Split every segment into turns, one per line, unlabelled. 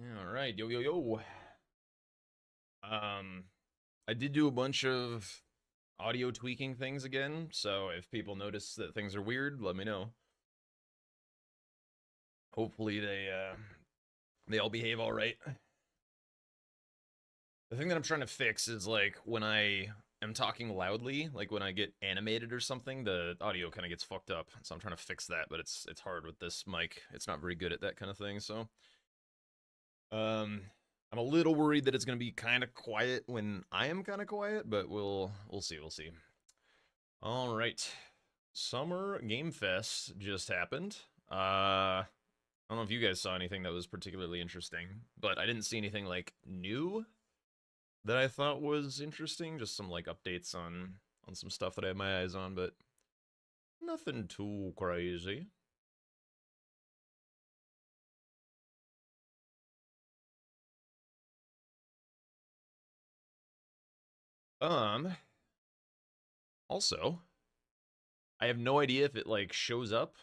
All right, yo yo yo. Um, I did do a bunch of audio tweaking things again, so if people notice that things are weird, let me know. Hopefully they all behave all right. The thing that I'm trying to fix is like when I am talking loudly, like when I get animated or something, the audio kind of gets fucked up. So I'm trying to fix that, but it's hard with this mic. It's not very good at that kind of thing, so um I'm a little worried that it's going to be kind of quiet when I am kind of quiet, but we'll see, we'll see. All right. Summer Game Fest just happened. I don't know if you guys saw anything that was particularly interesting, but I didn't see anything like new that I thought was interesting. Just some like updates on some stuff that I had my eyes on, but nothing too crazy. Um, Also, I have no idea if it like shows up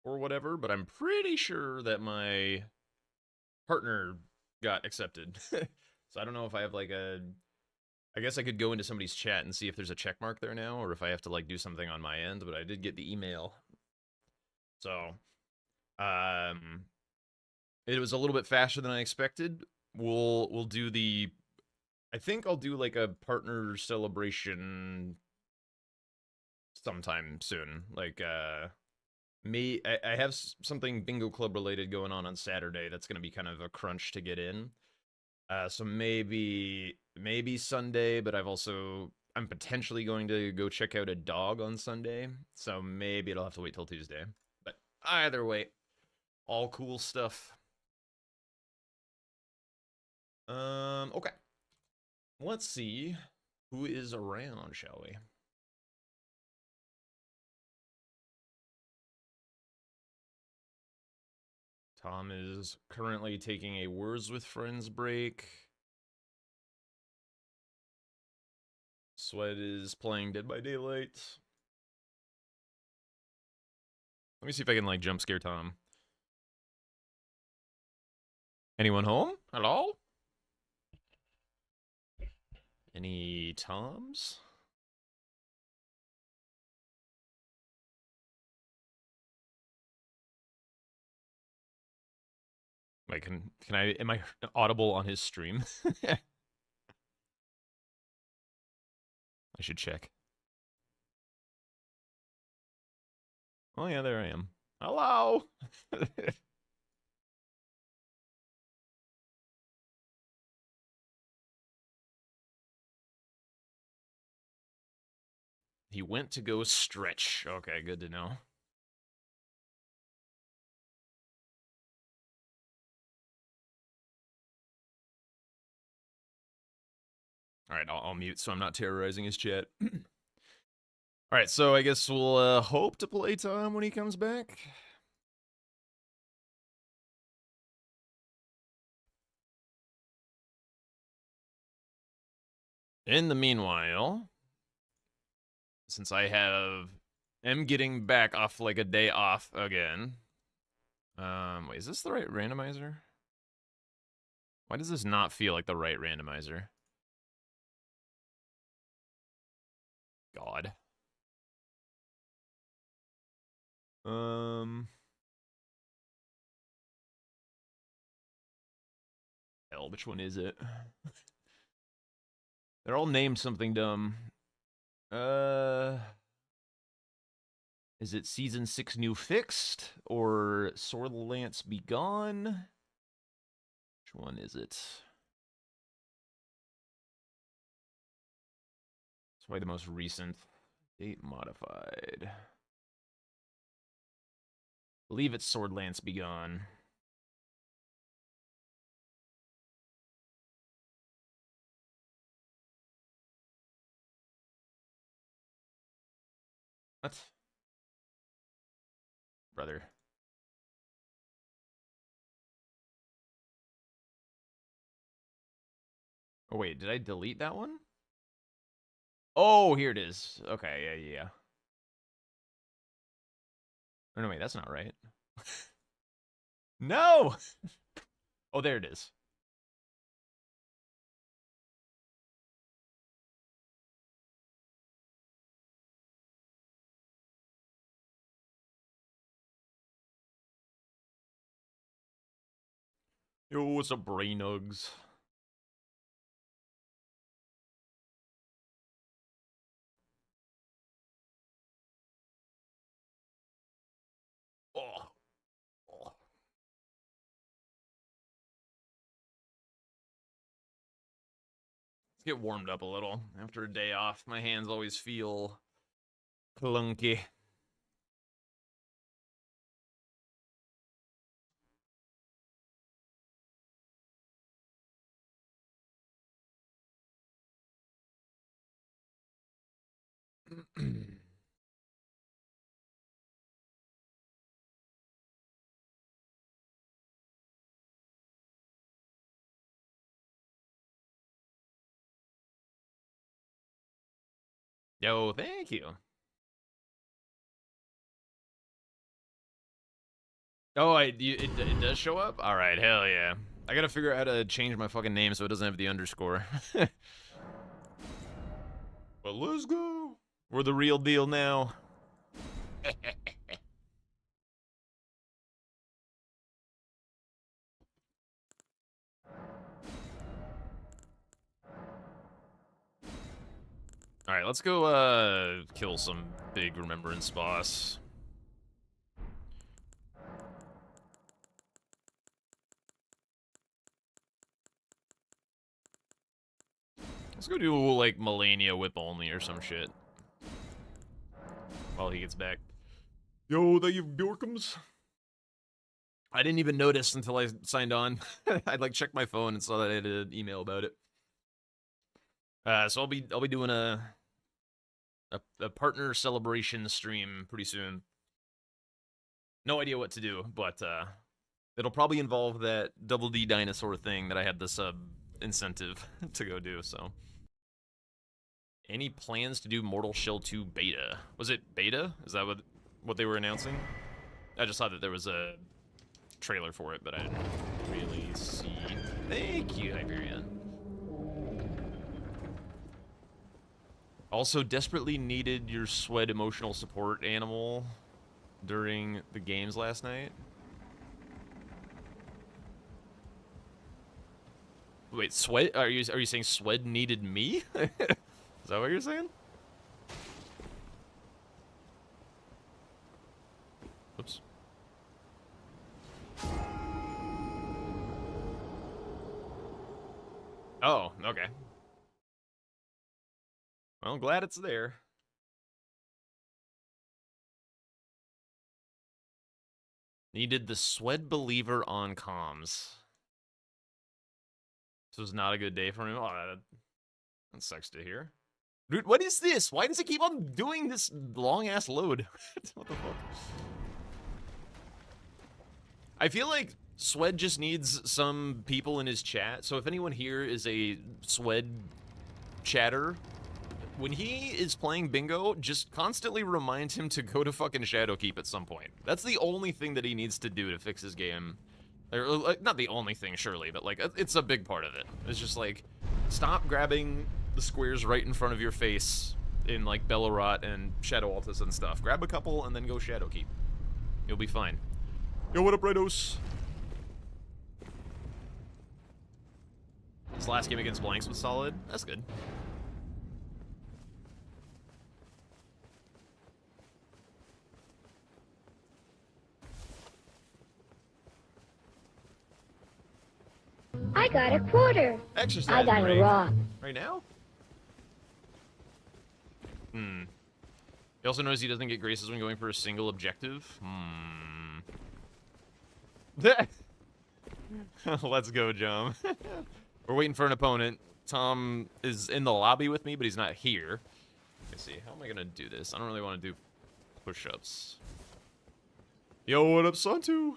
or whatever, but I'm pretty sure that my partner got accepted. So I don't know if I have like a I guess I could go into somebody's chat and see if there's a check mark there now, or if I have to like do something on my end. But I did get the email, so um, it was a little bit faster than I expected. We'll do the. I think I'll do like a partner celebration sometime soon. Like me, I have something bingo club related going on Saturday. That's gonna be kind of a crunch to get in. So maybe Sunday, but I'm potentially going to go check out a dog on Sunday, so maybe it'll have to wait till Tuesday. But either way, all cool stuff. Okay. Let's see who is around, shall we? Tom is currently taking a Words with Friends break. Sweat is playing Dead by Daylight. Let me see if I can like jump scare Tom. Anyone home? Hello? Any Toms? Like, can I am I audible on his stream? I should check. Oh yeah, there I am. Hello. He went to go stretch. Okay, good to know. All right, I'll mute so I'm not terrorizing his chat. All right, so I guess we'll hope to play Tom when he comes back. In the meanwhile, since am getting back off like a day off again. Wait, is this the right randomizer? Why does this not feel like the right randomizer? God. Um, Hell, which one is it? They're all named something dumb. Uh, is it season 6 new fixed or Sword Lance Be Gone? Which one is it? It's probably the most recent. Date modified. I believe it's Sword Lance Be Gone. What? Brother. Oh, wait, did I delete that one? Oh, here it is. Okay, yeah. Oh, no, wait, that's not right. No! Oh, there it is. Yo, what's up, brain nugs? Oh. Oh. Let's get warmed up a little. After a day off, my hands always feel clunky. Yo, thank you. Oh, it does show up? All right, hell yeah. I gotta figure out how to change my fucking name so it doesn't have the underscore. But let's go. We're the real deal now. All right, let's go kill some big remembrance boss. Let's go do like Melania whip only or some shit. While he gets back. Yo, the Bjorkums. I didn't even notice until I signed on. I'd like checked my phone and saw that I had an email about it. So I'll be doing a partner celebration stream pretty soon. No idea what to do, but it'll probably involve that Double D dinosaur thing that I had this incentive to go do. So, any plans to do Mortal Shell 2 beta? Was it beta? Is that what they were announcing? I just saw that there was a trailer for it, but I didn't really see. Thank you, Hyperion. Also, desperately needed your sweat emotional support animal during the games last night. Wait, Sweat? Are you saying Swed needed me? Is that what you're saying? Oops. Oh, okay. Well, I'm glad it's there. Needed the Swed believer on comms. This was not a good day for him. Oh, that sucks to hear. Dude, what is this? Why does it keep on doing this long-ass load? What the fuck? I feel like Swed just needs some people in his chat. So if anyone here is a Swed chatter, when he is playing bingo, just constantly remind him to go to fucking Shadowkeep at some point. That's the only thing that he needs to do to fix his game. Or, not the only thing, surely, but, like, it's a big part of it. It's just, like, stop grabbing the squares right in front of your face in, like, Bellerot and Shadow Altus and stuff. Grab a couple and then go Shadowkeep. You'll be fine. Yo, what up, Ridos? This last game against Blanks was solid. That's good.
I got a quarter.
Exercise
I got
break.
a rock.
Right now? He also knows he doesn't get graces when going for a single objective. Let's go, Jum. We're waiting for an opponent. Tom is in the lobby with me, but he's not here. Let's see. How am I going to do this? I don't really want to do push-ups. Yo, what up, Santu?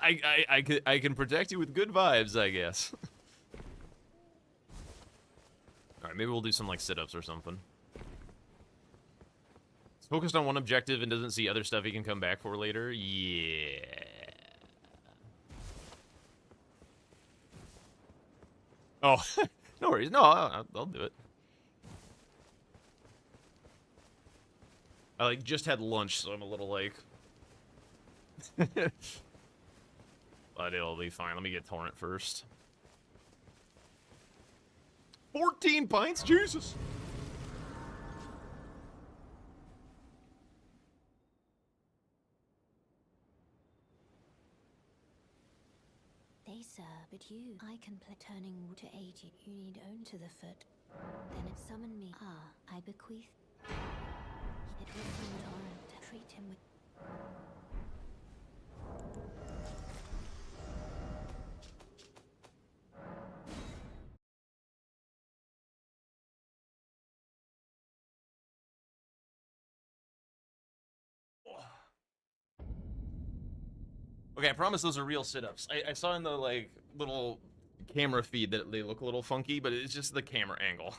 I can protect you with good vibes, I guess. Alright, maybe we'll do some, like, sit-ups or something. He's focused on one objective and doesn't see other stuff he can come back for later? Yeah. Oh, no worries. No, I'll do it. I like just had lunch, so I'm a little like. But it'll be fine. Let me get Torrent first. 14 pints? Jesus!
They sir, but you, I can play turning to aid you. You need own to the foot. Then it summoned me. I bequeath. It will summon Torrent to treat him with.
Okay, I promise those are real sit-ups. I saw in the, like, little camera feed that they look a little funky, but it's just the camera angle.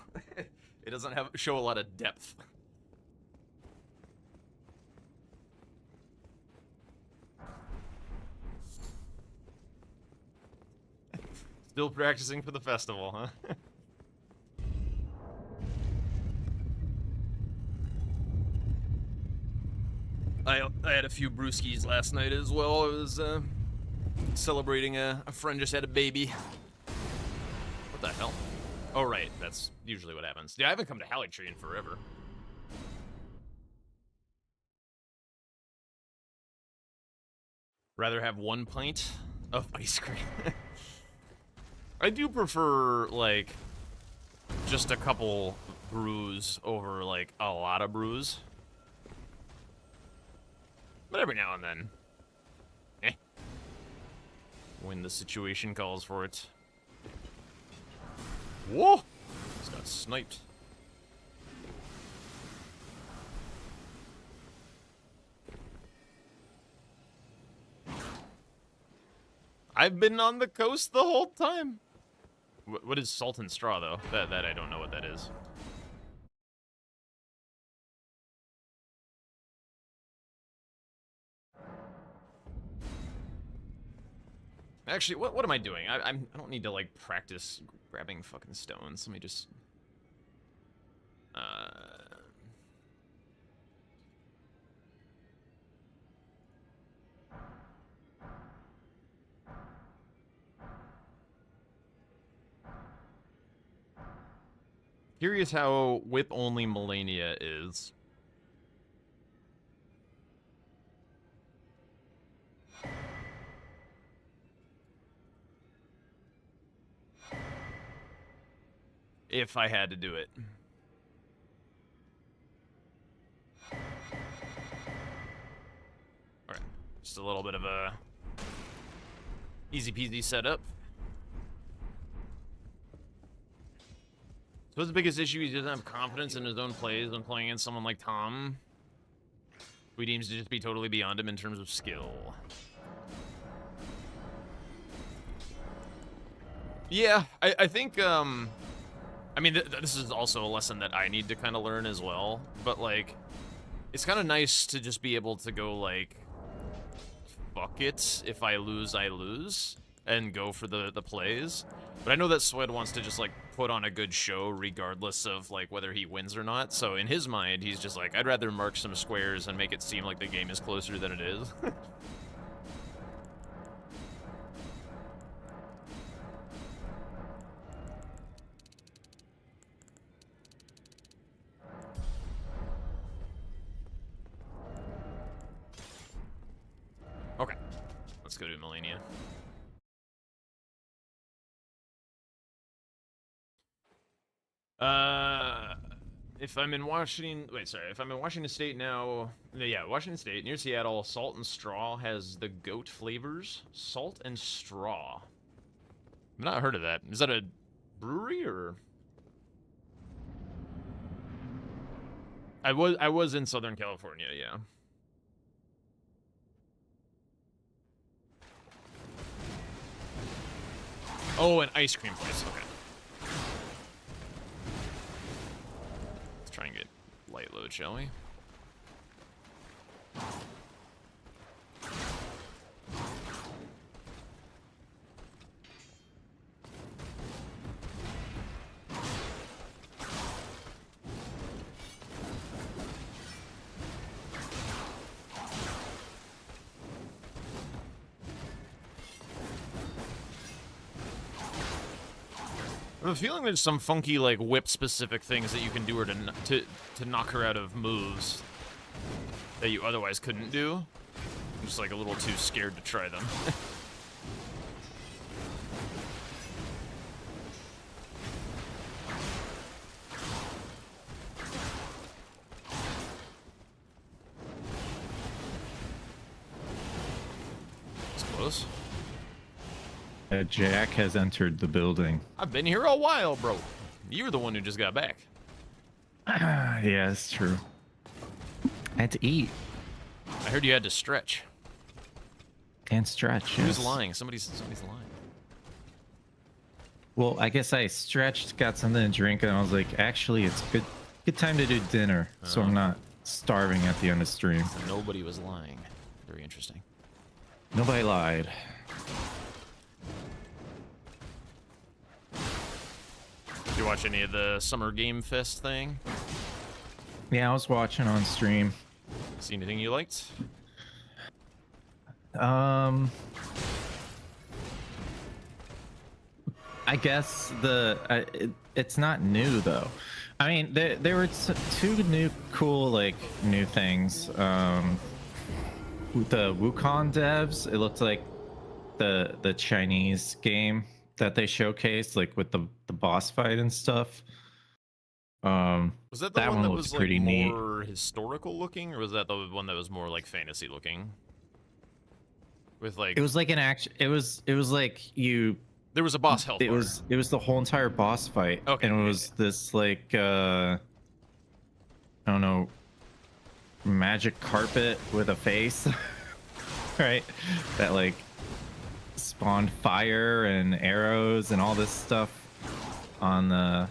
It doesn't show a lot of depth. Still practicing for the festival, huh? I had a few brewskis last night as well. I was celebrating a friend just had a baby. What the hell? Oh, right. That's usually what happens. Yeah, I haven't come to Haligtree in forever. Rather have 1 pint of ice cream. I do prefer, like, just a couple brews over, like, a lot of brews. But every now and then. When the situation calls for it. Whoa! Just got sniped. I've been on the coast the whole time. What is salt and straw, though? That I don't know what that is. Actually, what am I doing? I don't need to, like, practice grabbing fucking stones. Let me just... Curious how whip-only Melania is. If I had to do it. Alright, just a little bit of a easy-peasy setup. So the biggest issue, he doesn't have confidence in his own plays when playing against someone like Tom, who he deems to just be totally beyond him in terms of skill. Yeah, I think, I mean, this is also a lesson that I need to kind of learn as well, but, like, it's kind of nice to just be able to go, like, fuck it, if I lose, I lose, and go for the plays. But I know that Swed wants to just, like, put on a good show regardless of, like, whether he wins or not, so in his mind, he's just like, I'd rather mark some squares and make it seem like the game is closer than it is. Okay, let's go to Melania. If I'm in Washington, if I'm in Washington State now, yeah, Washington State, near Seattle, Salt and Straw has the goat flavors. Salt and Straw. I've not heard of that. Is that a brewery, or? I was in Southern California, yeah. Oh, an ice cream place, okay. Let's try and get light load, shall we? I have a feeling there's some funky, like, whip-specific things that you can do her to knock her out of moves that you otherwise couldn't do. I'm just, like, a little too scared to try them. It's close.
Jack has entered the building.
I've been here a while, bro. You're the one who just got back.
Yeah, it's true. I had to eat
I heard you had to stretch.
and stretch.
Who's
yes.
lying? Somebody's lying.
Well, I guess I stretched, got something to drink, and I was like, actually, it's good time to do dinner, so I'm not starving at the end of stream.
Nobody was lying. Very interesting.
Nobody lied.
Did you watch any of the Summer Game Fest thing?
Yeah, I was watching on stream.
See anything you liked?
I guess it's not new though. I mean, there were two cool new things. The Wukong devs. It looked like the Chinese game that they showcased, like with the boss fight and stuff.
Was that the
that
one that
looked
was
pretty
like
neat.
more historical looking, or was that the one that was more like fantasy looking? With like
It was like an action. It was like you.
there was a boss health
It
bar.
was the whole entire boss fight.
Okay,
And it
yeah,
was this like I don't know, magic carpet with a face. Right? That like spawned fire and arrows and all this stuff on the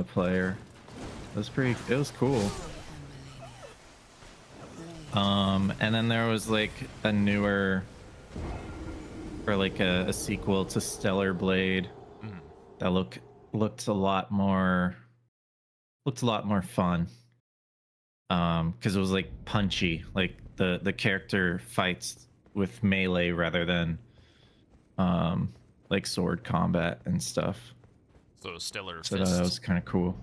player. It was cool. And then there was like a newer, or like a sequel to Stellar Blade that looked a lot more fun. Because it was like punchy, like the character fights with melee rather than like sword combat and stuff.
So Stellar
So
Fist.
that was kind of cool.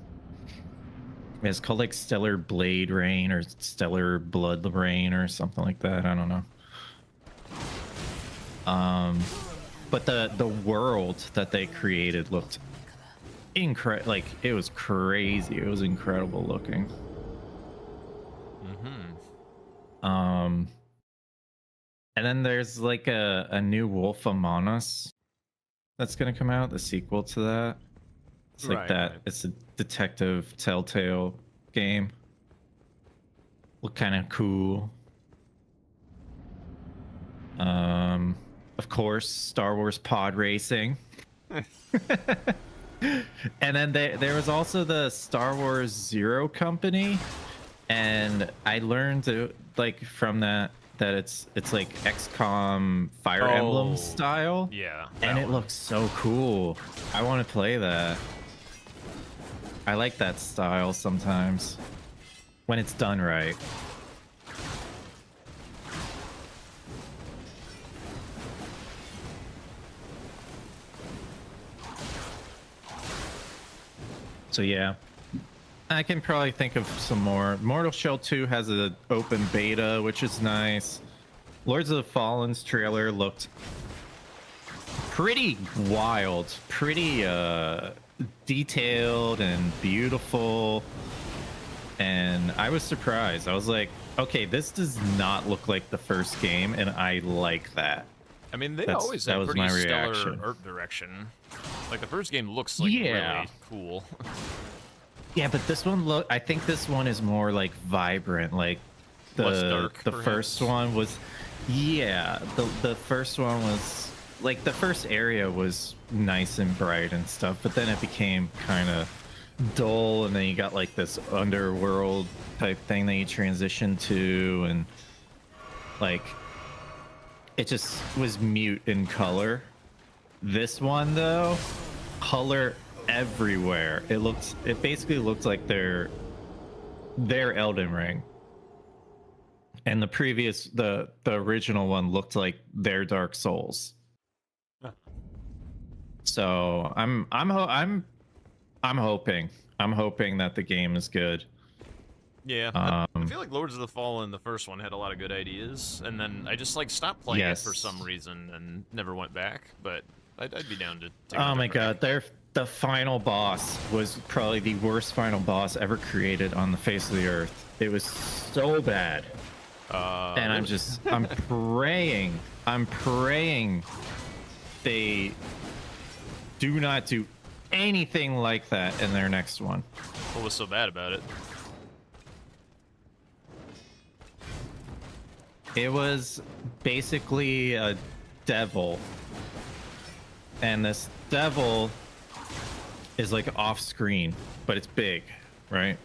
Yeah, it's called like Stellar Blade Rain or Stellar Blood Rain or something like that. I don't know. But the world that they created looked incredible. Like it was crazy. It was incredible looking. And then there's like a new Wolf Among Us that's gonna come out, the sequel to that. It's like
Right,
that.
right.
It's a detective Telltale game. Look kind of cool. Of course, Star Wars pod racing. And then there was also the Star Wars Zero Company, and I learned from that it's like XCOM Fire Emblem
Oh,
style.
Yeah.
And
that
it
one.
looks so cool. I want to play that. I like that style sometimes when it's done right. So yeah, I can probably think of some more. Mortal Shell 2 has an open beta, which is nice. Lords of the Fallen's trailer looked pretty wild, pretty detailed and beautiful. And I was surprised. I was like, okay, this does not look like the first game, and I like that.
I mean, they
That
always
was
have pretty
my
stellar
reaction.
art direction. Like the first game looks like
Yeah.
really cool.
Yeah, but this one I think this one is more like vibrant. Like
Less dark,
the
perhaps?
first one was, yeah, the first one was like the first area was nice and bright and stuff, but then it became kind of dull, and then you got like this underworld type thing that you transition to, and like it just was mute in color. This one though, color everywhere. It basically looked like their Elden Ring. And the original one looked like their Dark Souls.
Huh.
So I'm hoping that the game is good.
Yeah, I feel like Lords of the Fallen, the first one, had a lot of good ideas, and then I just like stopped playing it for some
Yes.
reason and never went back. But I'd be down to take
Oh
another
my
crack.
god, the final boss was probably the worst final boss ever created on the face of the earth. It was so bad. And
Really?
I'm praying they do not do anything like that in their next one.
What was so bad about it?
It was basically a devil. And this devil is like off screen, but it's big, right?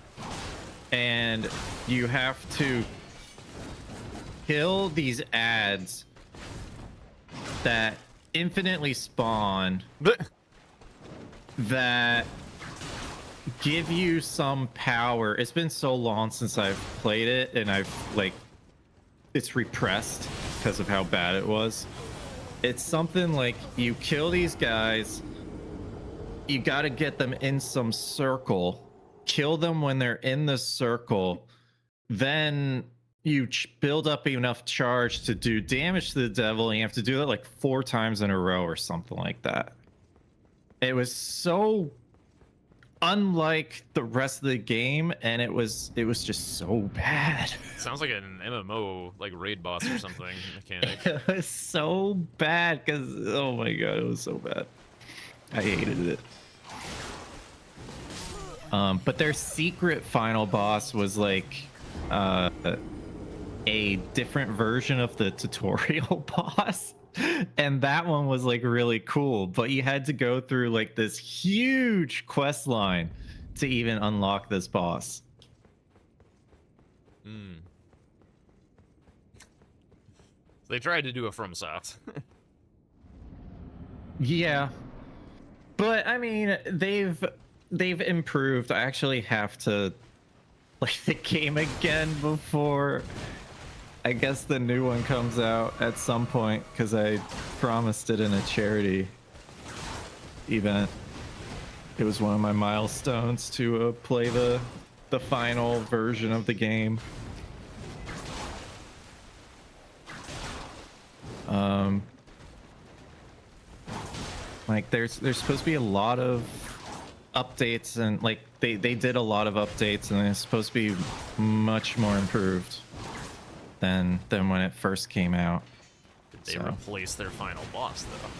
And you have to kill these ads that infinitely spawn that give you some power. It's been so long since I've played it, and I've like it's repressed because of how bad it was. It's something like you kill these guys, you got to get them in some circle, kill them when they're in the circle, then you build up enough charge to do damage to the devil, and you have to do that like 4 times in a row or something like that. It was so unlike the rest of the game, and it was just so bad.
Sounds like an MMO, like raid boss or something mechanic.
It was so bad because, oh my god, it was so bad. I hated it. But their secret final boss was like a different version of the tutorial boss, and that one was like really cool, but you had to go through like this huge quest line to even unlock this boss.
They tried to do a FromSoft.
Yeah, but I mean, they've improved. I actually have to play the game again before I guess the new one comes out at some point, because I promised it in a charity event. It was one of my milestones to play the final version of the game. Like there's supposed to be a lot of updates, and like they did a lot of updates, and it's supposed to be much more improved than when it first came out.
Did they replace their final boss though?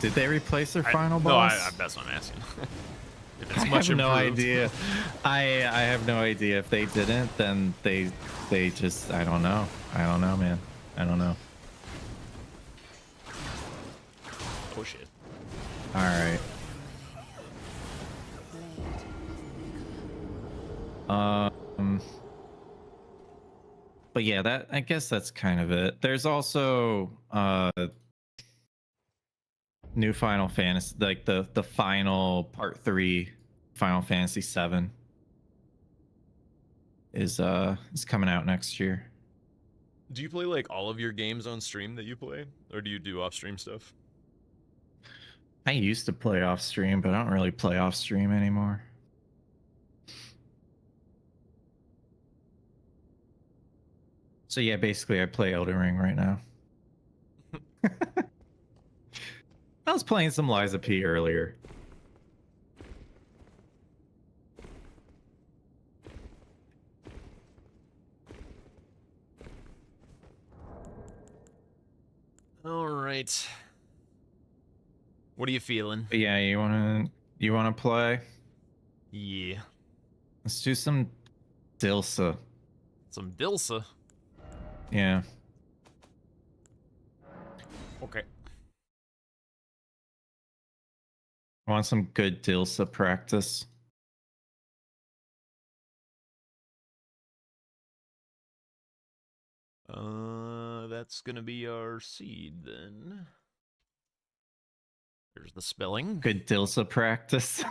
Did they replace their final boss?
No, that's what I'm asking. If it's
I
much
have no
improved.
idea. I have no idea. If they didn't, then they just, I don't know. I don't know, man. I don't know.
Oh shit.
All right. But yeah, that, I guess that's kind of it. There's also new Final Fantasy, like the final part 3 Final Fantasy 7 is coming out next year.
Do you play like all of your games on stream that you play, or do you do off-stream stuff?
I used to play off stream, but I don't really play off stream anymore. So yeah, basically I play Elden Ring right now. I was playing some Liza P earlier.
All right. What are you feeling?
But yeah, you wanna play?
Yeah.
Let's do some Dilsa.
Some Dilsa.
Yeah.
Okay.
I want some good Dilsa practice.
That's gonna be our seed then. Here's the spelling.
Good Dilsa practice.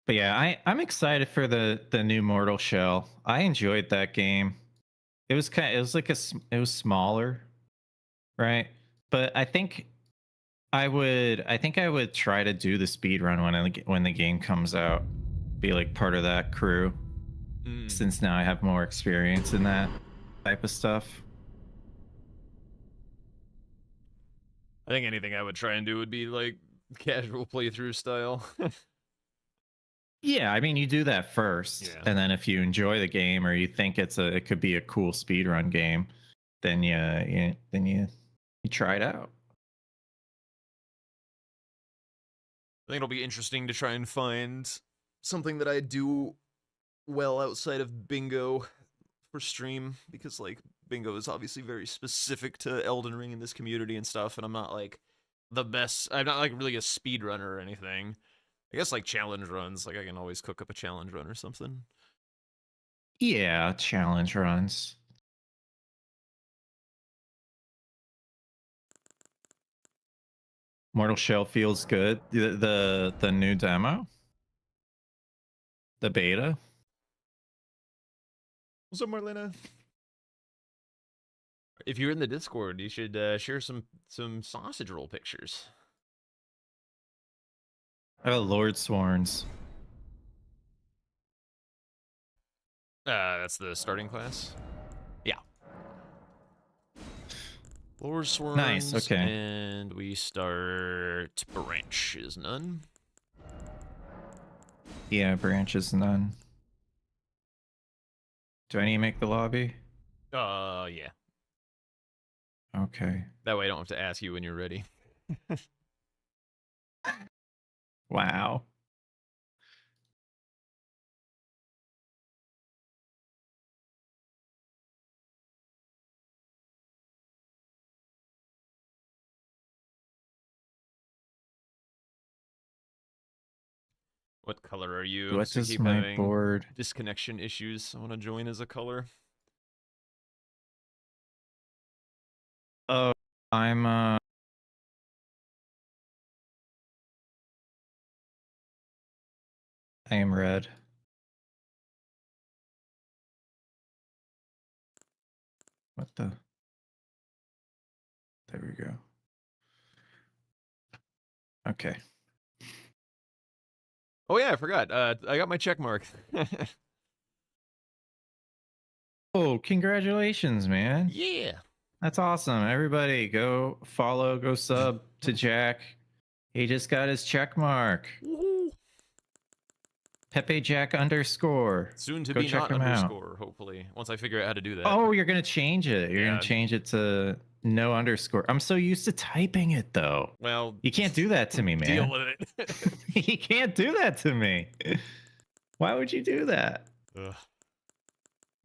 But yeah, I'm excited for the new Mortal Shell. I enjoyed that game. It was like it was smaller, right? But I think I would try to do the speed run when the game comes out. Be like part of that crew,
Mm.
since now I have more experience in that type of stuff.
I think anything I would try and do would be like casual playthrough style.
Yeah, I mean, you do that first,
Yeah.
and then if you enjoy the game or you think it could be a cool speedrun game, then you try it out.
I think it'll be interesting to try and find something that I do well outside of bingo for stream, because like bingo is obviously very specific to Elden Ring in this community and stuff, and I'm not like the best. I'm not like really a speed runner or anything. I guess like challenge runs, like I can always cook up a challenge run or something.
Yeah, challenge runs. Mortal Shell feels good. The new demo, the beta.
What's up, Marlena? If you're in the Discord, you should share some sausage roll pictures.
Oh, Lord Sworns.
That's the starting class. Yeah. Lord
Nice.
Swarms,
Okay.
and we start branches none.
Yeah, branches none. Do I need to make the lobby?
Yeah.
Okay.
That way I don't have to ask you when you're ready.
Wow.
What color are you?
What
So
does
keep
my
having
board?
disconnection issues. I want to join as a color.
Oh, I'm I am red. What the? There we go. Okay.
Oh yeah, I forgot. I got my check mark.
Oh, congratulations, man.
Yeah.
That's awesome. Everybody go follow, go sub to Jack. He just got his check mark.
Woohoo.
Pepe Jack underscore.
Soon to
Go
be
check
not
him out.
underscore, hopefully, once I figure out how to do that.
Oh, you're gonna change it. You're
Yeah.
gonna change it to no underscore. I'm so used to typing it though.
Well,
You can't do that to me, man.
deal with it.
You can't do that to me. Why would you do that?
Ugh.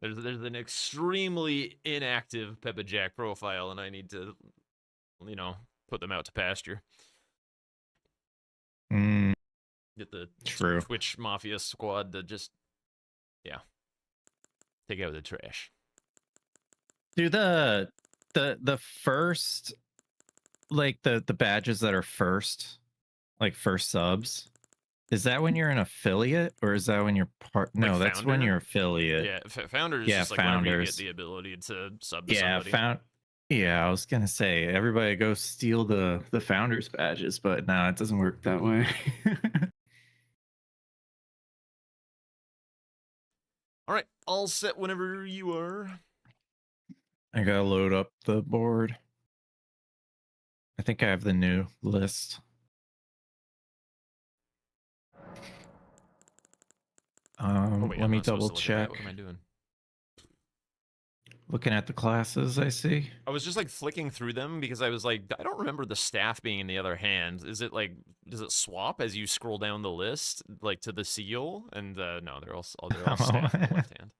There's an extremely inactive Peppa Jack profile, and I need to, put them out to pasture.
Mm,
Get the
true.
Twitch Mafia squad to just, take out the trash.
Do the first, like the badges that are first, like first subs, is that when you're an affiliate or is that when you're part? No,
Like
that's when
founder?
you're affiliate.
Yeah, founders
Yeah,
just like whenever you get
founders.
the ability to sub to
Yeah,
somebody.
Yeah, I was gonna say everybody go steal the founders badges, but no, it doesn't work that way.
All right, all set whenever you are.
I gotta load up the board. I think I have the new list.
Oh, wait,
Let
I'm
me
not supposed
double
to look at that.
check.
What am I doing?
Looking at the classes, I see.
I was just like flicking through them because I was like, I don't remember the staff being in the other hand. Is it like, does it swap as you scroll down the list, like to the seal? And no, they're all staff in the left hand.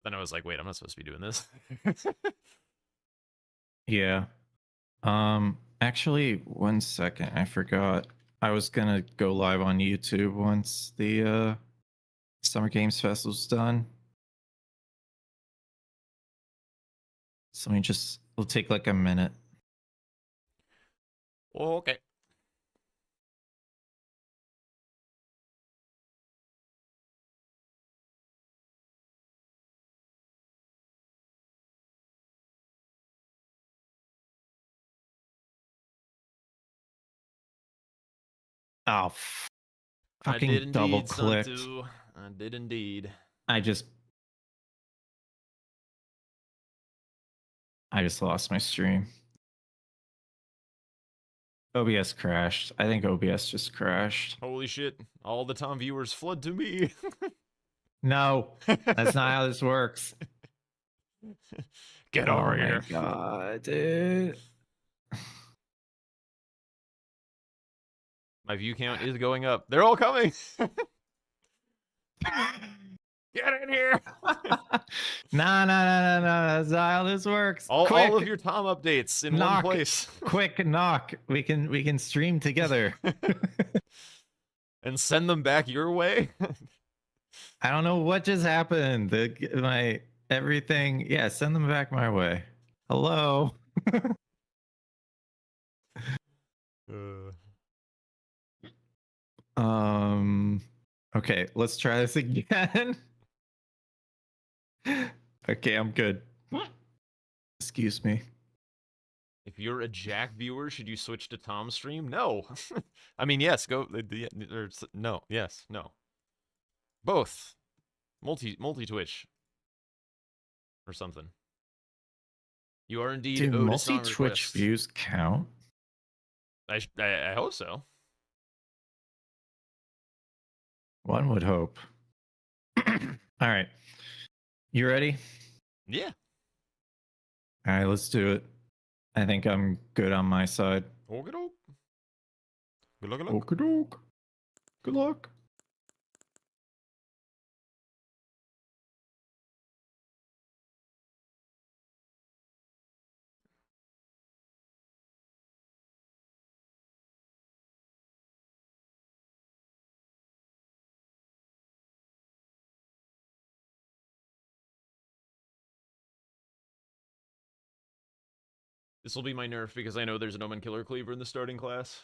Then I was like, wait, I'm not supposed to be doing this.
Yeah. Actually, one second. I forgot. I was gonna go live on YouTube once the Summer Games Festival's done. So it'll take like a minute.
Okay.
Oh,
I
fucking
did
double
indeed,
clicked.
Santu. I did indeed.
I just lost my stream. OBS crashed. I think OBS just crashed.
Holy shit. All the Tom viewers flood to me.
No, that's not how this works.
Get
Oh
over
my
here.
god, dude.
My view count is going up. They're all coming. Get in here.
No. That's not how this works.
All of your Tom updates in
Knock.
one place.
Quick knock. We can stream together.
And send them back your way.
I don't know what just happened. My everything. Yeah, send them back my way. Hello. Okay, let's try this again. Okay, I'm good. Excuse me.
If you're a Jack viewer, should you switch to Tom stream? No. I mean, yes, go. No, yes, no. Both. Multi Twitch. Or something. You are indeed
Do
owed a
multi
song
Twitch
request.
views count?
I hope so.
One would hope. All right. You ready?
Yeah.
All right, let's do it. I think I'm good on my side.
Okey doke. Good luck, good luck.
Okie doke. Good luck.
This will be my nerf because I know there's an Omen Killer Cleaver in the starting class.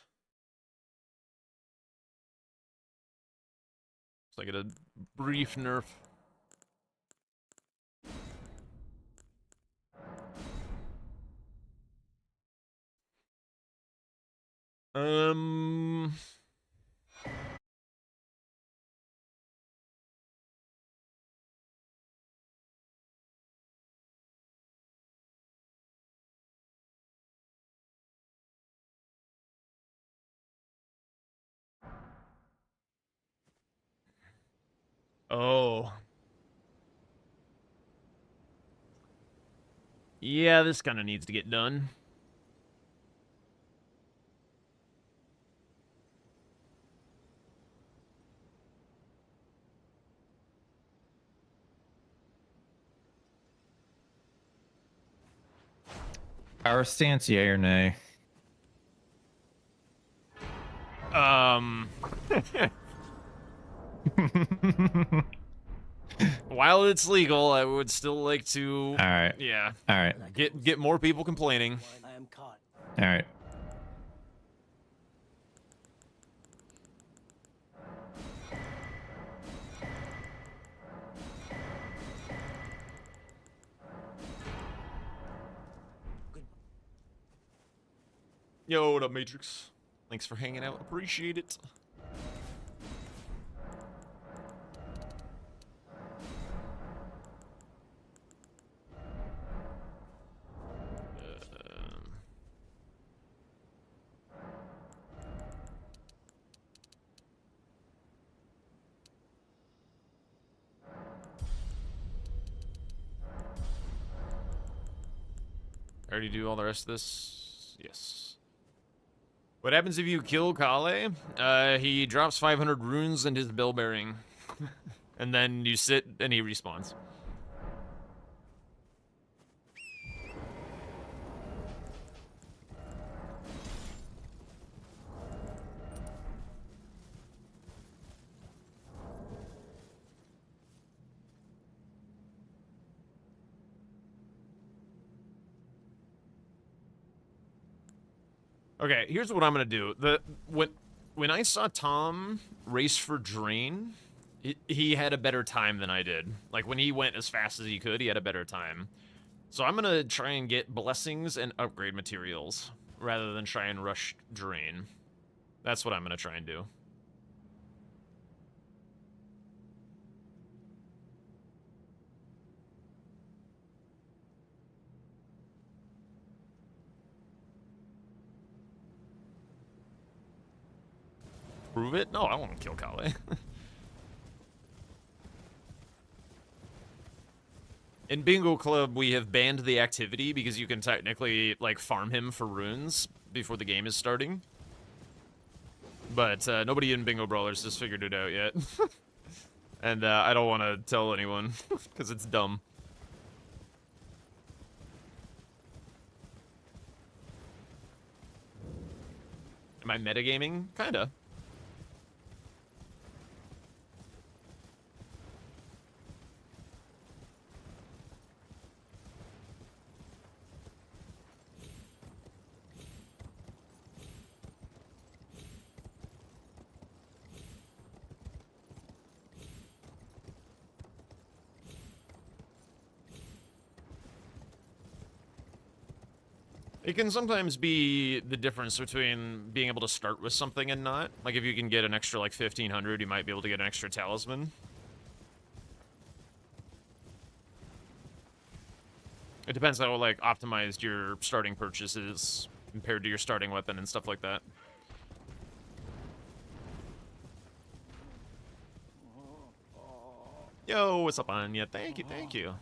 So I get a brief nerf. Oh. Yeah, this kind of needs to get done.
Our stance, yay or nay?
While it's legal, I would still like to.
All right.
Yeah.
All right.
Get more people complaining.
I am caught.
All right.
Yo, what up, Matrix? Thanks for hanging out. Appreciate it. I already do all the rest of this? Yes. What happens if you kill Kale? He drops 500 runes and his bell bearing. And then you sit and he respawns. Okay, here's what I'm gonna do. When I saw Tom race for Drain, he had a better time than I did. Like when he went as fast as he could, he had a better time. So I'm gonna try and get blessings and upgrade materials rather than try and rush Drain. That's what I'm gonna try and do. Prove it? No, I won't kill Kale. In Bingo Club, we have banned the activity because you can technically, like, farm him for runes before the game is starting. But nobody in Bingo Brawlers has figured it out yet. And I don't want to tell anyone, because it's dumb. Am I metagaming? Kinda. It can sometimes be the difference between being able to start with something and not. Like, if you can get an extra, like, 1,500, you might be able to get an extra talisman. It depends how, like, optimized your starting purchase is compared to your starting weapon and stuff like that. Yo, what's up, Anya? Thank you, thank you.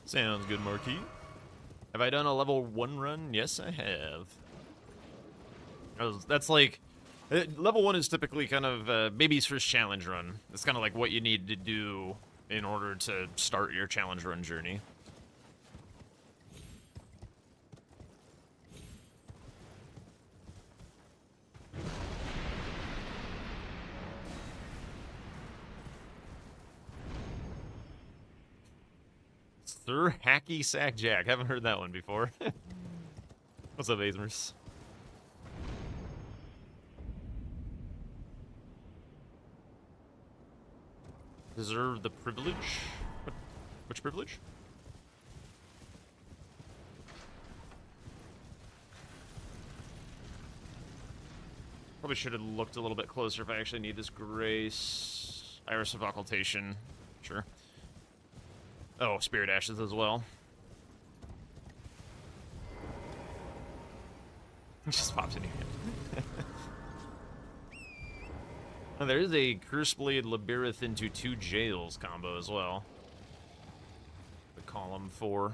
Sounds good, Marquis. Have I done a level 1 run? Yes, I have. That's like... level 1 is typically kind of baby's first challenge run. It's kind of like what you need to do in order to start your challenge run journey. Sir Hacky Sack Jack. Haven't heard that one before. What's up, Azmers? Deserve the privilege? Which privilege? Probably should have looked a little bit closer if I actually need this grace. Iris of Occultation. Sure. Oh, Spirit Ashes as well. It just pops in your hand. Oh, there is a Curseblade Labyrinth into 2 jails combo as well. The column 4.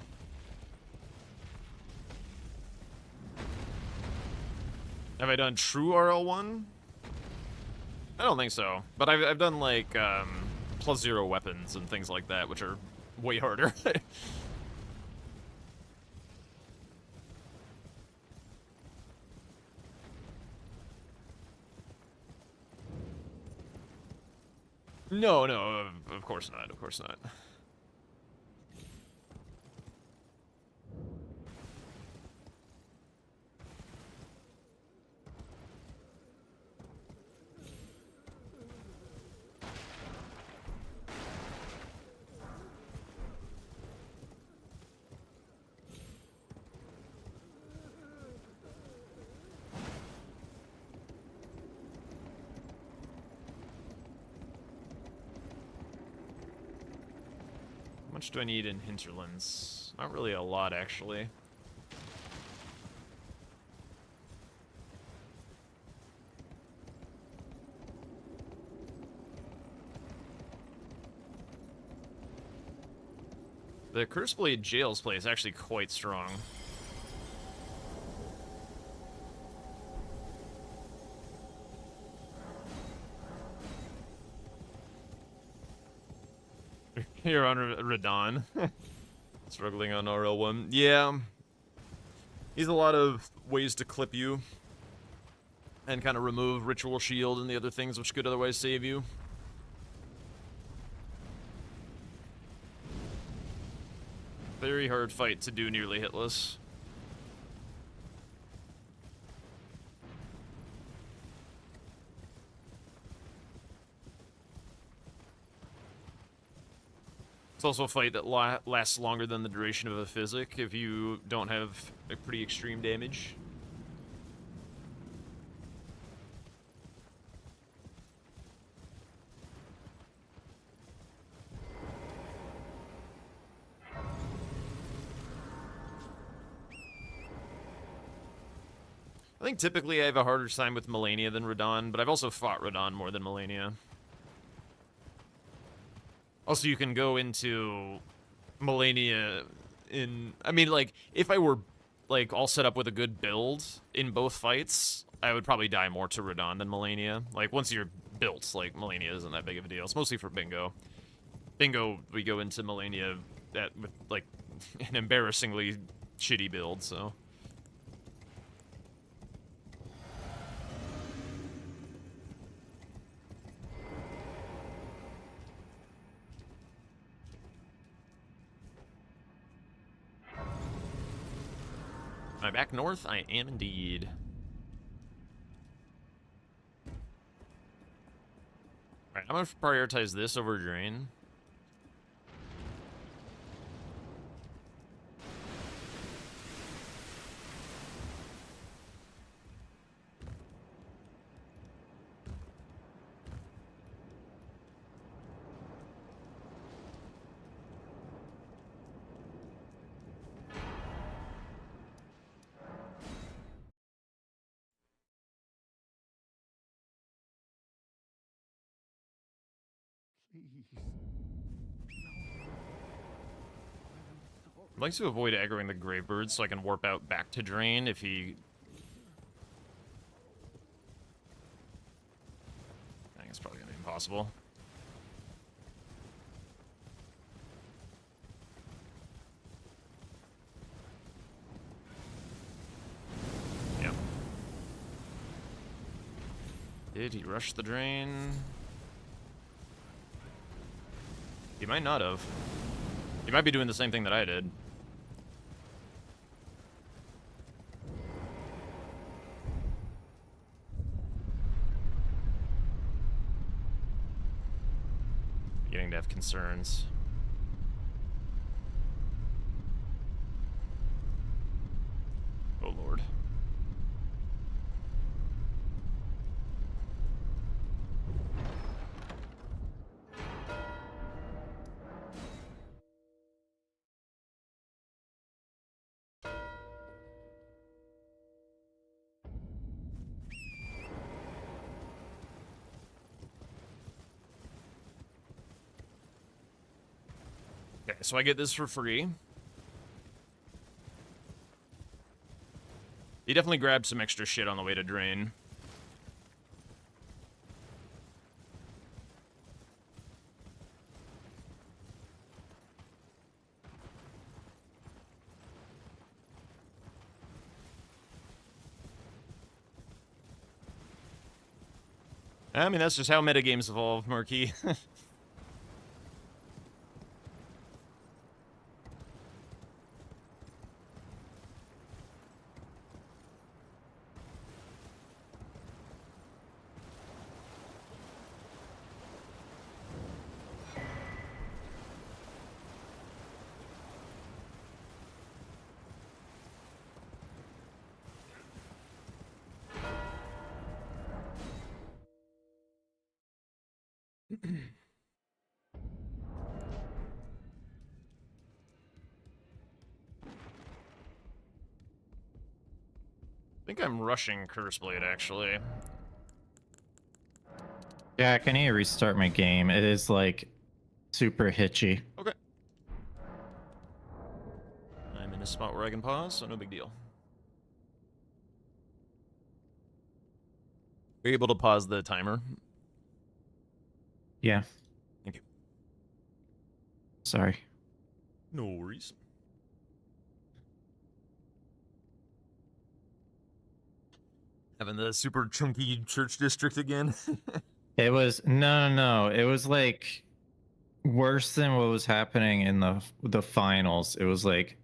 Have I done true RL1? I don't think so. But I've done like +0 weapons and things like that, which are way harder. No, of course not, of course not. How much do I need in hinterlands? Not really a lot, actually. The Curseblade Jails play is actually quite strong. You're on Radon. Struggling on RL1. Yeah. He's a lot of ways to clip you. And kind of remove Ritual Shield and the other things which could otherwise save you. Very hard fight to do nearly hitless. It's also a fight that lasts longer than the duration of a physic if you don't have a pretty extreme damage. I think typically I have a harder time with Melania than Radon, but I've also fought Radon more than Melania. Also, you can go into Melania in... I mean, like, if I were, like, all set up with a good build in both fights, I would probably die more to Radon than Melania. Like, once you're built, like, Melania isn't that big of a deal. It's mostly for Bingo. Bingo, we go into Melania with, like, an embarrassingly shitty build, so... Am I back north? I am indeed. Alright, I'm gonna prioritize this over Drain. I'd like to avoid aggroing the Gravebird so I can warp out back to Drain if he... I think it's probably gonna be impossible. Yeah. Did he rush the Drain? He might not have. He might be doing the same thing that I did. Beginning to have concerns. Oh lord. Okay, so I get this for free. He definitely grabbed some extra shit on the way to Drain. I mean, that's just how metagames evolve, Marquis. I think I'm rushing Curseblade, actually.
Jack, I need to restart my game. It is like super hitchy.
Okay. I'm in a spot where I can pause, so no big deal. Are you able to pause the timer?
Yeah.
Thank you.
Sorry.
No worries. Having the super chunky church district again.
It was no. It was like worse than what was happening in the finals. It was like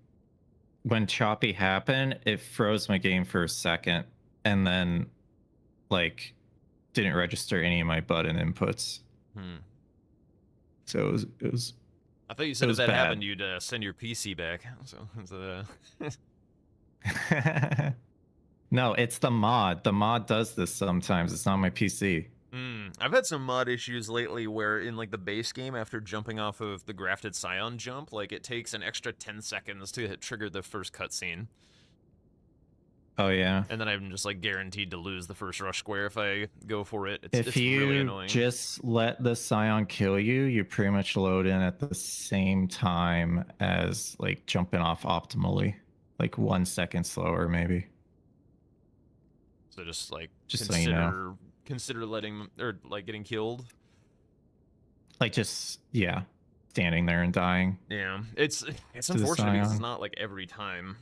when choppy happened, it froze my game for a second, and then like didn't register any of my button inputs. So it was
I thought you said if that
bad.
happened, you'd send your PC back. So
No, it's the mod. The mod does this sometimes. It's not my PC.
I've had some mod issues lately where in like the base game, after jumping off of the grafted Scion jump, like it takes an extra 10 seconds to trigger the first cutscene.
Oh yeah.
And then I'm just like guaranteed to lose the first rush square if I go for it.
If
it's
you
really annoying.
just let the Scion kill you, you pretty much load in at the same time as like jumping off optimally, like 1 second slower maybe.
So just like
just
consider
so you know.
Consider letting or like getting killed.
Like just standing there and dying.
Yeah, it's unfortunate because it's not like every time.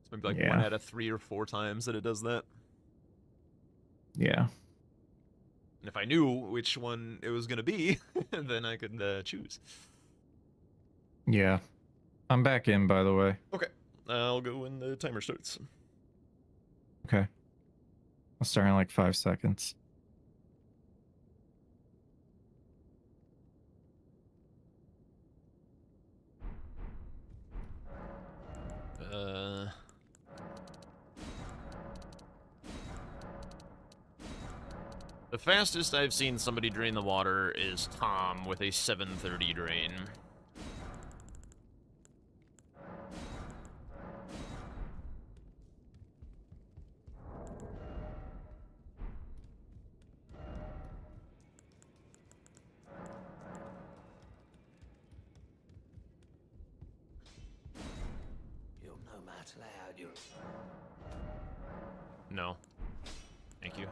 It's maybe like 1 out of 3 or 4 times that it does that.
Yeah.
And if I knew which one it was gonna be, then I could choose.
Yeah. I'm back in, by the way.
Okay, I'll go when the timer starts.
Okay. I'll start in like 5 seconds.
The fastest I've seen somebody drain the water is Tom with a 730 drain. No. Thank you.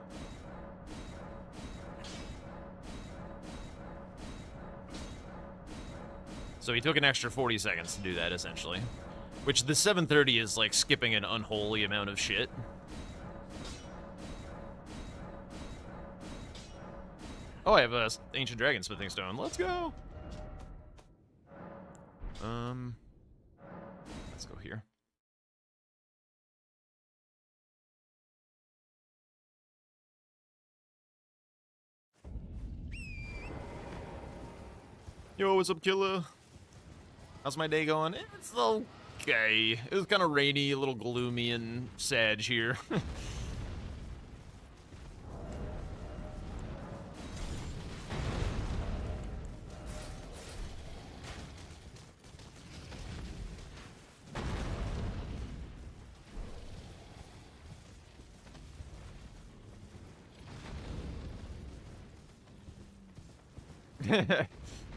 So he took an extra 40 seconds to do that, essentially. Which the 730 is like skipping an unholy amount of shit. Oh, I have a ancient dragon smithing stone. Let's go. Let's go here. Yo, what's up, killer? How's my day going? It's okay. It was kind of rainy, a little gloomy and sad here.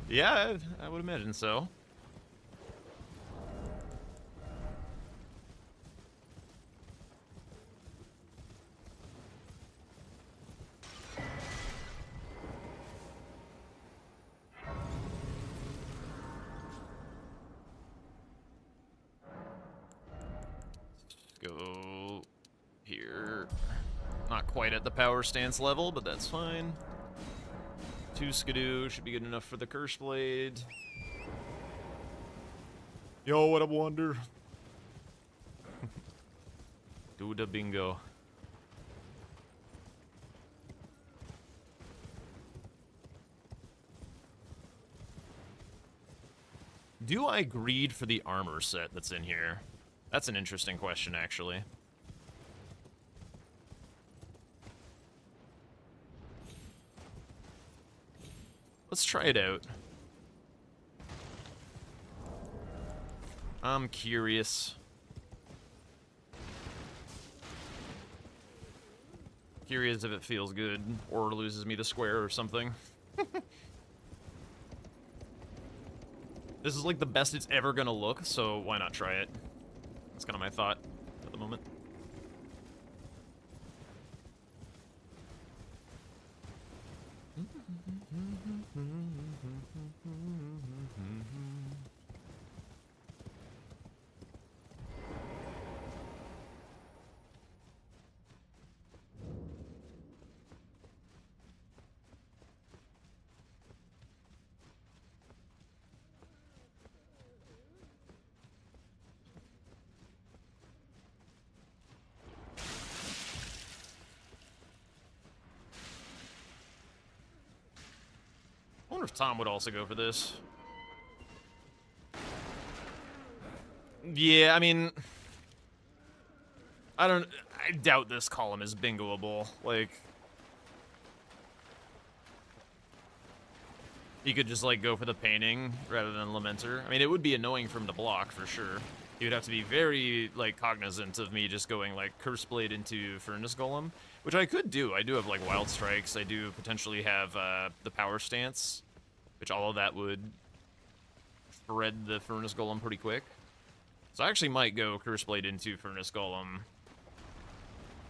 Yeah, I would imagine so. Let's go here. Not quite at the power stance level, but that's fine. 2 skidoo should be good enough for the curse blade. Yo, what up, Wonder? Do the bingo. Do I greed for the armor set that's in here? That's an interesting question, actually. Let's try it out. I'm curious. Curious if it feels good or loses me the square or something. This is like the best it's ever gonna look, so why not try it? That's kind of my thought at the moment. if Tom would also go for this. Yeah, I mean, I doubt this column is bingoable. Like, he could just, like, go for the painting rather than Lamenter. I mean, it would be annoying for him to block, for sure. He would have to be very, like, cognizant of me just going, like, Curse Blade into Furnace Golem, which I could do. I do have, like, Wild Strikes. I do potentially have the Power Stance, which all of that would thread the Furnace Golem pretty quick. So I actually might go Curse Blade into Furnace Golem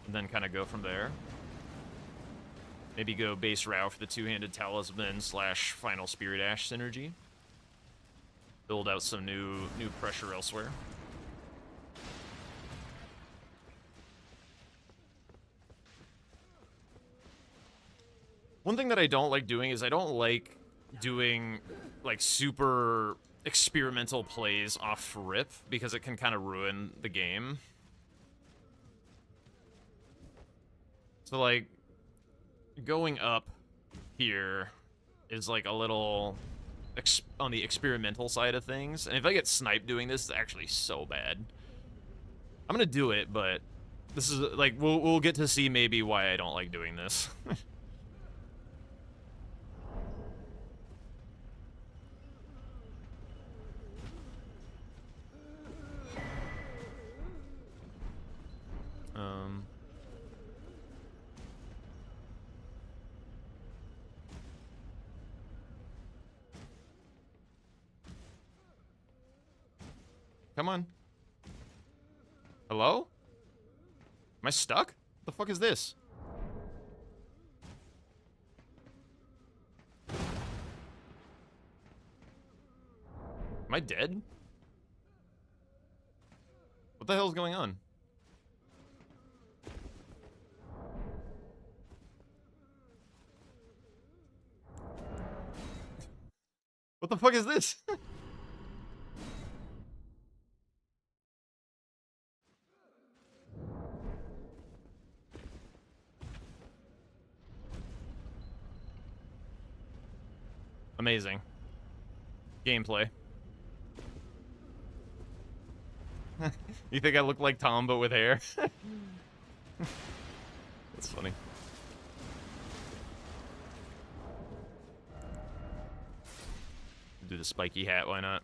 and then kind of go from there. Maybe go base Rao for the two-handed Talisman / Final Spirit Ash synergy. Build out some new pressure elsewhere. One thing that I don't like doing is I don't like doing, like, super experimental plays off rip, because it can kind of ruin the game. So, like, going up here is, like, a little on the experimental side of things. And if I get sniped doing this, it's actually so bad. I'm gonna do it, but this is, like, we'll get to see maybe why I don't like doing this. Come on. Hello? Am I stuck? What the fuck is this? Am I dead? What the hell is going on? What the fuck is this? Amazing. Gameplay. You think I look like Tom, but with hair? That's funny. Do the spiky hat, why not?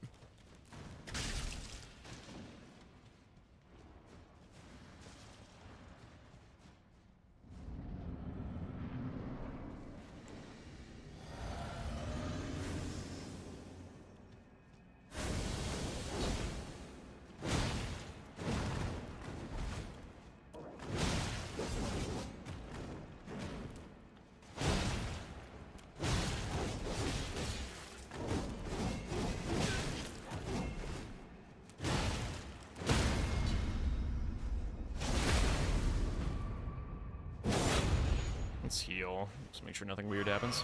Let's heal. Just make sure nothing weird happens.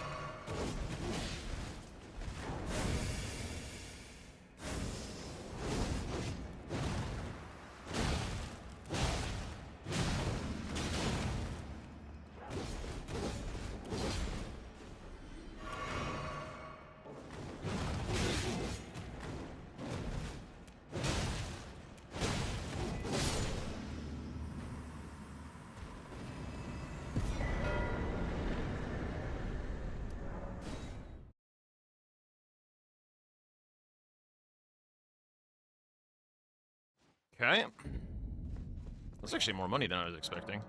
Okay. That's actually more money than I was expecting.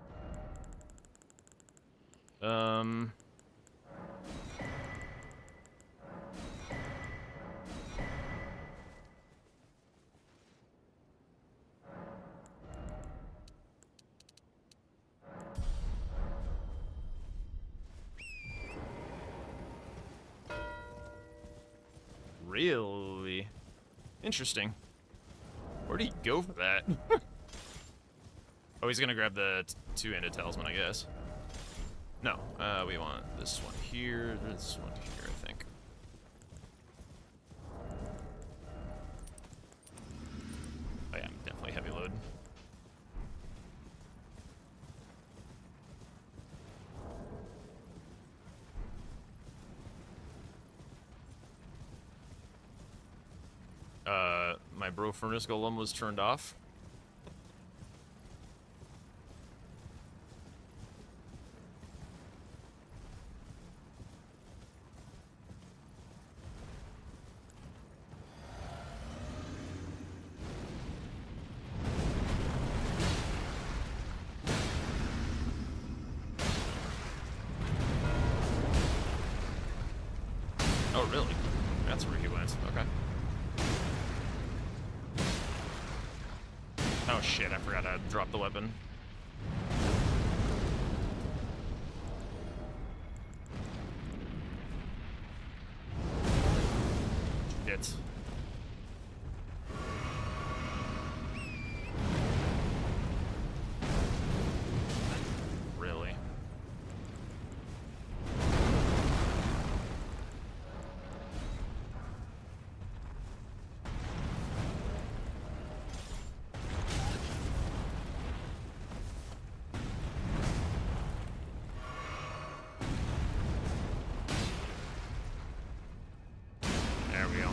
Really? Interesting. Where'd he go for that? Oh, he's gonna grab the two-handed talisman, I guess. No, we want this one here, this one here, I think. Oh yeah, definitely heavy load. my bro furnace golem was turned off. Oh, really? That's where he went. Okay. Oh shit, I forgot to drop the weapon. Shit. Really? There we go.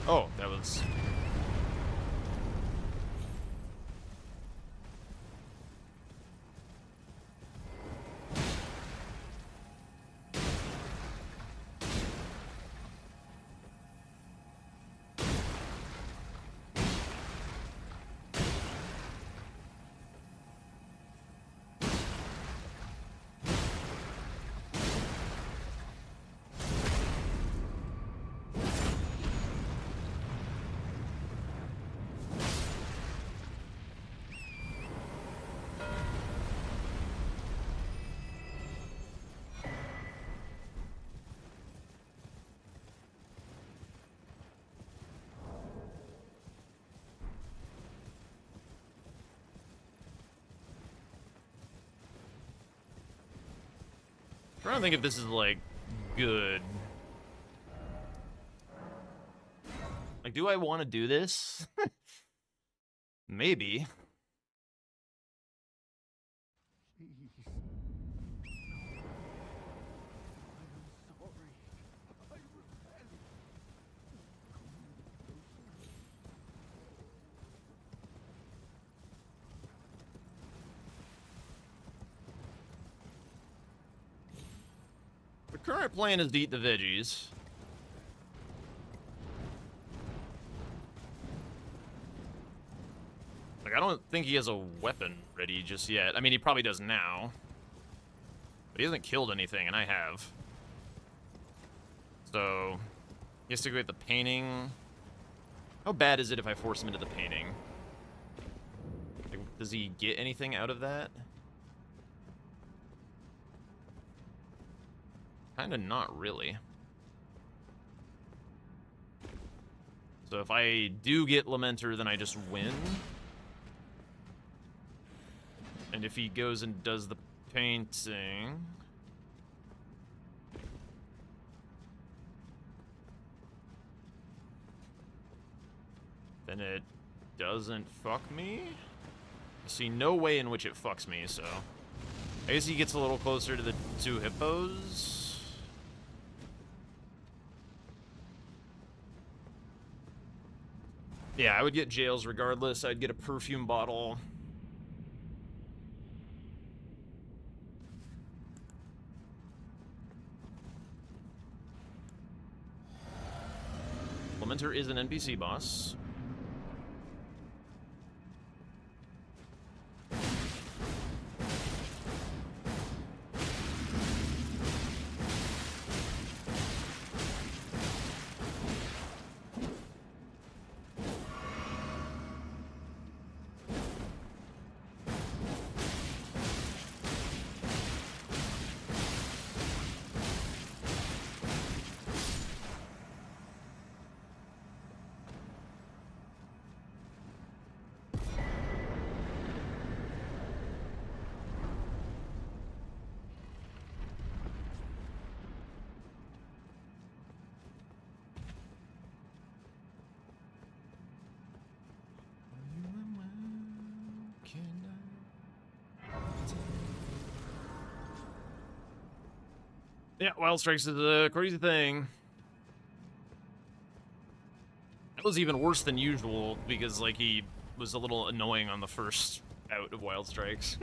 Oh, that was... I'm trying to think if this is, like, good. Like, do I want to do this? Maybe. The current plan is to eat the veggies. Like, I don't think he has a weapon ready just yet. I mean, he probably does now. But he hasn't killed anything, and I have. So, he has to go get the painting. How bad is it if I force him into the painting? Like, does he get anything out of that? Kinda not really. So if I do get Lamenter, then I just win. And if he goes and does the painting... then it doesn't fuck me? I see no way in which it fucks me, so... I guess he gets a little closer to the two hippos. Yeah, I would get jails regardless. I'd get a perfume bottle. Lamenter is an NPC boss. Yeah, Wild Strikes is a crazy thing. That was even worse than usual because, like, he was a little annoying on the first out of Wild Strikes.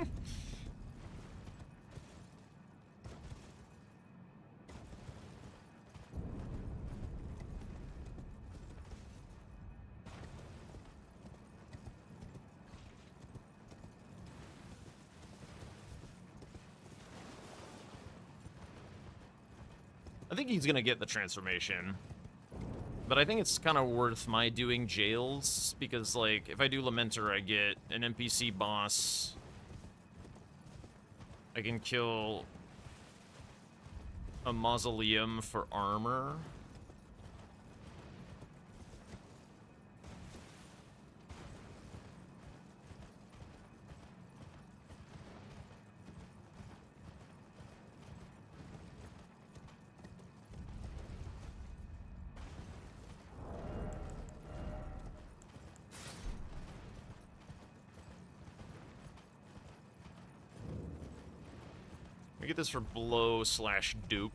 I think he's gonna get the transformation. But I think it's kind of worth my doing jails, because, like, if I do Lamenter, I get an NPC boss. I can kill a mausoleum for armor. We get this for blow/dupe.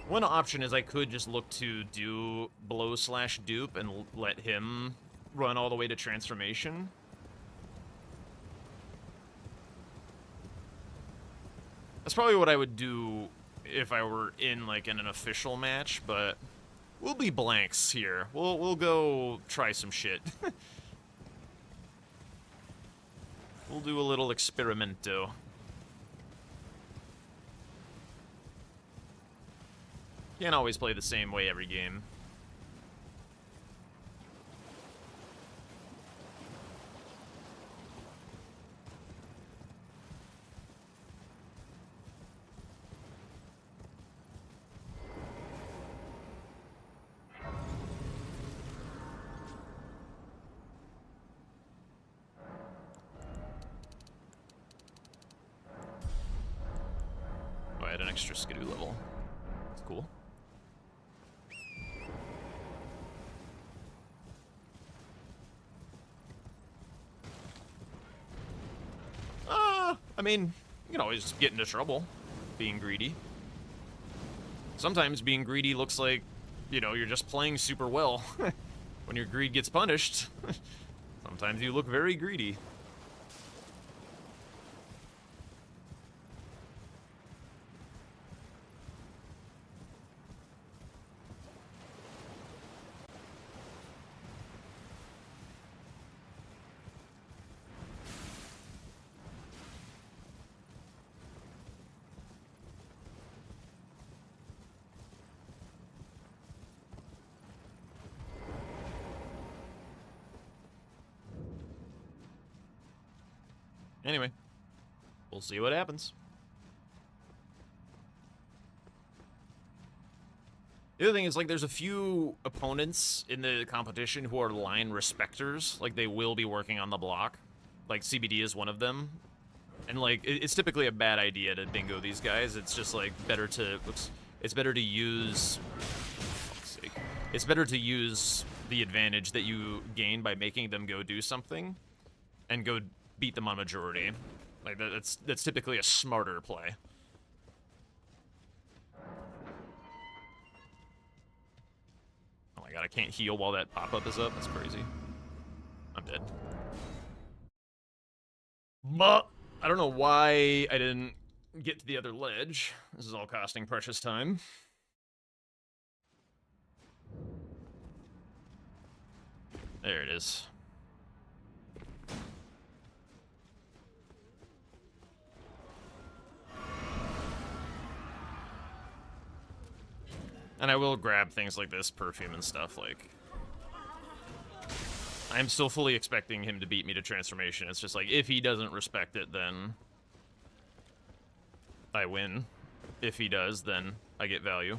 One option is I could just look to do blow/dupe and let him run all the way to transformation. That's probably what I would do if I were in, like, in an official match, but we'll be blanks here. We'll go try some shit. We'll do a little experimento. Can't always play the same way every game. Oh, I had an extra skidoo level. That's cool. I mean, you can always get into trouble being greedy. Sometimes being greedy looks like, you know, you're just playing super well. When your greed gets punished, sometimes you look very greedy. Anyway, we'll see what happens. The other thing is, like, there's a few opponents in the competition who are line respecters. Like, they will be working on the block. Like, CBD is one of them. And, like, it's typically a bad idea to bingo these guys. It's just, like, better to... Oops. It's better to use... For fuck's sake. It's better to use the advantage that you gain by making them go do something and go beat them on majority. Like, that's typically a smarter play. Oh my god, I can't heal while that pop-up is up? That's crazy. I'm dead. But I don't know why I didn't get to the other ledge. This is all costing precious time. There it is. And I will grab things like this, perfume and stuff, like... I'm still fully expecting him to beat me to transformation. It's just like, if he doesn't respect it, then... I win. If he does, then I get value.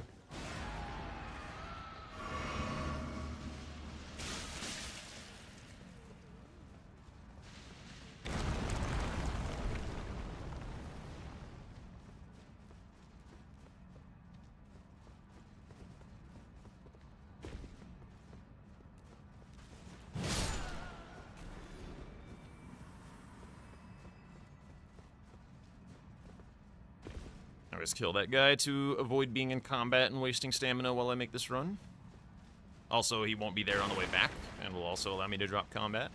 always kill that guy to avoid being in combat and wasting stamina while I make this run. Also, he won't be there on the way back, and will also allow me to drop combat.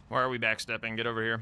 Why are we backstepping? Get over here.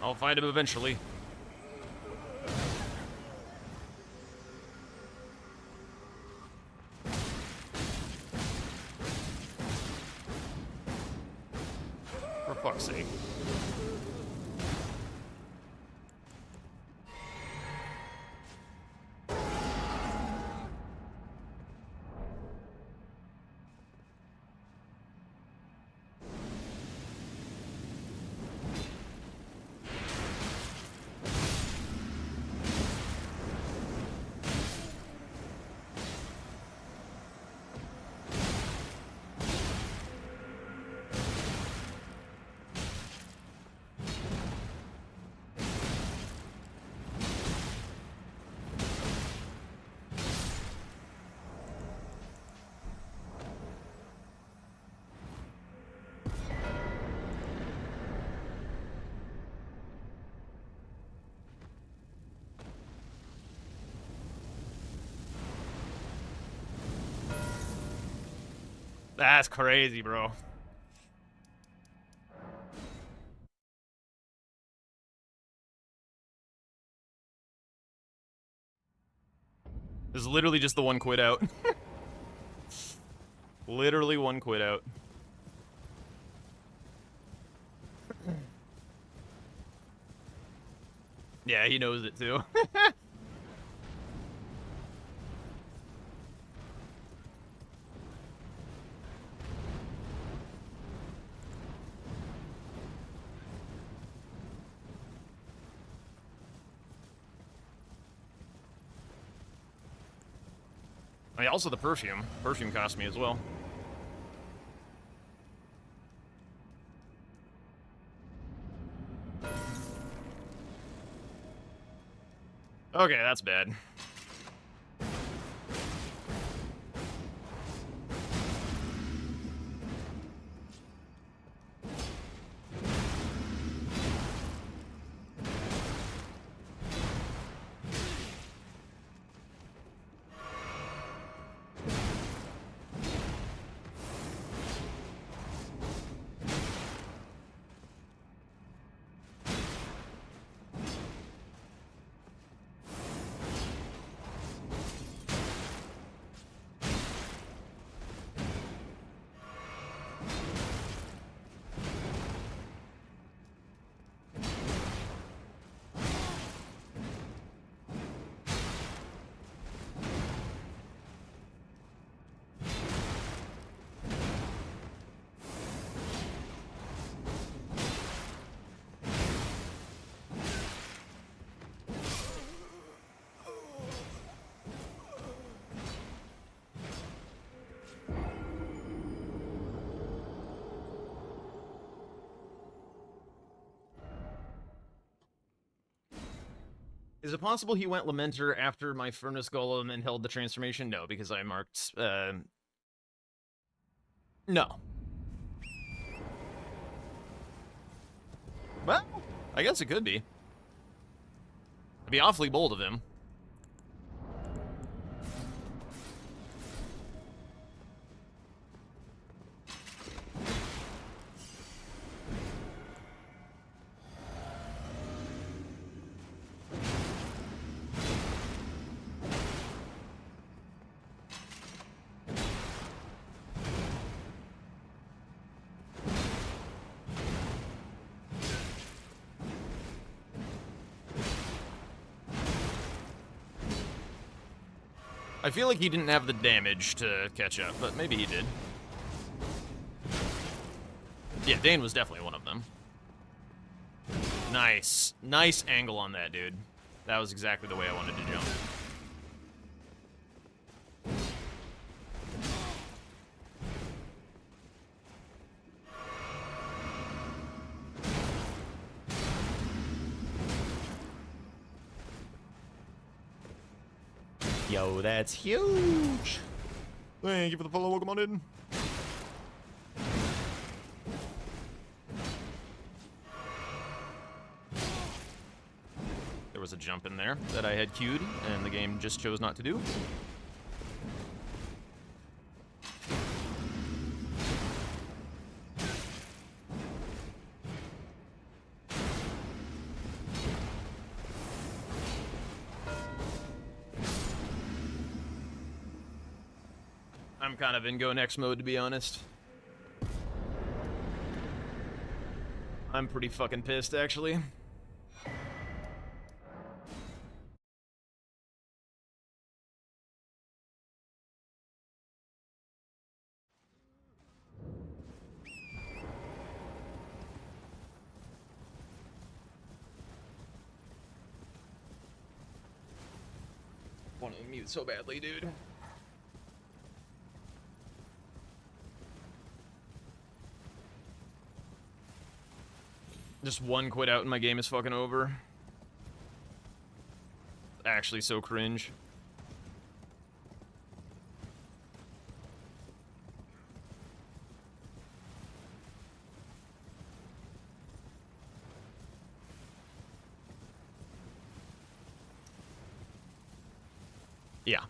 I'll find him eventually. For fuck's sake. That's crazy, bro. This is literally just the one quit out. Literally one quit out. Yeah, he knows it too. I mean, also the perfume. Perfume cost me as well. Okay, that's bad. Is it possible he went Lamenter after my Furnace Golem and held the transformation? No, because I marked, no. Well, I guess it could be. It'd be awfully bold of him. I feel like he didn't have the damage to catch up, but maybe he did. Yeah, Dane was definitely one of them. Nice. Nice angle on that, dude. That was exactly the way I wanted to jump. Yo, that's huge! Thank you for the follow, welcome on in. There was a jump in there that I had queued, and the game just chose not to do. I'm kind of in go next mode, to be honest. I'm pretty fucking pissed, actually. Want to mute so badly, dude. Just one quit out and my game is fucking over. Actually so cringe. Yeah.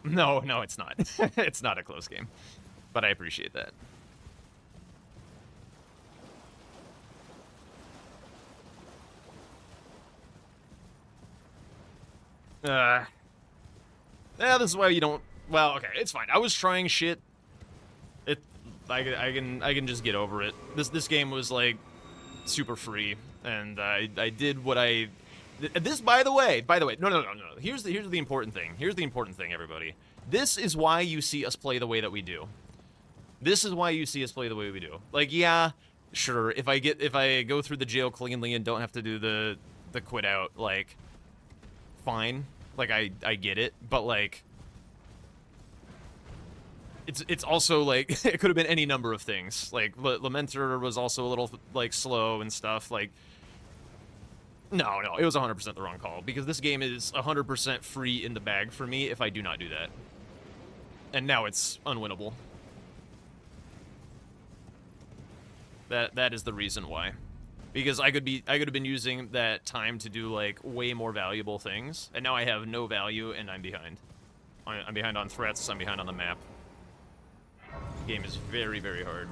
No, no, it's not. It's not a close game. But I appreciate that. Yeah, this is why you don't... Well, okay, it's fine. I was trying shit. I can just get over it. This game was, like, super free, and I did what I... This, by the way, no. Here's the important thing. Here's the important thing, everybody. This is why you see us play the way that we do. This is why you see us play the way we do. Like, yeah, sure, if I go through the jail cleanly and don't have to do the quit out, like, fine. Like, I get it, but, like, it's also, like, it could have been any number of things. Like, Lamenter was also a little, like, slow and stuff, like... No, it was 100% the wrong call, because this game is 100% free in the bag for me if I do not do that. And now it's unwinnable. That is the reason why. Because I could have been using that time to do, like, way more valuable things, and now I have no value and I'm behind. I'm behind on threats, I'm behind on the map. The game is very, very hard.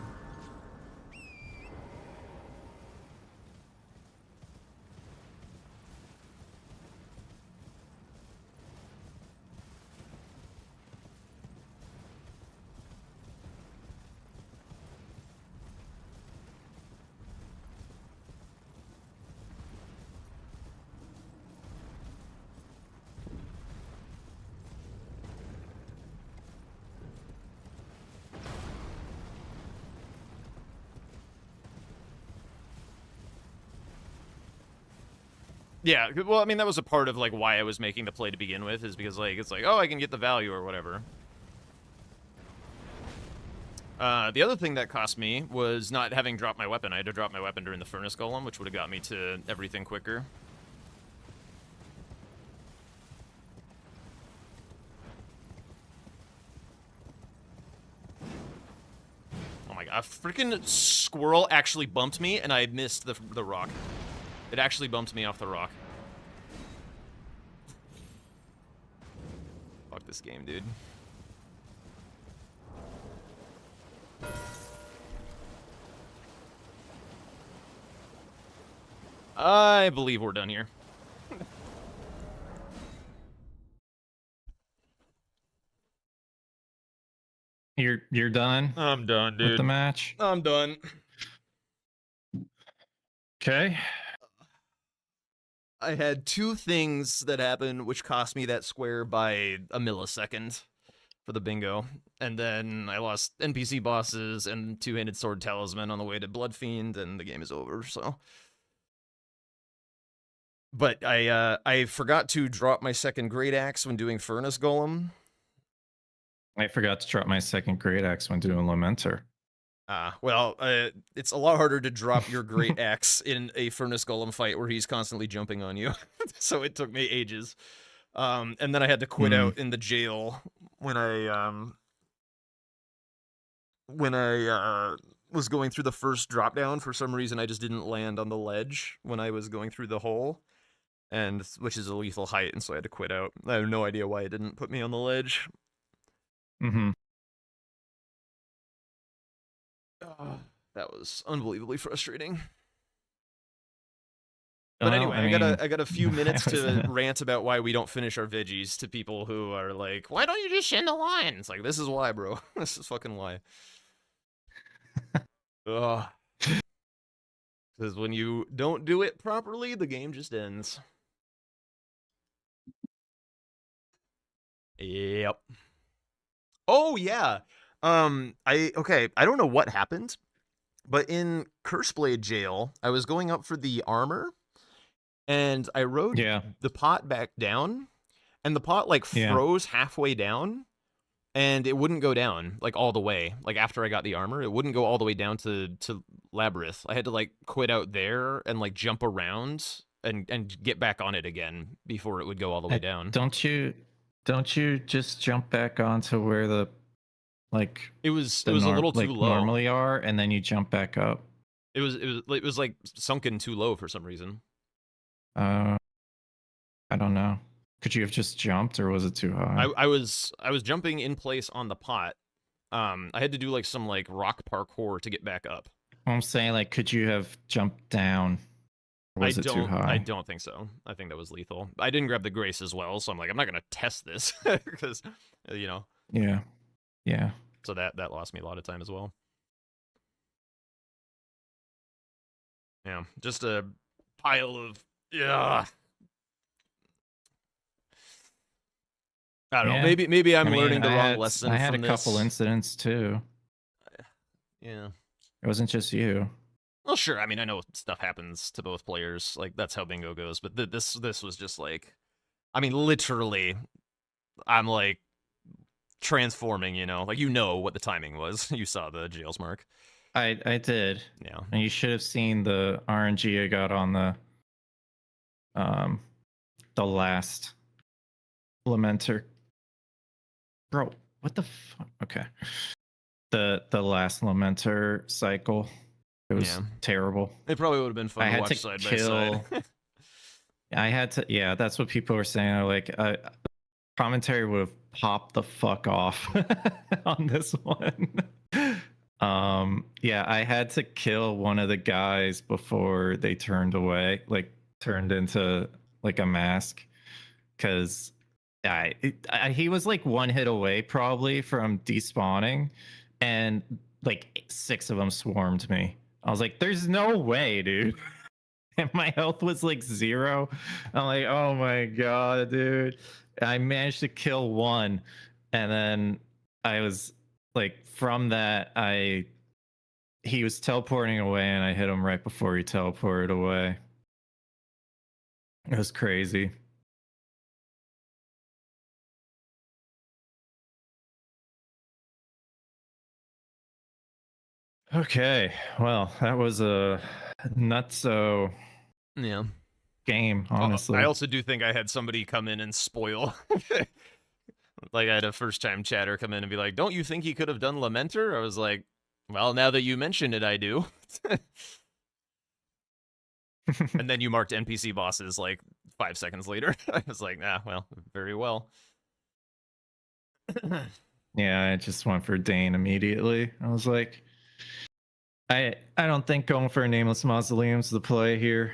Yeah, well, I mean, that was a part of, like, why I was making the play to begin with, is because, like, it's like, oh, I can get the value or whatever. The other thing that cost me was not having dropped my weapon. I had to drop my weapon during the Furnace Golem, which would have got me to everything quicker. Oh my god, a freaking squirrel actually bumped me, and I missed the rock. It actually bumped me off the rock. Fuck this game, dude. I believe we're done here.
You're done
I'm done, dude.
with the match?
I'm done.
Okay.
I had two things that happened which cost me that square by a millisecond for the bingo. And then I lost NPC bosses and two-handed sword talisman on the way to Bloodfiend, and the game is over, so. But I forgot to drop my second great axe when doing Furnace Golem.
I forgot to drop my second great axe when doing Lamenter.
Well, it's a lot harder to drop your great axe in a Furnace Golem fight where he's constantly jumping on you. So it took me ages. And then I had to quit out in the jail when I was going through the first drop down. For some reason, I just didn't land on the ledge when I was going through the hole, and which is a lethal height, and so I had to quit out. I have no idea why it didn't put me on the ledge.
Mm-hmm.
That was unbelievably frustrating. But
Well,
anyway,
I mean,
I got a few minutes
I was-
to rant about why we don't finish our veggies to people who are like, why don't you just send a line? It's like, this is why, bro. This is fucking why. Ugh. Because when you don't do it properly, the game just ends. Yep. Oh yeah. I don't know what happened, but in Curseblade jail, I was going up for the armor, and I rode
Yeah.
the pot back down, and the pot like
Yeah.
froze halfway down, and it wouldn't go down like all the way. Like after I got the armor, it wouldn't go all the way down to Labyrinth. I had to like quit out there and like jump around and get back on it again before it would go all the way down.
Don't you just jump back onto where the like
It was
the
a little too
like
low.
normally are, and then you jump back up?
It was like sunken too low for some reason.
I don't know. Could you have just jumped, or was it too high?
I was jumping in place on the pot. I had to do like some like rock parkour to get back up.
I'm saying, like, could you have jumped down? Or was it too high?
I don't think so. I think that was lethal. I didn't grab the grace as well, so I'm like, I'm not gonna test this because, you know.
Yeah. Yeah.
So that lost me a lot of time as well. Yeah, just a pile of I don't know.
Yeah.
Maybe I'm
I mean,
learning the
I
wrong
had-
lesson.
I had
from
a couple
this.
incidents too.
Yeah.
It wasn't just you.
Well, sure. I mean, I know stuff happens to both players. Like that's how bingo goes. But this was just like, I mean, literally, I'm like transforming. You know, like what the timing was. You saw the jails mark.
I did.
Yeah.
And you should have seen the RNG I got on the last Lamenter. Bro, what the fuck? Okay. The last Lamenter cycle. It was terrible.
It probably would have been fun
I
to
had
watch
to
side
kill.
by side.
I had to. Yeah, that's what people were saying. They're like, commentary would have popped the fuck off on this one. Yeah, I had to kill one of the guys before they turned away, like turned into like a mask, because he was like one hit away probably from despawning, and like 6 of them swarmed me. I was like, there's no way, dude. And my health was like 0. I'm like, oh my god, dude. I managed to kill one, and then I was like, from that, he was teleporting away, and I hit him right before he teleported away. It was crazy. Okay, well, that was a nutso
Yeah.
game,
I
honestly.
also do think I had somebody come in and spoil. Like, I had a first-time chatter come in and be like, don't you think he could have done Lamenter? I was like, well, now that you mention it, I do. And then you marked NPC bosses like 5 seconds later. I was like, ah, well, very well.
Yeah, I just went for Dane immediately. I was like, I don't think going for a nameless mausoleum's the play here.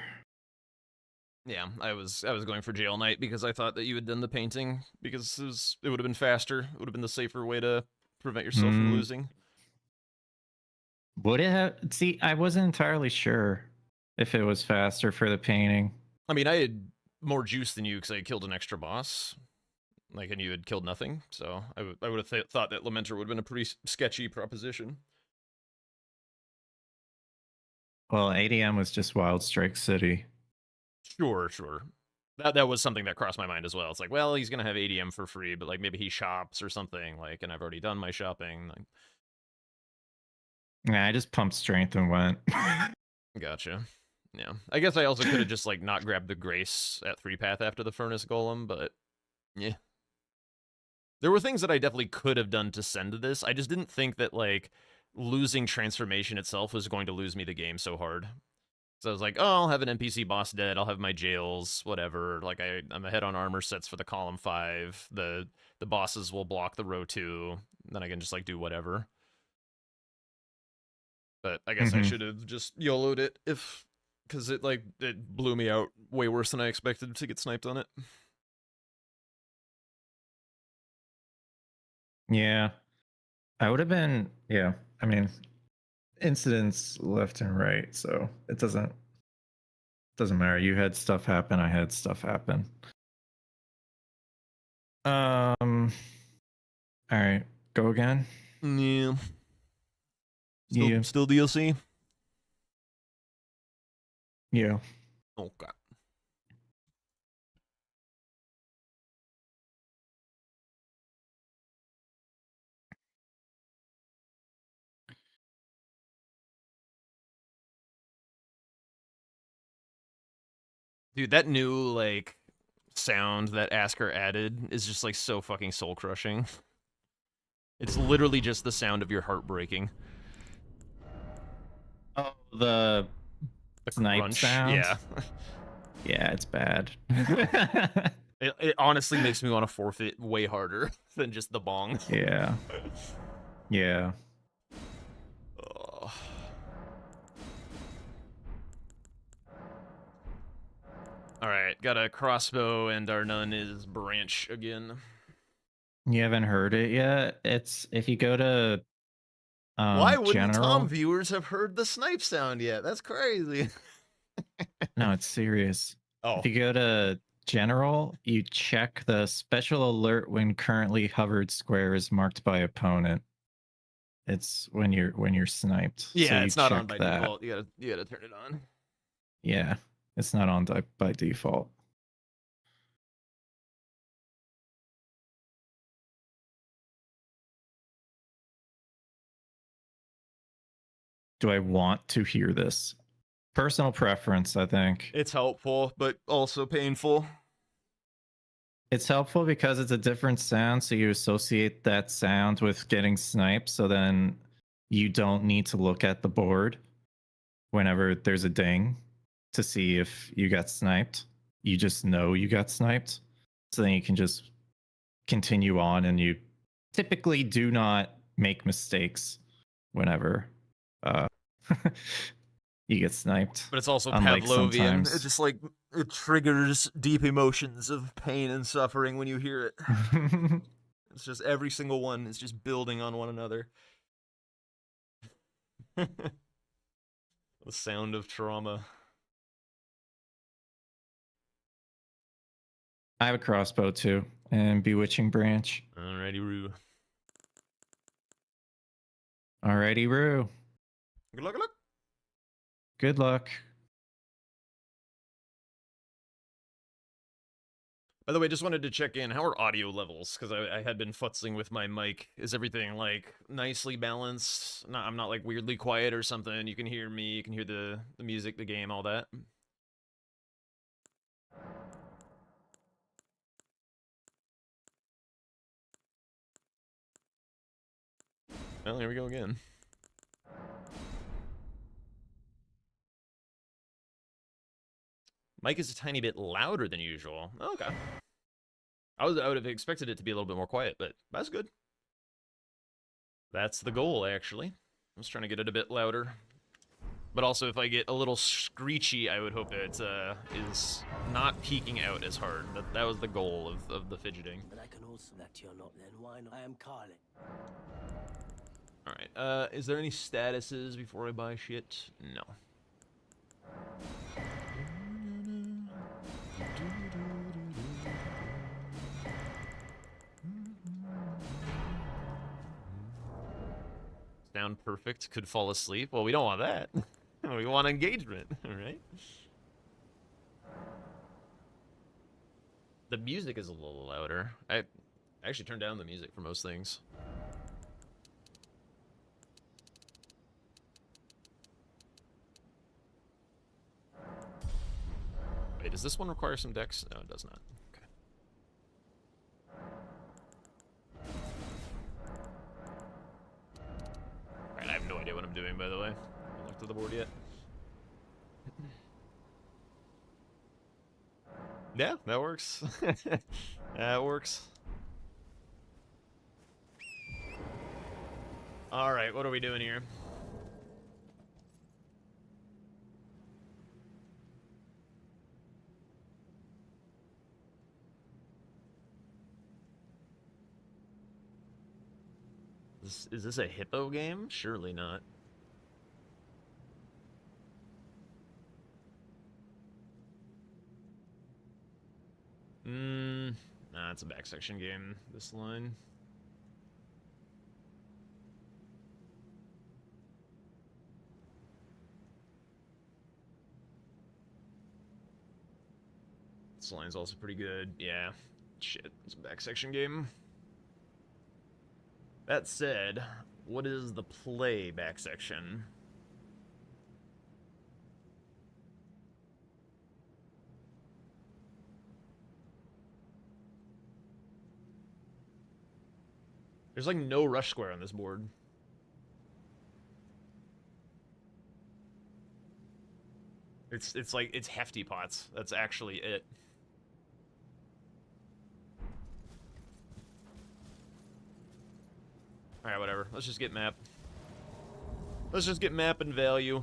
Yeah, I was going for Jail Knight because I thought that you had done the painting because it would have been faster. It would have been the safer way to prevent yourself from
Mm,
losing.
would it have? See, I wasn't entirely sure if it was faster for the painting.
I mean, I had more juice than you because I had killed an extra boss, like, and you had killed nothing. So I would have thought that Lamenter would have been a pretty sketchy proposition.
Well, ADM was just Wild Strike City.
Sure, sure. That was something that crossed my mind as well. It's like, well, he's gonna have ADM for free, but like maybe he shops or something, like, and I've already done my shopping. Like,
Yeah, I just pumped strength and went.
gotcha. Yeah. I guess I also could have just like not grabbed the Grace at 3-path after the Furnace Golem, but yeah. There were things that I definitely could have done to send to this. I just didn't think that like losing transformation itself was going to lose me the game so hard. So I was like, oh, I'll have an NPC boss dead. I'll have my jails, whatever. Like I'm ahead on armor sets for the column 5. The bosses will block the row 2. Then I can just like do whatever. But I guess I should have just YOLO'd it because it blew me out way worse than I expected to get sniped on it.
Yeah, I would have been. Yeah, I mean, incidents left and right, so it doesn't matter. You had stuff happen. I had stuff happen. All right, go again.
Yeah.
Yeah.
Still DLC?
Yeah.
Okay. Dude, that new like sound that Asker added is just like so fucking soul crushing. It's literally just the sound of your heart breaking.
Oh, the snipe
Crunch.
sound.
Yeah.
Yeah, it's bad.
It honestly makes me want to forfeit way harder than just the bong.
Yeah. Yeah.
Oh. Alright, got a crossbow and our nun is branch again.
You haven't heard it yet? It's if you go to
Why wouldn't
general.
Tom viewers have heard the snipe sound yet? That's crazy.
No, it's serious.
Oh.
If you go to general, you check the special alert when currently hovered square is marked by opponent. It's when you're sniped.
Yeah,
so
it's not on
check
by
that.
default. You gotta turn it on.
Yeah, it's not on by default. Do I want to hear this? Personal preference, I think.
It's helpful, but also painful.
It's helpful because it's a different sound, so you associate that sound with getting sniped, so then you don't need to look at the board whenever there's a ding to see if you got sniped. You just know you got sniped. So then you can just continue on, and you typically do not make mistakes whenever you get sniped.
But it's also
Unlike
Pavlovian.
sometimes.
It just like it triggers deep emotions of pain and suffering when you hear it. It's just every single one is just building on one another. The sound of trauma.
I have a crossbow too, and bewitching branch.
Alrighty, Roo.
Alrighty, Roo.
Good luck, good luck.
Good luck.
By the way, just wanted to check in. How are audio levels? Because I had been futzing with my mic. Is everything like nicely balanced? I'm not like weirdly quiet or something. You can hear me. You can hear the music, the game, all that. Well, here we go again. Mic is a tiny bit louder than usual. Oh, okay. I would have expected it to be a little bit more quiet, but that's good. That's the goal, actually. I was trying to get it a bit louder. But also, if I get a little screechy, I would hope it is not peeking out as hard. That was the goal of the fidgeting.
But I can also that you're not then. Why not? I am Carly.
Alright, is there any statuses before I buy shit? No. Sound perfect, could fall asleep. Well, we don't want that. We want engagement, alright? The music is a little louder. I actually turned down the music for most things. Wait, does this one require some decks? No, it does not. Okay. Alright, I have no idea what I'm doing, by the way. I haven't looked at the board yet. Yeah, that works. That works. Alright, what are we doing here? Is this a hippo game? Surely not. Nah, it's a backsection game, this line. This line's also pretty good. Yeah. Shit, it's a backsection game. That said, what is the play backsection? There's like no rush square on this board. It's like it's hefty pots. That's actually it. Alright, whatever. Let's just get map. Let's just get map and value.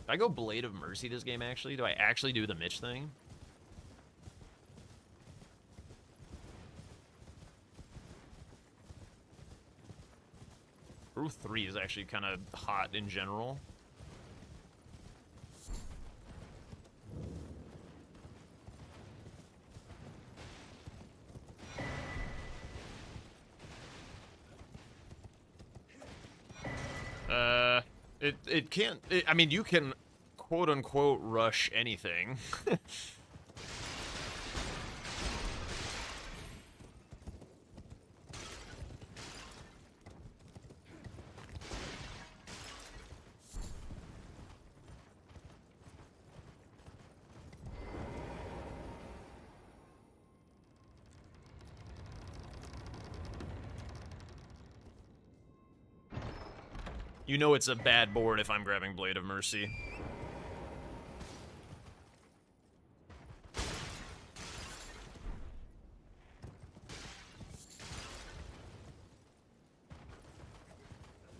If I go Blade of Mercy this game, actually, do I actually do the Mitch thing? Brew 3 is actually kind of hot in general. It can't... I mean, you can quote-unquote rush anything. You know it's a bad board if I'm grabbing Blade of Mercy.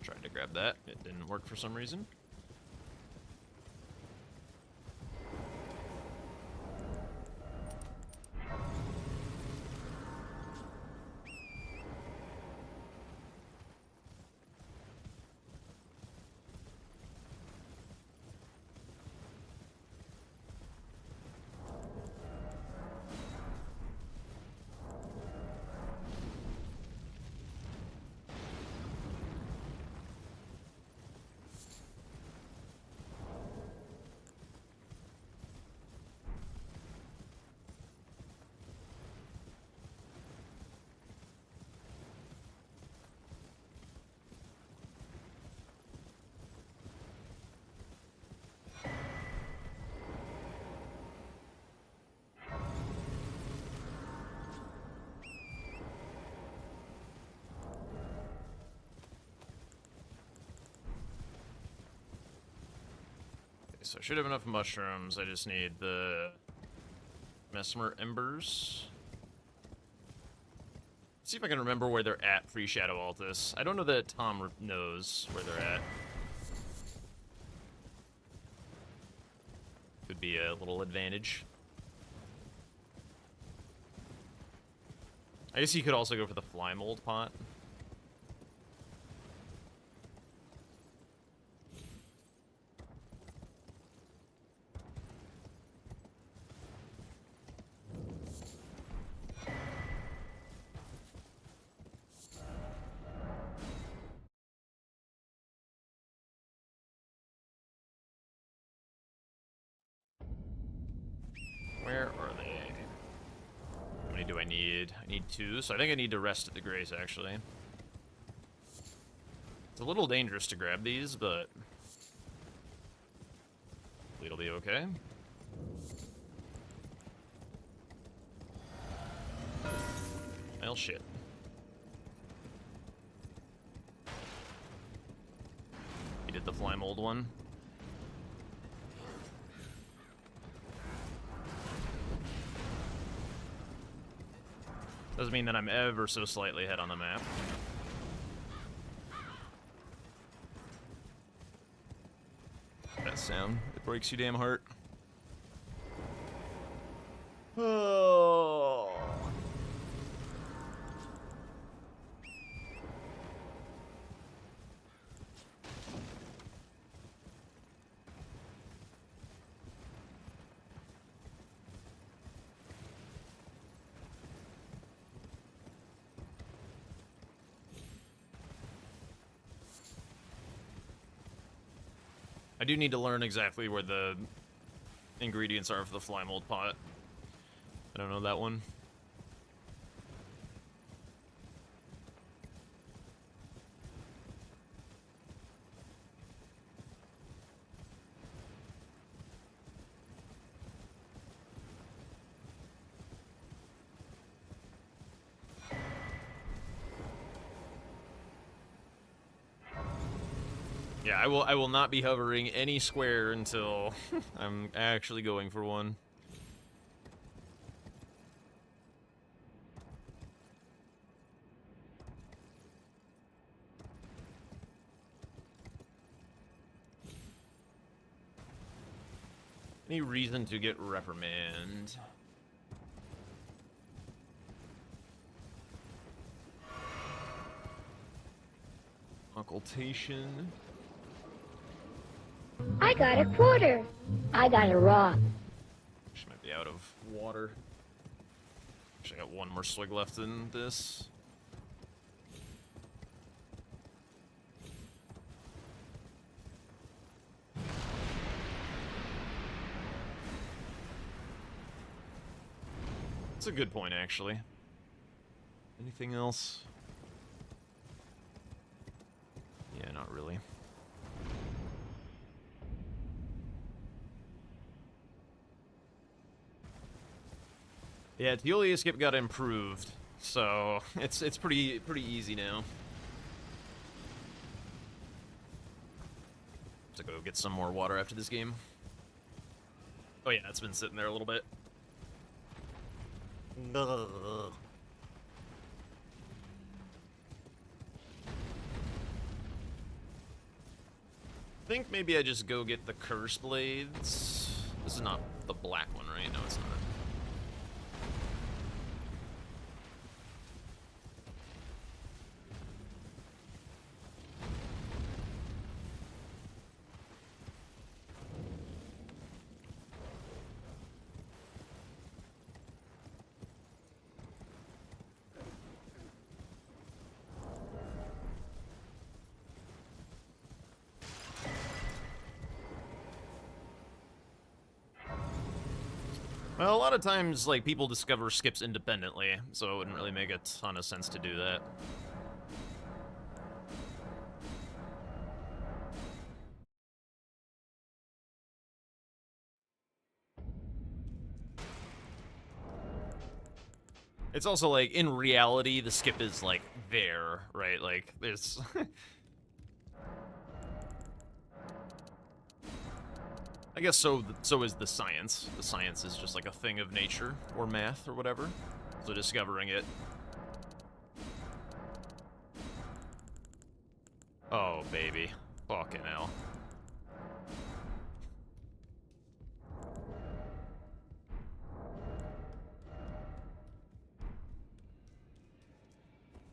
Tried to grab that. It didn't work for some reason. So I should have enough mushrooms. I just need the Mesmer Embers. Let's see if I can remember where they're at pre-Shadow Altus. I don't know that Tom knows where they're at. Could be a little advantage. I guess you could also go for the fly mold pot. Where are they? How many do I need? I need 2, so I think I need to rest at the Grace, actually. It's a little dangerous to grab these, but it'll be okay. Well, shit. He did the fly mold one. Doesn't mean that I'm ever so slightly ahead on the map. That sound, it breaks your damn heart. Oh. I do need to learn exactly where the ingredients are for the fly mold pot. I don't know that one. Yeah, I will not be hovering any square until I'm actually going for one. Any reason to get reprimand? Occultation.
I got a quarter. I got a rock.
She might be out of water. Actually, I got one more swig left in this. That's a good point, actually. Anything else? Yeah, not really. Yeah, Teolia skip got improved, so it's pretty easy now. To go get some more water after this game. Oh yeah, it's been sitting there a little bit. Ugh. I think maybe I just go get the curse blades. This is not the black one, right? No, it's not. Well, a lot of times, like, people discover skips independently, so it wouldn't really make a ton of sense to do that. It's also, like, in reality, the skip is, like, there, right? Like, there's... I guess so. So is the science. The science is just like a thing of nature or math or whatever. So discovering it. Oh baby, fucking hell.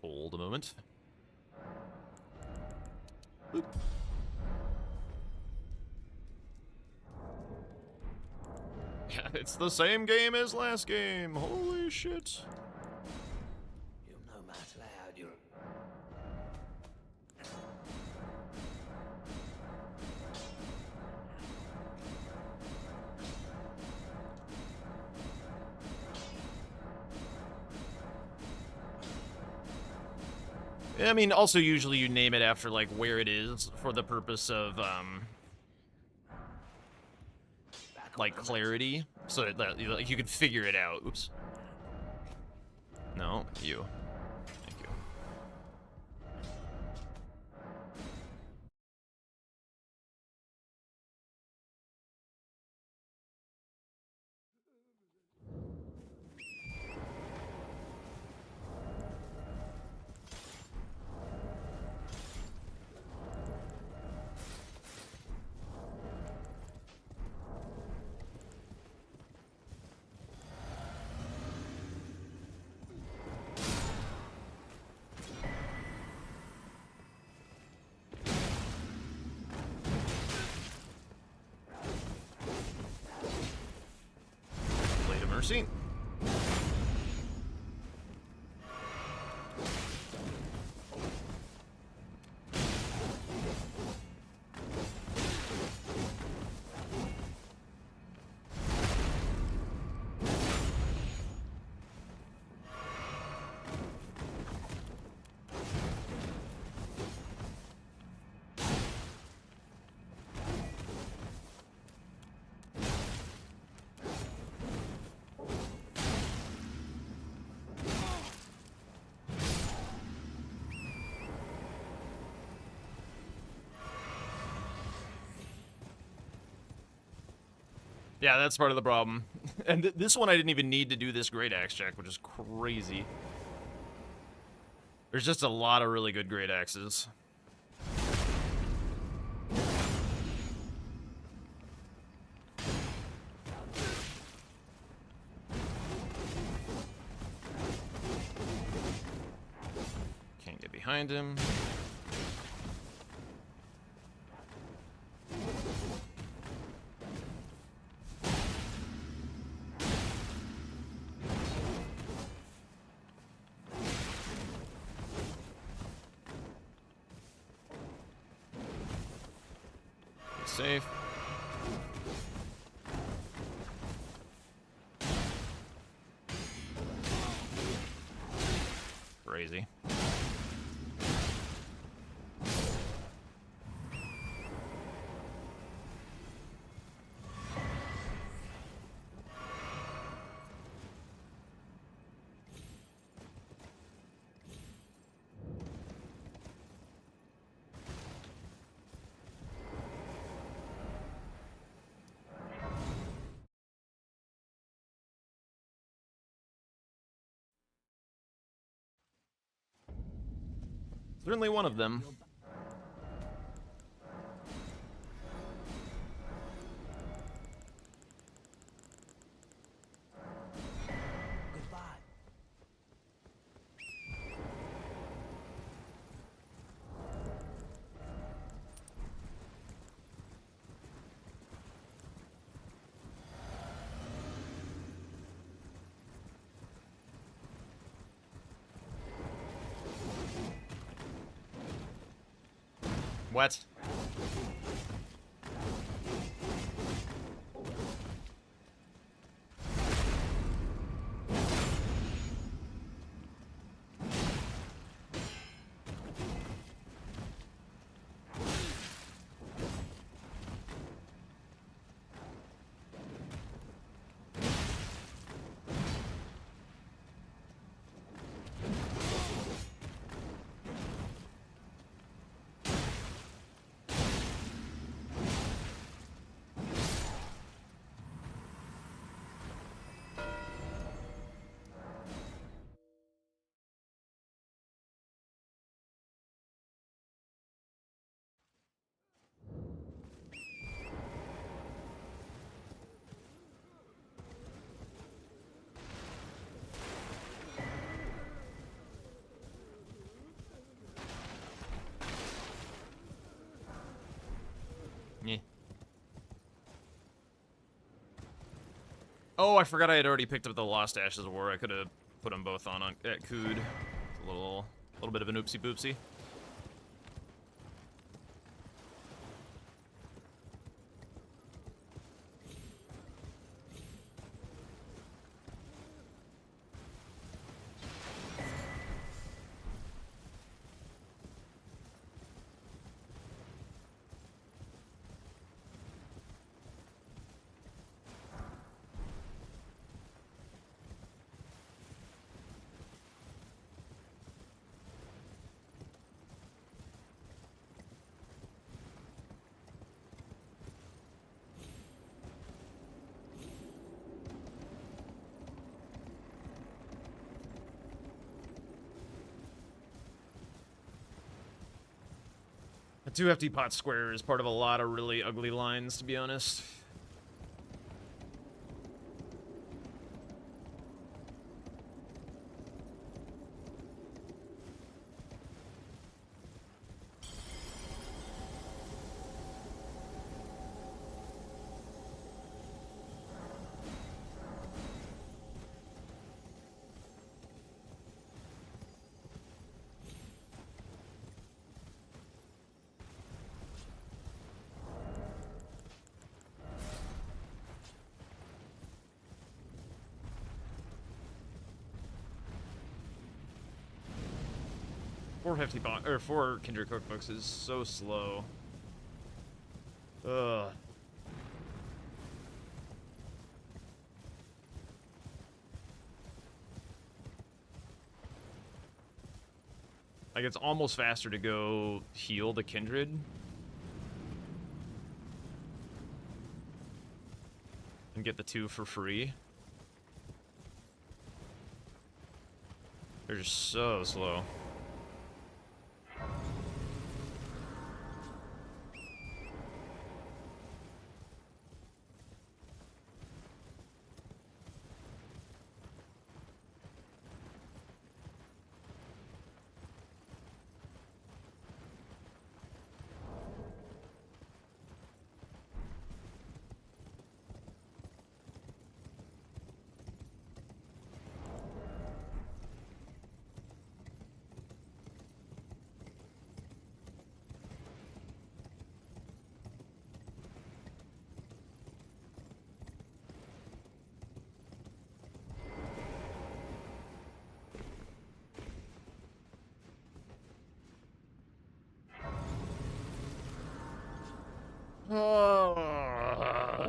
Hold a moment. Boop. Yeah, it's the same game as last game. Holy shit.
You'll no matter how you.
I mean, also usually you name it after like where it is for the purpose of like clarity, so that like you could figure it out. Oops. No, you. Thank you. Blade of Mercy. Yeah, that's part of the problem. And this one I didn't even need to do this great axe check, which is crazy. There's just a lot of really good great axes. Can't get behind him. Safe. Crazy. Certainly one of them.
Goodbye.
What? Oh, I forgot I had already picked up the Lost Ashes of War. I could have put them both on at Cood. It's a little bit of an oopsie boopsie. A 2 FT pot square is part of a lot of really ugly lines, to be honest. Four Kindred cookbooks is so slow. Ugh. Like, it's almost faster to go heal the Kindred. And get the 2 for free. They're just so slow.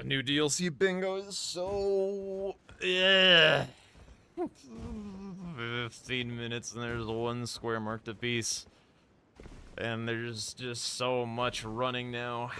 New DLC bingo is so... Yeah. 15 minutes and there's 1 square marked apiece. And there's just so much running now.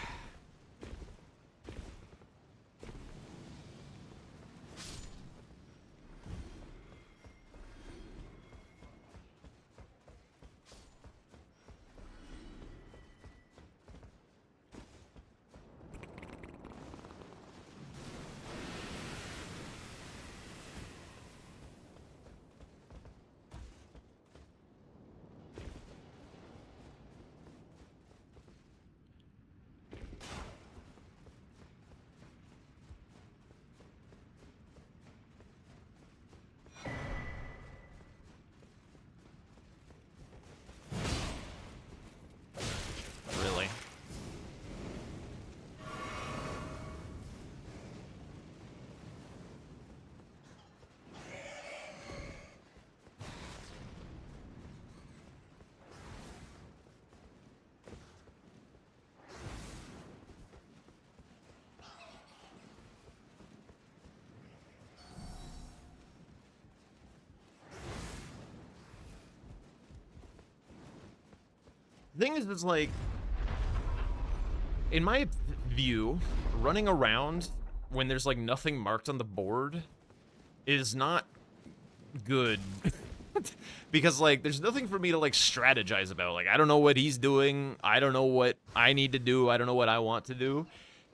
Really? The thing is, it's like, in my view, running around when there's like nothing marked on the board is not good. Because like there's nothing for me to like strategize about. Like, I don't know what he's doing, I don't know what I need to do, I don't know what I want to do.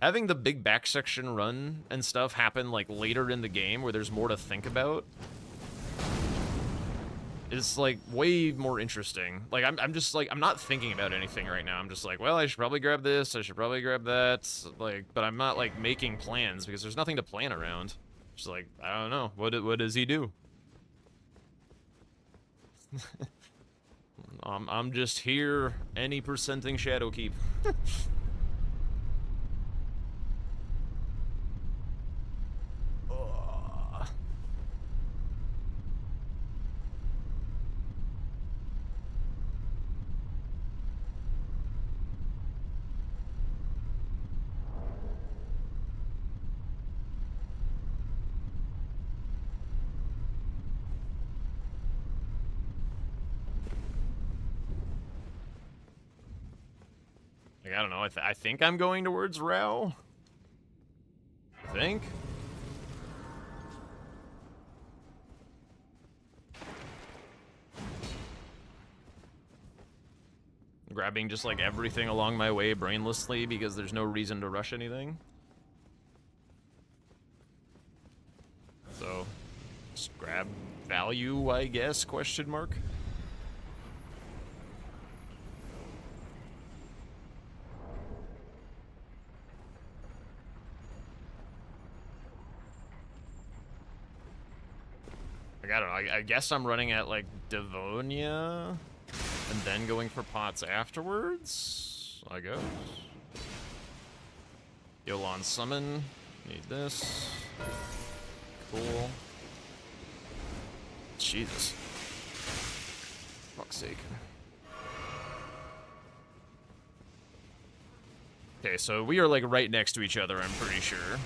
Having the big back section run and stuff happen like later in the game where there's more to think about is like way more interesting. Like, I'm just like, I'm not thinking about anything right now. I'm just like, well, I should probably grab this, I should probably grab that. Like, but I'm not like making plans because there's nothing to plan around. She's like, I don't know. What does he do? I'm just here, any percenting Shadowkeep. Ugh. Like, I don't know. I think I'm going towards Rao. I think. Grabbing just like everything along my way brainlessly because there's no reason to rush anything. So, just grab value, I guess, question mark. Like, I don't know, I guess I'm running at, like, Devonia, and then going for pots afterwards, I guess. Yolan summon, need this. Cool. Jesus. Fuck's sake. Okay, so we are, like, right next to each other, I'm pretty sure.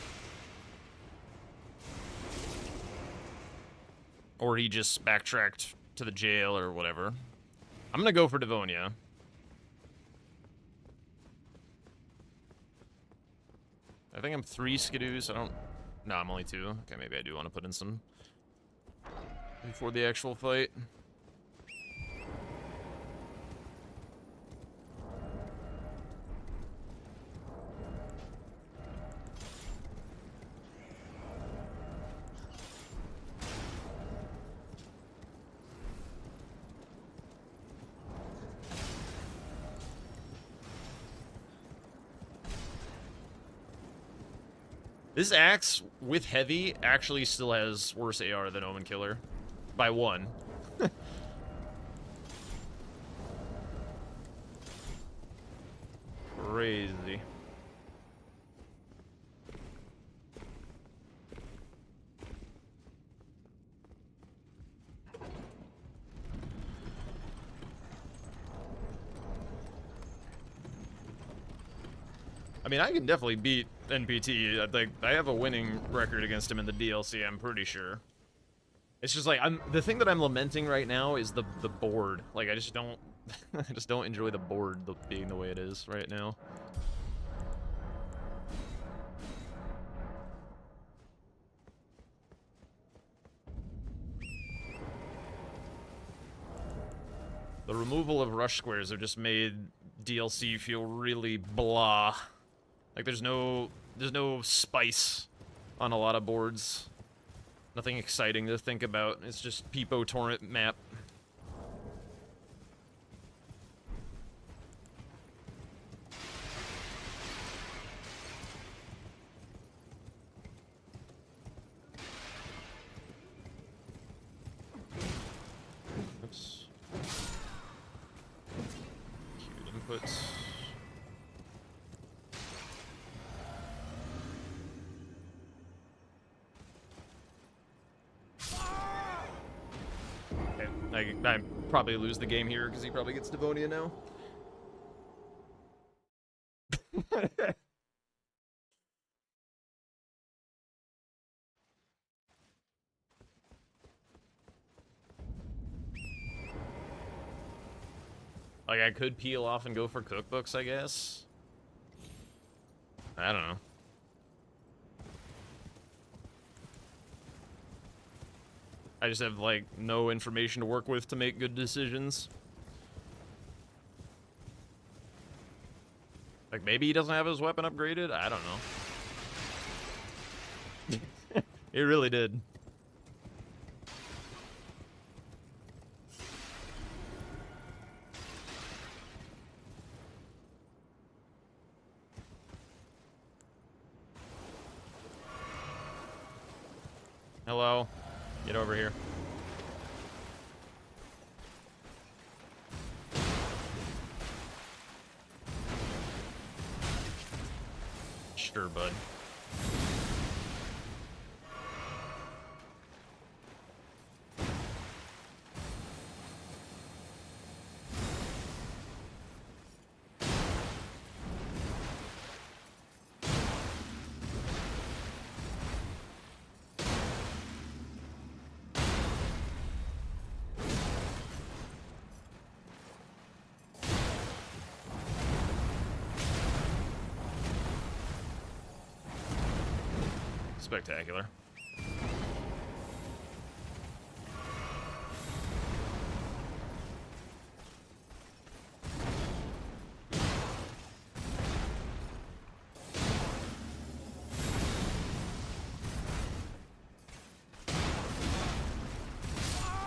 Or he just backtracked to the jail or whatever. I'm gonna go for Devonia. I think I'm 3 skidoos. I don't... No, I'm only 2. Okay, maybe I do want to put in some before the actual fight. This axe with heavy actually still has worse AR than Omen Killer. By 1. Crazy. I mean, I can definitely beat NPT. I have a winning record against him in the DLC, I'm pretty sure. It's just like the thing that I'm lamenting right now is the board. Like, I just don't I just don't enjoy the board being the way it is right now. The removal of rush squares have just made DLC feel really blah. Like, there's no spice on a lot of boards. Nothing exciting to think about. It's just Peepo Torrent map. Oops. Queued inputs. I probably lose the game here because he probably gets Devonia now. Like, I could peel off and go for cookbooks, I guess. I don't know. I just have, like, no information to work with to make good decisions. Like, maybe he doesn't have his weapon upgraded? I don't know. He really did. Hello? Get over here. Sure, bud. Spectacular.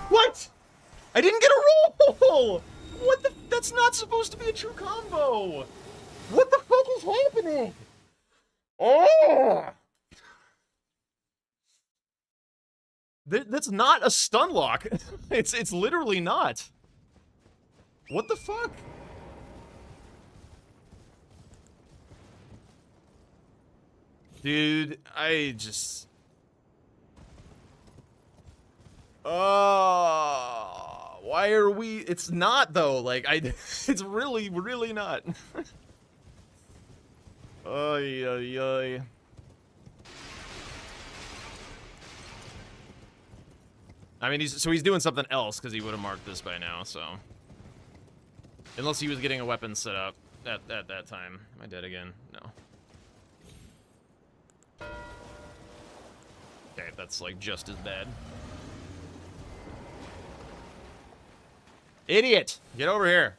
What? I didn't get a roll! What the? That's not supposed to be a true combo! What the fuck is happening? Oh! That's not a stun lock. It's literally not. What the fuck? Dude, I just... why are we... It's not, though. Like, it's really, really not. Ay, ay, ay. I mean, he's doing something else, because he would have marked this by now, so... Unless he was getting a weapon set up at that time. Am I dead again? No. Okay, that's, like, just as bad. Idiot! Get over here.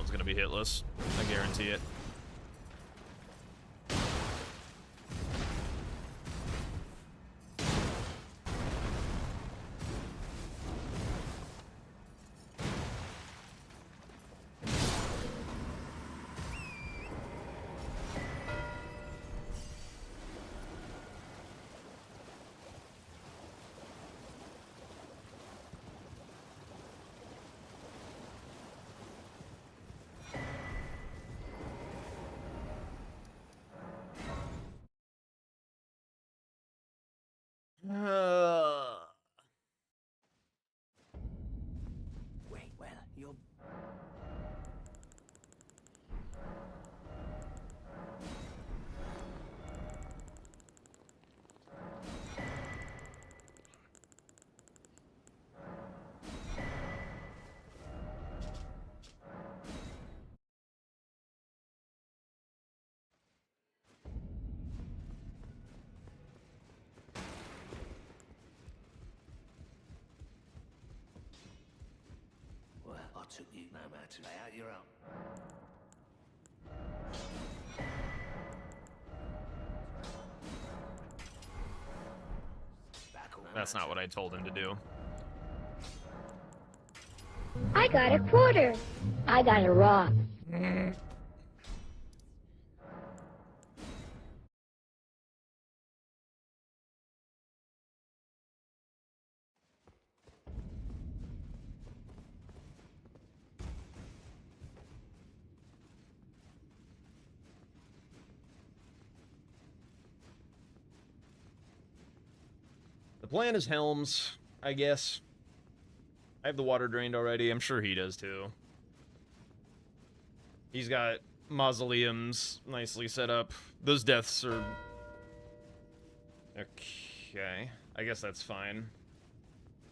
Gonna be hitless. I guarantee it.
Wait, well, you're... Well, I took you no matter. Lay out your own.
That's not what I told him to do.
I got a quarter. I got a rock.
The plan is Helms, I guess. I have the water drained already. I'm sure he does too. He's got mausoleums nicely set up. Those deaths are... Okay. I guess that's fine.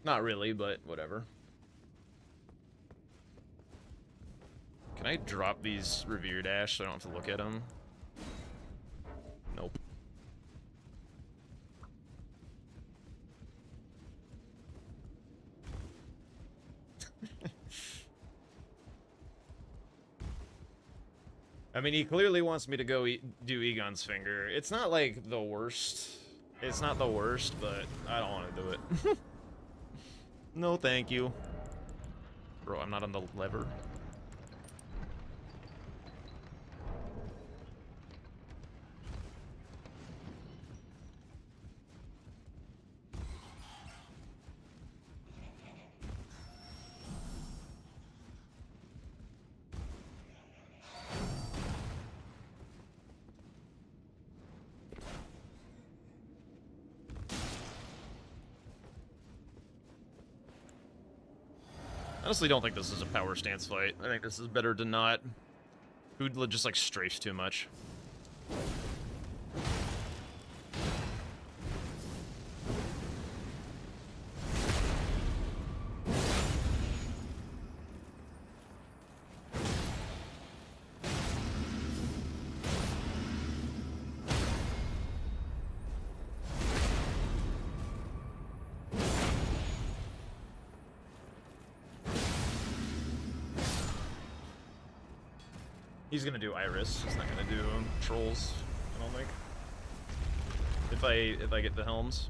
Not really, but whatever. Can I drop these Revered Ash so I don't have to look at them? Nope. I mean, he clearly wants me to go do Egon's Finger. It's not, like, the worst. It's not the worst, but I don't want to do it. No, thank you. Bro, I'm not on the lever. I honestly don't think this is a power stance fight. I think this is better to not. Food just like strafes too much. He's gonna do Iris. He's not gonna do Trolls, I don't think. If I get the Helms.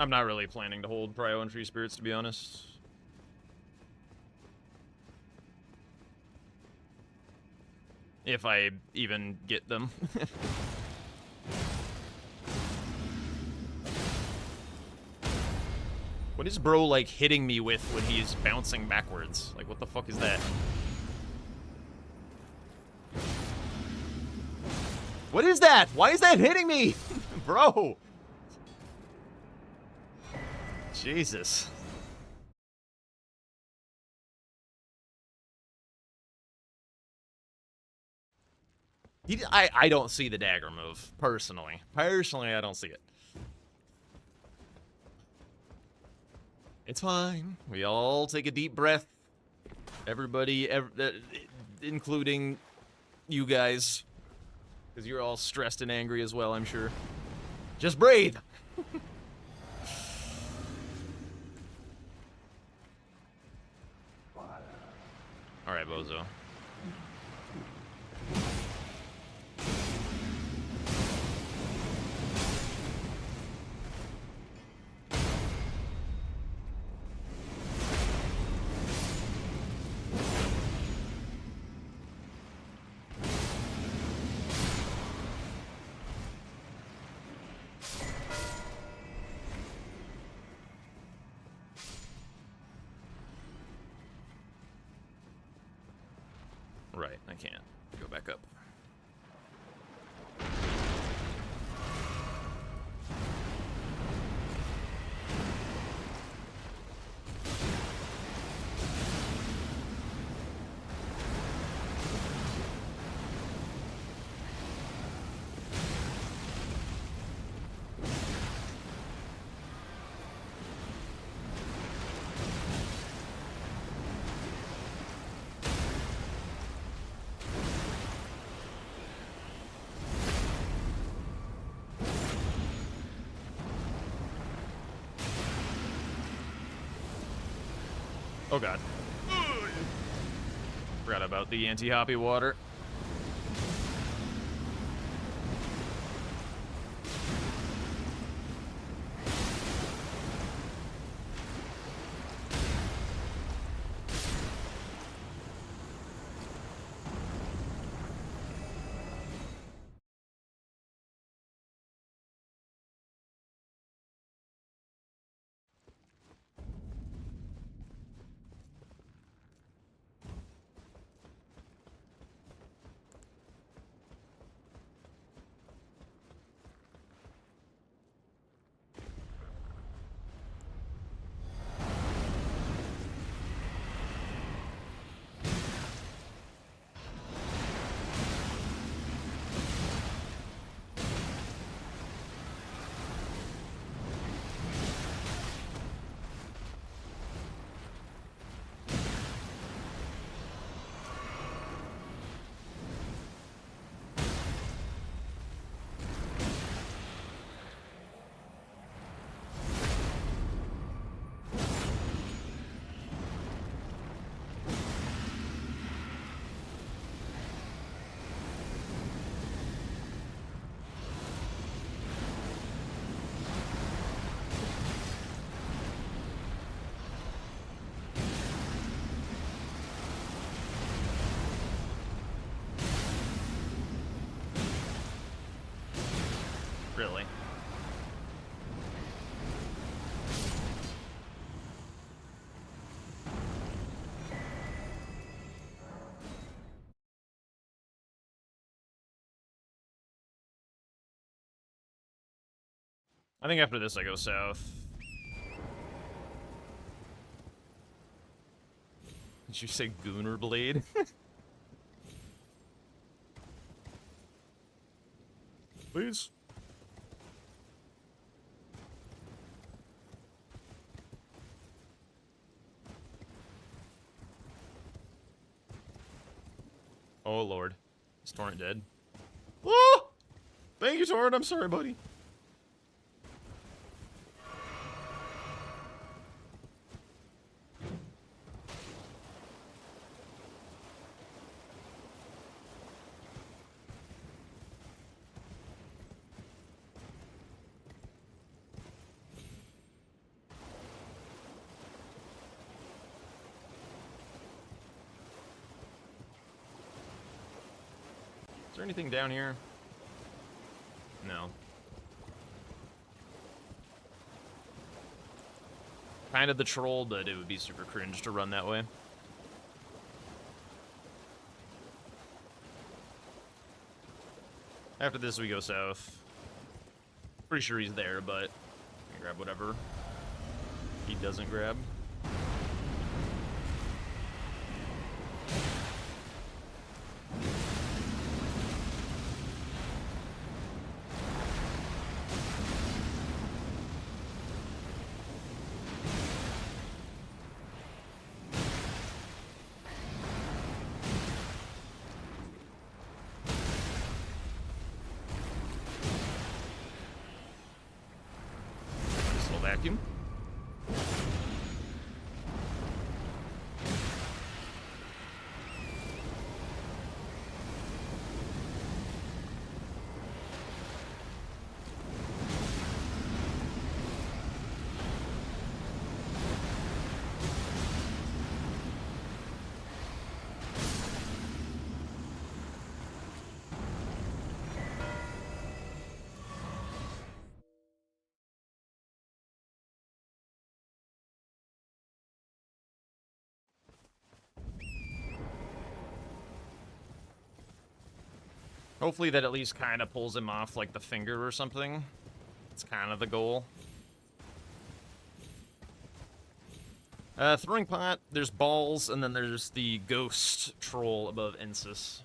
I'm not really planning to hold Prio and Tree Spirits, to be honest. If I even get them. What is bro, like, hitting me with when he's bouncing backwards? Like, what the fuck is that? What is that? Why is that hitting me? Bro! Jesus. I don't see the dagger move, personally. Personally, I don't see it. It's fine. We all take a deep breath. Everybody, including you guys. Because you're all stressed and angry as well, I'm sure. Just breathe! Alright, Bozo. Right, I can't. Go back up. Oh god. Forgot about the anti-hoppy water. Really. I think after this I go south. Did you say Gooner Blade? Please. Oh lord. Is Torrent dead? Oh! Thank you, Torrent. I'm sorry, buddy. Is there anything down here? No. Kind of the troll, but it would be super cringe to run that way. After this, we go south. Pretty sure he's there, but I can grab whatever he doesn't grab. Vacuum. Hopefully that at least kind of pulls him off like the finger or something. It's kind of the goal. Throwing pot, there's balls, and then there's the ghost troll above Ensis.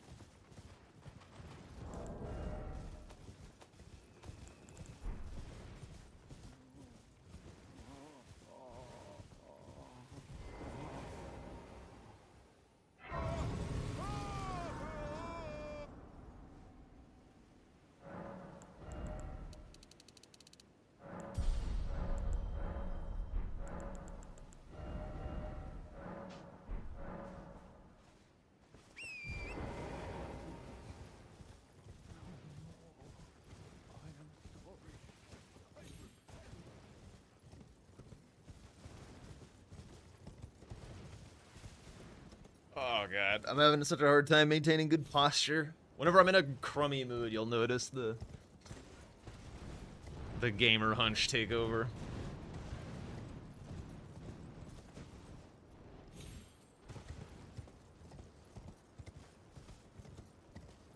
Oh god, I'm having such a hard time maintaining good posture. Whenever I'm in a crummy mood, you'll notice the gamer hunch take over.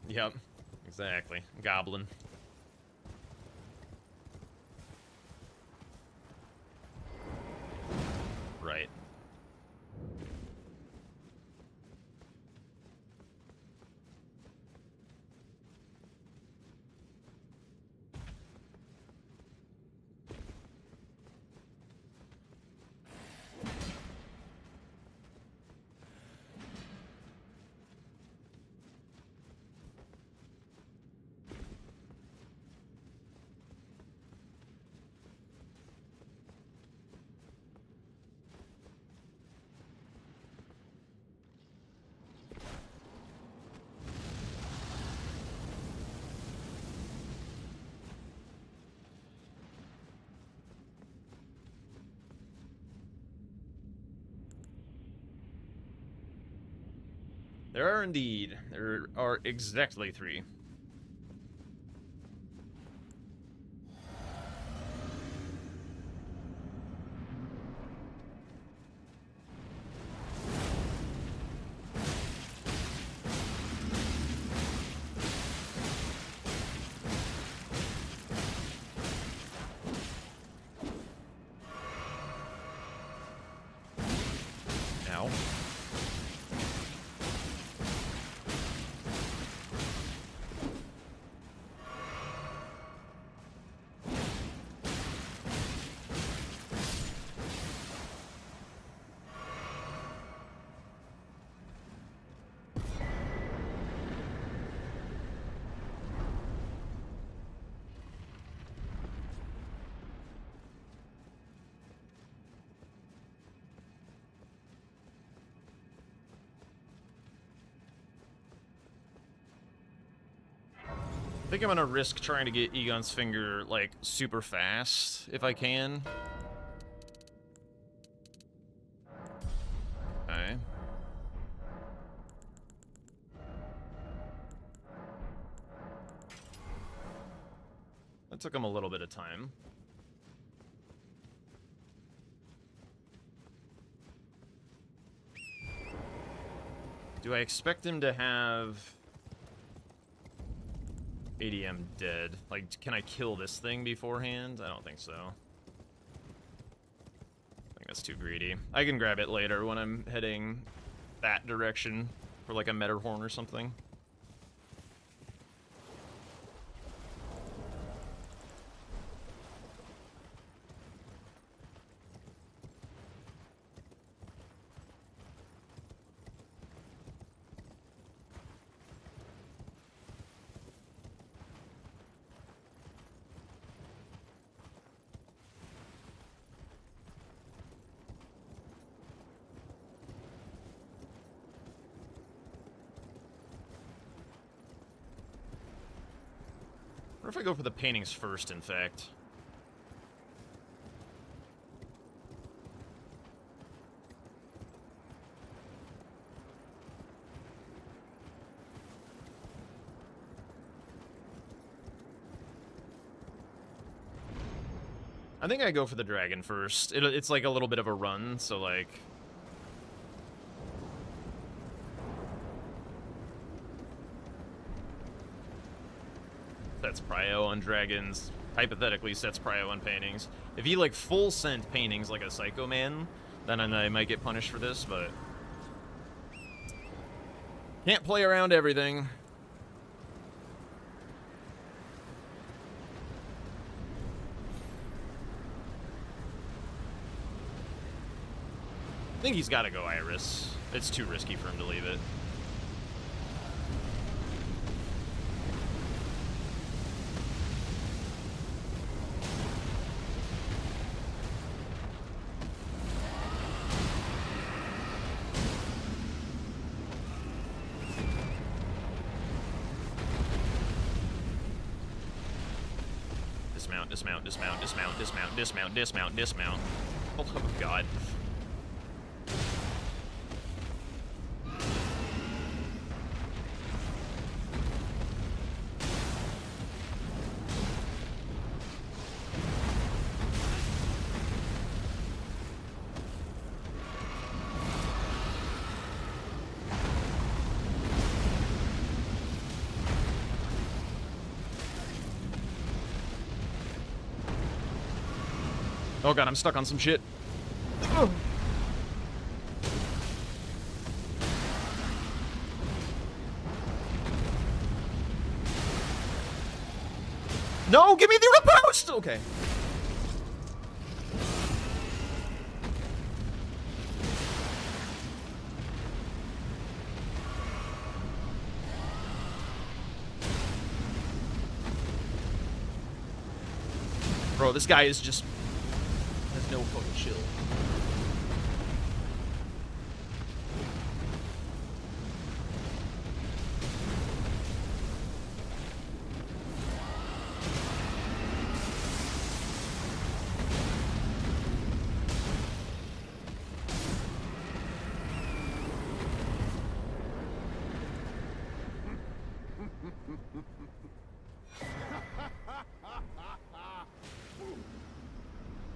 Yep, exactly. Goblin. Right. There are indeed. There are exactly 3. I think I'm gonna risk trying to get Egon's finger, like, super fast, if I can. Okay. That took him a little bit of time. Do I expect him to have ADM dead? Like, can I kill this thing beforehand? I don't think so. I think that's too greedy. I can grab it later when I'm heading that direction for like a Matterhorn or something. What if I go for the paintings first, in fact? I think I go for the dragon first. It's like a little bit of a run, so like... Sets prio on dragons. Hypothetically sets prio on paintings. If he like full sent paintings like a Psycho Man, then I might get punished for this, but... Can't play around everything. I think he's got to go Iris. It's too risky for him to leave it. Dismount, dismount, dismount, dismount, dismount, dismount, dismount, dismount. Oh god. Oh god, I'm stuck on some shit. Ugh. No, give me the riposte! Okay. Bro, this guy is just... has no fucking chill.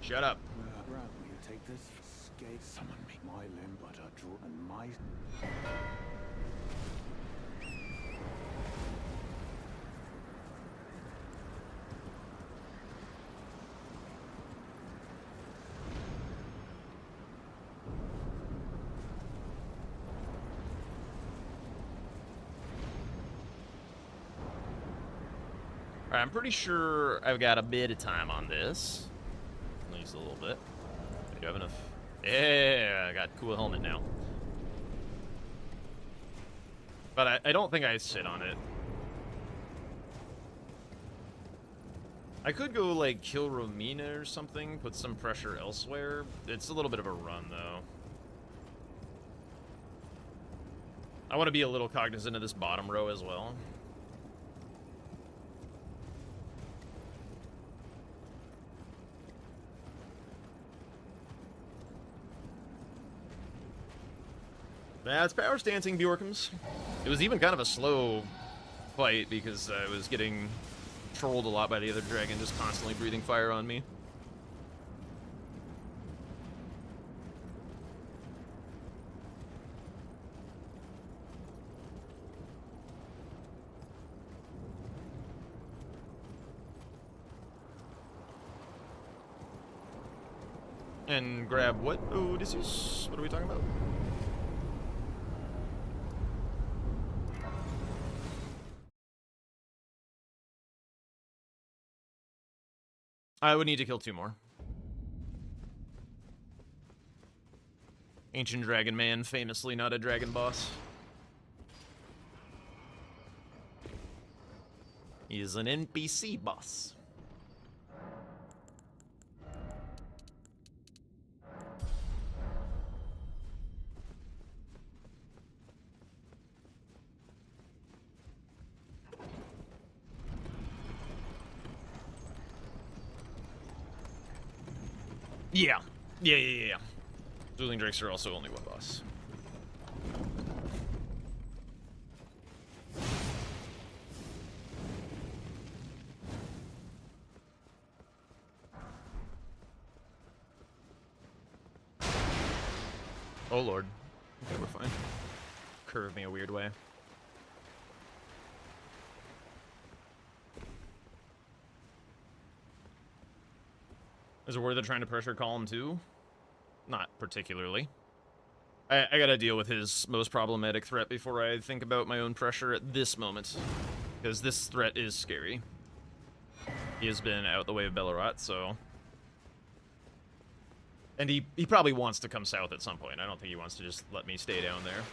Shut up.
Will you take this? Skate, summon me. My limb, but a draw, and my.
Alright, I'm pretty sure I've got a bit of time on this. At least a little bit. Do you have enough? Yeah, I got a cool helmet now. But I don't think I sit on it. I could go, like, kill Romina or something, put some pressure elsewhere. It's a little bit of a run, though. I want to be a little cognizant of this bottom row as well. Yeah, it's power stancing Bjorkums. It was even kind of a slow fight because I was getting trolled a lot by the other dragon, just constantly breathing fire on me. And grab what? Odysseus? What are we talking about? I would need to kill 2 more. Ancient Dragon Man, famously not a dragon boss. He is an NPC boss. Yeah. Dueling Drakes are also only 1 boss. Oh lord. Okay, we're fine. Curved me a weird way. Is it worth it trying to pressure column 2? Not particularly. I gotta deal with his most problematic threat before I think about my own pressure at this moment. Because this threat is scary. He has been out the way of Bellerat, so... And he probably wants to come south at some point. I don't think he wants to just let me stay down there.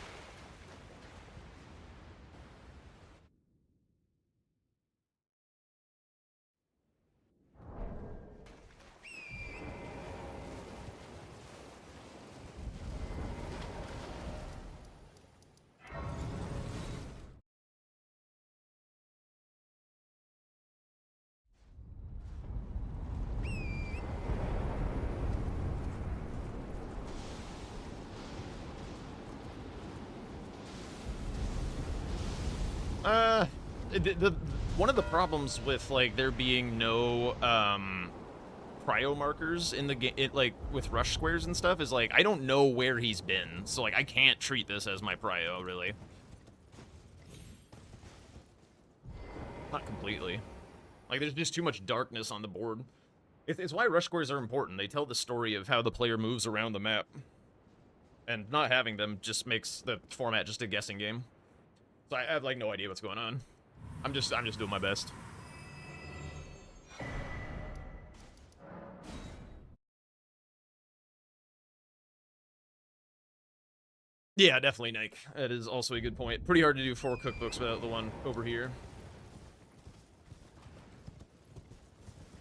One of the problems with, like, there being no, prio markers in the game, like, with rush squares and stuff, is, like, I don't know where he's been, so, like, I can't treat this as my prio, really. Not completely. Like, there's just too much darkness on the board. It's why rush squares are important. They tell the story of how the player moves around the map. And not having them just makes the format just a guessing game. So I have, like, no idea what's going on. I'm just doing my best. Yeah, definitely, Nike. That is also a good point. Pretty hard to do 4 cookbooks without the one over here.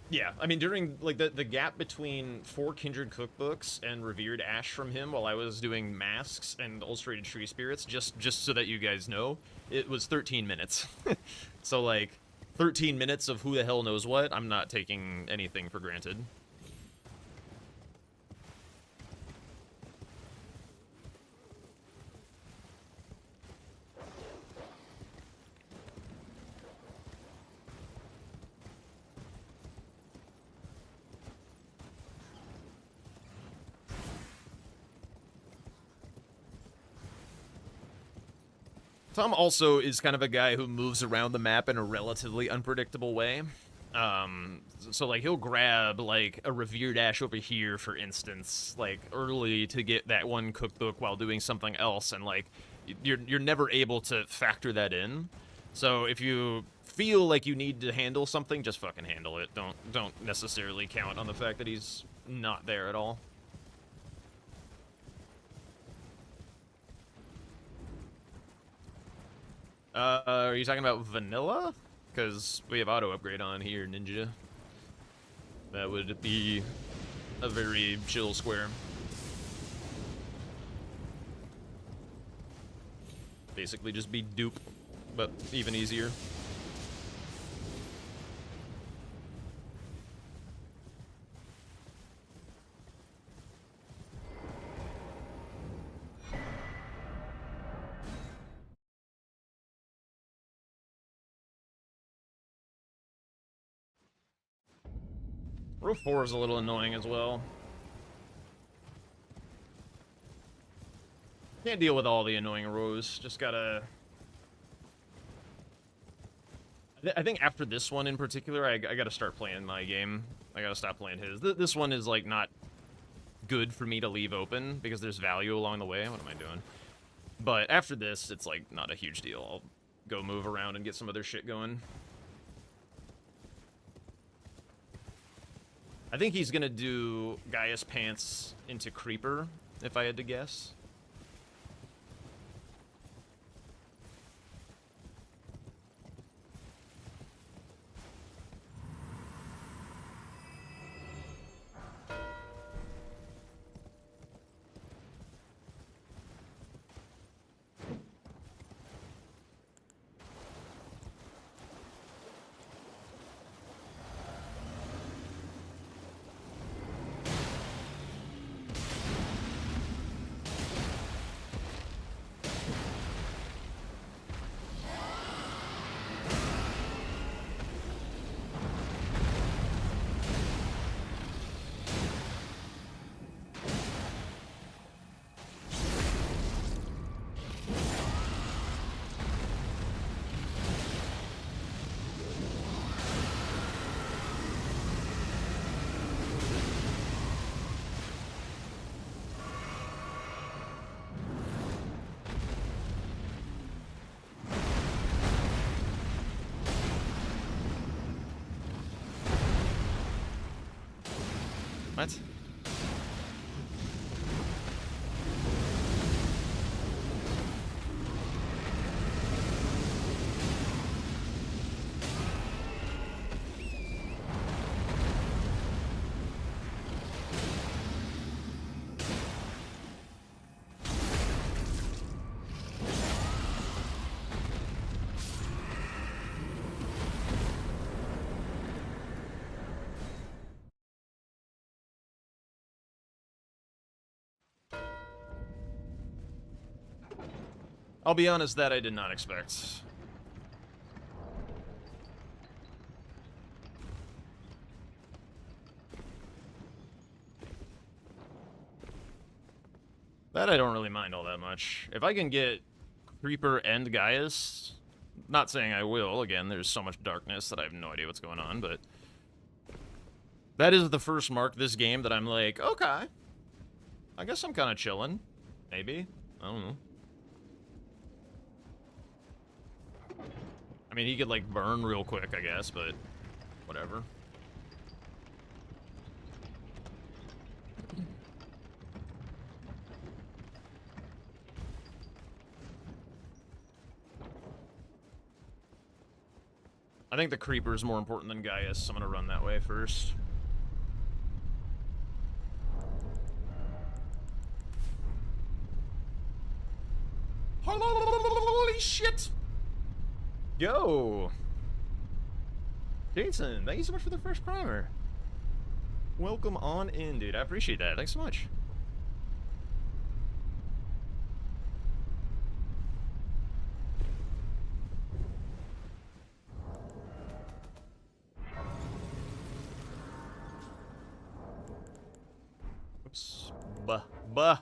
Yeah, I mean, during, like, the gap between 4 Kindred cookbooks and Revered Ash from him while I was doing Masks and Ulcerated Tree Spirits, just so that you guys know, it was 13 minutes. So, like, 13 minutes of who the hell knows what, I'm not taking anything for granted. Tom also is kind of a guy who moves around the map in a relatively unpredictable way. So, like, he'll grab, like, a Revered Ash over here, for instance, like, early to get that one cookbook while doing something else, and, like, you're never able to factor that in. So if you feel like you need to handle something, just fucking handle it. Don't necessarily count on the fact that he's not there at all. Are you talking about vanilla? Because we have auto upgrade on here, Ninja. That would be a very chill square. Basically just be dupe, but even easier. Row 4 is a little annoying as well. Can't deal with all the annoying rows. Just gotta... I think after this one in particular, I gotta start playing my game. I gotta stop playing his. This one is, like, not good for me to leave open because there's value along the way. What am I doing? But after this, it's, like, not a huge deal. I'll go move around and get some other shit going. I think he's gonna do Gaius Pants into Creeper, if I had to guess. What? I'll be honest, that I did not expect. That I don't really mind all that much. If I can get Creeper and Gaius, not saying I will, again, there's so much darkness that I have no idea what's going on, but that is the first mark this game that I'm like, okay, I guess I'm kind of chilling. Maybe. I don't know. I mean, he could, like, burn real quick, I guess, but whatever. I think the Creeper is more important than Gaius, so I'm gonna run that way first. Holy shit! Yo! Jason, thank you so much for the fresh primer. Welcome on in, dude. I appreciate that. Thanks so much. Oops. Bah.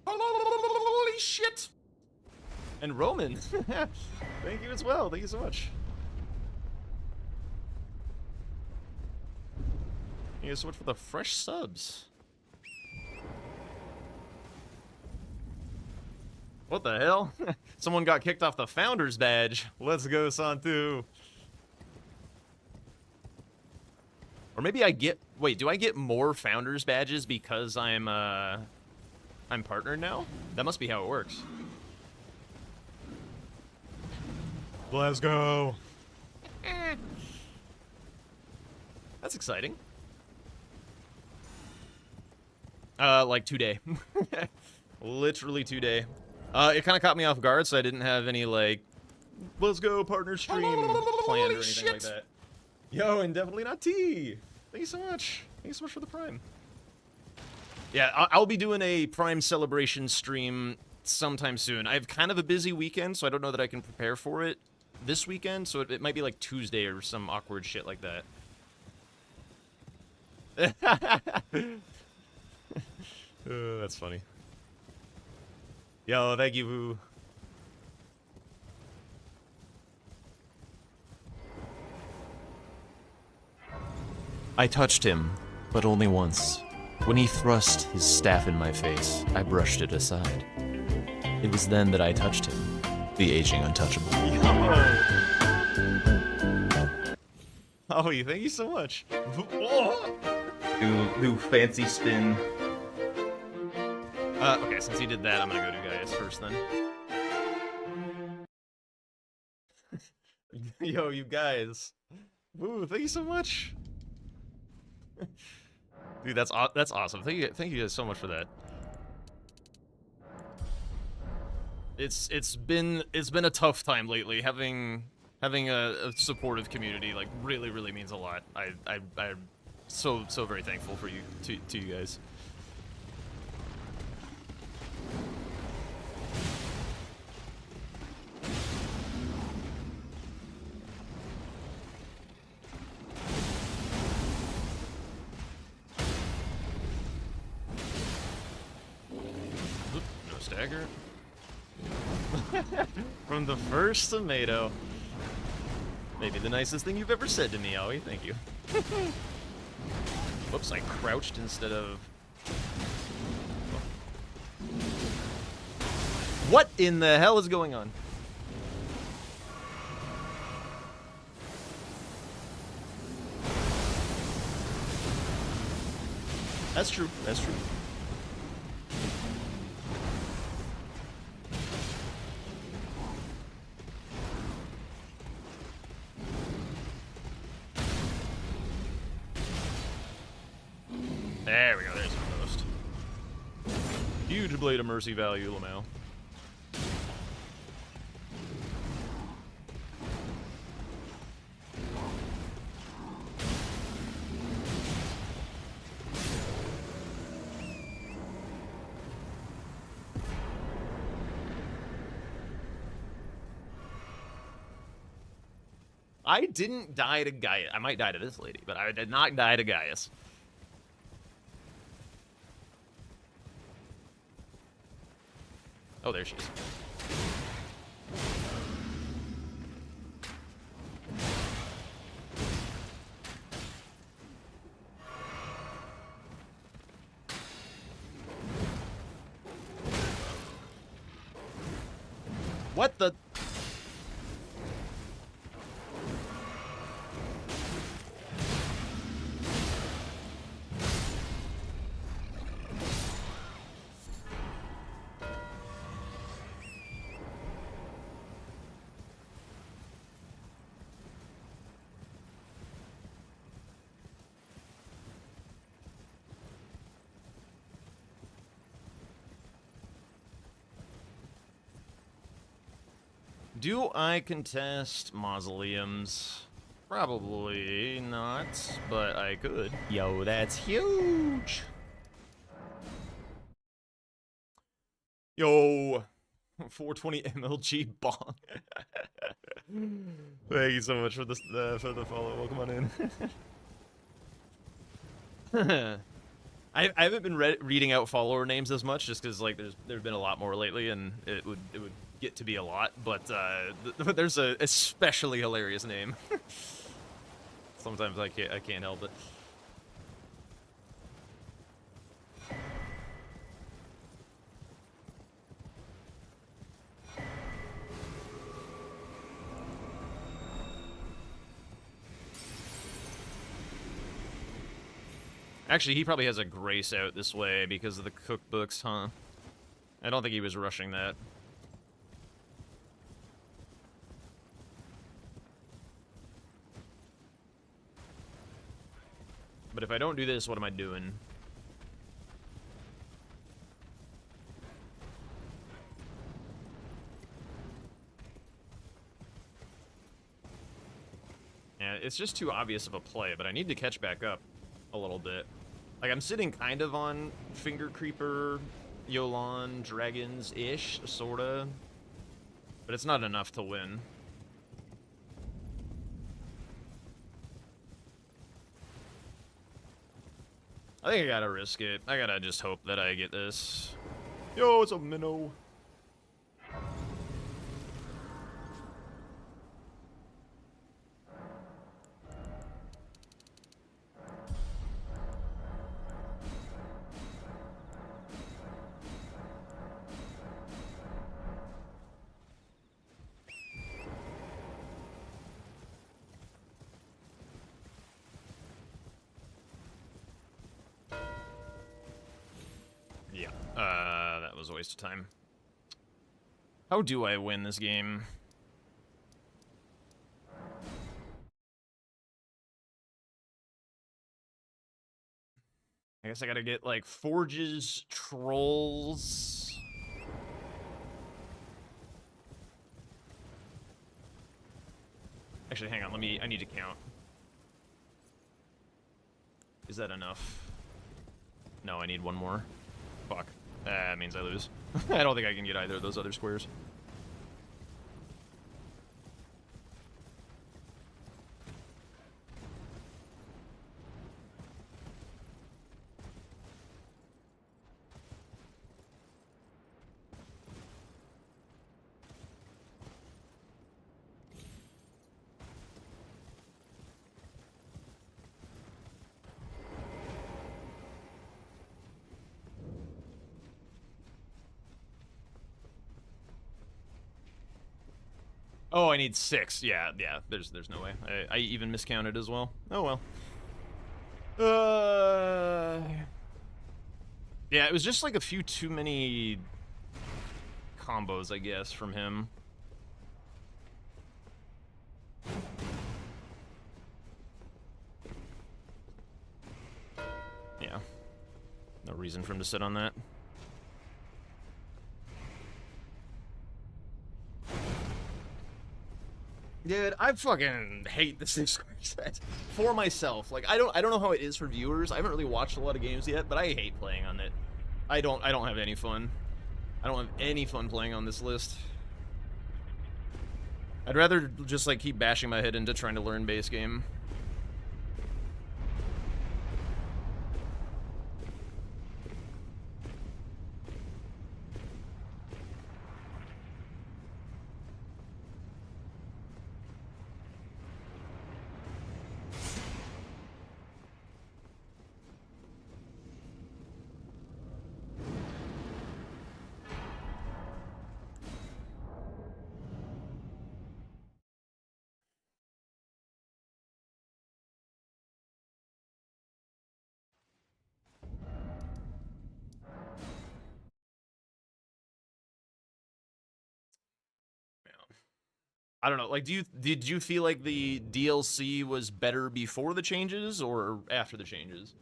Holy shit! And Roman. Thank you as well. Thank you so much. Thank you so much for the fresh subs. What the hell? Someone got kicked off the Founders badge. Let's go, Santu. Or maybe I get... Wait, do I get more Founders badges because I'm partnered now? That must be how it works. Let's go. That's exciting. Like 2 day. Literally 2 day. It kind of caught me off guard, so I didn't have any, like, let's go partner stream planned or anything like that. Yo, and definitely not T. Thank you so much. Thank you so much for the Prime. Yeah, I'll be doing a Prime celebration stream sometime soon. I have kind of a busy weekend, so I don't know that I can prepare for it this weekend, so it might be like Tuesday or some awkward shit like that. That's funny. Yo, thank you, Boo. I touched him, but only once. When he thrust his staff in my face, I brushed it aside. It was then that I touched him, the aging untouchable. Oh, thank you so much.
Do fancy spin.
Okay, since he did that, I'm gonna go do Gaius first then. Yo, you guys. Woo, thank you so much. Dude, that's awesome. Thank you guys so much for that. It's been a tough time lately. Having a supportive community like really means a lot. I'm so very thankful for you to you guys. Oop, no stagger. From the first tomato. Maybe the nicest thing you've ever said to me, Aoi. Thank you. Whoops, I crouched instead of... What in the hell is going on? That's true. That's true. There we go, there's the post. Huge Blade of Mercy value, Lamau. I didn't die to Gaius. I might die to this lady, but I did not die to Gaius. Oh, there she is. What the? Do I contest mausoleums? Probably not, but I could. Yo, that's huge! Yo! 420 MLG bong. Thank you so much for this for the follow. Welcome on in. I haven't been reading out follower names as much, just because like there's been a lot more lately, and it would get to be a lot. But there's a especially hilarious name. Sometimes I can't help it. Actually, he probably has a grace out this way because of the cookbooks, huh? I don't think he was rushing that. But if I don't do this, what am I doing? Yeah, it's just too obvious of a play, but I need to catch back up a little bit. Like, I'm sitting kind of on Finger Creeper, Yolan, Dragons-ish, sorta. But it's not enough to win. I think I gotta risk it. I gotta just hope that I get this. Yo, it's a minnow. Yeah, that was a waste of time. How do I win this game? I guess I gotta get, like, Forges, Trolls... Actually, hang on, I need to count. Is that enough? No, I need one more. Fuck. That means I lose. I don't think I can get either of those other squares. Oh, I need 6. Yeah, there's no way. I even miscounted as well. Oh well. Yeah, it was just like a few too many combos, I guess, from him. Yeah. No reason for him to sit on that. Dude, I fucking hate this square set for myself. Like, I don't know how it is for viewers. I haven't really watched a lot of games yet, but I hate playing on it. I don't have any fun. I don't have any fun playing on this list. I'd rather just like keep bashing my head into trying to learn base game. I don't know. Like, did you feel like the DLC was better before the changes or after the changes?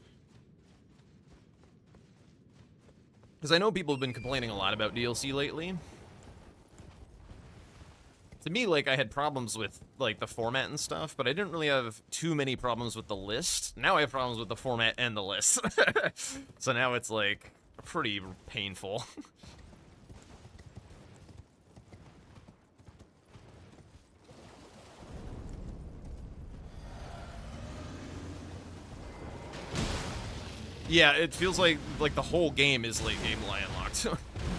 Because I know people have been complaining a lot about DLC lately. To me, like, I had problems with, like, the format and stuff, but I didn't really have too many problems with the list. Now I have problems with the format and the list. So now it's, like, pretty painful. Yeah, it feels like the whole game is late game Lion Locked,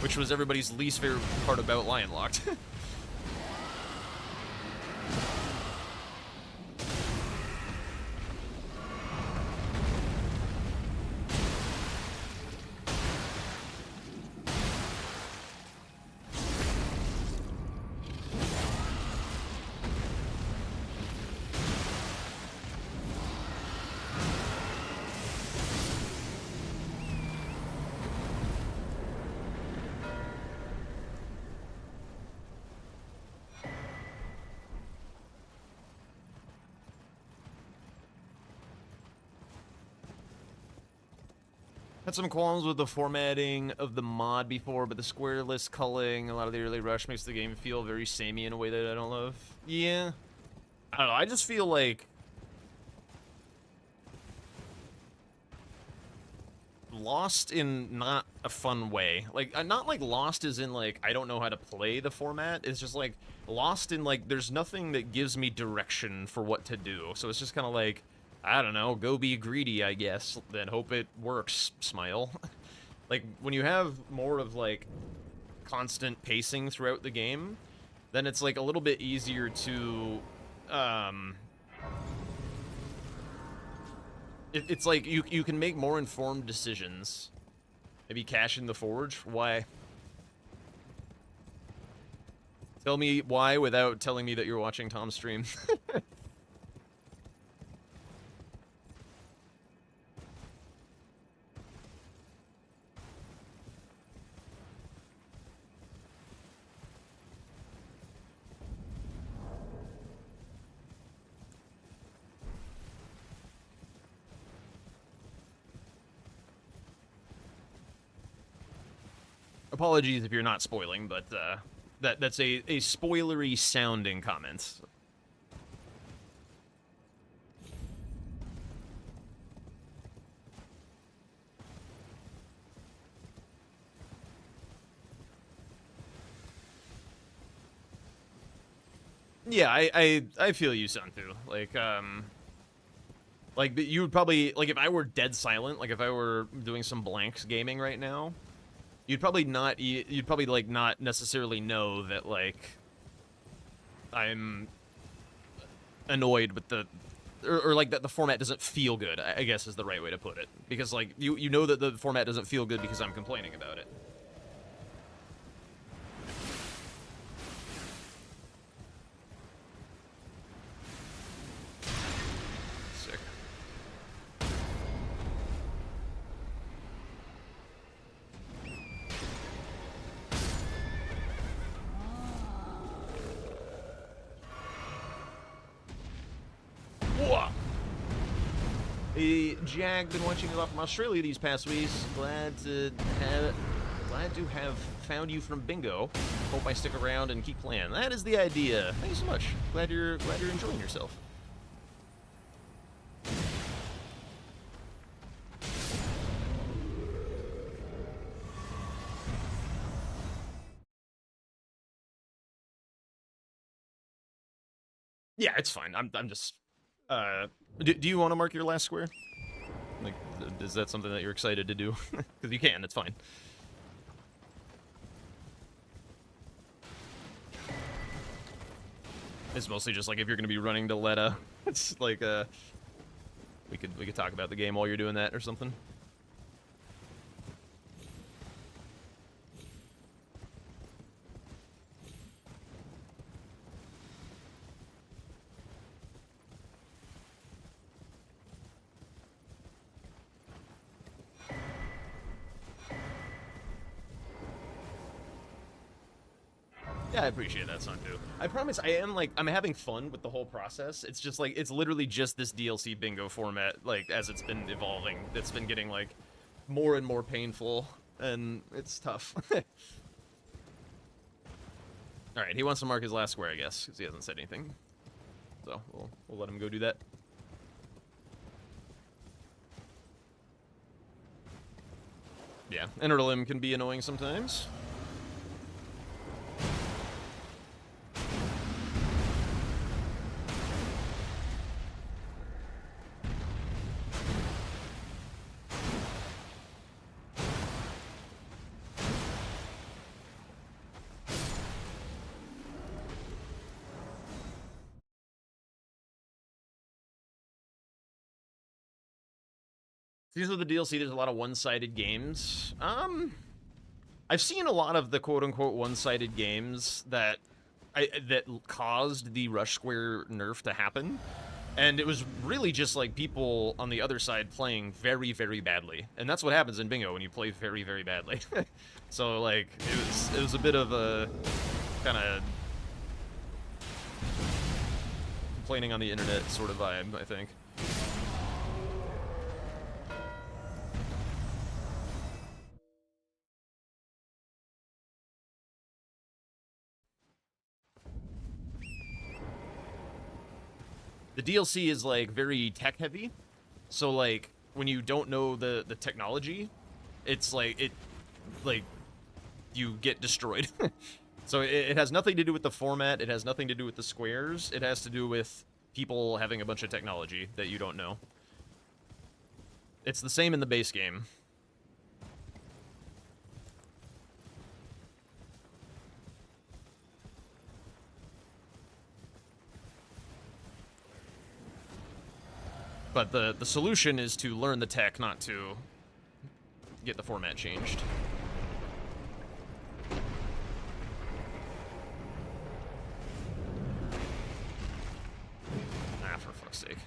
which was everybody's least favorite part about Lion Locked. Had some qualms with the formatting of the mod before, but the square list culling, a lot of the early rush makes the game feel very samey in a way that I don't love. Yeah. I don't know, I just feel like lost in not a fun way. Like, not like lost as in like I don't know how to play the format. It's just like lost in like there's nothing that gives me direction for what to do. So it's just kind of like I don't know, go be greedy, I guess, then hope it works, smile. Like, when you have more of, like, constant pacing throughout the game, then it's, like, a little bit easier to, it's like, you can make more informed decisions. Maybe cash in the forge? Why? Tell me why without telling me that you're watching Tom's stream. Apologies if you're not spoiling, but that's a spoilery sounding comment. Yeah, I feel you, Santu. Like you would probably, like, if I were dead silent, like if I were doing some blanks gaming right now, you'd probably like not necessarily know that, like, I'm annoyed with the, or like that the format doesn't feel good, I guess is the right way to put it. Because, like, you know that the format doesn't feel good because I'm complaining about it. Sick. Whoa. Hey, Jag, been watching a lot from Australia these past weeks. Glad to have found you from bingo. Hope I stick around and keep playing. That is the idea. Thank you so much. Glad you're enjoying yourself. Yeah, it's fine. I'm just. Do you want to mark your last square? Like, is that something that you're excited to do? Because you can. It's fine. It's mostly just like if you're gonna be running to Letta, it's like we could talk about the game while you're doing that or something. Yeah, I appreciate that, Santu. I promise I'm having fun with the whole process. It's just like, it's literally just this DLC bingo format, like, as it's been evolving, that's been getting, like, more and more painful, and it's tough. Alright, he wants to mark his last square, I guess, because he hasn't said anything. So, we'll let him go do that. Yeah, Enderlim can be annoying sometimes. These are the DLC. There's a lot of one-sided games. I've seen a lot of the quote-unquote one-sided games that caused the Rush Square nerf to happen, and it was really just like people on the other side playing very, very badly, and that's what happens in bingo when you play very, very badly. So, like, it was a bit of a kind of complaining on the internet sort of vibe, I think. The DLC is, like, very tech heavy, so, like, when you don't know the technology, it's like you get destroyed. So it has nothing to do with the format, it has nothing to do with the squares, it has to do with people having a bunch of technology that you don't know. It's the same in the base game. But the solution is to learn the tech, not to get the format changed. Ah, for fuck's sake.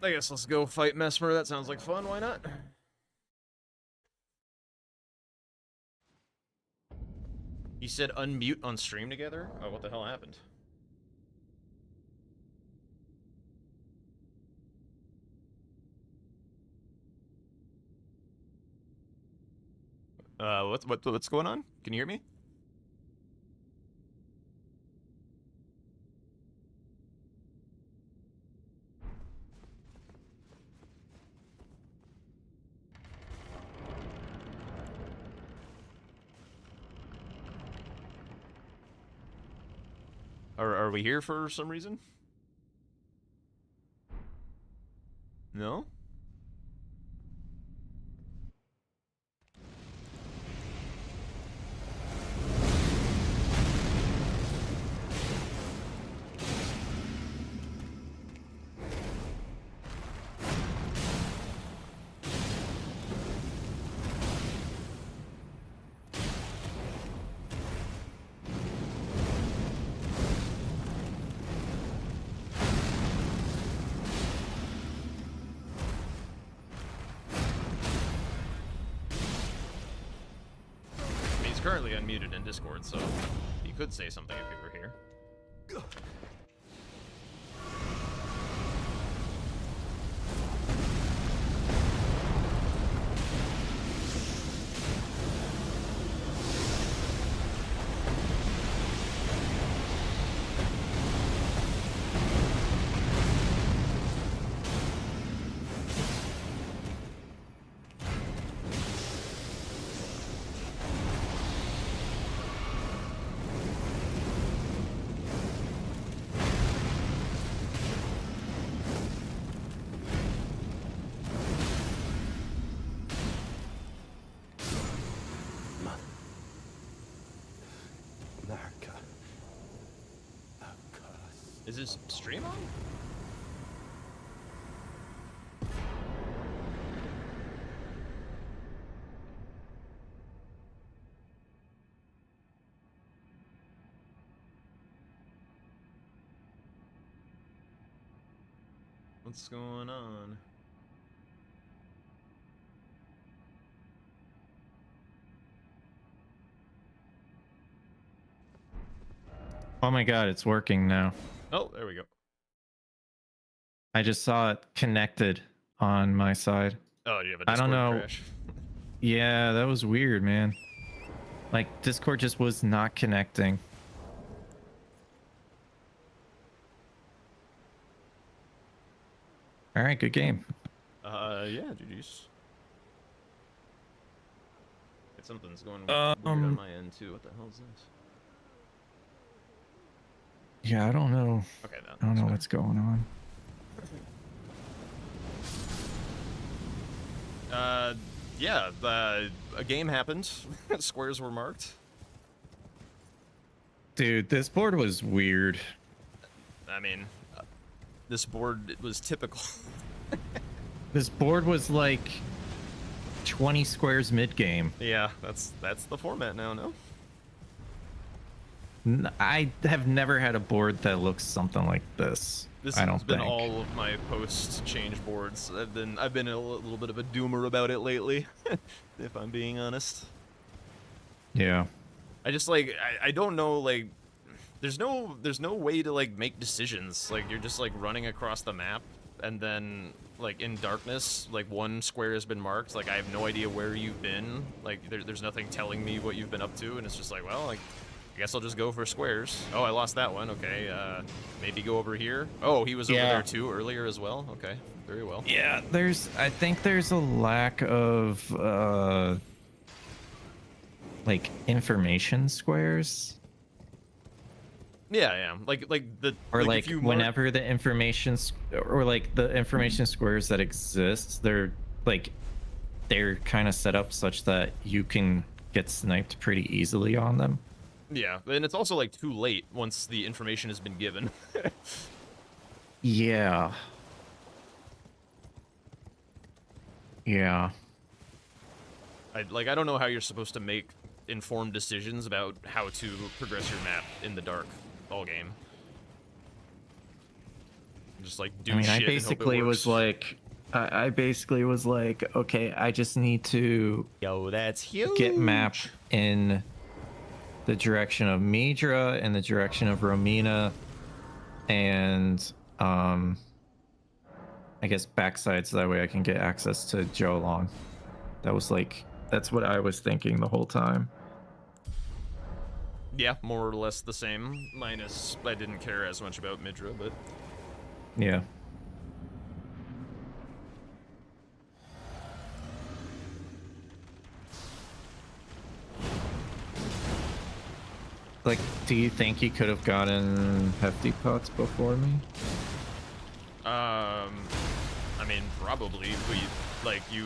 I guess let's go fight Mesmer. That sounds like fun. Why not? You said unmute on stream together? Oh, what the hell happened? What's going on? Can you hear me? Are we here for some reason? No? Currently unmuted in Discord, so you could say something if you were here. Is this stream on? What's going on?
Oh my god, it's working now.
Oh, there we go.
I just saw it connected on my side.
Oh, do you have a
I don't
Discord
know.
crash?
Yeah, that was weird, man. Like, Discord just was not connecting. All right, good game.
Yeah, GG's. Something's going weird on my end too. What the hell is this?
Yeah, I don't know.
Okay,
I don't know what's going on.
Yeah, a game happened. Squares were marked.
Dude, this board was weird.
I mean, this board was typical.
This board was like 20 squares mid-game.
Yeah, that's the format now, no?
I have never had a board that looks something like this.
This
I
has
don't
been
think.
all of my post-change boards. I've been a little bit of a doomer about it lately, if I'm being honest.
Yeah.
I just like I don't know, like there's no way to like make decisions. Like you're just like running across the map, and then like in darkness, like one square has been marked. Like I have no idea where you've been. Like there's nothing telling me what you've been up to, and it's just like, well, like I guess I'll just go for squares. Oh, I lost that one. Okay, maybe go over here. Oh, he was over there too earlier as well. Okay, very well.
Yeah, I think there's a lack of like information squares.
Yeah, like the
Or
like,
like
if you
whenever the information or like the information squares that exist, they're kind of set up such that you can get sniped pretty easily on them.
Yeah, and it's also like too late once the information has been given.
Yeah. Yeah.
I don't know how you're supposed to make informed decisions about how to progress your map in the dark all game. Just like do shit
I
and hope it
basically was
works.
like, I basically was like, okay, I just need to
Yo, that's huge.
get map in the direction of Midra and the direction of Romina, and I guess backside, so that way I can get access to Jolong. That's what I was thinking the whole time.
Yeah, more or less the same. Minus, I didn't care as much about Midra, but
Yeah. Like, do you think you could have gotten hefty pots before me?
I mean, probably. But you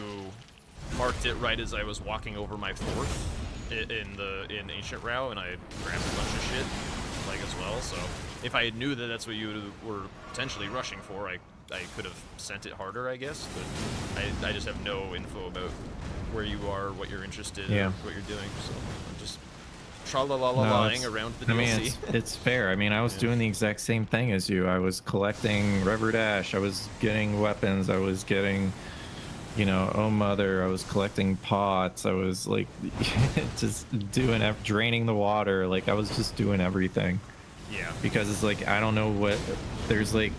marked it right as I was walking over my fourth in Ancient Row, and I grabbed a bunch of shit, like, as well. So if I knew that that's what you were potentially rushing for, I could have sent it harder, I guess. But I just have no info about where you are, what you're interested in, what you're doing. So I'm just tra-la-la-la-lying around the DLC.
I mean, it's fair. I mean, I was doing the exact same thing as you. I was collecting Rever Dash. I was getting weapons. I was getting, Oh Mother. I was collecting pots. I was like, just draining the water. Like, I was just doing everything.
Yeah.
Because it's like, I don't know what, there's like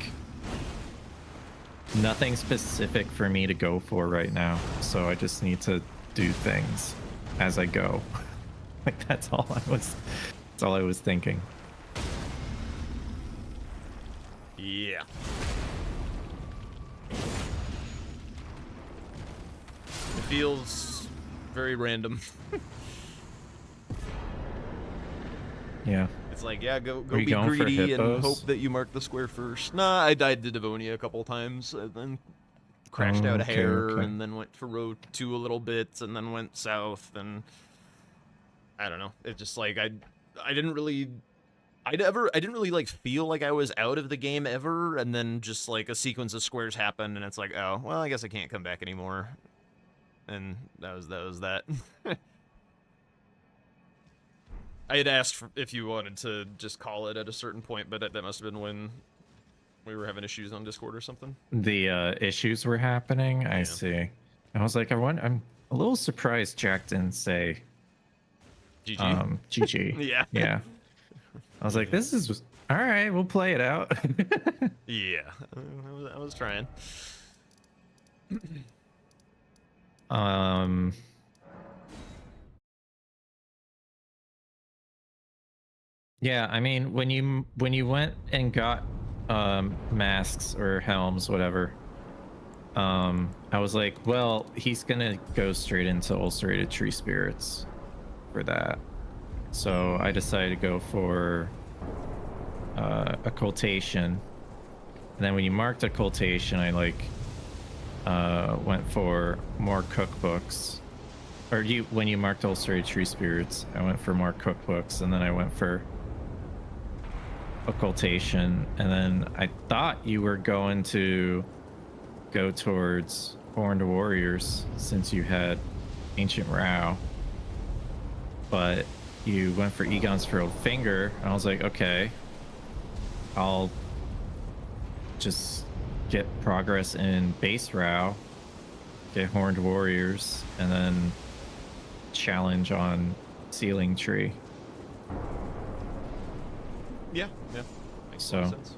nothing specific for me to go for right now. So I just need to do things as I go. Like, that's all I was thinking.
Yeah. It feels very random.
Yeah.
It's like, yeah, go
Are you
be
going for
greedy and
hippos?
hope that you mark the square first. Nah, I died to Devonia a couple times, and then crashed out a
Okay,
hair,
okay.
and then went for row 2 a little bit, and then went south, and I don't know. It just like I didn't really like feel like I was out of the game ever, and then just like a sequence of squares happened, and it's like, oh well, I guess I can't come back anymore, and that was that. I had asked if you wanted to just call it at a certain point, but that must have been when we were having issues on Discord or something.
The issues were happening. I see. I was like, I'm a little surprised Jack didn't say
GG.
GG.
Yeah.
Yeah. I was like, this is all right. We'll play it out.
Yeah, I was trying.
Yeah, I mean, when you went and got masks or helms, whatever, I was like, well, he's gonna go straight into ulcerated tree spirits for that. So I decided to go for occultation. And then when you marked occultation, I went for more cookbooks. Or when you marked ulcerated tree spirits, I went for more cookbooks, and then I went for occultation, and then I thought you were going to go towards horned warriors since you had ancient Rao, but you went for Egon's furled finger, and I was like, okay, I'll just get progress in base Rao, get horned warriors, and then challenge on ceiling tree.
Yeah, yeah. Makes a lot of
So,
sense.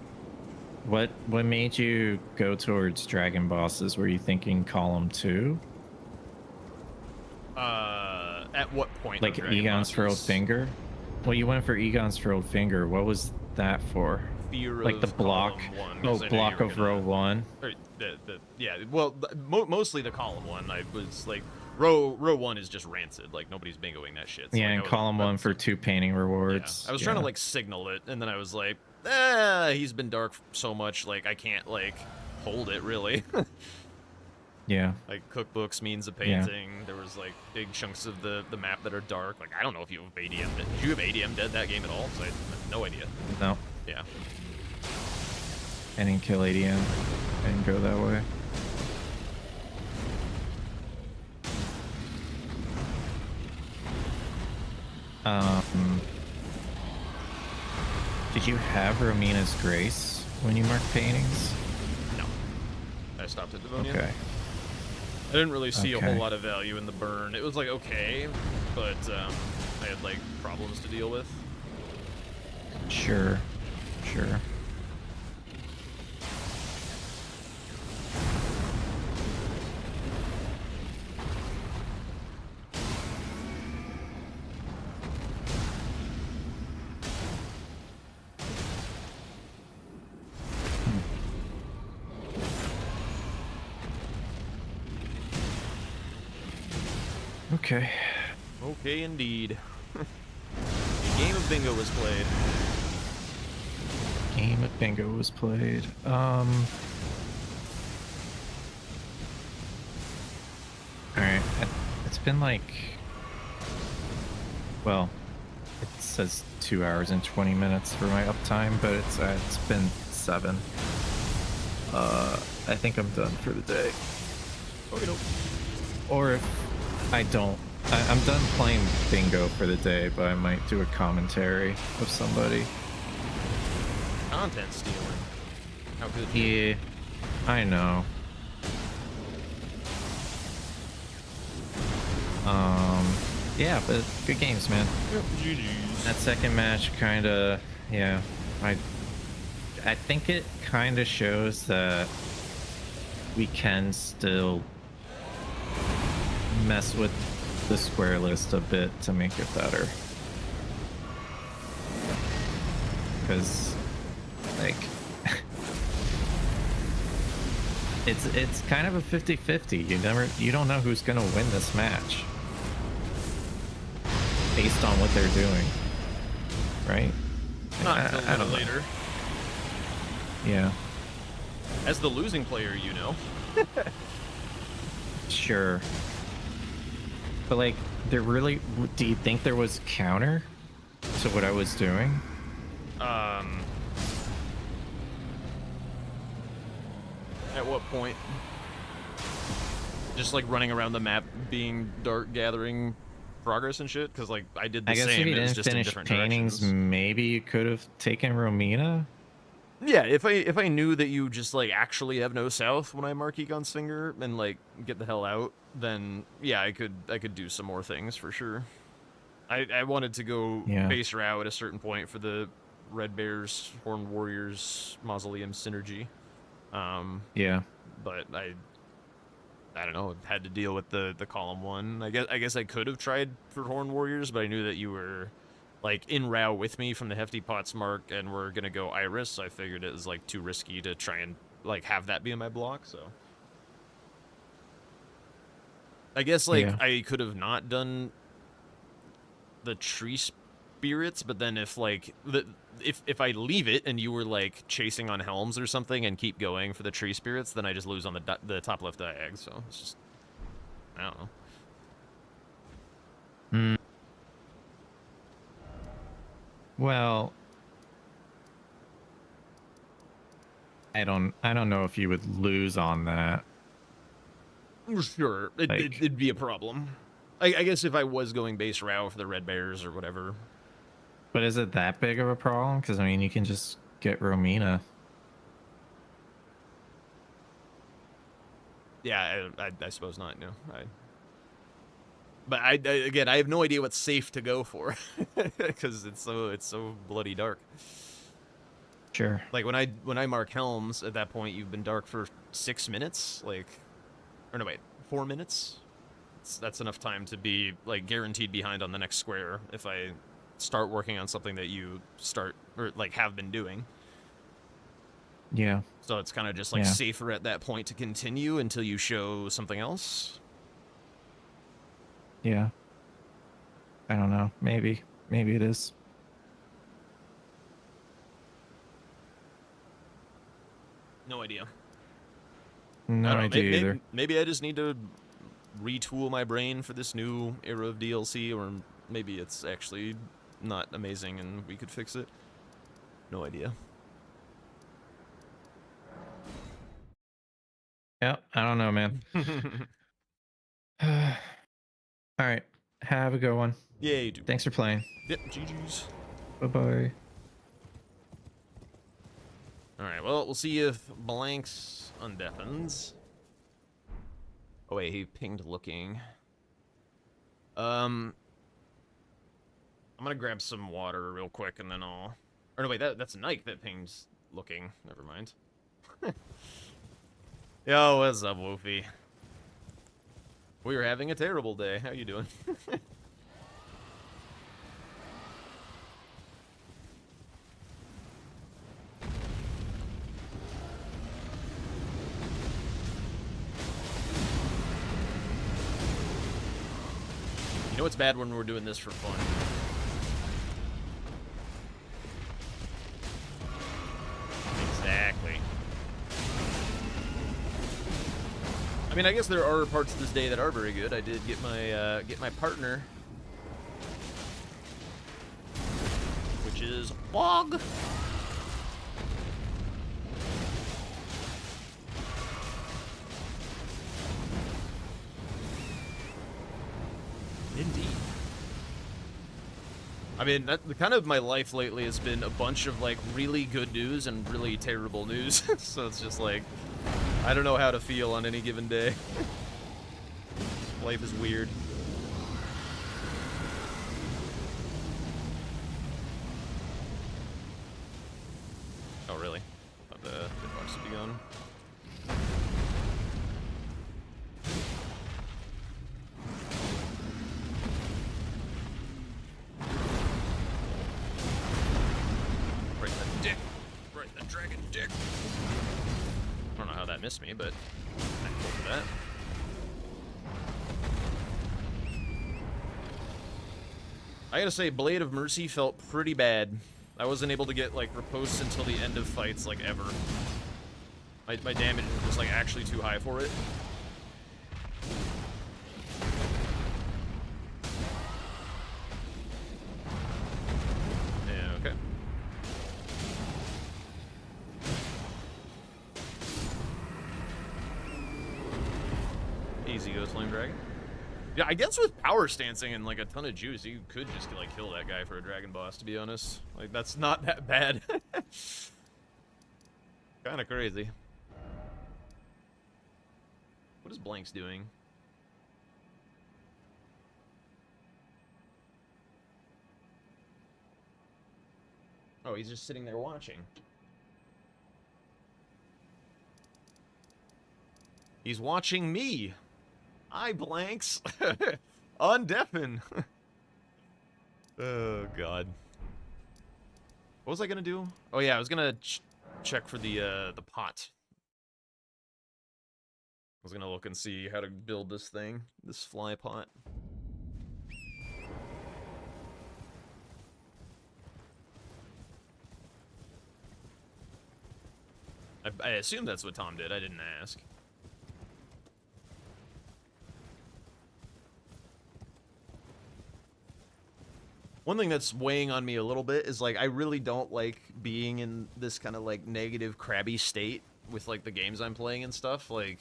what made you go towards dragon bosses? Were you thinking column 2?
At what point of
Like
Dragon
Egon's Furrowed
Bosses?
Finger? Well, you went for Egon's Furrowed Finger. What was that for?
Fear
Like the
of
block?
column one.
Oh,
'Cause I knew you
block
were
of row
gonna.
1.
Or yeah. Well, mostly the column one. I was like, row one is just rancid. Like nobody's bingoing that shit. So,
Yeah,
like,
and column 1 for 2 painting
Yeah,
rewards.
I was trying to like signal it, and then I was like, he's been dark so much, like I can't like hold it really.
Yeah.
Like cookbooks, means of
Yeah.
painting. There was like big chunks of the map that are dark. Like I don't know if you have ADM. Did you have ADM dead that game at all? 'Cause I have no idea.
No.
Yeah.
I didn't kill ADM. I didn't go that way. Did you have Romina's Grace when you marked paintings?
No. I stopped at Devonia.
Okay.
I didn't really see a whole
Okay.
lot of value in the burn. It was like okay, but I had like problems to deal with.
Sure. Sure. Okay.
Okay, indeed. A game of bingo was played.
Game of bingo was played. Alright. It's been like, well, it says 2 hours and 20 minutes for my uptime, but it's been 7. I think I'm done for the day.
Okay, nope.
Or if I don't, I'm done playing bingo for the day, but I might do a commentary of somebody.
Content stealing. How good?
Yeah, I know. Yeah, but good games, man.
Yep, GG's.
That second match kind of, yeah, I think it kind of shows that we can still mess with the square list a bit to make it better. Because, like, it's kind of a 50-50. You don't know who's gonna win this match based on what they're doing, right?
Not
I
until
don't know.
later.
Yeah,
As the losing player, you know.
sure. But like, do you think there was counter to what I was doing?
At what point? Just like running around the map, being dark, gathering progress and shit. Because like I did the
I guess
same.
if you
It was
didn't
just in
finish
different
paintings,
directions.
maybe you could have taken Romina.
Yeah, if I knew that you just like actually have no south when I mark Egon's finger and like get the hell out, then yeah, I could do some more things for sure. I wanted to go
Yeah.
base row at a certain point for the Red Bears, Horned Warriors, Mausoleum synergy.
Yeah.
But I don't know, had to deal with the column one. I guess I could have tried for Horned Warriors, but I knew that you were like in row with me from the Hefty Pots mark and we're gonna go Iris, so I figured it was like too risky to try and like have that be in my block, so I guess like
Yeah.
I could have not done the tree spirits, but then if like if I leave it and you were like chasing on helms or something and keep going for the tree spirits, then I just lose on the top left diag. So it's just I don't know.
Well, I don't know if you would lose on that.
Sure,
Like-
it'd be a problem. I guess if I was going base row for the Red Bears or whatever.
But is it that big of a problem? Because I mean, you can just get Romina.
Yeah, I suppose not. No, but again, I have no idea what's safe to go for because it's so bloody dark.
Sure.
Like when I mark helms, at that point you've been dark for 6 minutes, like, or no wait, 4 minutes. That's enough time to be like guaranteed behind on the next square if I start working on something that you start or like have been doing.
Yeah.
So it's kind of just like
Yeah.
safer at that point to continue until you show something else.
Yeah. I don't know. Maybe it is.
No idea.
No
I don't know.
idea either.
Maybe I just need to retool my brain for this new era of DLC, or maybe it's actually not amazing and we could fix it. No idea.
Yeah, I don't know, man. All right. Have a good one.
Yeah, you do.
Thanks for playing.
Yep, GG's.
Bye-bye.
Alright, well, we'll see if Blanks undeafens. Oh wait, he pinged looking. I'm gonna grab some water real quick and then I'll... Or no, wait, that's Nike that pinged looking. Never mind. Yo, what's up, Woofy? We were having a terrible day. How you doing? You know it's bad when we're doing this for fun. Exactly. I mean, I guess there are parts of this day that are very good. I did get my partner, which is Bog. Indeed. I mean, that kind of my life lately has been a bunch of like really good news and really terrible news. So it's just like I don't know how to feel on any given day. Life is weird. Oh really? Thought the hitbox would be gone. Right in the dick. Right in the dragon dick. I don't know how that missed me, but thankful for that. I gotta say, Blade of Mercy felt pretty bad. I wasn't able to get, like, riposte until the end of fights, like, ever. My damage was, like, actually too high for it. Yeah, okay. Easy Ghost Flame Dragon. Yeah, I guess with power stancing and like a ton of juice, you could just like kill that guy for a dragon boss, to be honest. Like, that's not that bad. Kind of crazy. What is Blanks doing? Oh, he's just sitting there watching. He's watching me. I Blanks. Undeafen. Oh, God. What was I gonna do? Oh, yeah, I was gonna check for the pot. I was gonna look and see how to build this thing, this fly pot. I assume that's what Tom did. I didn't ask. One thing that's weighing on me a little bit is, like, I really don't like being in this kind of, like, negative, crabby state with, like, the games I'm playing and stuff. Like,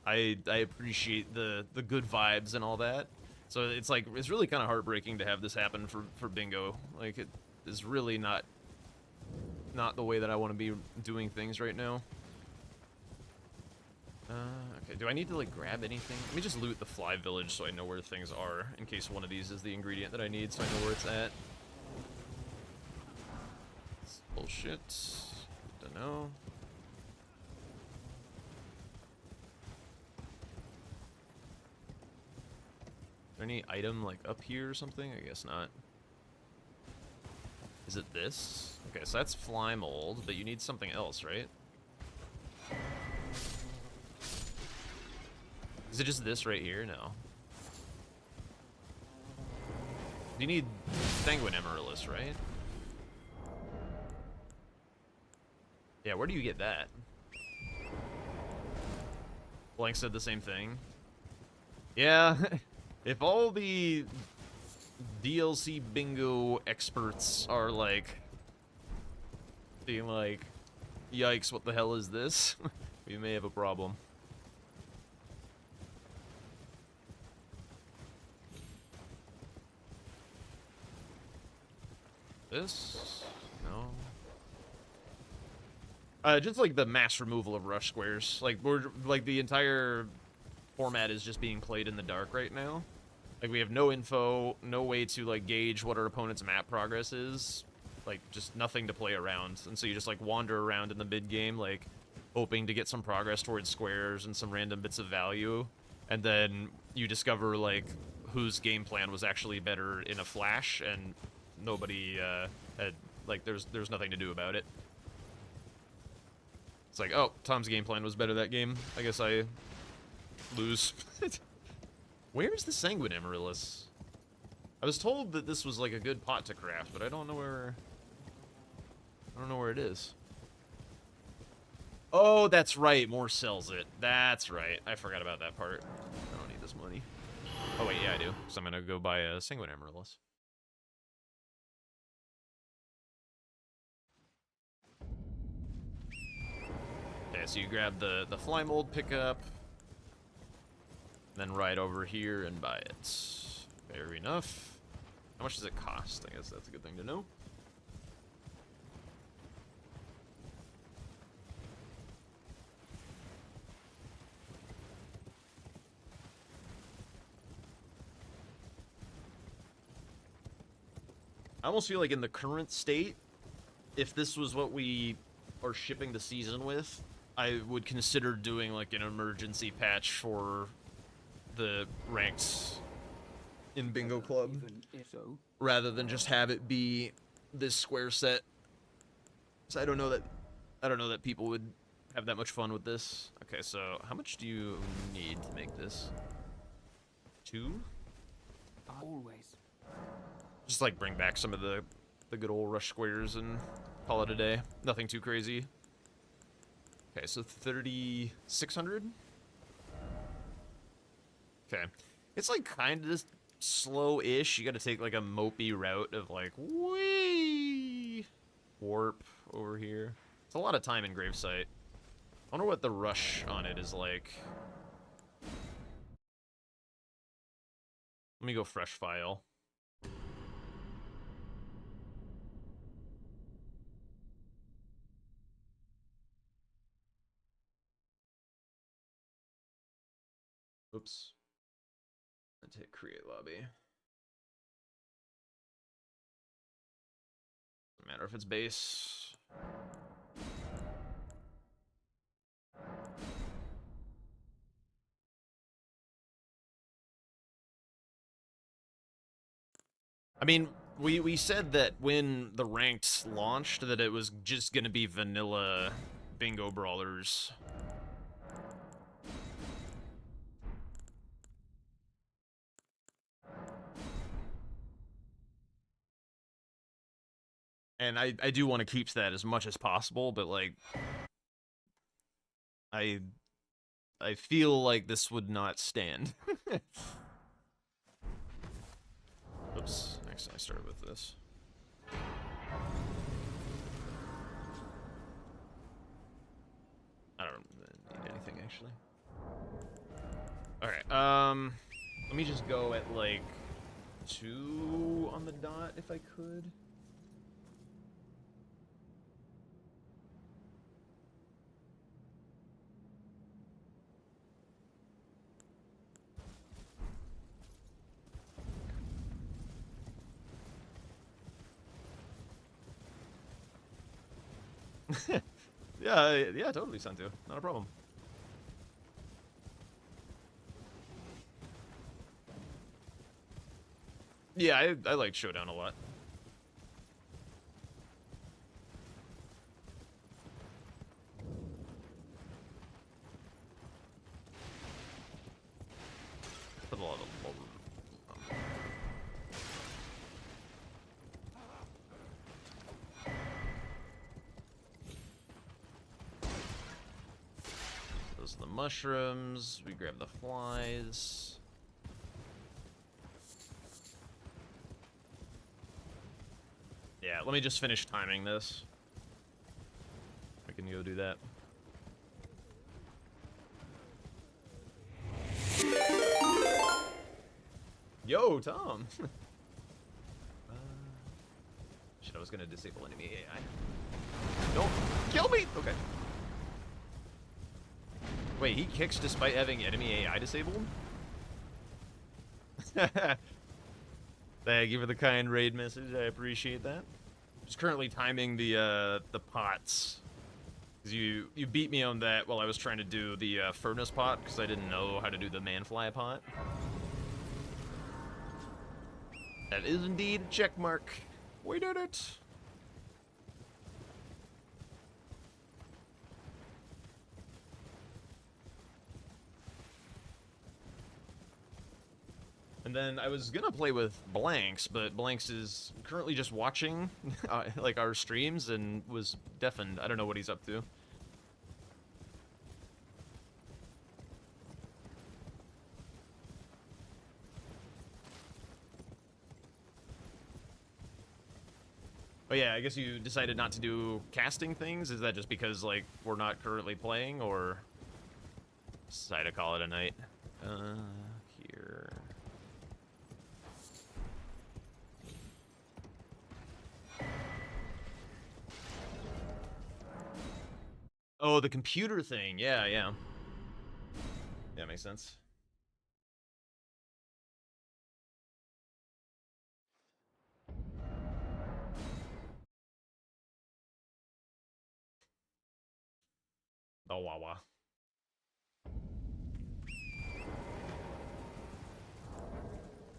I appreciate the good vibes and all that. So it's, like, it's really kind of heartbreaking to have this happen for Bingo. Like, it is really not the way that I want to be doing things right now. Okay, do I need to, like, grab anything? Let me just loot the fly village so I know where things are, in case one of these is the ingredient that I need, so I know where it's at. It's bullshit. No. Is there any item like up here or something? I guess not. Is it this? Okay, so that's fly mold, but you need something else, right? Is it just this right here? No. You need sanguine amaryllis, right? Yeah, where do you get that? Blank said the same thing. Yeah, if all the DLC bingo experts are like being like, yikes, what the hell is this? We may have a problem. This? No. Just like the mass removal of rush squares. Like the entire format is just being played in the dark right now. Like we have no info, no way to like gauge what our opponent's map progress is. Like just nothing to play around. And so you just like wander around in the mid game, like hoping to get some progress towards squares and some random bits of value. And then you discover like whose game plan was actually better in a flash, and nobody had like there's nothing to do about it. It's like, oh, Tom's game plan was better that game. I guess I lose. Where's the sanguine amaryllis? I was told that this was like a good pot to craft, but I don't know where it is. Oh, that's right. Moore sells it. That's right. I forgot about that part. I don't need this money. Oh wait, yeah, I do. So I'm gonna go buy a sanguine amaryllis. Okay, so you grab the fly mold pickup, then ride over here and buy it. Fair enough. How much does it cost? I guess that's a good thing to know. I almost feel like in the current state, if this was what we are shipping the season with, I would consider doing like an emergency patch for the ranks in Bingo Club, rather than just have it be this square set. So I don't know that people would have that much fun with this. Okay, so how much do you need to make this? 2?
Always.
Just like bring back some of the good old rush squares and call it a day. Nothing too crazy. Okay, so 3,600. Okay, it's like kind of slow-ish. You got to take like a mopey route of like wee warp over here. It's a lot of time in gravesite. I wonder what the rush on it is like. Let me go fresh file. Oops. Let's hit create lobby. Doesn't matter if it's base. I mean, we said that when the ranked launched that it was just gonna be vanilla bingo brawlers. And I do want to keep that as much as possible, but like I feel like this would not stand. Oops, next time I started with this. I don't need anything actually. Alright, let me just go at like 2 on the dot if I could. Yeah, totally, Santu. Not a problem. Yeah, I like Showdown a lot. Put a lot of those are the mushrooms. We grab the flies. Yeah, let me just finish timing this. We can go do that. Yo, Tom! Shit, I was gonna disable enemy AI. Don't kill me! Okay. Wait, he kicks despite having enemy AI disabled? Thank you for the kind raid message. I appreciate that. Just currently timing the pots. Cause you beat me on that while I was trying to do the furnace pot because I didn't know how to do the manfly pot. That is indeed a check mark. We did it. And then I was gonna play with Blanks, but Blanks is currently just watching like our streams and was deafened. I don't know what he's up to. Oh yeah, I guess you decided not to do casting things? Is that just because, like, we're not currently playing, or decide to call it a night? Here. Oh, the computer thing. Yeah, yeah. Yeah, makes sense. Oh, Wawa.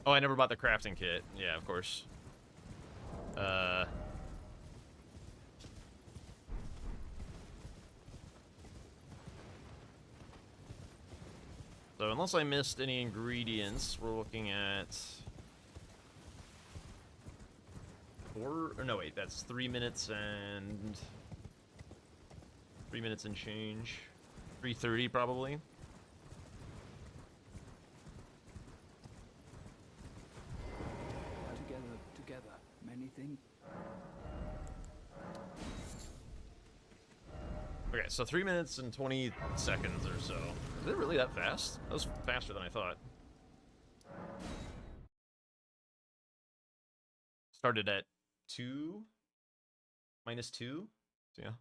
Oh, I never bought the crafting kit. Yeah, of course. So unless I missed any ingredients, we're looking at 4, or no wait, that's 3 minutes and 3 minutes and change. 3:30 probably.
Together, many things.
Okay, so 3 minutes and 20 seconds or so. Is it really that fast? That was faster than I thought. Started at 2? -2? So, yeah.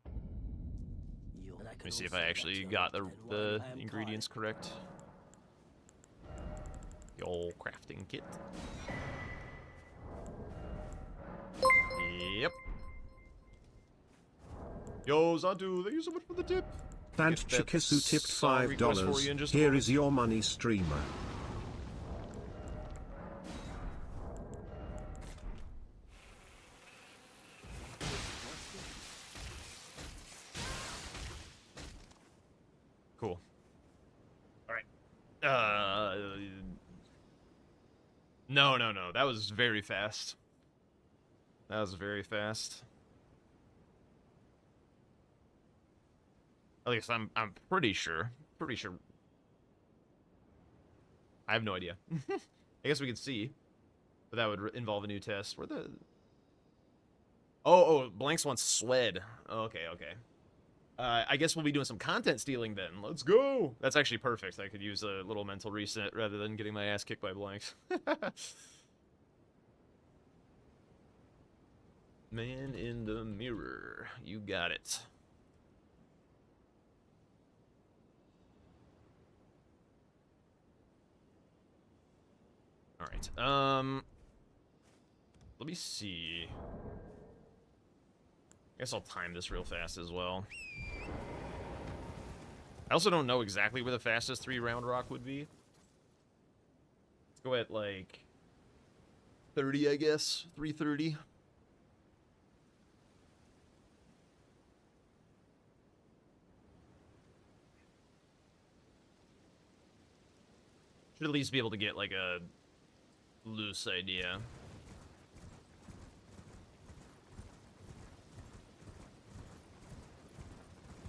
Let me see if I actually got the ingredients correct. The old crafting kit. Yep. Yo, Zantu, thank you so much for the tip.
And Chikisu tipped $5. Here is your money, streamer.
Cool. All right. No. That was very fast. That was very fast. At least I'm pretty sure. Pretty sure. I have no idea. I guess we could see. But that would involve a new test. Where the... Oh, Blanks wants SWED. Okay. I guess we'll be doing some content stealing then. Let's go! That's actually perfect. I could use a little mental reset rather than getting my ass kicked by Blanks. Man in the mirror. You got it. Alright, let me see. guess I'll time this real fast as well. I also don't know exactly where the fastest 3-round rock would be. Let's go at, like, 30, I guess. 330. Should at least be able to get, like, a loose idea.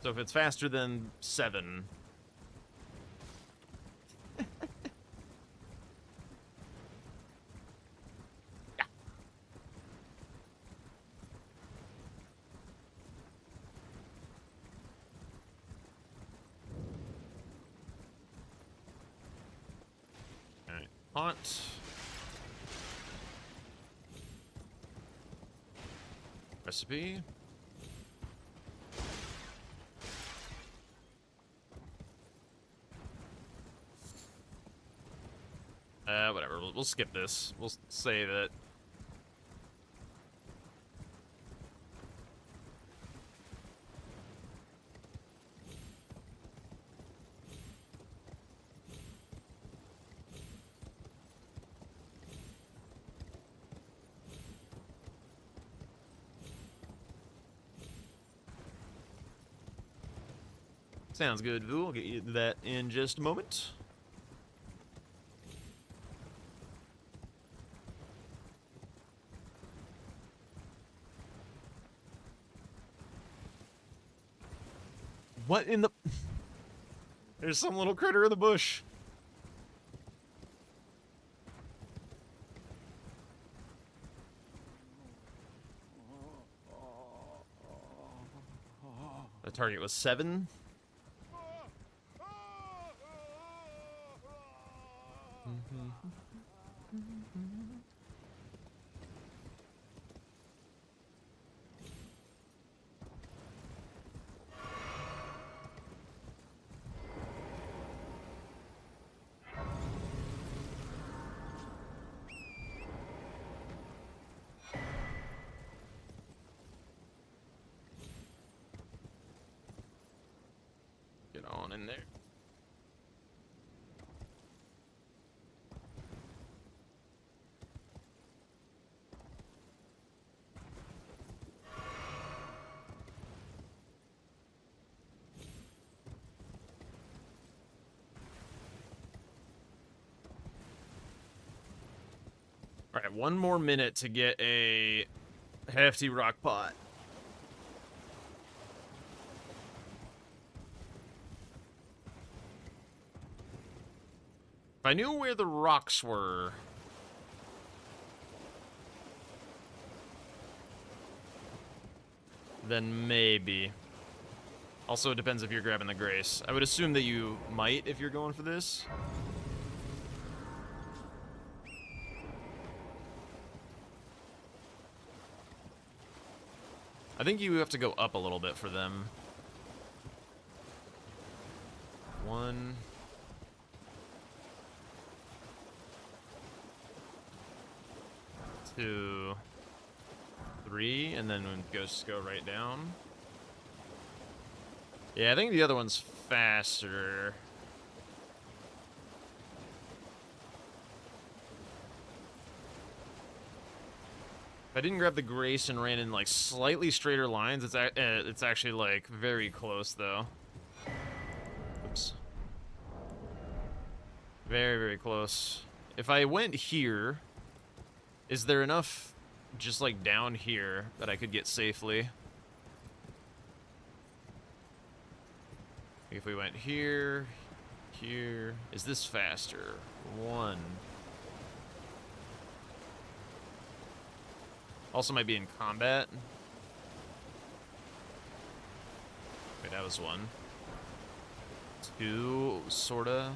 So if it's faster than 7... yeah. Alright, hot. Recipe. Whatever. We'll skip this. We'll say that. Sounds good, Vu. I'll get you that in just a moment. What in the... There's some little critter in the bush. The target was 7. Get on in there. All right, 1 more minute to get a hefty rock pot. If I knew where the rocks were... then maybe. Also, it depends if you're grabbing the Grace. I would assume that you might if you're going for this. I think you have to go up a little bit for them. 1... 2, 3, and then just go right down. Yeah, I think the other one's faster. If I didn't grab the Grace and ran in like slightly straighter lines, it's actually like very close though. Oops. Very, very close. If I went here, is there enough just like down here that I could get safely? If we went here, here, is this faster? 1. Also might be in combat. Wait, that was 1. 2, sorta.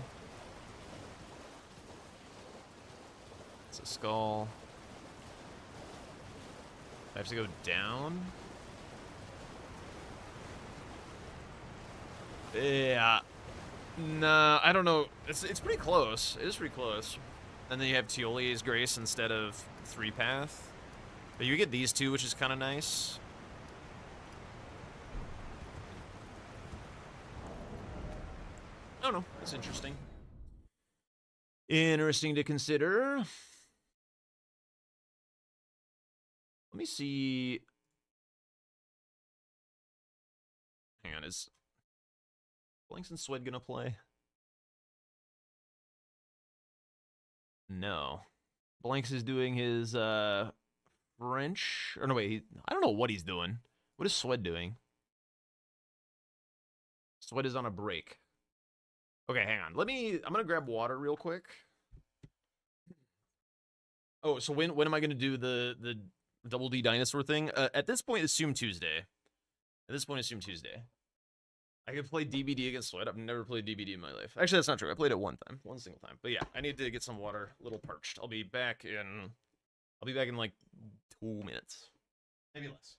It's a skull. I have to go down? Yeah. Nah, I don't know. It's pretty close. It is pretty close. And then you have Tioli's Grace instead of 3-path. But you get these two, which is kind of nice. Oh no, that's interesting. Interesting to consider. Let me see. Hang on, is Blanks and Swed gonna play? No. Blanks is doing his French. Or no, wait, I don't know what he's doing. What is Swed doing? Swed is on a break. Okay, hang on. I'm gonna grab water real quick. Oh, so when am I gonna do the Double D Dinosaur thing? At this point, assume Tuesday. At this point, assume Tuesday. I could play DBD against Sweat. I've never played DBD in my life. Actually, that's not true. I played it one single time. But yeah, I need to get some water. A little parched. I'll be back in like 2 minutes, maybe less.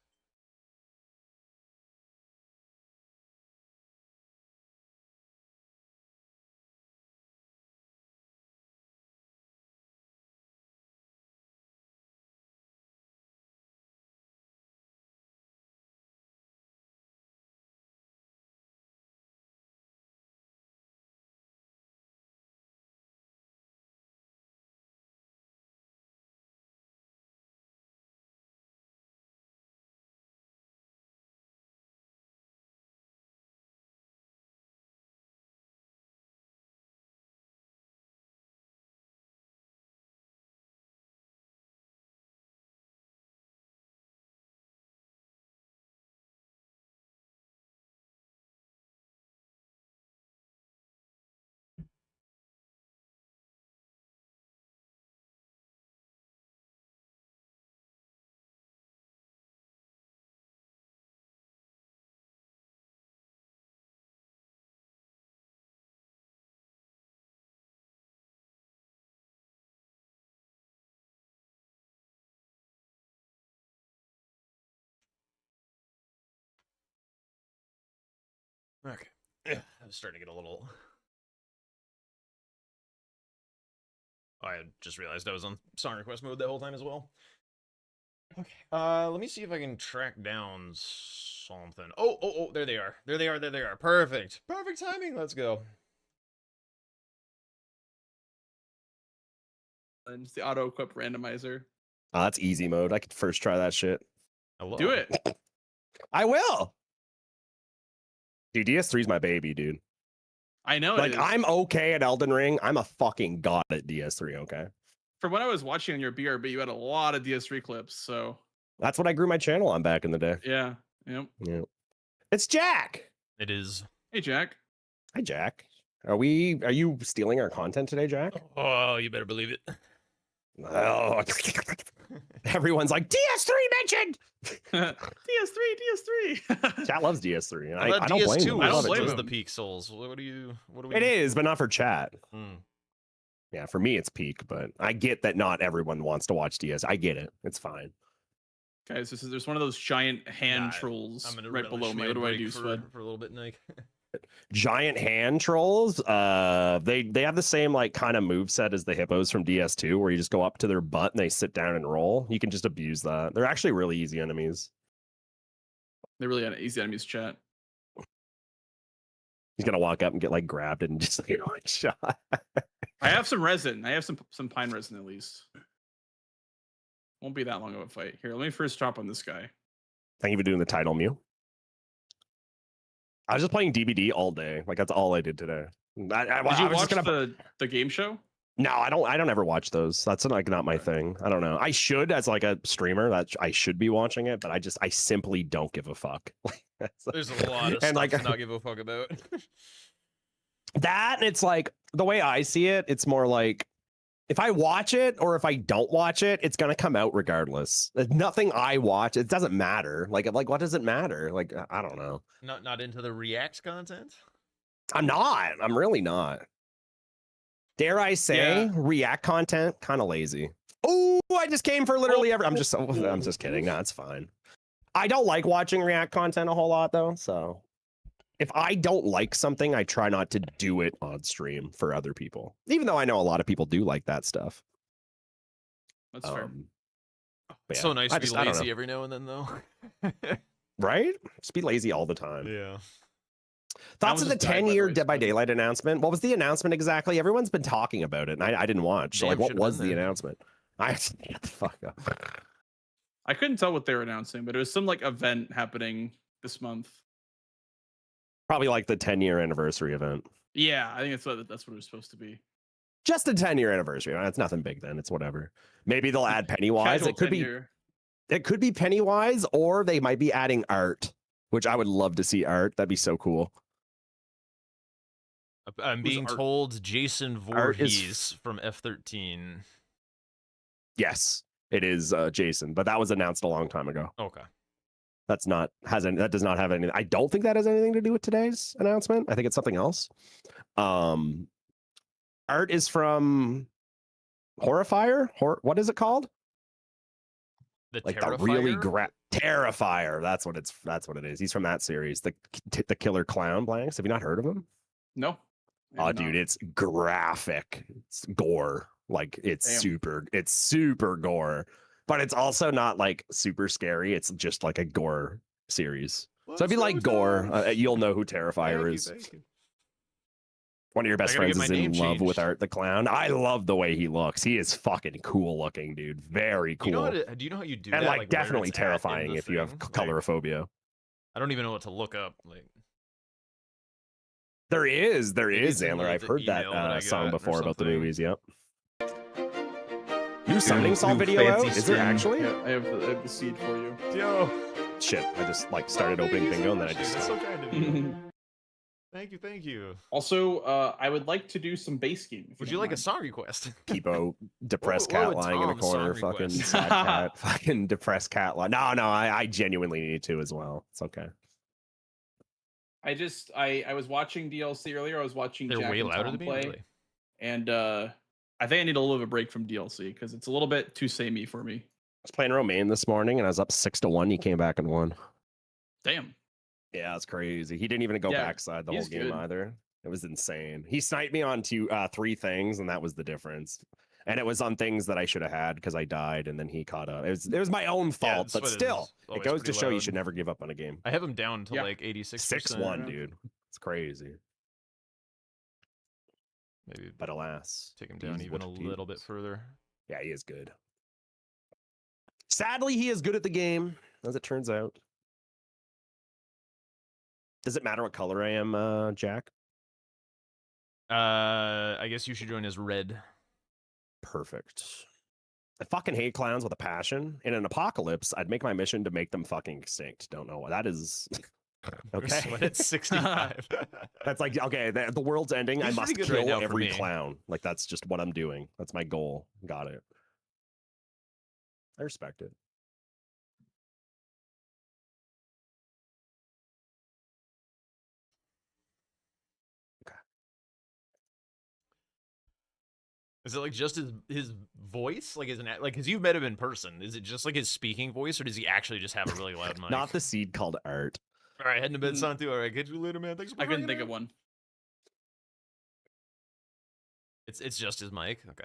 Okay. Yeah, I was starting to get a little. Oh, I just realized I was on song request mode that whole time as well. Okay. Let me see if I can track down something. Oh, there they are. There they are. Perfect. Perfect timing. Let's go.
And just the auto equip randomizer.
Oh, that's easy mode. I could first try that shit.
Hello.
Do it.
I will. Dude, DS3 is my baby, dude.
I know.
Like,
it is.
I'm okay at Elden Ring. I'm a fucking god at DS3, okay?
From what I was watching on your BRB, you had a lot of DS3 clips, so
That's what I grew my channel on back in the day.
yeah. Yep.
Yeah. It's Jack.
It is.
Hey, Jack.
Hi, Jack. Are you stealing our content today, Jack?
Oh, you better believe it.
Oh. Everyone's like, DS3 mentioned!
DS3.
Chat loves DS3. And
I thought
I don't blame
DS2
them. I love it
blame
was
too.
the
him.
peak Souls. What do we?
It is, but not for chat.
Hmm.
Yeah, for me it's peak, but I get that not everyone wants to watch DS. I get it. It's fine.
Guys, there's one of those giant hand
Nah,
trolls
I'm gonna
right below
relish
me.
my
What do I
break
do,
for
Swed?
a little bit, Nick?
Giant hand trolls, they have the same like kind of move set as the hippos from DS2, where you just go up to their butt and they sit down and roll. You can just abuse that. They're actually really easy enemies.
They're really easy enemies, chat.
He's gonna walk up and get like grabbed and just like one shot.
I have some resin. I have some pine resin at least. Won't be that long of a fight. Here, let me first chop on this guy.
Thank you for doing the title, Mew. I was just playing DBD all day. Like that's all I did today.
Did you
I was
watch
just gonna...
the game show?
No, I don't ever watch those. That's like not my thing. I don't know. I should, as like a streamer, that I should be watching it, but I simply don't give a fuck.
There's a lot of
And,
stuff
like,
to not give a fuck about.
that, and it's like the way I see it, it's more like if I watch it or if I don't watch it, it's gonna come out regardless. There's nothing I watch, it doesn't matter. Like what does it matter? Like I don't know.
Not into the React content.
I'm not. I'm really not. Dare I say,
Yeah.
React content kind of lazy. Oh, I just came for literally every. I'm just kidding. No, it's fine. I don't like watching React content a whole lot though. So if I don't like something, I try not to do it on stream for other people. Even though I know a lot of people do like that stuff.
That's fair.
But
So
yeah,
nice
I
to be
I don't
lazy
know.
every now and then, though.
Right? Just be lazy all the time.
Yeah.
Thoughts of
one
the
just died, by the
10-year
way,
Dead by
so-
Daylight announcement? What was the announcement exactly? Everyone's been talking about it, and I didn't watch. So, like,
Damn,
what
should've
was
been
the
there.
announcement? Shut the fuck up.
I couldn't tell what they were announcing, but it was some like event happening this month.
Probably like the 10-year anniversary event.
Yeah, I think that's what it was supposed to be.
Just a 10-year anniversary. It's nothing big then. It's whatever. Maybe they'll add Pennywise.
Casual
It could be
10-year.
it could be Pennywise, or they might be adding art, which I would love to see art. That'd be so cool.
I'm
Who's
being
Art?
told Jason
Art is-
Voorhees from F13.
Yes, it is Jason, but that was announced a long time ago.
Okay.
That does not have anything. I don't think that has anything to do with today's announcement. I think it's something else. Art is from Horrifier. What is it called?
The
Like
Terrifier?
the really Terrifier. That's what it is. He's from that series. The Killer Clown Blanks. Have you not heard of him?
No.
Oh, dude, it's graphic. It's gore. Like it's
Damn.
super gore, but it's also not like super scary. It's just like a gore series. So if you like gore, you'll know who Terrifier is.
Thank you.
One of your best
I gotta
friends
get
is
my
in
name
love with
changed.
Art the Clown. I love the way he looks. He is fucking cool looking, dude. Very
Do you know
cool.
do you know how you do
And
that?
like
where
definitely
it's at in
terrifying
the
if you have
thing? Like,
colorophobia.
I don't even know what to look up. Like,
There is,
Maybe it's in
Xandler. I've
the
heard that
email that I
song
got or
before about the
something.
movies. Yep. New Summoning Song video
fancy
out? Is there
string.
actually?
Yeah, I have the seed for you.
yo,
Shit, I just like started opening bingo and then I
Dude,
just
that's
stopped.
so kind of you. Thank you.
Also, I would like to do some base game. if
Would
don't
you like a
mind.
song request?
Peepo, depressed
What
cat
would
lying in a
Tom's song
corner, fucking
request?
sad cat, fucking depressed cat. No, I genuinely need to as well. It's okay.
I was watching DLC earlier. I was watching
They're
Jack
way
and
louder
Tom
than me.
play,
Really?
and I think I need a little bit of a break from DLC because it's a little bit too samey for me.
I was playing Romaine this morning and I was up 6-1. He came back and won.
Damn.
Yeah, it's crazy. He didn't even go
Yeah,
backside the whole
he's
game
good.
either. It was insane. He sniped me on three things, and that was the difference. And it was on things that I should have had because I died, and then he caught up. It was my own fault,
that's
but
what it
still,
is.
it
Always
goes to
pretty
show you
loud.
should never give up on a game.
I have him down to
Yeah.
like 86%.
6-1, dude. It's crazy.
Maybe
But alas,
take him
it
down
is
even
what
a
it
little bit
is.
further.
Yeah, he is good. Sadly, he is good at the game, as it turns out. Does it matter what color I am, Jack?
I guess you should join as red.
Perfect. I fucking hate clowns with a passion. In an apocalypse, I'd make my mission to make them fucking extinct. Don't know what that is. Okay.
Sweat at 65.
That's like, okay, the world's ending. I
He's
must
pretty good right
kill
now for
every
me.
clown. Like, that's just what I'm doing. That's my goal. Got it. I respect it.
Is it like just his voice? Like like because you've met him in person. Is it just like his speaking voice, or does he actually just have a really loud mic?
Not the seed called art.
All right, heading to bed, son. Too. All right, catch you later, man. Thanks for
I couldn't
hanging
think
out.
of one.
It's just his mic. Okay.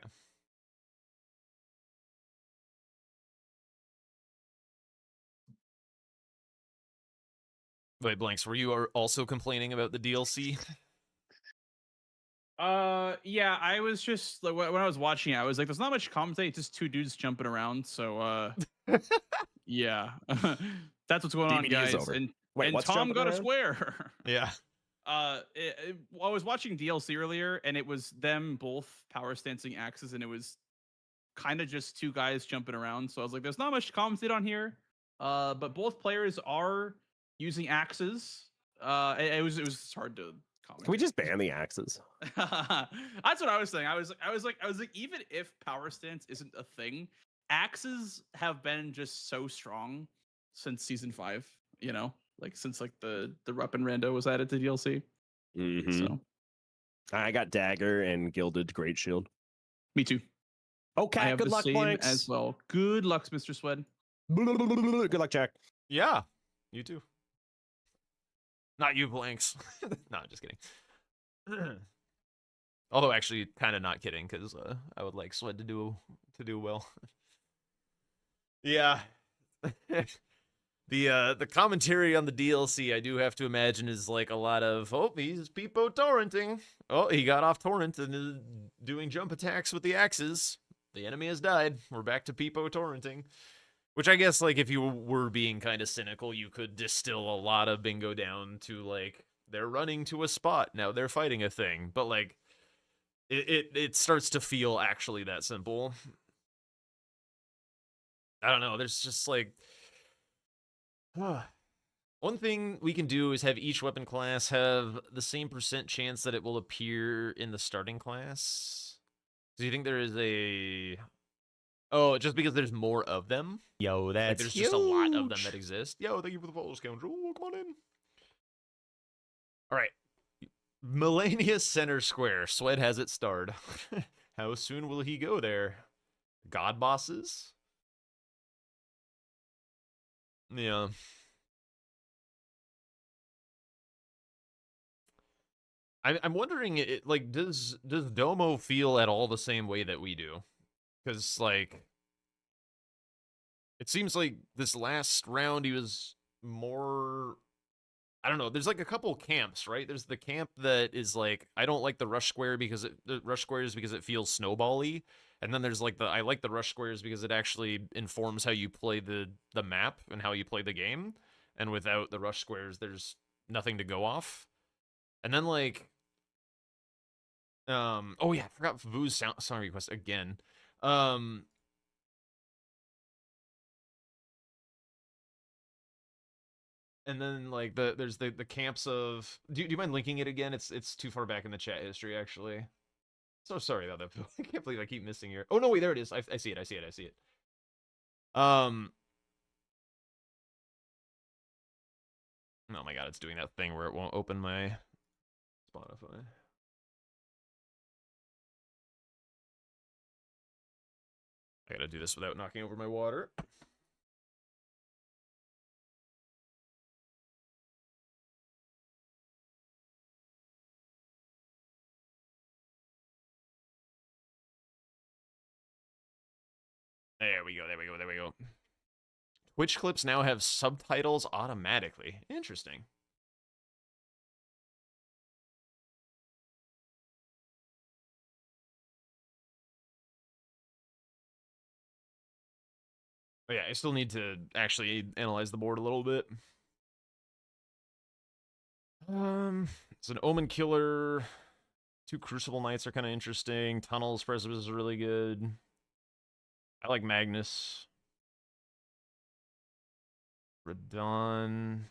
Wait, Blanks, were you also complaining about the DLC?
Yeah, I was just like when I was watching it, I was like, there's not much commentary, it's just two dudes jumping around. So yeah. That's what's going on,
DVD is
guys.
over.
And
Wait,
and
what's
Tom
jumping
got a
around?
square.
Yeah.
I was watching DLC earlier, and it was them both power stancing axes, and it was kind of just two guys jumping around. So I was like, there's not much to commentate on here. But both players are using axes. It was hard to comment.
Can we just ban the axes?
That's what I was saying. I was like, even if power stance isn't a thing, axes have been just so strong since season 5. You know, like since like the weapon rando was added to DLC.
Mm-hmm.
So
I got dagger and gilded great shield.
me too. I
Okay,
have
good
the
luck,
same
Blanks.
as well. Good luck, Mr. Swed.
Good luck, Jack.
Yeah. You too. Not you, Blanks. No, just kidding. Although, actually, kind of not kidding, because I would like Swed to do well. Yeah. The commentary on the DLC, I do have to imagine, is like a lot of, oh, he's peepo torrenting. Oh, he got off torrent and is doing jump attacks with the axes. The enemy has died. We're back to peepo torrenting. Which I guess, like, if you were being kind of cynical, you could distill a lot of bingo down to, like, they're running to a spot, now they're fighting a thing. But, like, it starts to feel actually that simple. I don't know, there's just, like... One thing we can do is have each weapon class have the same % chance that it will appear in the starting class. Do you think there is a... Oh, just because there's more of them?
Yo, that's
like, there's
huge.
just a lot of them that exist. Yo, thank you for the follow, scoundrel. Come on in. All right. Melania Center Square. Swed has it starred. How soon will he go there? God bosses? Yeah. I'm wondering, like, does Domo feel at all the same way that we do? Because, like, it seems like this last round he was more... I don't know. There's like a couple camps, right? There's the camp that is like, I don't like the rush square because the rush squares because it feels snowbally, and then there's like the I like the rush squares because it actually informs how you play the map and how you play the game. And without the rush squares, there's nothing to go off. And then like, oh yeah, I forgot Vu's song request again. And then like there's the camps of do you mind linking it again? It's too far back in the chat history actually. So sorry about that. I can't believe I keep missing your. Oh no, wait, there it is. I see it. I see it. I see it. Oh my god, it's doing that thing where it won't open my Spotify. I gotta do this without knocking over my water. There we go, there we go, there we go. Twitch clips now have subtitles automatically. Interesting. Oh yeah, I still need to actually analyze the board a little bit. It's an Omen Killer. 2 Crucible Knights are kind of interesting. Tunnels Precipice is really good. I like Magnus. Radon.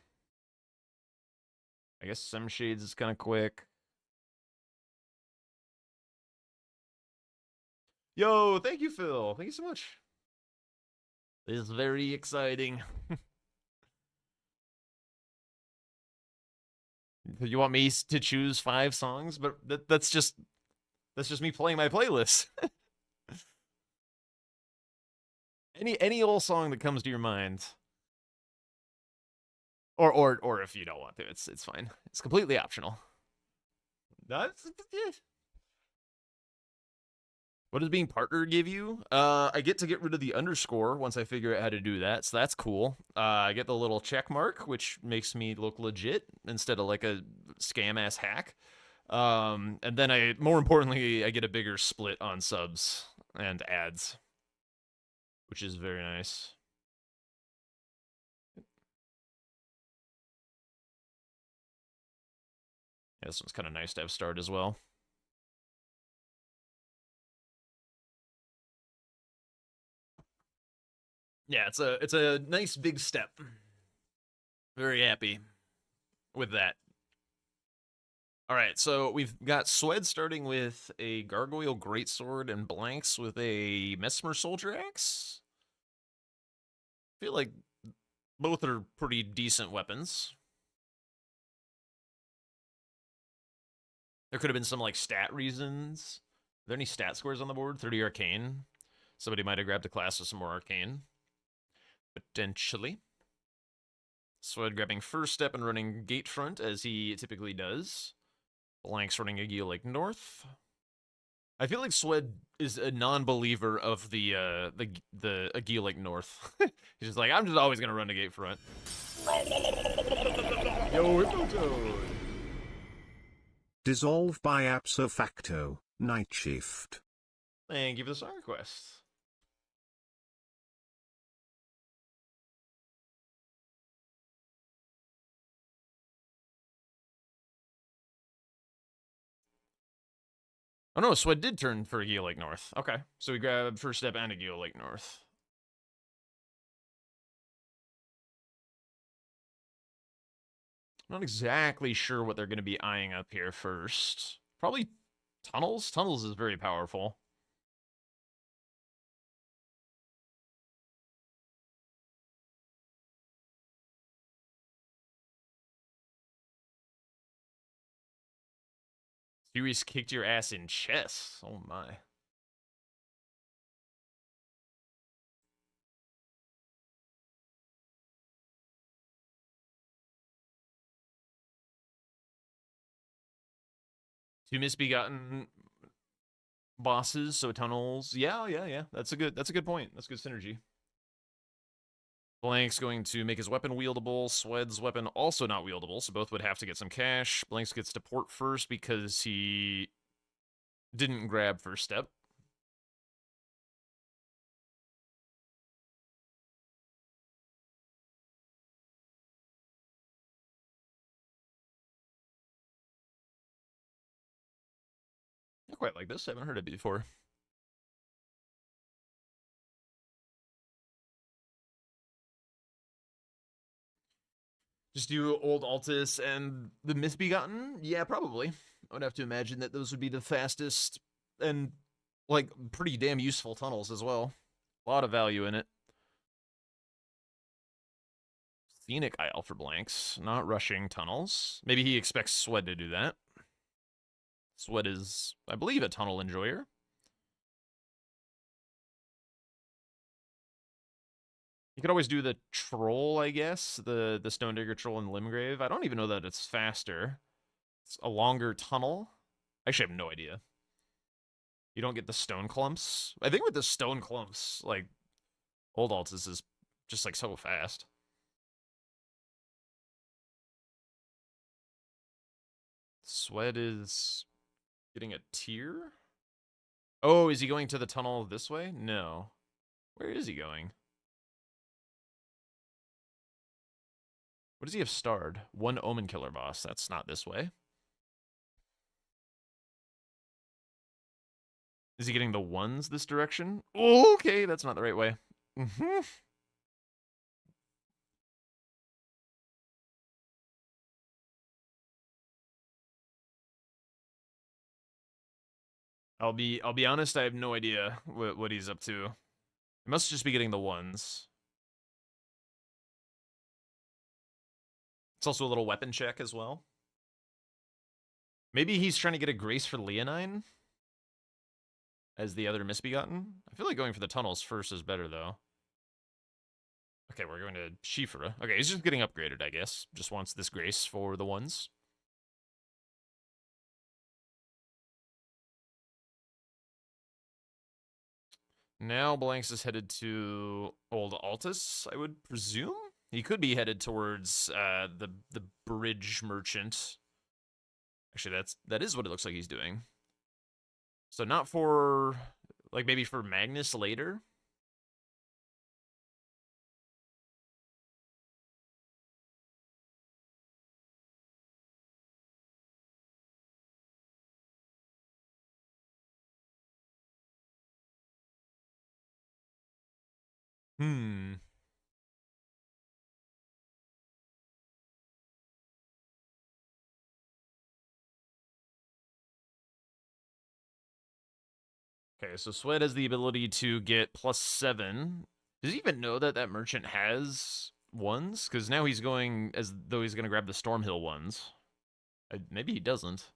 I guess Sem Shades is kind of quick. Yo, thank you, Phil. Thank you so much. This is very exciting. You want me to choose 5 songs? But that's just me playing my playlist. Any old song that comes to your mind. Or if you don't want to, it's fine. It's completely optional. That's What does being partner give you? I get to get rid of the underscore once I figure out how to do that, so that's cool. I get the little check mark, which makes me look legit instead of like a scam-ass hack. And then more importantly, I get a bigger split on subs and ads, which is very nice. Yeah, this one's kind of nice to have starred as well. Yeah, it's a nice big step. Very happy with that. All right, so we've got Swed starting with a Gargoyle Greatsword and Blanks with a Mesmer Soldier Axe. I feel like both are pretty decent weapons. There could have been some like stat reasons. Are there any stat scores on the board? 30 Arcane. Somebody might have grabbed a class with some more Arcane. Potentially. Swed grabbing first step and running gate front as he typically does. Blanks running a Geo Lake North. I feel like Swed is a non-believer of the Agil Lake North. He's just like, I'm just always gonna run to gate front. Yo, Hippotoad.
Dissolve by ipso facto, night shift.
Thank you for the song request. Oh no, Swed did turn for Agil Lake North. Okay, so we grabbed first step and Agil Lake North. Not exactly sure what they're going to be eyeing up here first. Probably tunnels. Tunnels is very powerful. Serious kicked your ass in chess. Oh my. Two misbegotten bosses, so tunnels. Yeah. That's a good point. That's good synergy. Blank's going to make his weapon wieldable. Swed's weapon also not wieldable, so both would have to get some cash. Blanks gets to port first because he didn't grab first step. I quite like this. I haven't heard it before. Just do old Altus and the Misbegotten? Yeah, probably. I would have to imagine that those would be the fastest and, like, pretty damn useful tunnels as well. A lot of value in it. Scenic Isle for Blanks, not rushing tunnels. Maybe he expects Swed to do that. Swed is, I believe, a tunnel enjoyer. You could always do the troll, I guess. The Stone Digger troll in Limgrave. I don't even know that it's faster. It's a longer tunnel. I actually have no idea. You don't get the stone clumps. I think with the stone clumps, like, Old Altus is just, like, so fast. Swed is getting a tier? Oh, is he going to the tunnel this way? No. Where is he going? What does he have starred? One Omen Killer boss. That's not this way. Is he getting the ones this direction? Oh, okay, that's not the right way. I'll be honest, I have no idea what he's up to. He must just be getting the ones. It's also a little weapon check as well. Maybe he's trying to get a grace for Leonine as the other Misbegotten. I feel like going for the tunnels first is better, though. Okay, we're going to Shifra. Okay, he's just getting upgraded, I guess. Just wants this grace for the ones. Now Blanks is headed to Old Altus, I would presume. He could be headed towards the bridge merchant. Actually, that is what it looks like he's doing. So not for, like, maybe for Magnus later. Okay, so Swed has the ability to get +7. Does he even know that that merchant has ones? Because now he's going as though he's going to grab the Stormhill ones. Maybe he doesn't.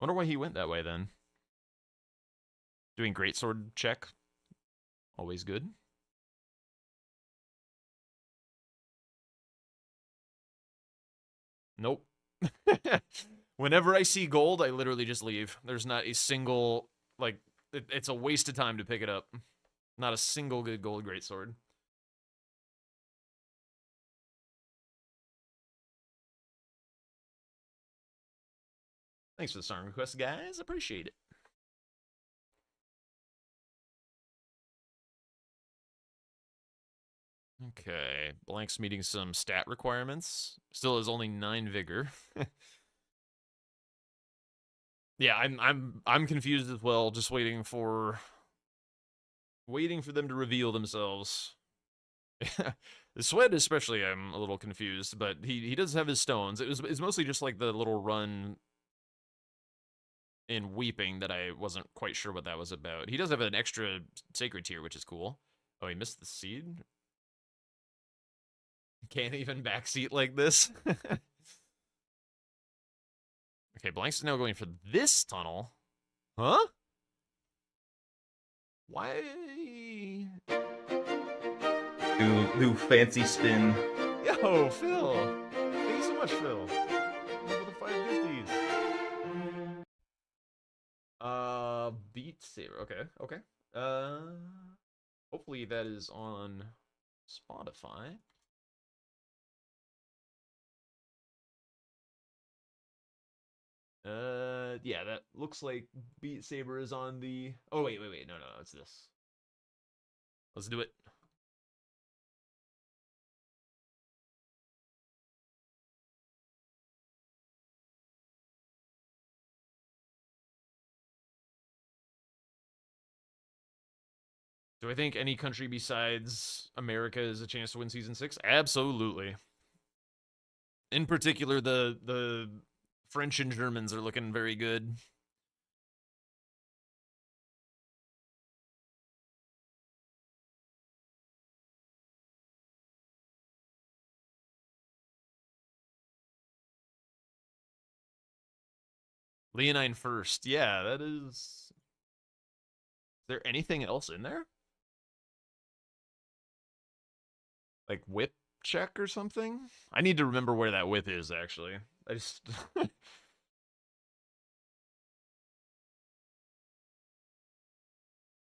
Wonder why he went that way then. Doing greatsword check. Always good. Nope. Whenever I see gold, I literally just leave. There's not a single, like, it's a waste of time to pick it up. Not a single good gold greatsword. Thanks for the song request, guys. Appreciate it. Okay, Blank's meeting some stat requirements. Still has only 9 vigor. Yeah, I'm confused as well. Just waiting for them to reveal themselves. The Swed especially, I'm a little confused, but he does have his stones. It's mostly just like the little run in Weeping that I wasn't quite sure what that was about. He does have an extra sacred tier, which is cool. Oh, he missed the seed? Can't even backseat like this. Okay, Blank's now going for this tunnel. Huh? Why?
Do fancy spin.
Yo, Phil. Thank you so much, Phil. Thank you for the 5 gifties. Beat Saber. Okay. Hopefully that is on Spotify. Yeah, that looks like Beat Saber is on the... Oh, wait, no, it's this. Let's do it. Do I think any country besides America is a chance to win Season 6? Absolutely. In particular, the French and Germans are looking very good. Leonine first. Yeah, that is... Is there anything else in there? Like whip check or something? I need to remember where that whip is, actually. I just...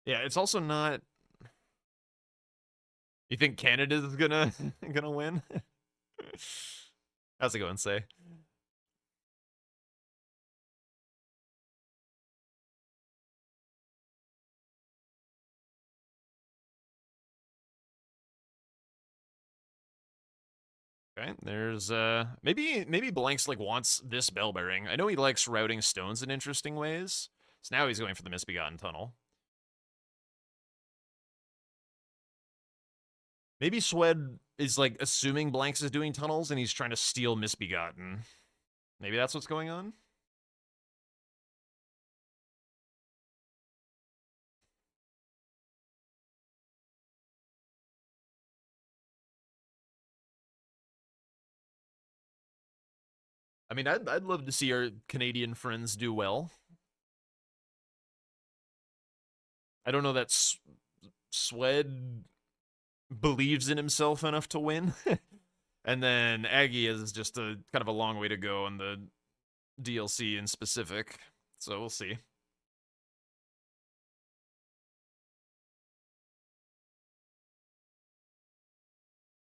Yeah, it's also not... You think Canada's gonna win? How's it going, Say? Okay, there's maybe Blanks like wants this bell bearing. I know he likes routing stones in interesting ways. So now he's going for the Misbegotten Tunnel. Maybe Swed is like assuming Blanks is doing tunnels and he's trying to steal Misbegotten. Maybe that's what's going on? I mean, I'd love to see our Canadian friends do well. I don't know that Swed believes in himself enough to win. And then Aggie is just a kind of a long way to go on the DLC in specific. So we'll see.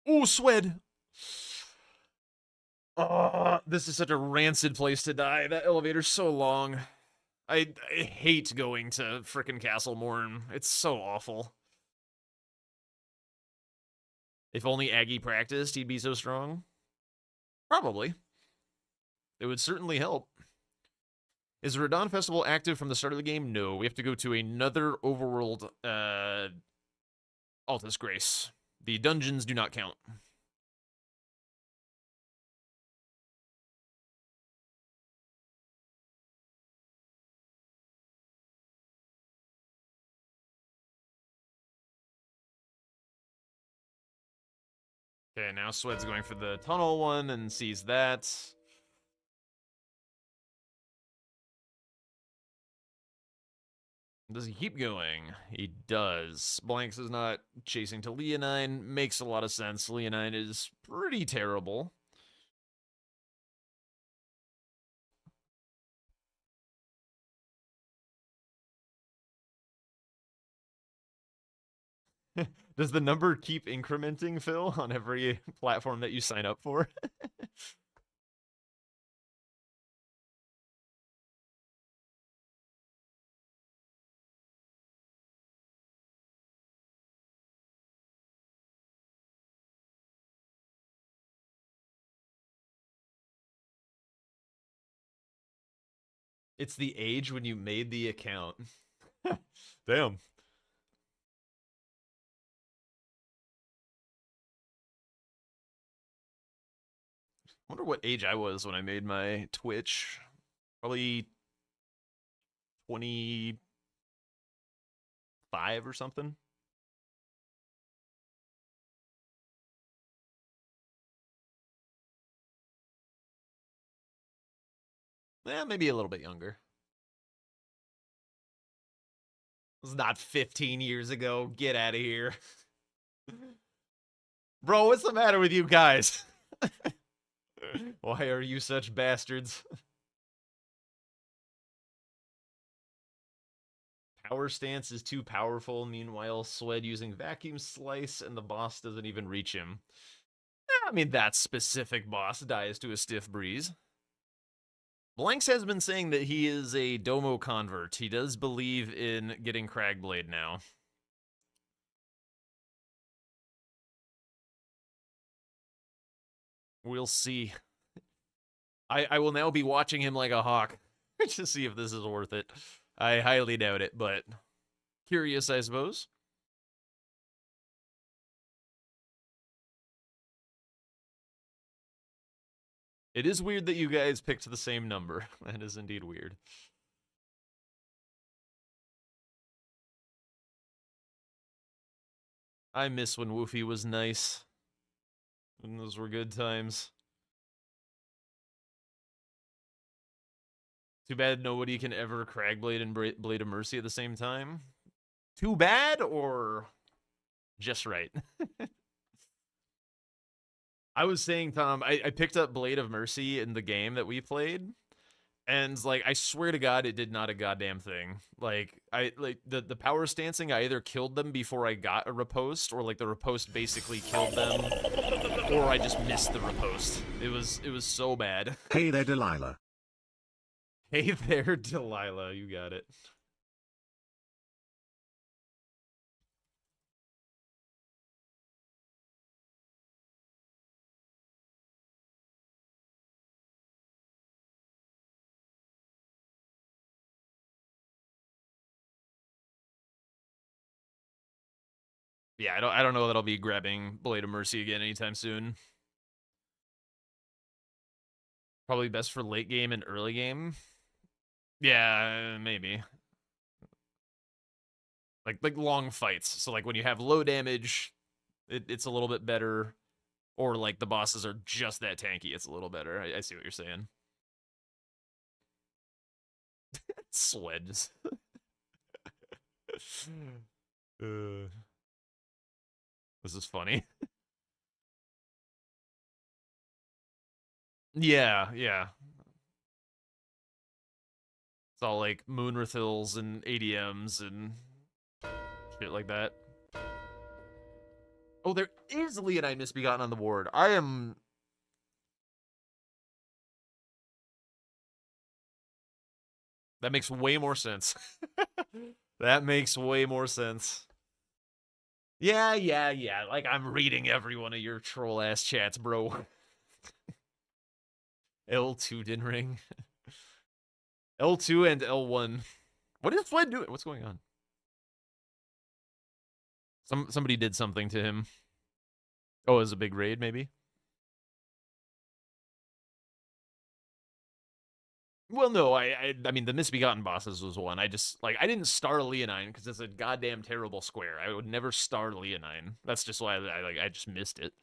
Ooh, Swed! Oh, this is such a rancid place to die. That elevator's so long. I hate going to frickin' Castle Morn. It's so awful. If only Aggie practiced, he'd be so strong. Probably. It would certainly help. Is the Radon Festival active from the start of the game? No. We have to go to another overworld Altus Grace. The dungeons do not count. Okay, now Swed's going for the tunnel one and sees that. Does he keep going? He does. Blanks is not chasing to Leonine. Makes a lot of sense. Leonine is pretty terrible. Does the number keep incrementing, Phil, on every platform that you sign up for? It's the age when you made the account. Damn. Wonder what age I was when I made my Twitch. Probably 25 or something. Yeah, maybe a little bit younger. It was not 15 years ago. Get out of here. Bro, what's the matter with you guys? Why are you such bastards? Power stance is too powerful. Meanwhile, Swed using vacuum slice and the boss doesn't even reach him. I mean, that specific boss dies to a stiff breeze. Blanks has been saying that he is a Domo convert. He does believe in getting Cragblade now. We'll see. I will now be watching him like a hawk to see if this is worth it. I highly doubt it, but curious, I suppose. It is weird that you guys picked the same number. That is indeed weird. I miss when Woofy was nice. And those were good times. Too bad nobody can ever Cragblade and Blade of Mercy at the same time. Too bad or just right? I was saying, Tom, I picked up Blade of Mercy in the game that we played, and like I swear to God, it did not a goddamn thing. Like the power stancing, I either killed them before I got a riposte, or like the riposte basically killed them, or I just missed the riposte. It was so bad.
Hey there, Delilah.
Hey there, Delilah. You got it. Yeah, I don't know that I'll be grabbing Blade of Mercy again anytime soon. Probably best for late game and early game. Yeah, maybe. Like long fights. So like when you have low damage, it's a little bit better. Or like the bosses are just that tanky, it's a little better. I see what you're saying. Sweds. This is funny. Yeah. It's all like Moonrathils and ADMs and shit like that. Oh, there is Leonine Misbegotten on the board. I am... That makes way more sense. That makes way more sense. Yeah. Like, I'm reading every one of your troll-ass chats, bro. L2 didn't ring. L2 and L1. What is Fled doing? What's going on? Somebody did something to him. Oh, it was a big raid, maybe? Well, no, I mean, the Misbegotten bosses was one. I didn't star Leonine because it's a goddamn terrible square. I would never star Leonine. That's just why I just missed it.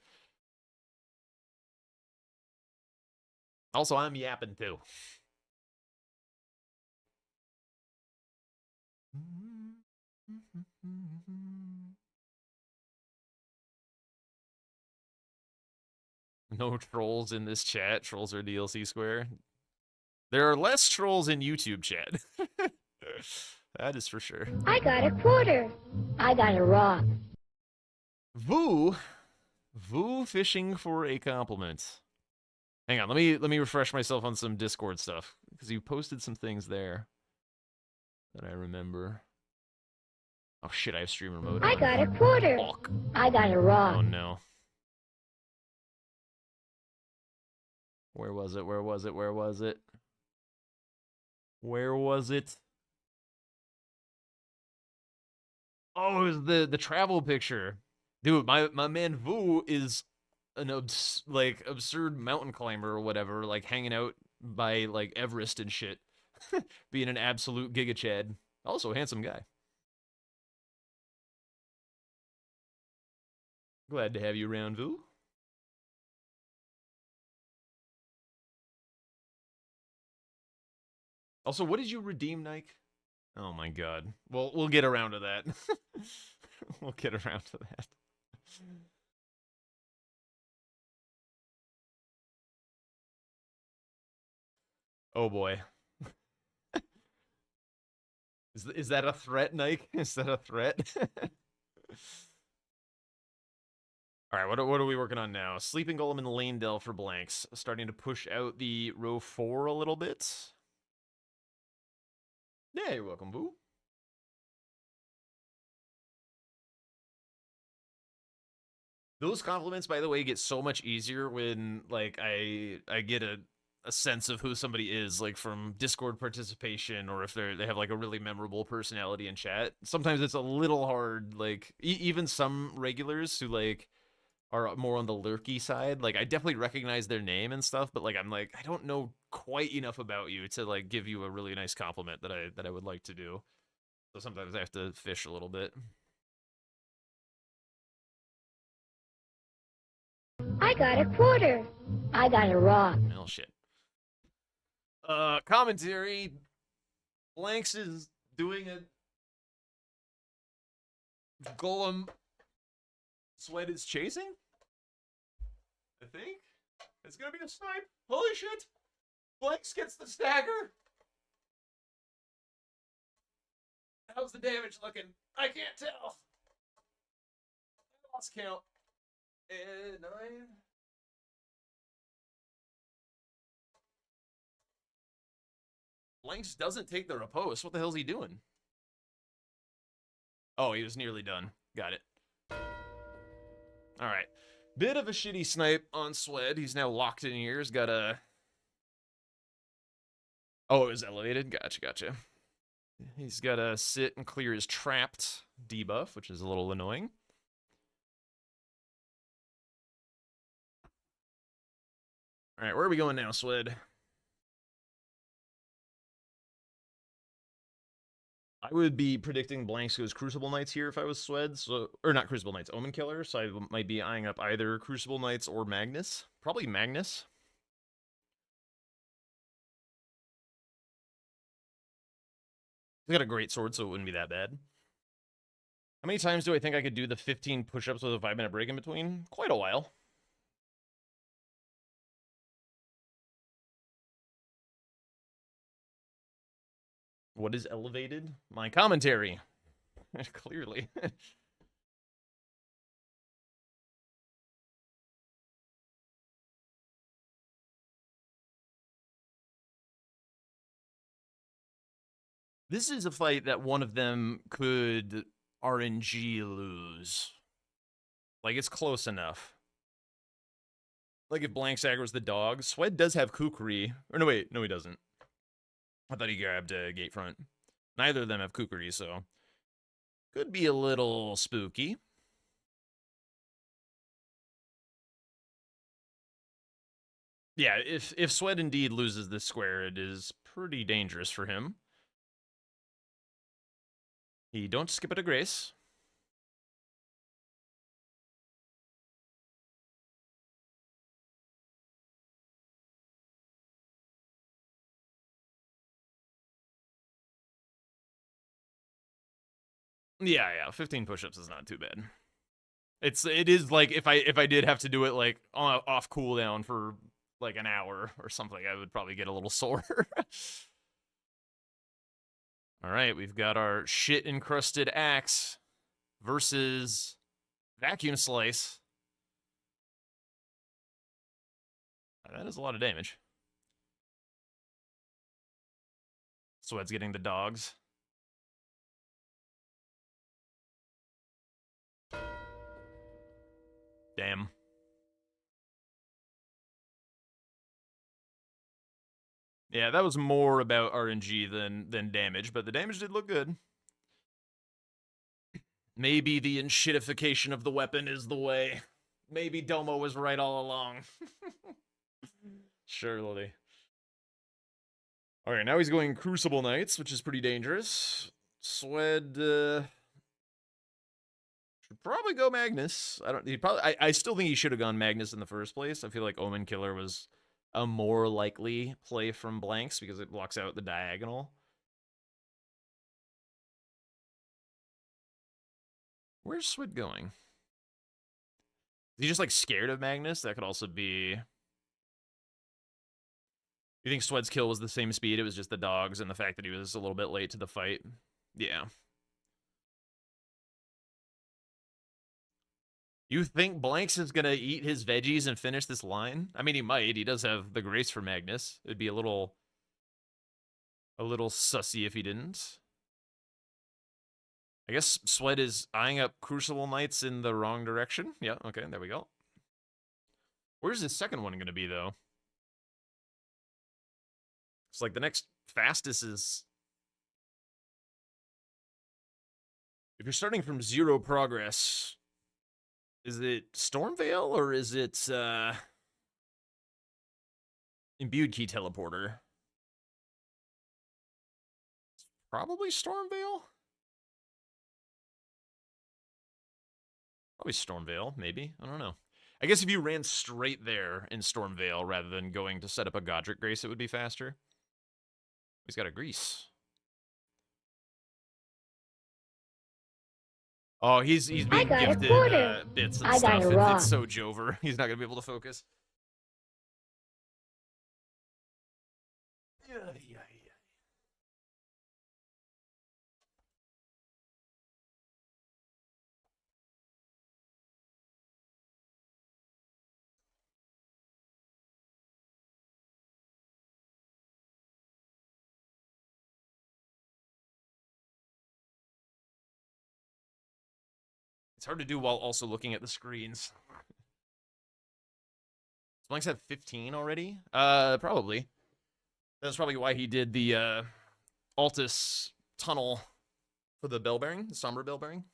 Also, I'm yapping too. No trolls in this chat. Trolls are DLC square. There are less trolls in YouTube chat. That is for sure.
I got a quarter. I got a rock.
Vu fishing for a compliment. Hang on, let me refresh myself on some Discord stuff because you posted some things there that I remember. Oh shit, I have streamer mode.
I got a quarter.
Fuck.
I got a rock.
Oh no. Where was it? Where was it? Where was it? Where was it? Oh, it was the travel picture. Dude, my man Vu is an absurd mountain climber or whatever, like hanging out by like Everest and shit. Being an absolute giga chad. Also a handsome guy. Glad to have you around, Vu. Also, what did you redeem, Nike? Oh my god. Well, we'll get around to that. We'll get around to that. Oh boy. Is that a threat, Nike? Is that a threat? All right, what are we working on now? Sleeping Golem and Lane Dell for blanks. Starting to push out the row 4 a little bit. Yeah, you're welcome, Boo. Those compliments, by the way, get so much easier when like I get a sense of who somebody is, like from Discord participation, or if they have like a really memorable personality in chat. Sometimes it's a little hard, like even some regulars who like are more on the lurky side. Like I definitely recognize their name and stuff, but like I'm like I don't know quite enough about you to like give you a really nice compliment that I would like to do. So sometimes I have to fish a little bit.
I got a quarter. I got a rock.
Well, shit. Commentary. Blanks is doing a golem. Sweat is chasing? I think. It's gonna be a snipe. Holy shit! Blanks gets the stagger. How's the damage looking? I can't tell. I lost count. 9. Blanks doesn't take the riposte. What the hell's he doing? Oh, he was nearly done. Got it. Alright. Bit of a shitty snipe on Swed. He's now locked in here. He's got a... Oh, it was elevated? Gotcha. He's got to sit and clear his trapped debuff, which is a little annoying. Alright, where are we going now, Swed? I would be predicting blanks goes Crucible Knights here if I was Swed, so or not Crucible Knights, Omen Killer, so I might be eyeing up either Crucible Knights or Magnus. Probably Magnus. He's got a great sword, so it wouldn't be that bad. How many times do I think I could do the 15 push-ups with a 5-minute break in between? Quite a while. What is elevated? My commentary. Clearly. This is a fight that one of them could RNG lose. Like, it's close enough. Like, if Blanks aggro's the dog, Swed does have Kukri. Or no, wait. No, he doesn't. I thought he grabbed a Gatefront. Neither of them have Kukri, so... Could be a little spooky. Yeah, if Swed indeed loses this square, it is pretty dangerous for him. He don't skip it a grace. Yeah, 15 push-ups is not too bad. It is like if I did have to do it like off cooldown for like an hour or something, I would probably get a little sore. All right, we've got our shit encrusted axe versus Vacuum slice. That is a lot of damage. Sweat's getting the dogs. Damn. Yeah, that was more about RNG than damage, but the damage did look good. Maybe the enshittification of the weapon is the way. Maybe Domo was right all along. Surely. Alright, now he's going Crucible Knights, which is pretty dangerous. Swed, should probably go Magnus. I still think he should have gone Magnus in the first place. I feel like Omen Killer was a more likely play from blanks because it blocks out the diagonal. Where's Swed going? Is he just like scared of Magnus? That could also be... You think Swed's kill was the same speed? It was just the dogs and the fact that he was a little bit late to the fight. Yeah. You think Blanks is gonna eat his veggies and finish this line? I mean, he might. He does have the grace for Magnus. It'd be a little sussy if he didn't. I guess Swed is eyeing up Crucible Knights in the wrong direction. Yeah, okay, there we go. Where's his second one gonna be, though? It's like the next fastest is... If you're starting from 0 progress, is it Stormveil or is it Imbued Key Teleporter? It's probably Stormveil? Probably Stormveil, maybe. I don't know. I guess if you ran straight there in Stormveil rather than going to set up a Godric Grace, it would be faster. He's got a Grease. Oh, he's being gifted bits and stuff. It's so Jover. He's not gonna be able to focus. It's hard to do while also looking at the screens. Blanks have 15 already? Probably. That's probably why he did the Altus tunnel for the bell bearing, the somber bell bearing.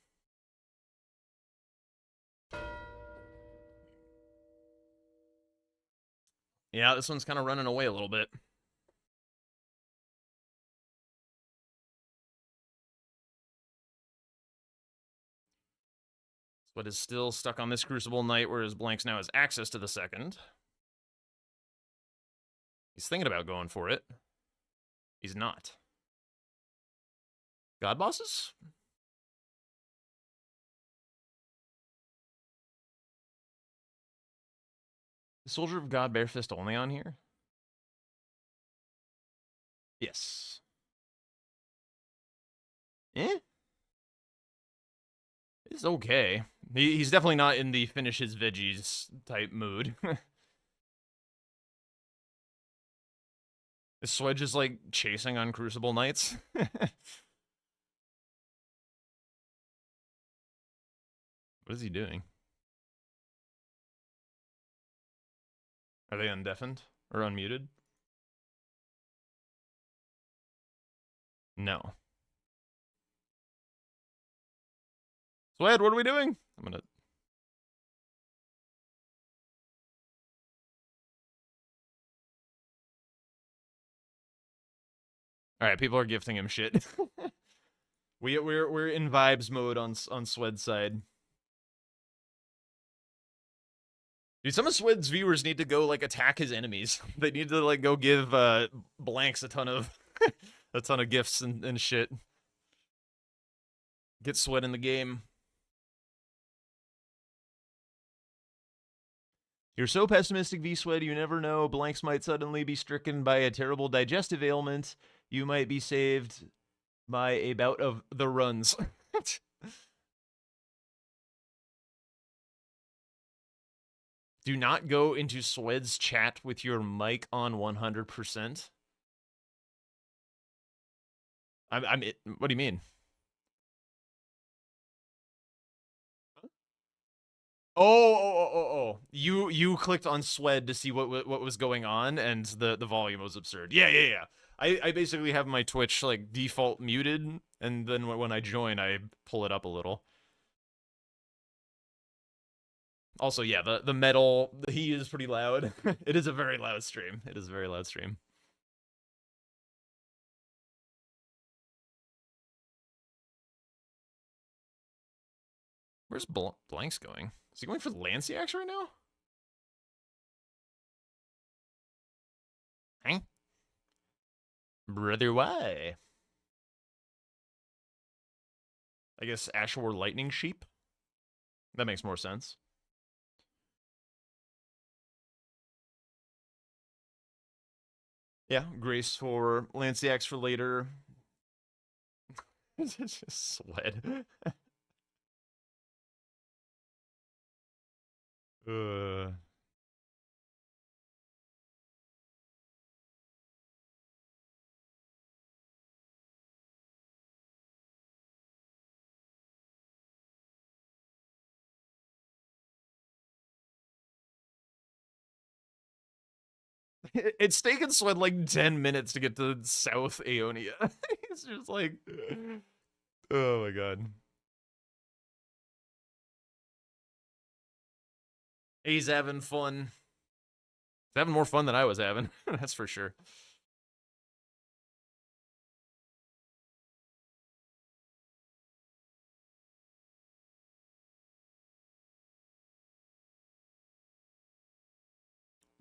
Yeah, this one's kind of running away a little bit. But is still stuck on this Crucible Knight, whereas Blanks now has access to the second. He's thinking about going for it. He's not. God bosses? The Soldier of God Bare Fist only on here? Yes. Eh? It's okay. He's definitely not in the finish his veggies type mood. Is Swed just like chasing on Crucible Knights? What is he doing? Are they undeafened or unmuted? No. Swed, what are we doing? I'm gonna... Alright, people are gifting him shit. We're in vibes mode on Swed's side. Dude, some of Swed's viewers need to go like attack his enemies. They need to like go give Blanks a ton of a ton of gifts and shit. Get Swed in the game. You're so pessimistic, V-Swed, you never know. Blanks might suddenly be stricken by a terrible digestive ailment. You might be saved by a bout of the runs. Do not go into Swed's chat with your mic on 100%. What do you mean? Oh. You clicked on Swed to see what was going on, and the volume was absurd. Yeah. I basically have my Twitch like default muted, and then when I join, I pull it up a little. Also, yeah, the metal, he is pretty loud. It is a very loud stream. It is a very loud stream. Where's Blanks going? Is he going for the Lanciax right now? Huh? Brother, why? I guess Ashore Lightning Sheep? That makes more sense. Yeah, Grace for Lanciax for later. Just Sled. It's taken Swed like 10 minutes to get to South Aeonia. It's just like, oh my god. He's having fun. He's having more fun than I was having. That's for sure.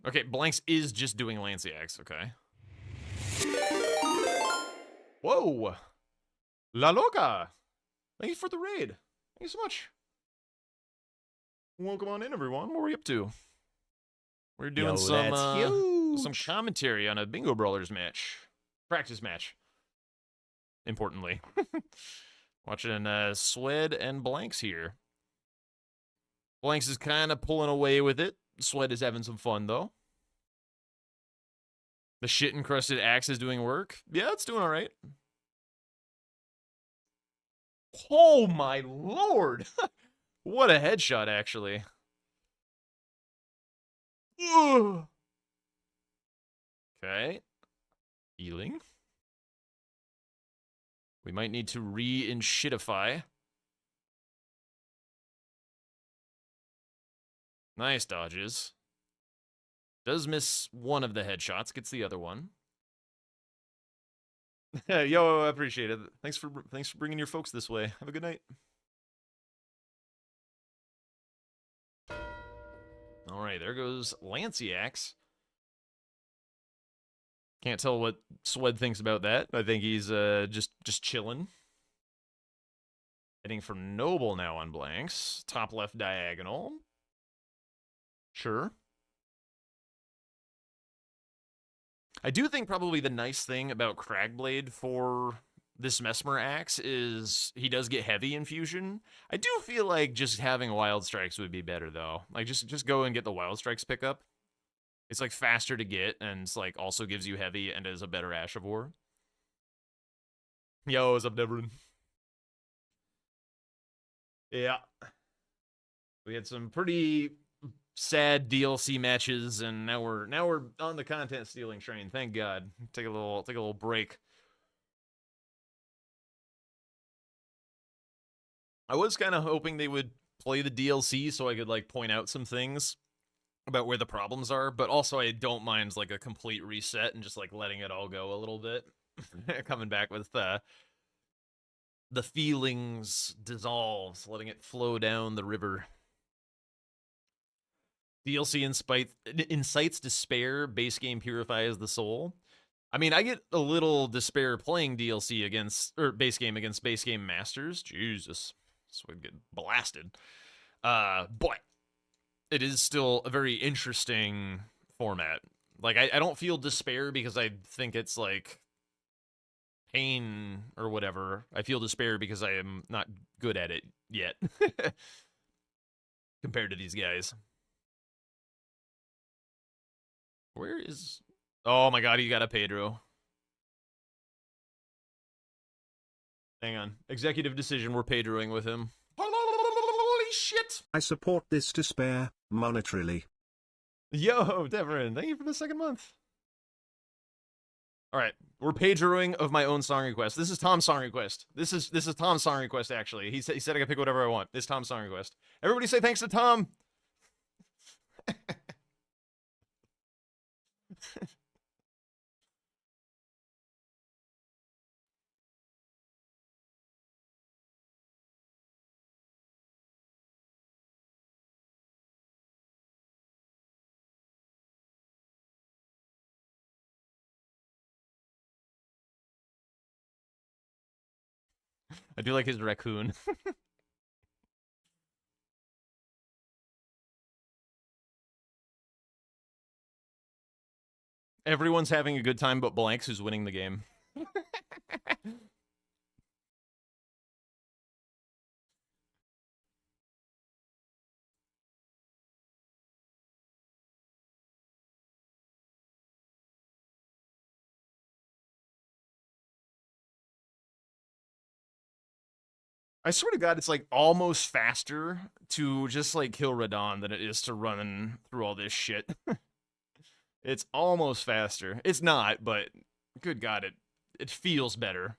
Okay, Blanks is just doing Lanciax, okay. Whoa! La Loca! Thank you for the raid. Thank you so much. Welcome on in, everyone. What are we up to? We're doing some commentary on a Bingo Brawlers match. Practice match. Importantly. Watching Swed and Blanks here. Blanks is kind of pulling away with it. Swed is having some fun, though. The shit-encrusted axe is doing work. Yeah, it's doing all right. Oh, my lord! What a headshot, actually. Ugh. Okay. Healing. We might need to re-inshitify. Nice dodges. Does miss one of the headshots, gets the other one. Yo, I appreciate it. Thanks for bringing your folks this way. Have a good night. All right, there goes Lanciax. Can't tell what Swed thinks about that. I think he's just chilling. Heading for Noble now on Blanks. Top left diagonal. Sure. I do think probably the nice thing about Cragblade for this Mesmer Axe is he does get heavy infusion. I do feel like just having Wild Strikes would be better, though. Like, just go and get the Wild Strikes pickup. It's, like, faster to get, and it's, like, also gives you heavy and is a better Ash of War. Yo, what's up, Devrin? Yeah. We had some pretty sad DLC matches, and now we're on the content stealing train. Thank God. Take a little break. I was kind of hoping they would play the DLC so I could like point out some things about where the problems are, but also I don't mind like a complete reset and just like letting it all go a little bit. Coming back with the feelings dissolves, letting it flow down the river. DLC incites despair, base game purifies the soul. I mean, I get a little despair playing DLC base game against base game masters. Jesus, this would get blasted. But it is still a very interesting format. Like, I don't feel despair because I think it's like pain or whatever. I feel despair because I am not good at it yet compared to these guys. Where is... Oh my god, he got a Pedro. Hang on. Executive decision, we're Pedroing with him. Holy shit!
I support this to spare, monetarily. Yo,
Devin, thank you for the 2nd month. Alright, we're Pedroing of my own song request. This is Tom's song request. This is Tom's song request, actually. He said I can pick whatever I want. This is Tom's song request. Everybody say thanks to Tom! I do like his raccoon. Everyone's having a good time but Blanks, who's winning the game. I swear to God, it's like almost faster to just like kill Radon than it is to run through all this shit. It's almost faster. It's not, but good God, it feels better.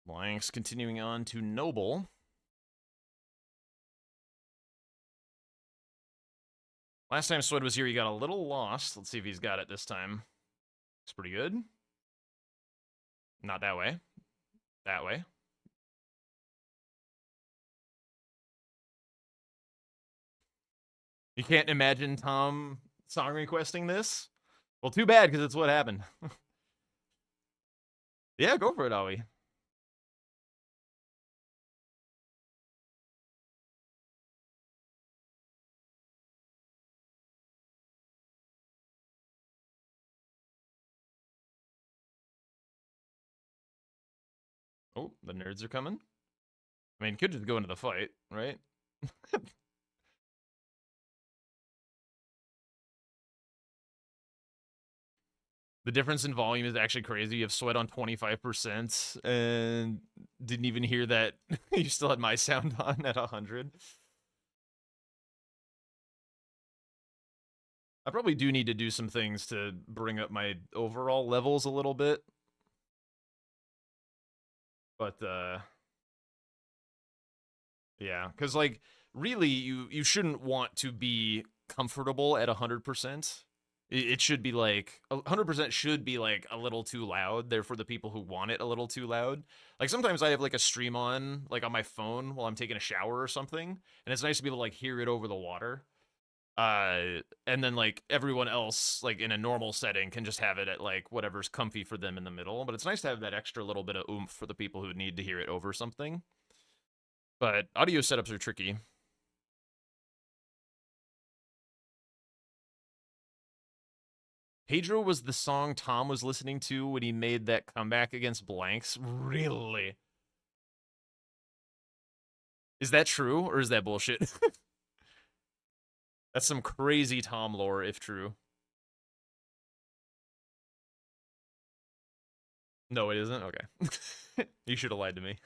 Blanks continuing on to Noble. Last time Swed was here, he got a little lost. Let's see if he's got it this time. It's pretty good. Not that way. That way. You can't imagine Tom song requesting this? Well, too bad, because it's what happened. Yeah, go for it, Aoi. Oh, the nerds are coming. I mean, could just go into the fight, right? The difference in volume is actually crazy. You have Sweat on 25% and didn't even hear that you still had my sound on at 100. I probably do need to do some things to bring up my overall levels a little bit. But, yeah, because, like, really, you shouldn't want to be comfortable at 100%. It should be, like, 100% should be, like, a little too loud. There for the people who want it a little too loud. Like, sometimes I have, like, a stream on, like, on my phone while I'm taking a shower or something. And it's nice to be able to, like, hear it over the water. And then, like, everyone else, like, in a normal setting can just have it at, like, whatever's comfy for them in the middle. But it's nice to have that extra little bit of oomph for the people who need to hear it over something. But audio setups are tricky. Pedro was the song Tom was listening to when he made that comeback against Blanks? Really? Is that true, or is that bullshit? That's some crazy Tom lore, if true. No, it isn't? Okay. You should have lied to me.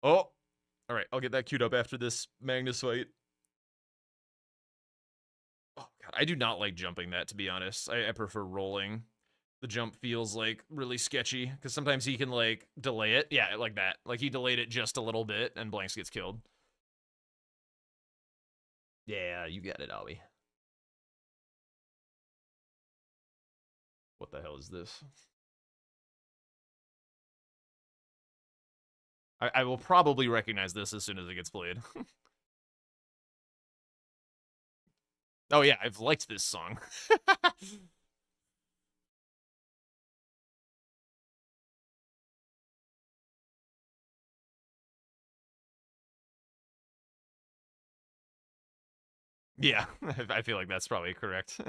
Oh! Alright, I'll get that queued up after this Magnus fight. Oh, God, I do not like jumping that, to be honest. I prefer rolling. The jump feels, like, really sketchy, because sometimes he can, like, delay it. Yeah, like that. Like, he delayed it just a little bit, and Blanks gets killed. Yeah, you got it, Ollie. What the hell is this? I will probably recognize this as soon as it gets played. Oh yeah, I've liked this song. Yeah, I feel like that's probably correct.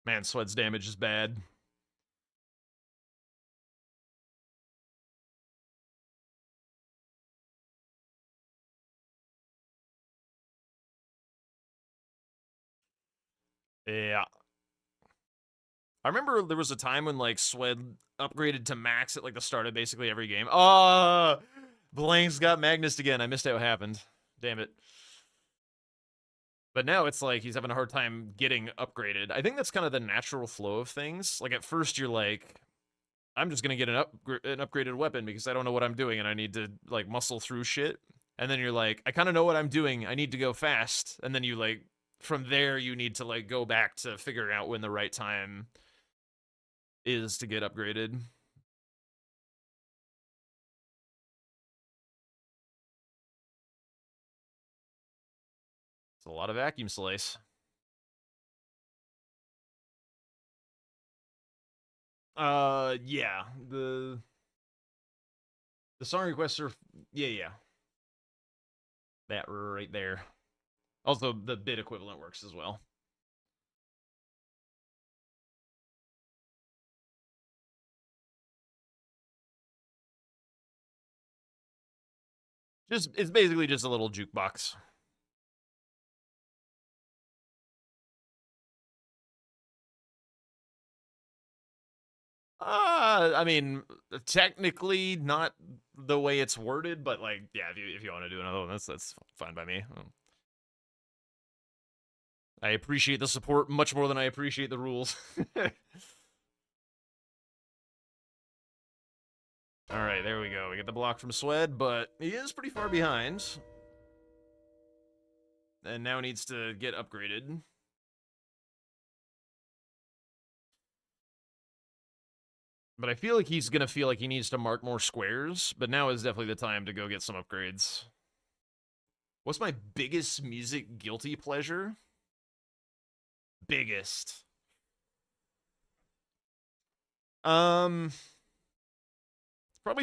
Man, Sweat's damage is bad. Yeah. I remember there was a time when, like, Swed upgraded to max at, like, the start of basically every game. Blank's got Magnus again. I missed out what happened. Damn it. But now it's like he's having a hard time getting upgraded. I think that's kind of the natural flow of things. Like, at first you're like, I'm just gonna get an upgraded weapon because I don't know what I'm doing and I need to, like, muscle through shit. And then you're like, I kind of know what I'm doing. I need to go fast. And then you, like, from there you need to, like, go back to figuring out when the right time is to get upgraded. It's a lot of vacuum slice. Yeah, the song requests are, yeah. That right there. Also, the bit equivalent works as well. It's basically just a little jukebox. I mean, technically not the way it's worded, but, like, yeah, if you want to do another one, that's fine by me. I appreciate the support much more than I appreciate the rules. Alright, there we go. We get the block from Swed, but he is pretty far behind. And now needs to get upgraded. But I feel like he's gonna feel like he needs to mark more squares, but now is definitely the time to go get some upgrades. What's my biggest music guilty pleasure? Biggest. Probably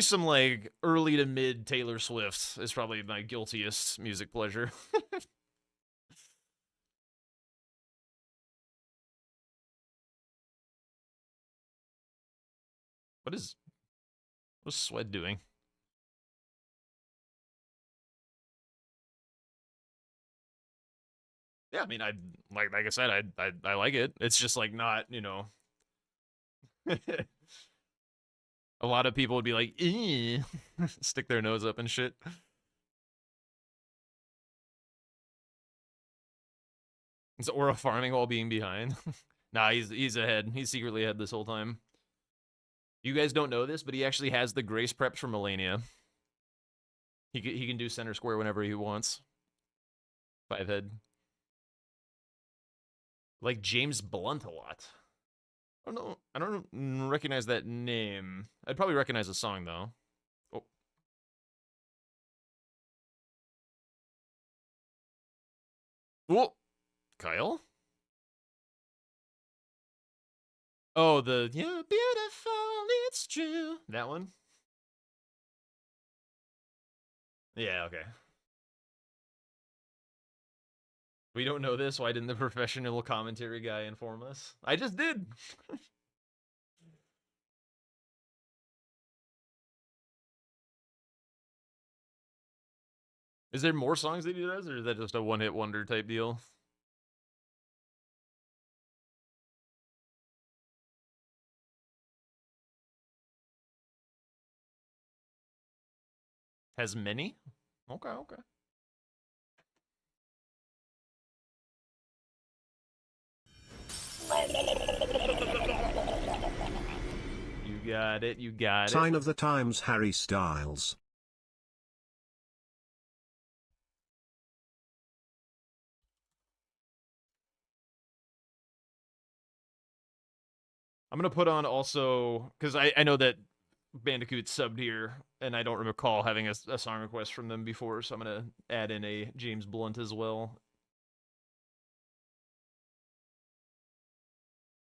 some, like, early to mid Taylor Swift is probably my guiltiest music pleasure. What's Swed doing? Yeah, I mean, like I said, I like it. It's just, like, not, you know. A lot of people would be like, stick their nose up and shit. Is Aura farming while being behind? Nah, he's ahead. He's secretly ahead this whole time. You guys don't know this, but he actually has the grace preps for Melania. He can do center square whenever he wants. 5 head. Like James Blunt a lot. I don't recognize that name. I'd probably recognize the song though. Oh. Whoa. Kyle? Oh, the "You're beautiful, it's true." That one? Yeah, okay. We don't know this. Why didn't the professional commentary guy inform us? I just did. Is there more songs that he does, or is that just a one-hit wonder type deal? Has many? Okay, okay. You got it, you got it.
Sign of the times, Harry Styles.
I'm gonna put on also, because I know that Bandicoot subbed here, and I don't recall having a song request from them before, so I'm gonna add in a James Blunt as well.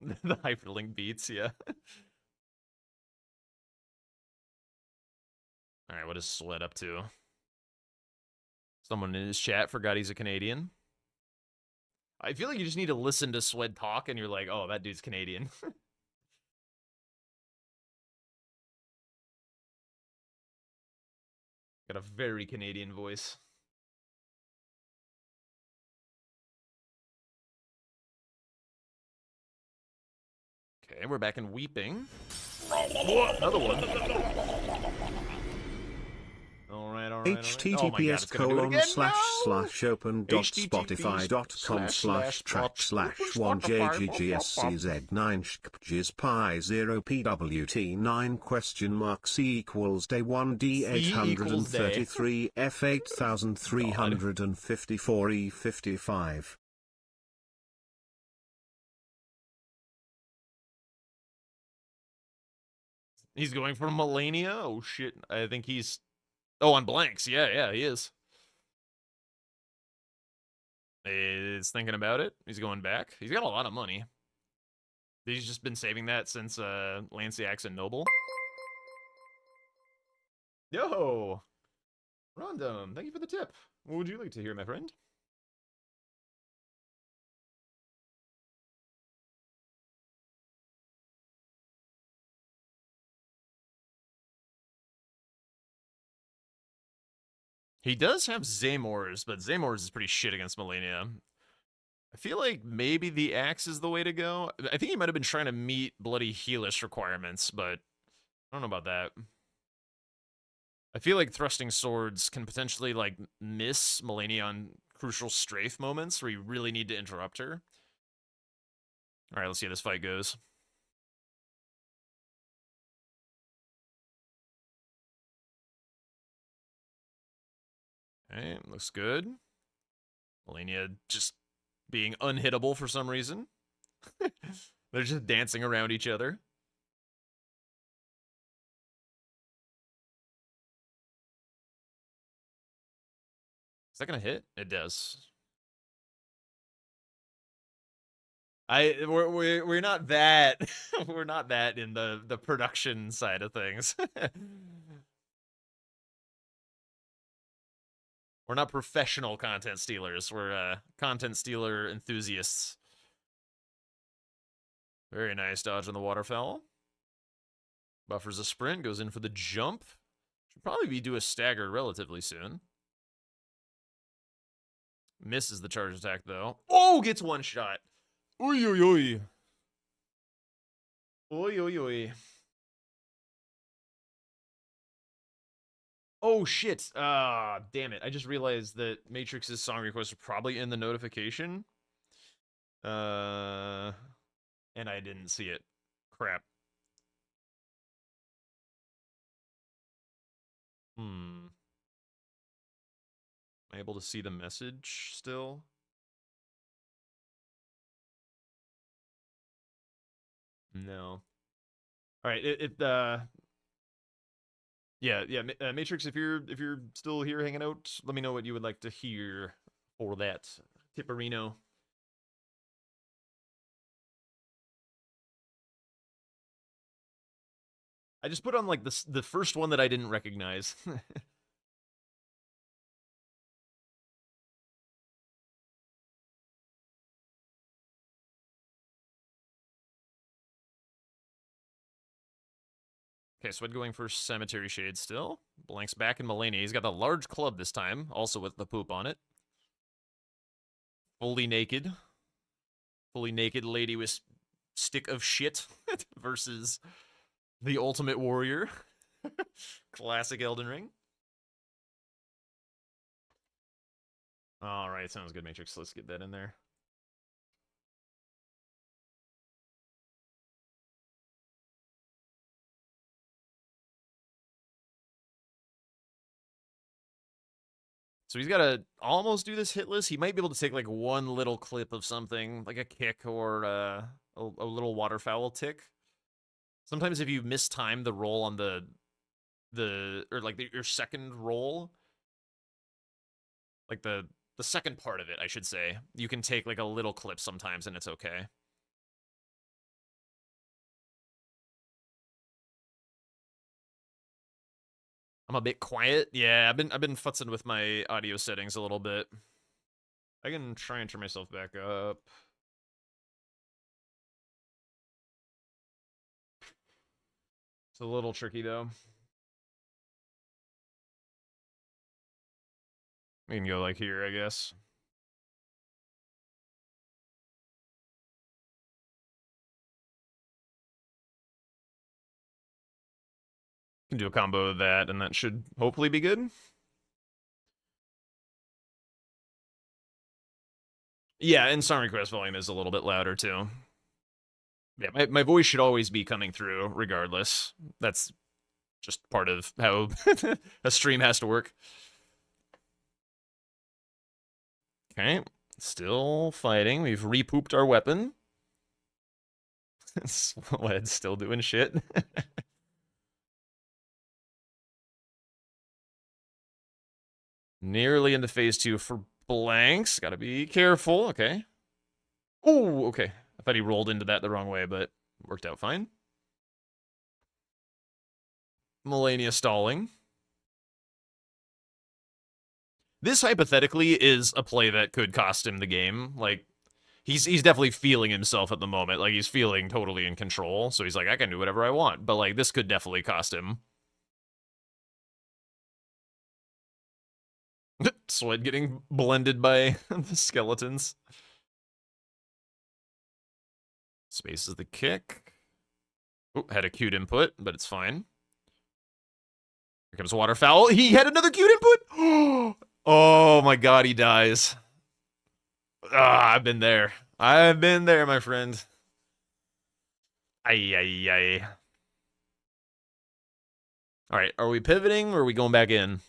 The hyperlink beats, yeah. Alright, what is Sled up to? Someone in his chat forgot he's a Canadian. I feel like you just need to listen to Swed talk and you're like, oh, that dude's Canadian. Got a very Canadian voice. Okay, we're back in Weeping. Whoa, another one. Alright.
https://open.spotify.com/open/track/1jggscz9 question mark c equals day 1 d 833 f 8354 e 55.
He's going for Melania? Oh, shit. I think he's... Oh, on blanks. Yeah, he is. He's thinking about it. He's going back. He's got a lot of money. He's just been saving that since Lanciax and Noble. Yo! Rondom, thank you for the tip. What would you like to hear, my friend? He does have Zaymors, but Zaymors is pretty shit against Melania. I feel like maybe the axe is the way to go. I think he might have been trying to meet Bloody Healish requirements, but I don't know about that. I feel like thrusting swords can potentially, like, miss Melania on crucial strafe moments where you really need to interrupt her. Alright, let's see how this fight goes. Okay, looks good. Melania just being unhittable for some reason. They're just dancing around each other. Is that gonna hit? It does. We're not that we're not that in the production side of things. We're not professional content stealers. We're content stealer enthusiasts. Very nice dodge on the waterfowl. Buffers a sprint, goes in for the jump. Should probably be do a stagger relatively soon. Misses the charge attack, though. Oh, gets one shot. Oi, oi, oi. Oi, oi, oi. Oh, shit. Ah, damn it. I just realized that Matrix's song requests are probably in the notification. And I didn't see it. Crap. Am I able to see the message still? No. All right, Matrix, if you're still here hanging out, let me know what you would like to hear for that Tipperino. I just put on like the first one that I didn't recognize. Okay, Swed going for Cemetery Shade still. Blanks back in Mulaney. He's got the large club this time, also with the poop on it. Fully naked. Fully naked lady with stick of shit versus the Ultimate Warrior. Classic Elden Ring. All right, sounds good, Matrix. Let's get that in there. So he's got to almost do this hit list. He might be able to take like one little clip of something, like a kick or a little waterfowl tick. Sometimes if you mistime the roll on your second roll, like the second part of it, I should say, you can take like a little clip sometimes and it's okay. I'm a bit quiet. Yeah, I've been futzing with my audio settings a little bit. I can try and turn myself back up. It's a little tricky though. We can go like here, I guess. Can do a combo of that, and that should hopefully be good. Yeah, and song request volume is a little bit louder too. Yeah, my voice should always be coming through regardless. That's just part of how a stream has to work. Okay, still fighting. We've repooped our weapon. Swed's still doing shit. Nearly into phase 2 for blanks. Gotta be careful. Okay. Oh, okay. I thought he rolled into that the wrong way, but worked out fine. Melania stalling. This hypothetically is a play that could cost him the game. Like, he's definitely feeling himself at the moment. Like, he's feeling totally in control. So he's like, I can do whatever I want. But, like, this could definitely cost him. Swed getting blended by the skeletons. Space is the kick. Oh, had a cute input, but it's fine. Here comes waterfowl. He had another cute input. Oh my god, he dies. Ah, I've been there. I've been there, my friend. Ay, ay, ay. All right, are we pivoting or are we going back in?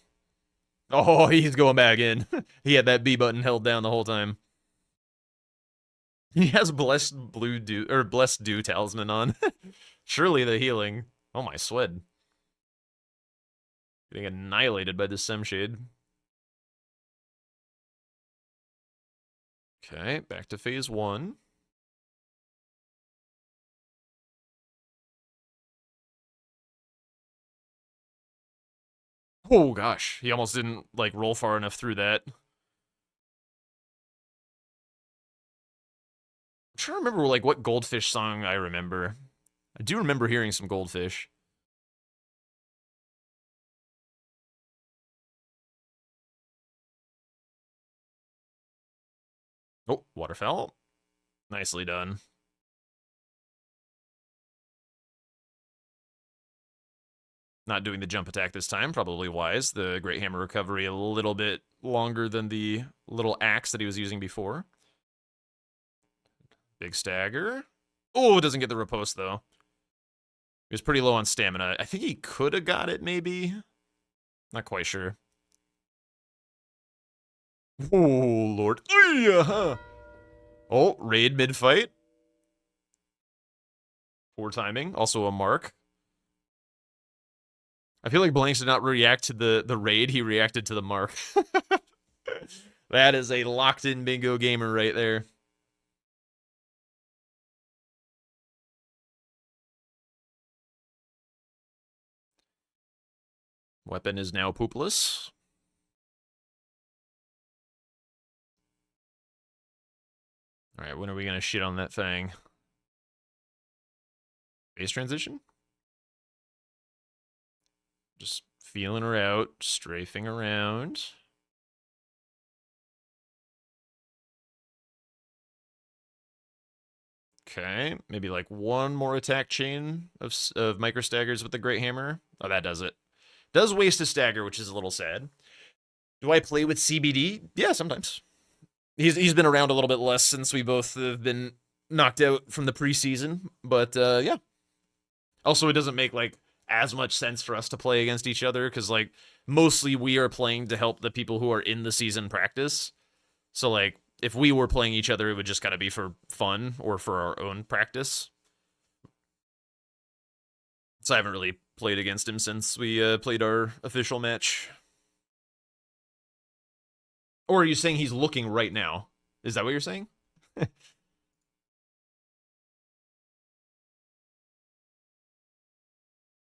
Oh, he's going back in. He had that B button held down the whole time. He has blessed dew talisman on. Surely the healing. Oh my Swed. Getting annihilated by the Semshade. Okay, back to phase 1. Oh gosh, he almost didn't like roll far enough through that. I'm trying to remember like what Goldfish song I remember. I do remember hearing some Goldfish. Oh, waterfowl. Nicely done. Not doing the jump attack this time, probably wise. The Great Hammer recovery a little bit longer than the little axe that he was using before. Big stagger. Oh, doesn't get the riposte, though. He was pretty low on stamina. I think he could have got it, maybe. Not quite sure. Oh, Lord. Oh, raid mid-fight. Poor timing. Also a mark. I feel like Blanks did not react to the raid. He reacted to the mark. That is a locked-in bingo gamer right there. Weapon is now poopless. Alright, when are we gonna shit on that thing? Base transition? Just feeling her out, strafing around. Okay, maybe like one more attack chain of micro staggers with the Great Hammer. Oh, that does it. Does waste a stagger, which is a little sad. Do I play with CBD? Yeah, sometimes. He's been around a little bit less since we both have been knocked out from the preseason, but yeah. Also, it doesn't make like as much sense for us to play against each other because like mostly we are playing to help the people who are in the season practice. So like if we were playing each other, it would just kind of be for fun or for our own practice. So I haven't really played against him since we played our official match. Or are you saying he's looking right now? Is that what you're saying?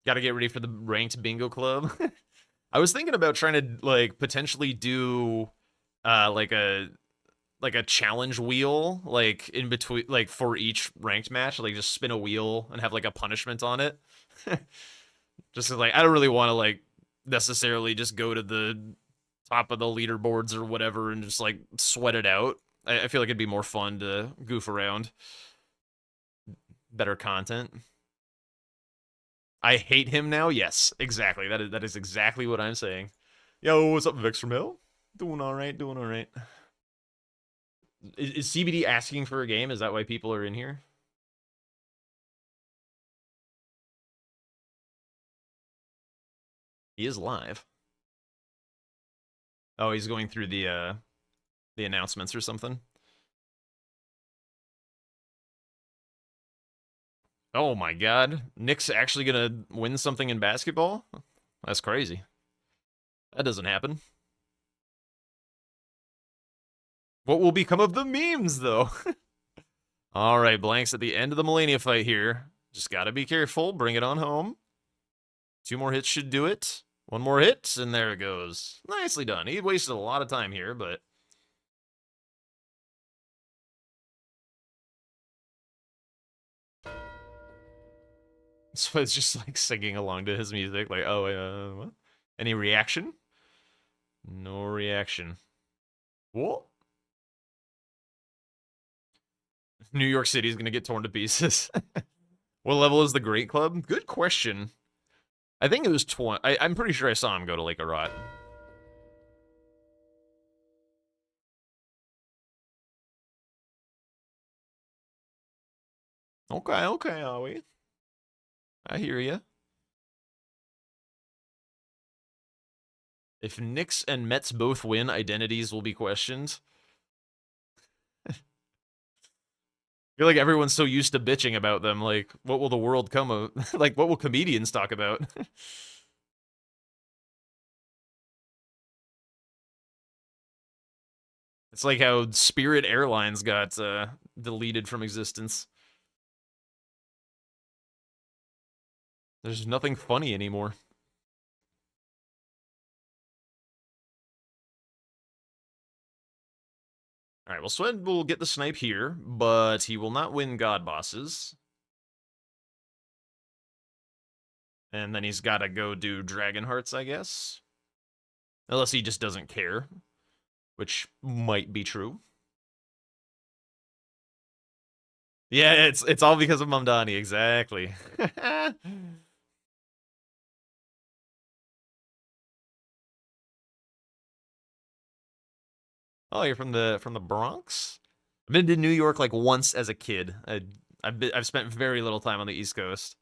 Got to get ready for the ranked bingo club. I was thinking about trying to like potentially do like a challenge wheel like in between like for each ranked match, like just spin a wheel and have like a punishment on it. Just like I don't really want to like necessarily just go to the top of the leaderboards or whatever and just like sweat it out. I feel like it'd be more fun to goof around. Better content. I hate him now? Yes, exactly. That is exactly what I'm saying. Yo, what's up, Vix from Hill? Doing alright, doing alright. Is CBD asking for a game? Is that why people are in here? He is live. Oh, he's going through the announcements or something. Oh my god. Nick's actually gonna win something in basketball? That's crazy. That doesn't happen. What will become of the memes, though? Alright, Blanks at the end of the Melania fight here. Just gotta be careful. Bring it on home. 2 more hits should do it. 1 more hit, and there it goes. Nicely done. He wasted a lot of time here, but... So it's just like singing along to his music, like, oh, what? Any reaction? No reaction. What? New York City is gonna get torn to pieces. What level is the Great Club? Good question. I think it was 20. I'm pretty sure I saw him go to Lake Arot. Okay, are we? I hear you. If Knicks and Mets both win, identities will be questioned. I feel like everyone's so used to bitching about them. Like, what will the world come of? Like, what will comedians talk about? It's like how Spirit Airlines got deleted from existence. There's nothing funny anymore. Alright, well, Swed will get the snipe here, but he will not win God Bosses. And then he's got to go do Dragon Hearts, I guess. Unless he just doesn't care, which might be true. Yeah, it's all because of Mamdani, exactly. Oh, you're from the Bronx? I've been to New York like once as a kid. I've spent very little time on the East Coast.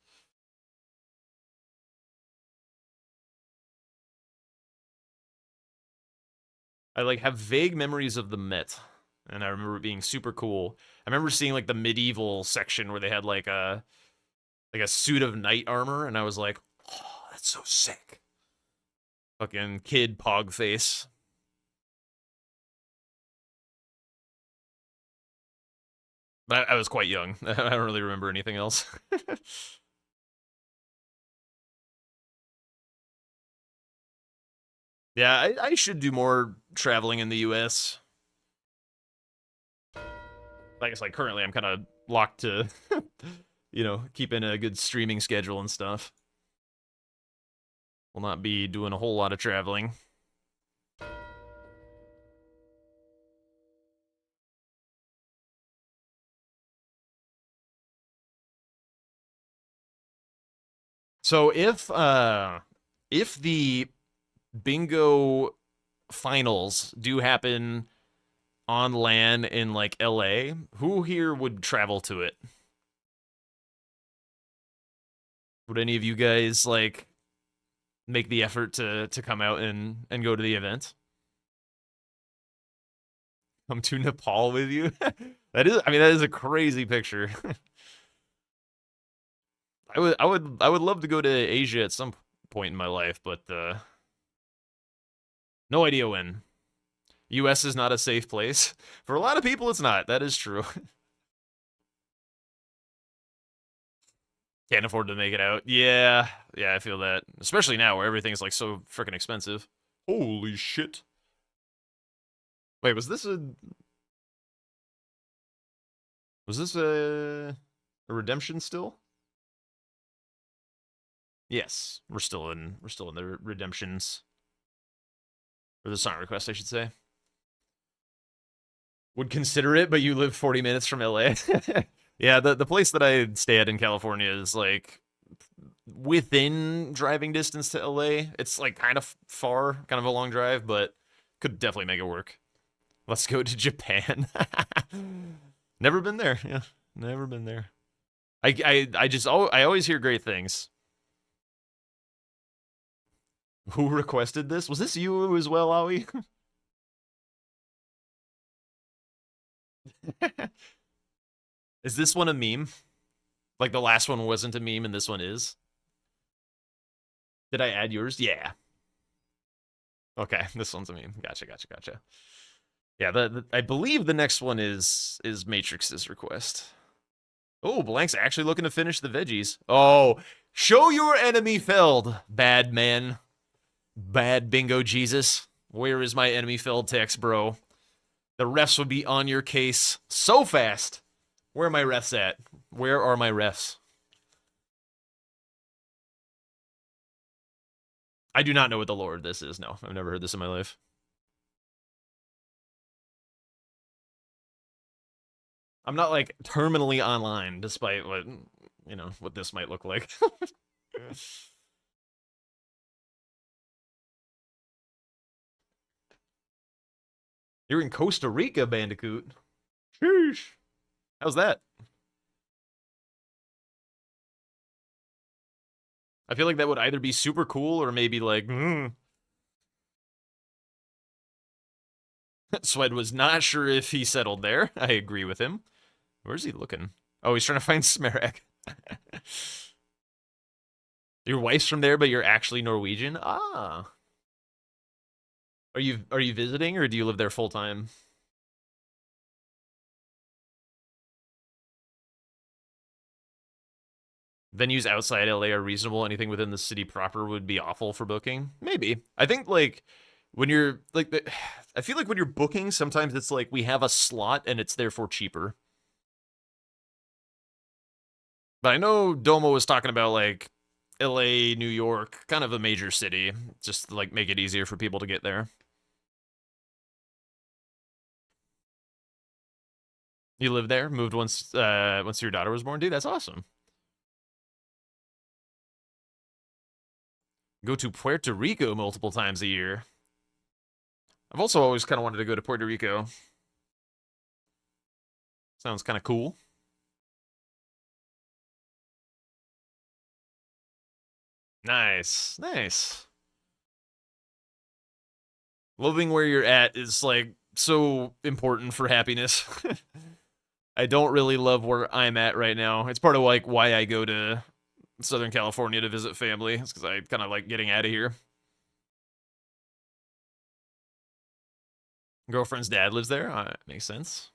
I like have vague memories of the Met, and I remember it being super cool. I remember seeing like the medieval section where they had like a suit of knight armor, and I was like, oh, that's so sick. Fucking kid pog face. But I was quite young. I don't really remember anything else. Yeah, I should do more traveling in the US. I guess like currently I'm kind of locked to, keeping a good streaming schedule and stuff. Will not be doing a whole lot of traveling. So if the bingo finals do happen on LAN in like LA, who here would travel to it? Would any of you guys like make the effort to come out and go to the event? Come to Nepal with you? That is a crazy picture. I would love to go to Asia at some point in my life, but no idea when. US is not a safe place. For a lot of people, it's not. That is true. Can't afford to make it out. Yeah, I feel that. Especially now where everything's like so freaking expensive. Holy shit. Wait, was this a redemption still? Yes, we're still in the redemptions. Or the song request, I should say. Would consider it, but you live 40 minutes from LA. Yeah, the place that I stay at in California is like within driving distance to LA. It's like kind of far, kind of a long drive, but could definitely make it work. Let's go to Japan. Never been there. Yeah, never been there. I always hear great things. Who requested this? Was this you as well, Aoi? Is this one a meme? Like the last one wasn't a meme and this one is? Did I add yours? Yeah. Okay, this one's a meme. Gotcha. Yeah, I believe the next one is Matrix's request. Oh, Blank's actually looking to finish the veggies. Oh, show your enemy felled, bad man. Bad bingo Jesus. Where is my enemy felled text, bro? The refs would be on your case so fast. Where are my refs at? Where are my refs? I do not know what the lore of this is. No, I've never heard this in my life. I'm not like terminally online, despite what this might look like. You're in Costa Rica, Bandicoot. Sheesh. How's that? I feel like that would either be super cool or maybe like, Swed was not sure if he settled there. I agree with him. Where's he looking? Oh, he's trying to find Smerak. Your wife's from there, but you're actually Norwegian? Ah. Are you visiting or do you live there full time? Venues outside LA are reasonable. Anything within the city proper would be awful for booking. Maybe. I think like when you're like I feel like when you're booking, sometimes it's like we have a slot and it's therefore cheaper. But I know Domo was talking about like LA, New York, kind of a major city, just to, like make it easier for people to get there. You lived there, moved once your daughter was born, dude. That's awesome. Go to Puerto Rico multiple times a year. I've also always kind of wanted to go to Puerto Rico. Sounds kind of cool. Nice, nice. Living where you're at is like so important for happiness. I don't really love where I'm at right now. It's part of like why I go to Southern California to visit family. It's because I kind of like getting out of here. Girlfriend's dad lives there. Makes sense.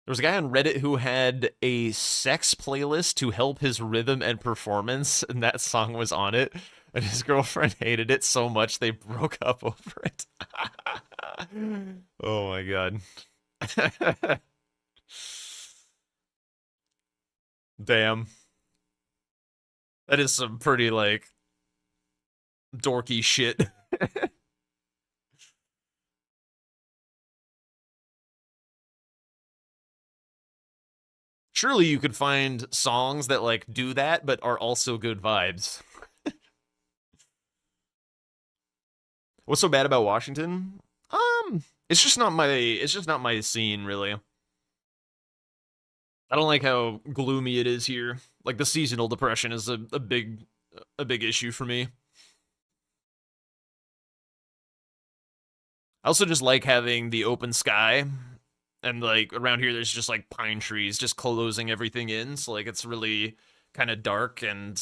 There was a guy on Reddit who had a sex playlist to help his rhythm and performance, and that song was on it. And his girlfriend hated it so much they broke up over it. Oh my god. Damn. That is some pretty, like, dorky shit. Surely you could find songs that, like, do that, but are also good vibes. What's so bad about Washington? It's just not my scene, really. I don't like how gloomy it is here. Like, the seasonal depression is a big issue for me. I also just like having the open sky, and like around here there's just like pine trees just closing everything in, so like it's really kind of dark, and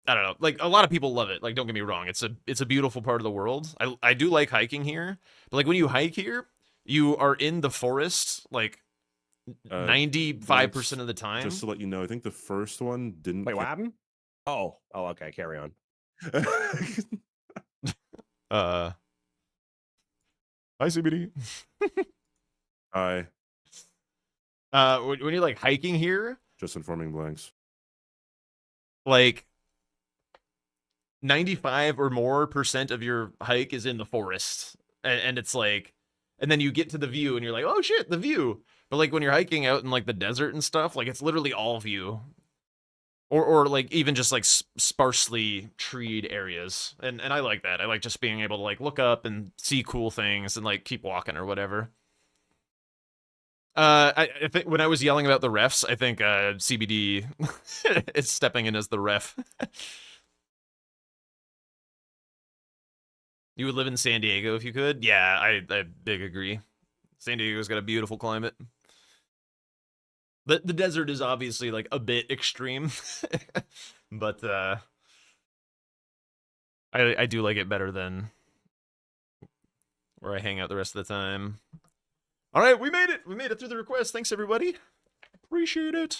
I don't know, like a lot of people love it. Like, don't get me wrong, it's a beautiful part of the world. I do like hiking here, but like when you hike here, you are in the forest like 95% of the time.
Just to let you know, I think the first one didn't.
Wait, what happened? Oh, okay, carry on.
Hi, CBD.
Hi.
When you're like hiking here,
Just informing blanks.
like 95 or more % of your hike is in the forest, and it's like, and then you get to the view and you're like, oh shit, the view. But like when you're hiking out in like the desert and stuff, like it's literally all view, or like even just like sparsely treed areas, and I like that. I like just being able to like look up and see cool things and like keep walking or whatever. I think when I was yelling about the refs, I think CBD is stepping in as the ref. You would live in San Diego if you could? Yeah, I big agree. San Diego's got a beautiful climate. The desert is obviously like a bit extreme, but I do like it better than where I hang out the rest of the time. All right, we made it. We made it through the request. Thanks everybody. Appreciate it.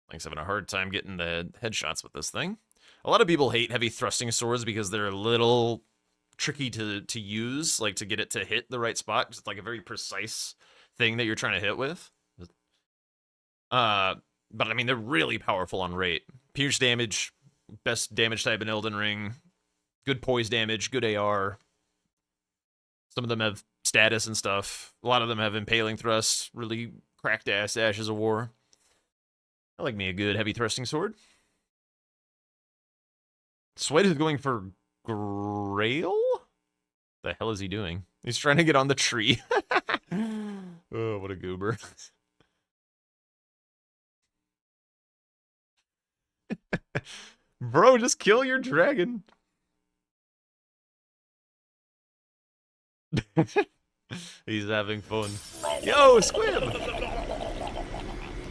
Link's having a hard time getting the headshots with this thing. A lot of people hate heavy thrusting swords because they're a little tricky to use, like to get it to hit the right spot, because it's like a very precise thing that you're trying to hit with. But I mean, they're really powerful on rate. Pierce damage, best damage type in Elden Ring. Good poise damage, good AR. Some of them have status and stuff. A lot of them have impaling thrust, really cracked ass Ashes of War. I like me a good heavy thrusting sword. Sweat is going for Grail? The hell is he doing? He's trying to get on the tree. Oh, what a goober. Bro, just kill your dragon. He's having fun. Yo, Squib!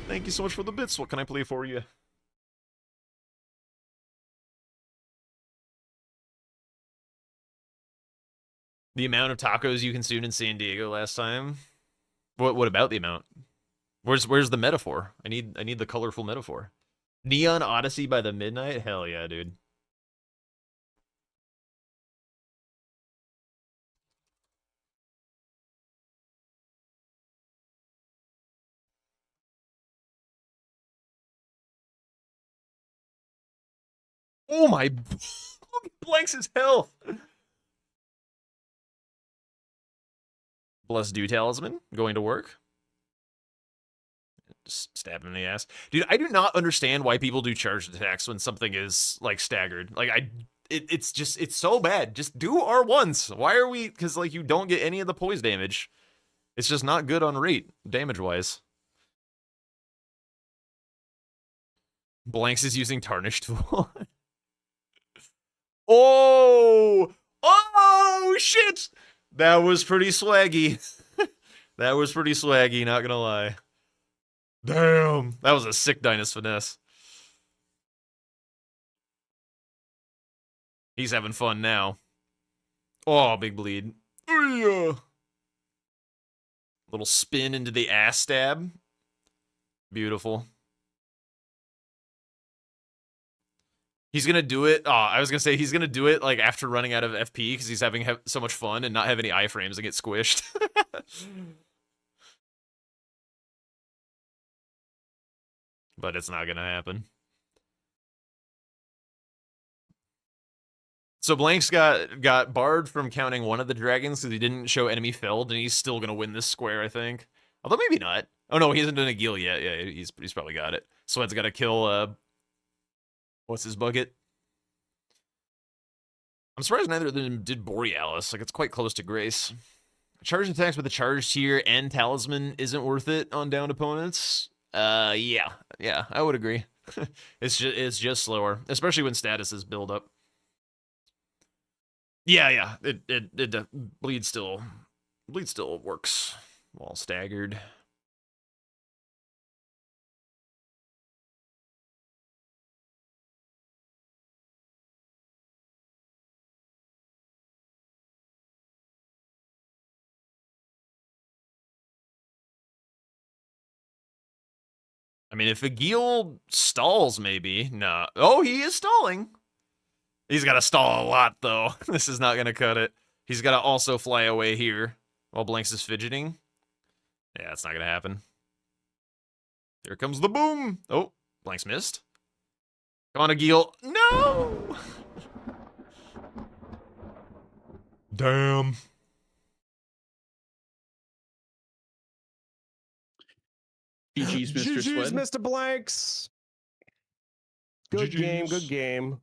Thank you so much for the bits. What can I play for you? The amount of tacos you consumed in San Diego last time? What about the amount? Where's the metaphor? I need the colorful metaphor. Neon Odyssey by the Midnight? Hell yeah, dude. Oh my! Look at Blanks' health. Bless Dew Talisman going to work. Just stab him in the ass, dude. I do not understand why people do charged attacks when something is like staggered. Like it's so bad. Just do R1s. Why are we? Because like you don't get any of the poise damage. It's just not good on rate damage wise. Blanks is using Tarnished Tool. Oh! Oh, shit! That was pretty swaggy. That was pretty swaggy, not gonna lie. Damn! That was a sick Dynast finesse. He's having fun now. Oh, big bleed. Little spin into the ass stab. Beautiful. He's gonna do it. Oh, I was gonna say he's gonna do it like after running out of FP because he's having so much fun and not have any iframes and get squished. But it's not gonna happen. So Blanks got barred from counting one of the dragons because he didn't show enemy felled, and he's still gonna win this square, I think. Although maybe not. Oh no, he hasn't done a Gil yet. Yeah, he's probably got it. Sweat's gotta kill what's his bucket? I'm surprised neither of them did Borealis. Like, it's quite close to Grace. Charged attacks with a charged tier and Talisman isn't worth it on downed opponents. Yeah, I would agree. It's just slower, especially when statuses build up. Yeah, it bleed still works while staggered. I mean, if Agil stalls, maybe. Nah. Oh, he is stalling. He's got to stall a lot, though. This is not going to cut it. He's got to also fly away here while Blanks is fidgeting. Yeah, that's not going to happen. Here comes the boom. Oh, Blanks missed. Come on, Agil. No! Damn.
GG's, Mr.
GG's,
Swed.
Mr. Blanks. Good game, good game.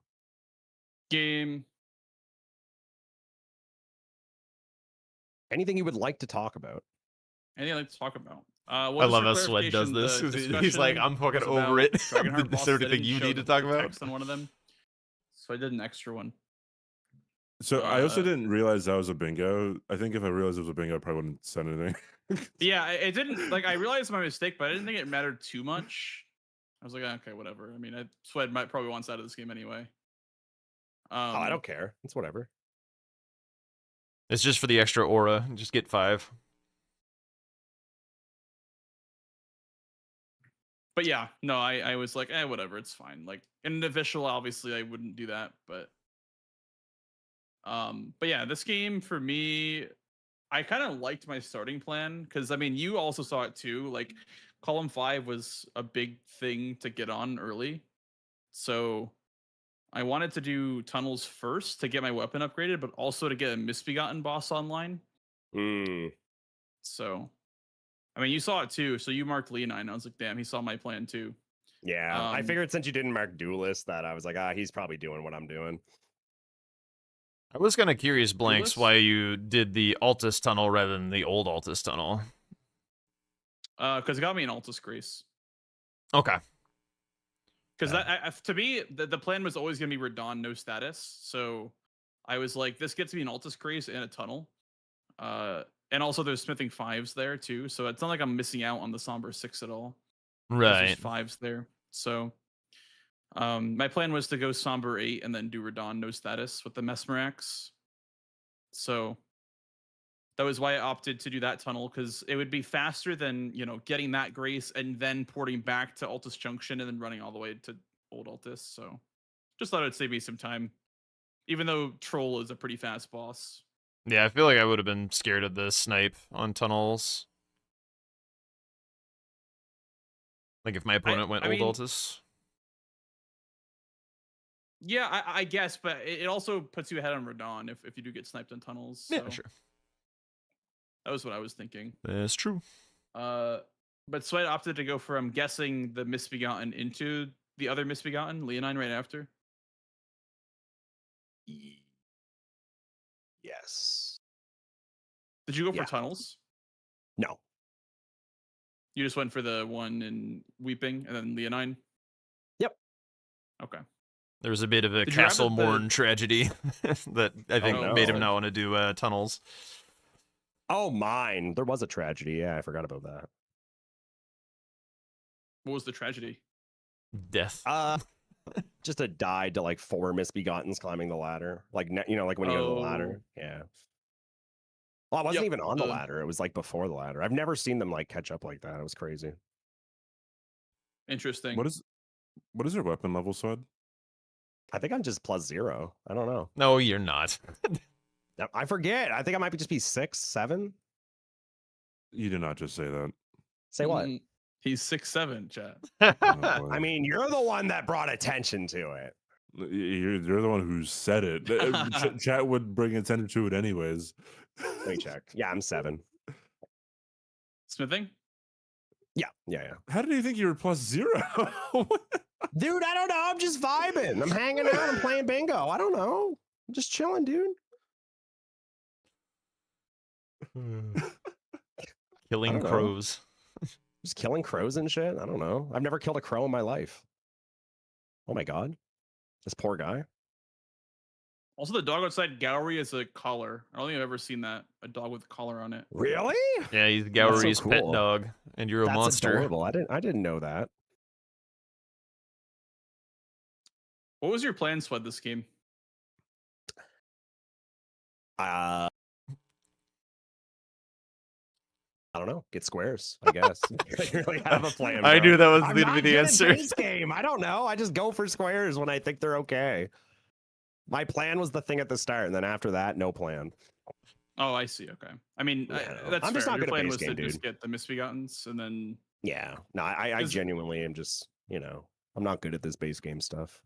Anything you would like to talk about?
Anything I'd like to talk about?
I love how Swed does this. He's like, I'm fucking over it. Is there anything you need to talk about?
On one of them. So I did an extra one.
So I also didn't realize that was a bingo. I think if I realized it was a bingo, I probably wouldn't send anything.
Yeah, it didn't, like, I realized my mistake, but I didn't think it mattered too much. I was like, okay, whatever. I mean, Swed might probably wants out of this game anyway.
I don't care. It's whatever.
It's just for the extra aura. Just get 5.
But yeah, no, I was like, whatever, it's fine. Like, in an official, obviously, I wouldn't do that, but yeah, this game for me, I kind of liked my starting plan because I mean, you also saw it too. Like, column 5 was a big thing to get on early, so I wanted to do tunnels first to get my weapon upgraded, but also to get a misbegotten boss online. So, I mean, you saw it too. So you marked Leonine. I was like, damn, he saw my plan too.
Yeah, I figured since you didn't mark Duelist that I was like, he's probably doing what I'm doing.
I was kind of curious, Blanks,
Duelist?
why you did the Altus tunnel rather than the old Altus tunnel.
Because it got me an Altus Grace.
Okay.
Because to me, the plan was always going to be Radon, no status. So I was like, this gets me an Altus Grace and a tunnel. And also there's smithing 5s there too. So it's not like I'm missing out on the Somber 6 at all.
Right.
There's 5s there. So my plan was to go Somber 8 and then do Radon, no status with the Mesmerax. So that was why I opted to do that tunnel, because it would be faster than, getting that Grace and then porting back to Altus Junction and then running all the way to Old Altus. So just thought it'd save me some time, even though Troll is a pretty fast boss.
Yeah, I feel like I would have been scared of the snipe on tunnels. Like if my opponent went Old Altus.
Yeah, I guess, but it also puts you ahead on Radon if you do get sniped in tunnels. So
Yeah, sure.
that was what I was thinking.
That's true.
But Sweat opted to go from guessing the Misbegotten into the other Misbegotten, Leonine, right after.
Yes.
Did you go
Yeah.
for tunnels?
No.
You just went for the one in Weeping and then Leonine?
Yep.
Okay.
There was a bit of a
Did you have
Castle
the-
Morn tragedy that I think
no.
made him not want to do tunnels.
Oh, mine. There was a tragedy. Yeah, I forgot about that.
What was the tragedy?
Death.
Just a died to like 4 misbegottens climbing the ladder. Like like when you go to the ladder. Yeah. Well, I wasn't even on the ladder. It was like before the ladder. I've never seen them like catch up like that. It was crazy.
Interesting.
What is your weapon level, Swed?
I think I'm just +0. I don't know.
No, you're not.
I forget. I think I might be just be 6, 7.
You did not just say that.
Say what?
He's 6'7", chat.
Oh,
I mean, you're the one that brought attention to it.
You're the one who said it. Chat would bring attention to it anyways.
Let me check. Yeah, I'm 7.
Smithing?
Yeah.
How did you think you were +0?
Dude, I don't know. I'm just vibing. I'm hanging out. I'm playing bingo. I don't know. I'm just chilling, dude.
Killing crows.
Just killing crows and shit. I don't know. I've never killed a crow in my life. Oh my god. This poor guy.
Also, the dog outside Gowrie is a collar. I don't think I've ever seen that. A dog with a collar on it.
Really?
Yeah, he's
so
Gowrie's pet
cool.
dog, and you're a
That's
monster.
adorable. I didn't know that.
What was your plan, Sweat, this game?
I don't know. Get squares, I guess. I didn't really have a plan.
I
bro.
knew that was
I'm
going to
not
be the
good at
answer.
base game. I don't know. I just go for squares when I think they're okay. My plan was the thing at the start, and then after that, no plan.
Oh, I see. Okay. I mean,
Yeah,
that's
I'm just
fair.
not
Your
good at
plan
base
was
game,
to just
dude.
get the Misbegottens and then...
Yeah. No, I
'Cause-
genuinely am just, I'm not good at this base game stuff.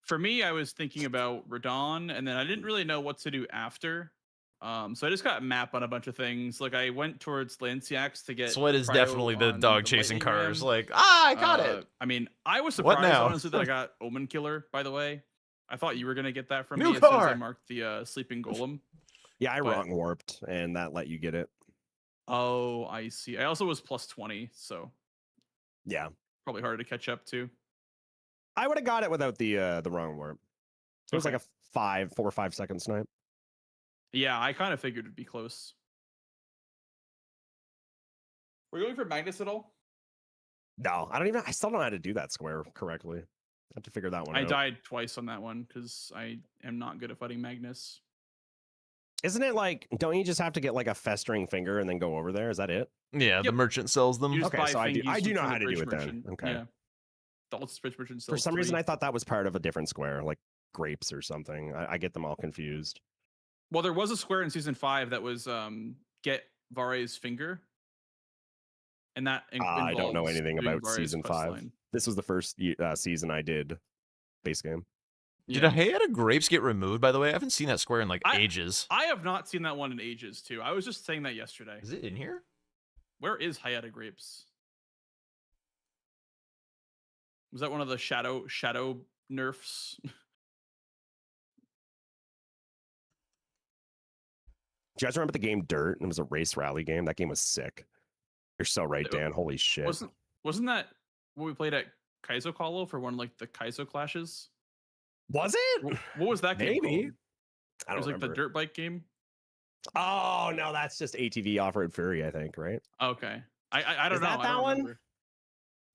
For me, I was thinking about Radon, and then I didn't really know what to do after. So I just got a map on a bunch of things. Like I went towards Lanciax to get.
Sweat is
Cryo
definitely the
on
dog chasing
Lightning
cars.
Ram.
Like, I got it.
I mean, I was
What
surprised
now?
honestly that I got Omen Killer. By the way, I thought you were gonna get that from
New
me as soon as I
car!
marked the sleeping golem.
Yeah, I
But-
wrong warped, and that let you get it.
Oh, I see. I also was +20, so
Yeah.
probably harder to catch up to.
I would have got it without the wrong warp. It was
Okay.
like a 4 or 5 second snipe.
Yeah, I kind of figured it'd be close. Were you going for Magnus at all?
No, I still don't know how to do that square correctly. I have to figure that one
I
out.
died twice on that one because I am not good at fighting Magnus.
Isn't it like, don't you just have to get like a festering finger and then go over there? Is that it?
Yeah, the
Yep.
merchant sells them.
You just
Okay,
buy
so I do
thingies
know
from
how
the
to do
bridge
it then.
merchant.
Okay.
Yeah. The Altus Bridge Merchant
For
sells
some reason,
3.
I thought that was part of a different square, like grapes or something. I get them all confused.
Well, there was a square in season 5 that was get Vare's finger. And that
I don't know
involves
anything
doing
about
Vare's
season
quest
5.
line.
This was the first season I did base game.
Did
Yeah.
a Hayata Grapes get removed, by the way? I haven't seen that square in like
I-
ages.
I have not seen that one in ages, too. I was just saying that yesterday.
Is it in here?
Where is Hayata Grapes? Was that one of the shadow nerfs?
Do you guys remember the game Dirt? It was a race rally game. That game was sick. You're so right,
It
Dan. Holy shit.
Wasn't that what we played at Kaizo Kalo for one of like the Kaizo clashes?
Was it?
What was that game?
Maybe.
called?
I
It
don't
was like
remember.
the dirt bike game.
Oh no, that's just ATV Off-Road Fury, I think, right?
Okay, I don't
Is
know.
that
I
that
don't
one?
remember.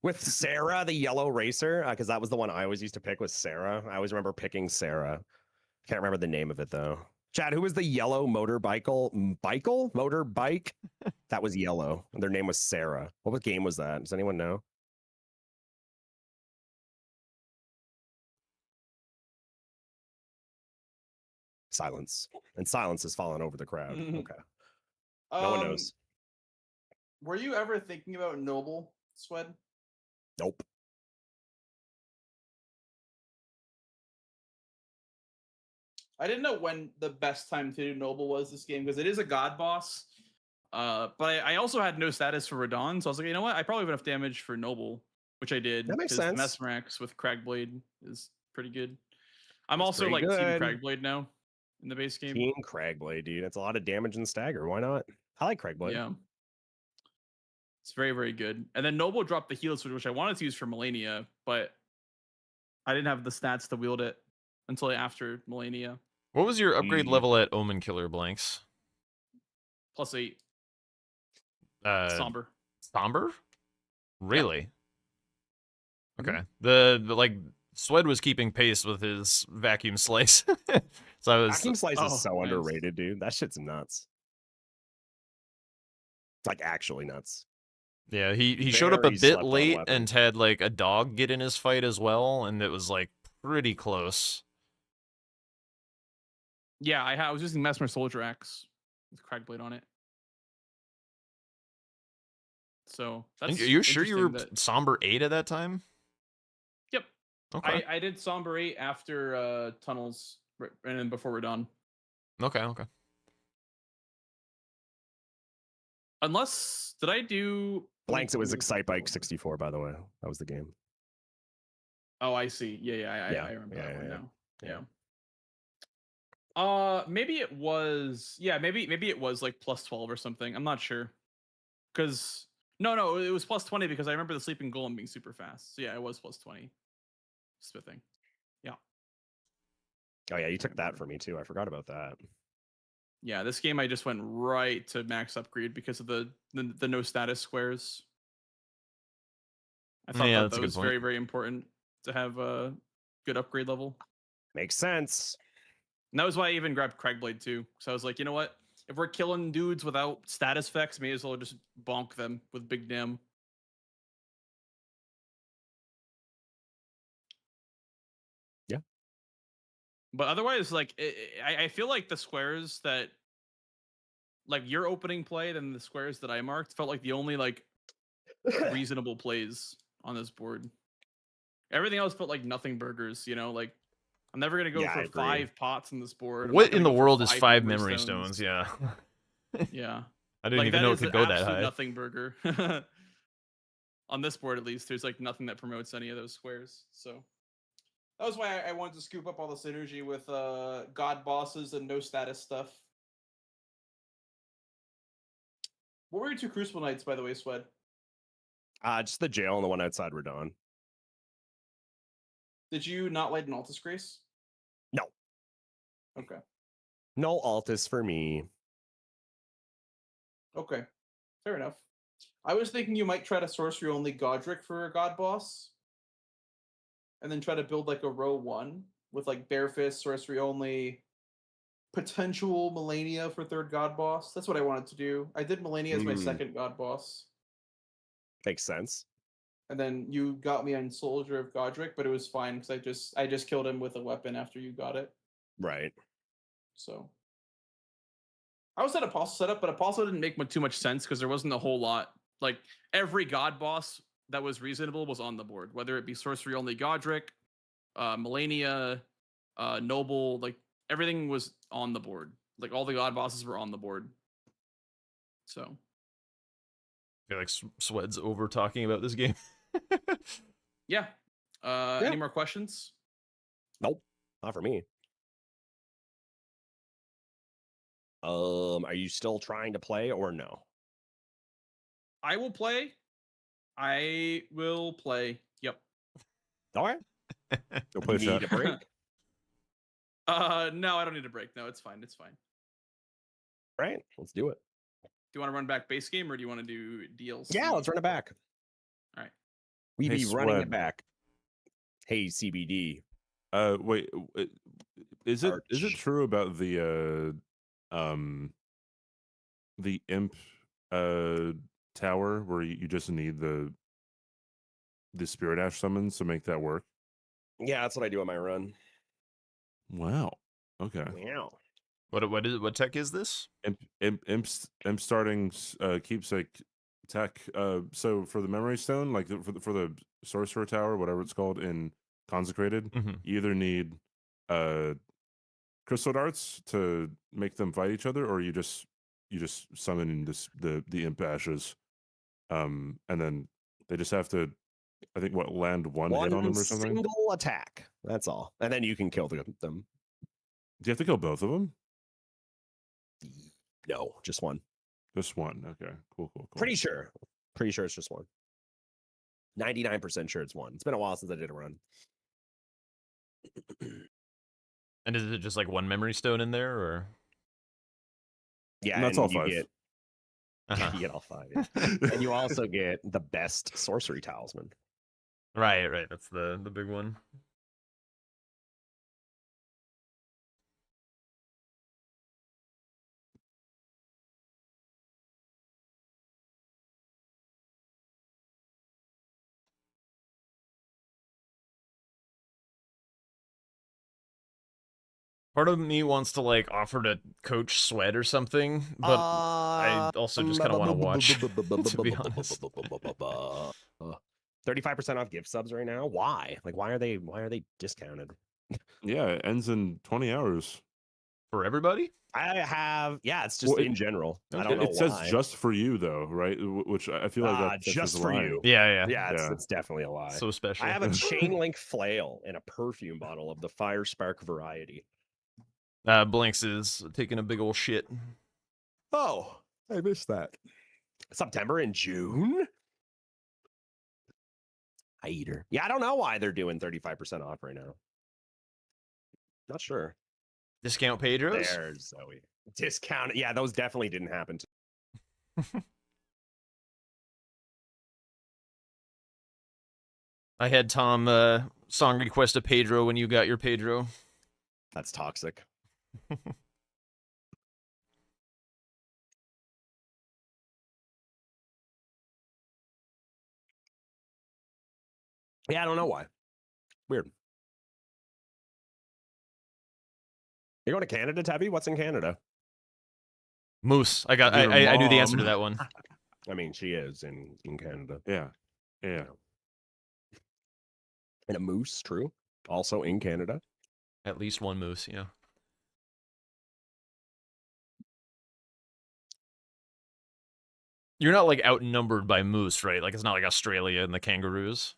With Sarah, the yellow racer, because that was the one I always used to pick, was Sarah. I always remember picking Sarah. Can't remember the name of it though. Chad, who was the yellow motorbike? That was yellow. Their name was Sarah. What game was that? Does anyone know? Silence. And silence has fallen over the crowd.
Mhm.
Okay. No one knows.
Were you ever thinking about Noble Swed?
Nope.
I didn't know when the best time to do Noble was this game because it is a god boss. But I also had no status for Radon, so I was like, you know what? I probably have enough damage for Noble, which I did.
That makes
Because the
sense.
Mesmerax with Cragblade is pretty good. I'm
It's
also
pretty
like Team
good.
Cragblade now in the base game.
Team Cragblade, dude. That's a lot of damage and stagger. Why not? I like Cragblade.
Yeah. It's very, very good. And then Noble dropped the heal switch, which I wanted to use for Melania, but I didn't have the stats to wield it until after Melania.
What was your upgrade level at Omen Killer Blanks?
+8.
Somber.
Somber?
Really?
Mm-hmm.
Okay. The like Swed was keeping pace with his vacuum slice. So I was
Vacuum slice is so underrated, dude. That shit's nuts. It's like actually nuts.
Yeah, he showed up a
Very
bit
slept on
late
weapon.
and had like a dog get in his fight as well, and it was like pretty close.
Yeah, I was using Mesmer Soldier Axe with Cragblade on it. So that's.
Are you sure you were
interesting
Somber 8 at that time?
Yep.
Okay.
I did Somber 8 after Tunnels and then before we're done.
Okay.
Unless did I do
Blanks? It was Excite Bike 64, by the way. That was the game.
Oh, I see. Yeah, I remember that one now.
Yeah.
Maybe it was. Yeah, maybe it was like +12 or something. I'm not sure. Because no, it was +20 because I remember the Sleeping Golem being super fast. So yeah, it was +20. Smithing. Yeah.
Oh yeah, you took that for me too. I forgot about that.
Yeah, this game I just went right to max upgrade because of the no status squares. I thought that was very, very important to have a good upgrade level.
Makes sense.
And that was why I even grabbed Cragblade too. So I was like, you know what? If we're killing dudes without status effects, may as well just bonk them with Big Damn.
Yeah.
But otherwise, like, I feel like the squares that, like, your opening play and the squares that I marked felt like the only, like, reasonable plays on this board. Everything else felt like nothing burgers, you know? Like, I'm never going to go for 5 pots on this board.
What in the world is 5 memory stones? Yeah.
Yeah.
I didn't even know it could go that high.
Nothing burger. On this board, at least, there's like nothing that promotes any of those squares. So that was why I wanted to scoop up all the synergy with god bosses and no status stuff. What were your 2 Crucible Knights, by the way, Swed?
Just the jail and the one outside Radon.
Did you not light an Altus Grace?
No.
Okay.
No Altus for me.
Okay. Fair enough. I was thinking you might try to sorcery only Godric for a god boss. And then try to build like a row 1 with like Bare Fist, sorcery only, potential Melania for 3rd god boss. That's what I wanted to do. I did Melania as my 2nd god boss.
Makes sense.
And then you got me on Soldier of Godric, but it was fine because I just killed him with a weapon after you got it.
Right.
So I was at Apostle setup, but Apostle didn't make too much sense because there wasn't a whole lot. Like every god boss that was reasonable was on the board, whether it be sorcery only Godric, Melania, Noble, like everything was on the board. Like all the god bosses were on the board. So
I feel like Swed's over talking about this game.
yeah. Any more questions?
Nope, not for me. Are you still trying to play or no?
I will play. Yep.
All right.
Go play
Need a break.
No, I don't need a break. No, it's fine. It's fine.
All right, let's do it.
Do you want to run back base game or do you want to do DLC?
Yeah, let's run it back.
All right.
We
Hey,
be running
Swed.
it back. Hey, CBD.
Wait, is it true about the imp tower where you just need the spirit ash summons to make that work?
Yeah, that's what I do on my run.
Wow. Okay.
Wow.
What tech is this?
Imp starting keepsake tech. So for the memory stone, like for the sorcerer tower, whatever it's called in consecrated, you either need crystal darts to make them fight each other, or you just summon in the imp ashes, and then they just have to, I think, land one hit on them or something.
Single attack. That's all, and then you can kill them.
Do you have to kill both of them?
No, just one.
Just one. Okay. Cool.
Pretty sure it's just one. 99% sure it's one. It's been a while since I did a run.
And is it just like one memory stone in there, or?
Yeah,
and that's all 5.
You get all 5. Yeah. And you also get the best sorcery talisman.
Right. That's the big one. Part of me wants to like offer to coach Sweat or something, but I also just kind of want to watch. To be honest,
35% off gift subs right now. Why? Like, why are they discounted?
Yeah, it ends in 20 hours.
For everybody?
It's just in general. I don't know
it says just for you though, right? Which I feel like that's
just for you.
Yeah.
It's definitely a lie.
So special.
I have a chain link flail and a perfume bottle of the Fire Spark variety.
Blanks is taking a big old shit.
Oh, I missed that. September and June? I eat her. Yeah, I don't know why they're doing 35% off right now. Not sure.
Discount Pedros?
There's Zoe. Discount. Yeah, those definitely didn't happen.
I had Tom song request a Pedro when you got your Pedro.
That's toxic. Yeah, I don't know why. Weird. You're going to Canada, Tabby? What's in Canada?
Moose. I knew the answer to that one.
I mean, she is in Canada.
Yeah.
And a moose, true. Also in Canada.
At least one moose, yeah. You're not like outnumbered by moose, right? Like it's not like Australia and the kangaroos.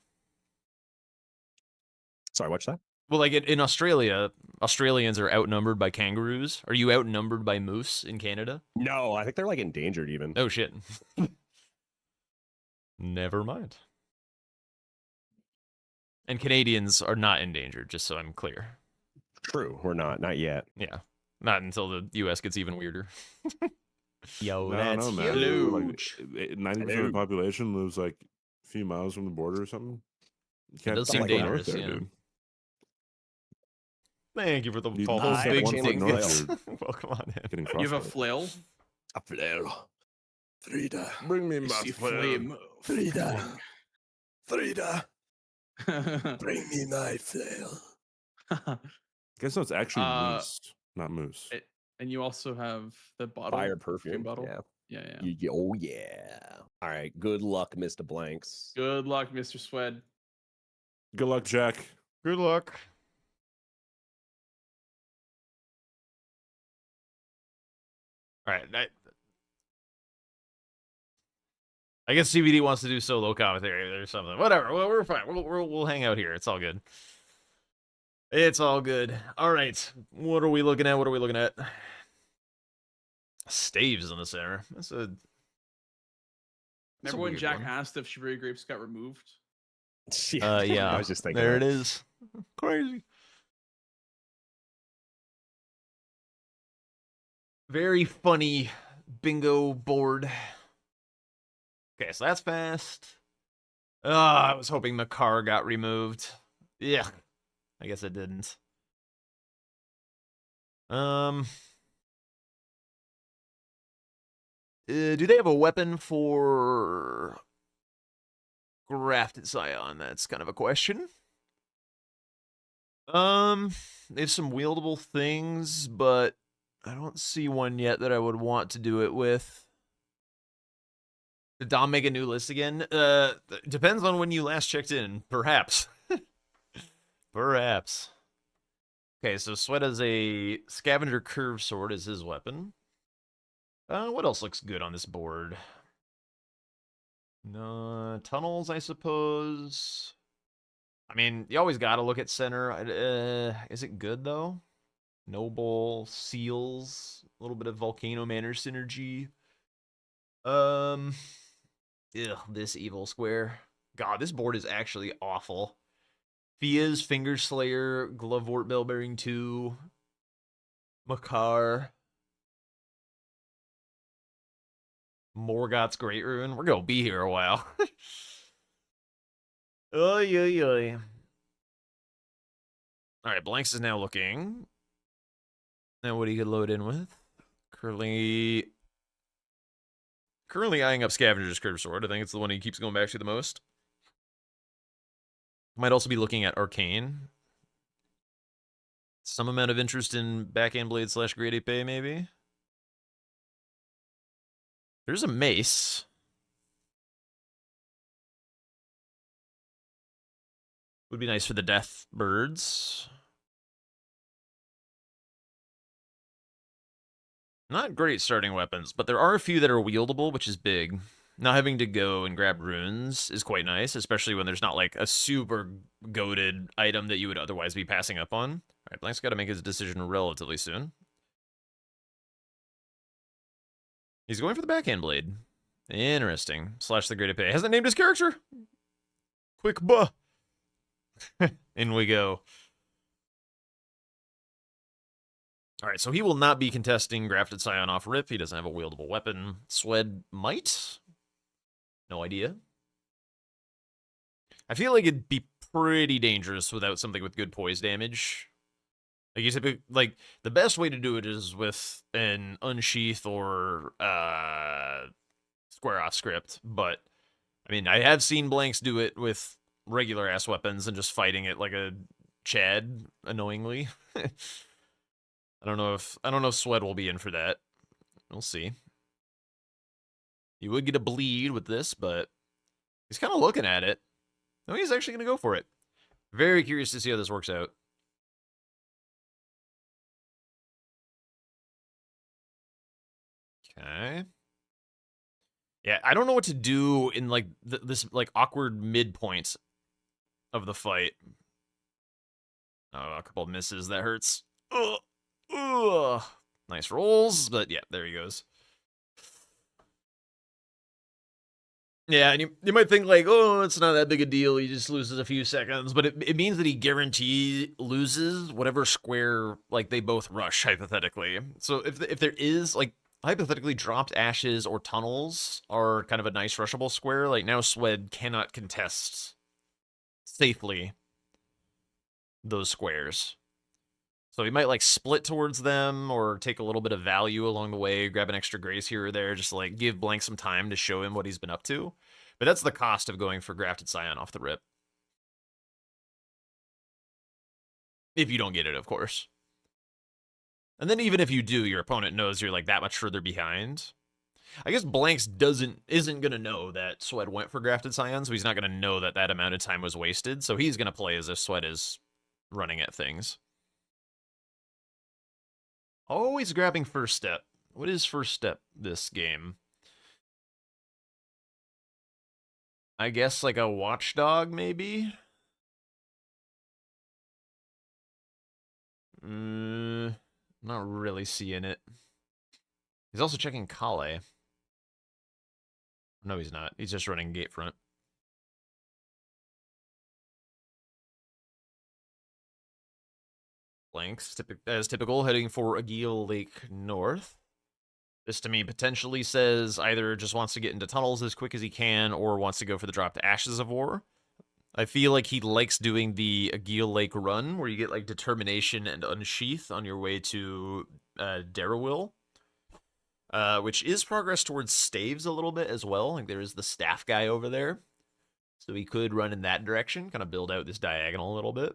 Sorry, what's that?
Well, like in Australia, Australians are outnumbered by kangaroos. Are you outnumbered by moose in Canada?
No, I think they're like endangered even.
Oh shit. Never mind. And Canadians are not endangered, just so I'm clear.
True, we're not yet.
Yeah, not until the U.S. gets even weirder. Yo,
that's
huge.
Like 90% of the population lives like a few miles from the border or something.
It does seem dangerous, yeah.
Dude.
Thank you for the
You
follow,
just
big
one foot north,
tickets.
you're
Welcome on in.
getting
You have a
frostbite.
flail?
A flail. Frida.
Bring me my
See
flare.
flame.
Frida. Frida. Bring me my flail.
Guess no, it's actually
Uh,
moose, not moose.
And you also have the bottle.
Fire perfume
bottle.
Yeah.
Yeah.
Oh, yeah. All right. Good luck, Mr. Blanks.
Good luck, Mr. Swed.
Good luck, Jack.
Good luck. All right. I guess CBD wants to do solo commentary or something. Whatever. Well, we're fine. We'll hang out here. It's all good. It's all good. All right. What are we looking at? Staves in the center. That's a.
Remember when
weird
Jack
one.
asked if Shibuya grapes got removed?
Yeah.
I was just thinking.
There
that.
it is. Crazy. Very funny bingo board. Okay, so that's fast. I was hoping the car got removed. Yeah. I guess it didn't. Do they have a weapon for Grafted Scion? That's kind of a question. They have some wieldable things, but I don't see one yet that I would want to do it with. Did Dom make a new list again? Depends on when you last checked in. Perhaps. Perhaps. Okay, so Sweat has a Scavenger Curve Sword as his weapon. What else looks good on this board? No, tunnels, I suppose. I mean, you always got to look at center. Is it good, though? Noble, Seals, a little bit of Volcano Manor synergy. This evil square. God, this board is actually awful. Fia's Finger Slayer, Glovewort Bellbearing 2, Makar, Morgoth's Great Ruin. We're gonna be here a while. Oy, oy, oy. Alright, Blanks is now looking. Now what he could load in with. Currently eyeing up Scavenger's Curve Sword. I think it's the one he keeps going back to the most. Might also be looking at Arcane. Some amount of interest in Backhand Blade / Great Ape, maybe. There's a Mace. Would be nice for the Death Birds. Not great starting weapons, but there are a few that are wieldable, which is big. Not having to go and grab runes is quite nice, especially when there's not like a super goated item that you would otherwise be passing up on. All right, Blank's got to make his decision relatively soon. He's going for the Backhand Blade. Interesting. / the Great Ape. Hasn't named his character. Quick buh. In we go. All right, so he will not be contesting Grafted Scion off rip. He doesn't have a wieldable weapon. Swed might. No idea. I feel like it'd be pretty dangerous without something with good poise damage. Like you said, like the best way to do it is with an unsheath or square off script. But I mean, I have seen Blanks do it with regular ass weapons and just fighting it like a Chad, annoyingly. I don't know if Swed will be in for that. We'll see. You would get a bleed with this, but he's kind of looking at it. No, he's actually going to go for it. Very curious to see how this works out. Okay. Yeah, I don't know what to do in like this like awkward midpoint of the fight. Oh, a couple of misses. That hurts. Ugh. Ugh. Nice rolls, but yeah, there he goes. Yeah, and you might think like, oh, it's not that big a deal. He just loses a few seconds, but it means that he guarantee loses whatever square like they both rush hypothetically. So if there is like hypothetically dropped ashes or tunnels are kind of a nice rushable square, like now Swed cannot contest safely those squares. So he might like split towards them or take a little bit of value along the way, grab an extra grace here or there, just to, like give Blank some time to show him what he's been up to. But that's the cost of going for Grafted Scion off the rip. If you don't get it, of course. And then even if you do, your opponent knows you're like that much further behind. I guess Blanks isn't going to know that Swed went for Grafted Scion, so he's not going to know that that amount of time was wasted. So he's going to play as if Swed is running at things. Always grabbing first step. What is first step this game? I guess like a watchdog, maybe? Not really seeing it. He's also checking Kale. No, he's not. He's just running Gatefront. Blanks, as typical, heading for Aguil Lake North. This to me potentially says either just wants to get into tunnels as quick as he can or wants to go for the drop to Ashes of War. I feel like he likes doing the Aguil Lake run where you get like Determination and Unsheath on your way to Darrowil. Which is progress towards Staves a little bit as well. Like there is the staff guy over there. So he could run in that direction, kind of build out this diagonal a little bit.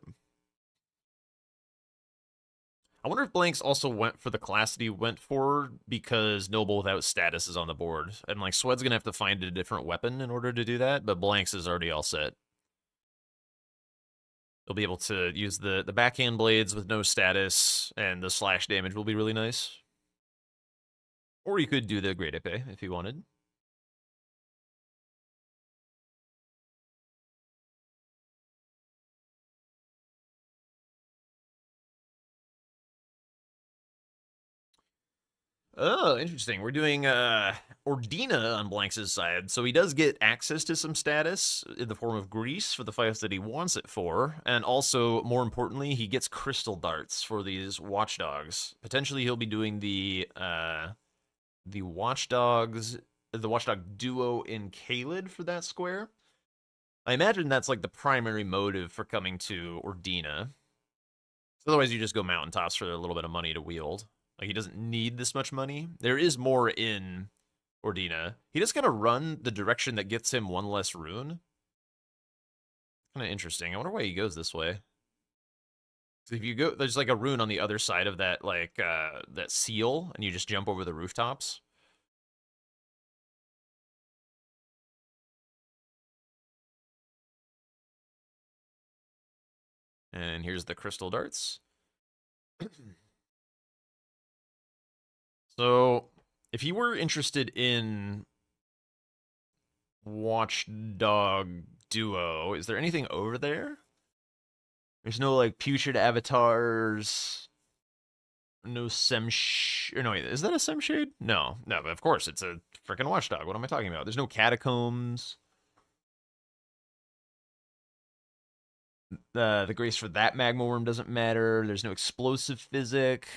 I wonder if Blanks also went for the class that he went for because Noble without status is on the board. And like Swed's going to have to find a different weapon in order to do that, but Blanks is already all set. He'll be able to use the backhand blades with no status, and the slash damage will be really nice. Or you could do the Great Epee if you wanted. Oh, interesting. We're doing Ordina on Blanks' side, so he does get access to some status in the form of grease for the fights that he wants it for, and also, more importantly, he gets crystal darts for these watchdogs. Potentially, he'll be doing the watchdog duo in Kaled for that square. I imagine that's like the primary motive for coming to Ordina. Otherwise, you just go mountaintops for a little bit of money to wield. Like, he doesn't need this much money. There is more in Ordina. He just gotta run the direction that gets him one less rune. Kind of interesting. I wonder why he goes this way. So if you go, there's like a rune on the other side of that, like, that seal, and you just jump over the rooftops. And here's the crystal darts. So, if you were interested in Watchdog Duo, is there anything over there? There's no, like, putrid avatars. No or no, wait, is that a Semshade? No, but of course, it's a freaking Watchdog. What am I talking about? There's no catacombs. The grace for that magma worm doesn't matter. There's no explosive physic.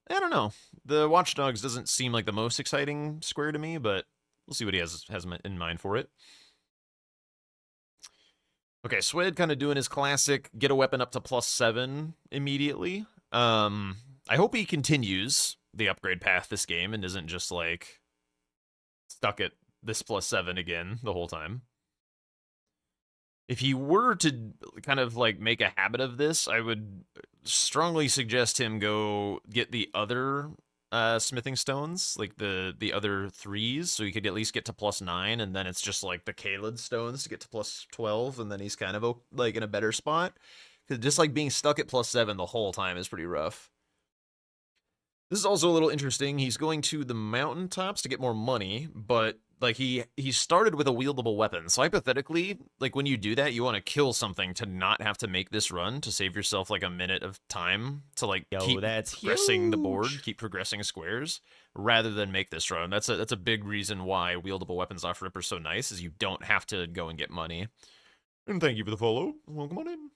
I don't know. The Watchdogs doesn't seem like the most exciting square to me, but we'll see what he has in mind for it. Okay, Swed kind of doing his classic get a weapon up to +7 immediately. I hope he continues the upgrade path this game and isn't just like stuck at this +7 again the whole time. If he were to kind of like make a habit of this, I would strongly suggest him go get the other smithing stones, like the other 3s, so he could at least get to +9, and then it's just like the Kaled stones to get to +12, and then he's kind of like in a better spot. Because just like being stuck at +7 the whole time is pretty rough. This is also a little interesting. He's going to the mountaintops to get more money, but like he started with a wieldable weapon. So hypothetically, like when you do that, you want to kill something to not have to make this run, to save yourself like a minute of time to like keep progressing the board, keep progressing squares, rather than make this run. That's a big reason why wieldable weapons off Rip are so nice, is you don't have to go and get money. And thank you for the follow. Welcome on in.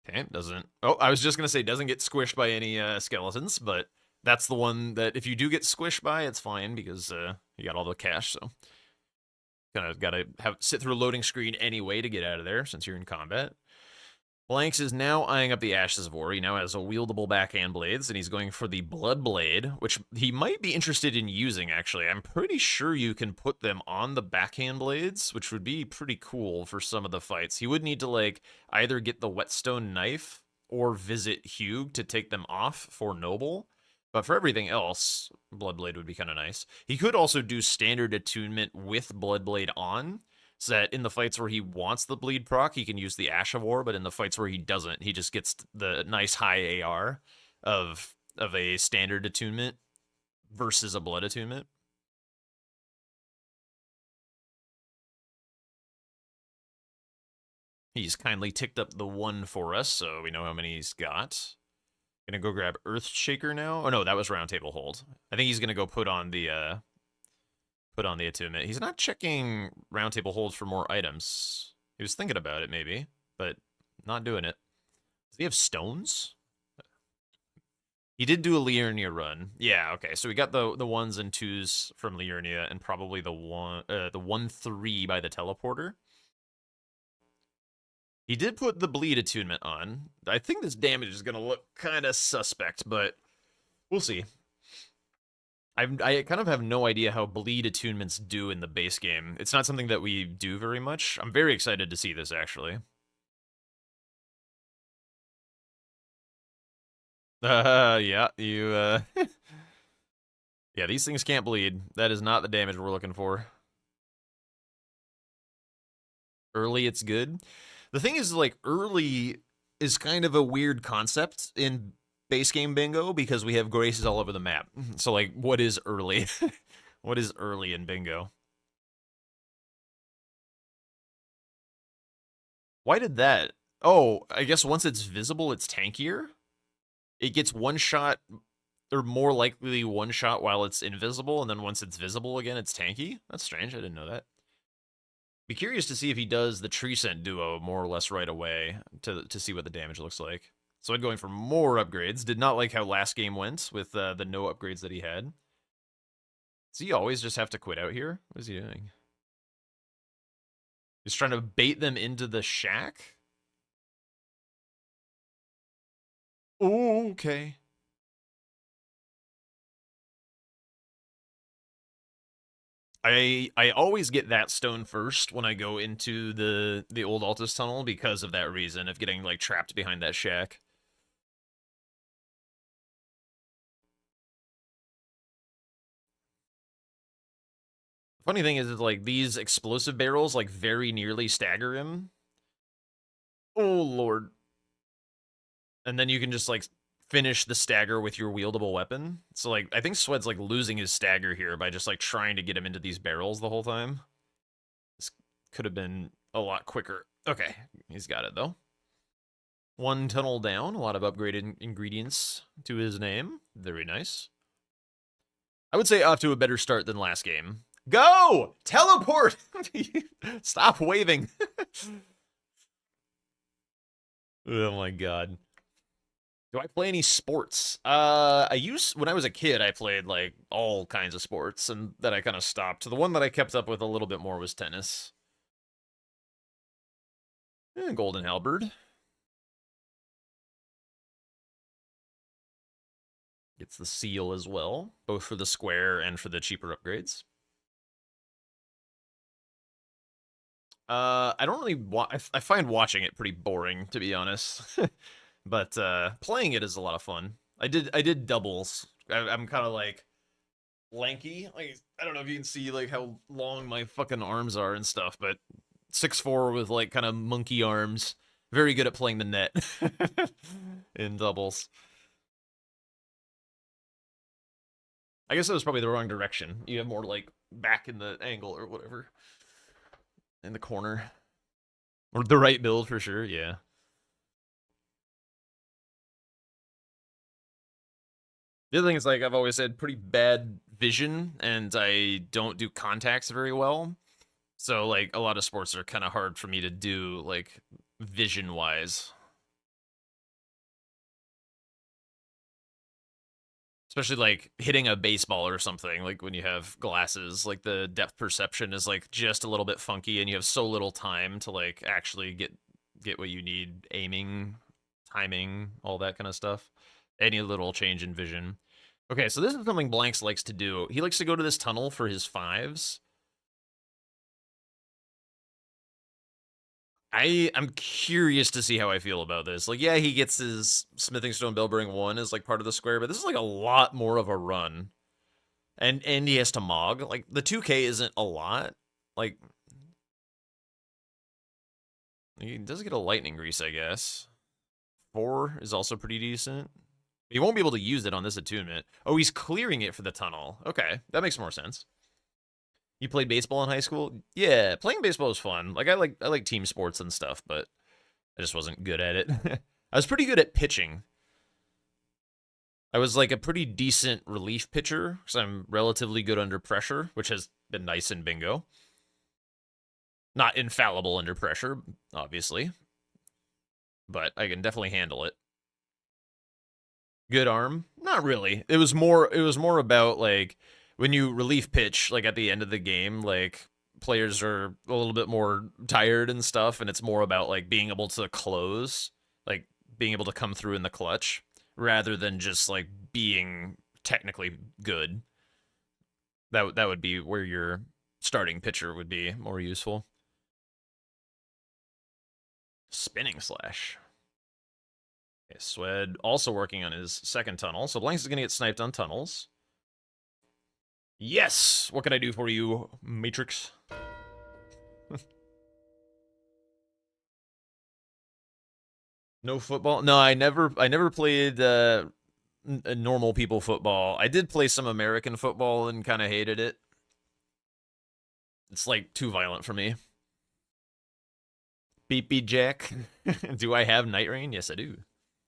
Okay, doesn't... Oh, I was just going to say, doesn't get squished by any skeletons, but that's the one that if you do get squished by, it's fine, because you got all the cash, so... Kind of got to sit through a loading screen anyway to get out of there, since you're in combat. Blanks is now eyeing up the Ashes of War. He now has a wieldable backhand blades, and he's going for the Blood Blade, which he might be interested in using, actually. I'm pretty sure you can put them on the backhand blades, which would be pretty cool for some of the fights. He would need to, like, either get the Whetstone Knife or visit Hugh to take them off for Noble. But for everything else, Bloodblade would be kind of nice. He could also do standard attunement with Bloodblade on, so that in the fights where he wants the bleed proc, he can use the Ash of War, but in the fights where he doesn't, he just gets the nice high AR of a standard attunement versus a blood attunement. He's kindly ticked up the 1 for us, so we know how many he's got. Gonna go grab Earthshaker now. Oh no, that was Roundtable Hold. I think he's gonna go put on the attunement. He's not checking Roundtable Hold for more items. He was thinking about it maybe, but not doing it. Does he have stones? He did do a Liurnia run. Yeah, okay. So we got the 1s and 2s from Liurnia, and probably the 1/3 by the teleporter. He did put the bleed attunement on. I think this damage is going to look kind of suspect, but we'll see. I kind of have no idea how bleed attunements do in the base game. It's not something that we do very much. I'm very excited to see this, actually. Yeah, you, Yeah, these things can't bleed. That is not the damage we're looking for. Early, it's good. The thing is, like, early is kind of a weird concept in base game bingo because we have graces all over the map. So, like, what is early? What is early in bingo? Why did that? Oh, I guess once it's visible, it's tankier? It gets one shot, or more likely one shot while it's invisible, and then once it's visible again, it's tanky? That's strange, I didn't know that. Be curious to see if he does the tree scent duo more or less right away to see what the damage looks like. So I'm going for more upgrades. Did not like how last game went with the no upgrades that he had. Does he always just have to quit out here? What is he doing? He's trying to bait them into the shack? Okay. I always get that stone first when I go into the old Altus tunnel because of that reason of getting like trapped behind that shack. Funny thing is like these explosive barrels like very nearly stagger him. Oh lord. And then you can just like finish the stagger with your wieldable weapon. So like I think Swed's like losing his stagger here by just like trying to get him into these barrels the whole time. This could have been a lot quicker. Okay, he's got it though. One tunnel down, a lot of upgraded ingredients to his name. Very nice. I would say off to a better start than last game. Go! Teleport! Stop waving. Oh my god. Do I play any sports? When I was a kid, I played like all kinds of sports, and then I kind of stopped. The one that I kept up with a little bit more was tennis. Golden Halberd. Gets the seal as well, both for the square and for the cheaper upgrades. I don't really I find watching it pretty boring, to be honest. But playing it is a lot of fun. I did doubles. I'm kind of like lanky. Like I don't know if you can see like how long my fucking arms are and stuff, but 6'4" with like kind of monkey arms. Very good at playing the net in doubles. I guess that was probably the wrong direction. You have more like back in the angle or whatever. In the corner. Or the right build for sure, yeah. The other thing is, like, I've always had pretty bad vision, and I don't do contacts very well. So, like, a lot of sports are kind of hard for me to do, like, vision-wise. Especially, like, hitting a baseball or something, like, when you have glasses, like, the depth perception is, like, just a little bit funky, and you have so little time to, like, actually get what you need, aiming, timing, all that kind of stuff. Any little change in vision. Okay, so this is something Blanks likes to do. He likes to go to this tunnel for his 5s. I'm curious to see how I feel about this. Like, yeah, he gets his Smithing Stone Bellbearing 1 as, like, part of the square, but this is, like, a lot more of a run. And he has to Mog. Like, the 2K isn't a lot. Like, he does get a Lightning Grease, I guess. 4 is also pretty decent. He won't be able to use it on this attunement. Oh, he's clearing it for the tunnel. Okay, that makes more sense. You played baseball in high school? Yeah, playing baseball was fun. Like I like team sports and stuff, but I just wasn't good at it. I was pretty good at pitching. I was like a pretty decent relief pitcher because I'm relatively good under pressure, which has been nice in bingo. Not infallible under pressure, obviously, but I can definitely handle it. Good arm? Not really. It was more about like when you relief pitch like at the end of the game, like players are a little bit more tired and stuff, and it's more about like being able to close, like being able to come through in the clutch rather than just like being technically good. That would be where your starting pitcher would be more useful. Spinning slash. Swed also working on his second tunnel. So Blanks is going to get sniped on tunnels. Yes! What can I do for you, Matrix? No football? No, I never played normal people football. I did play some American football and kind of hated it. It's like too violent for me. Beep beep Jack. Do I have Night Rain? Yes, I do.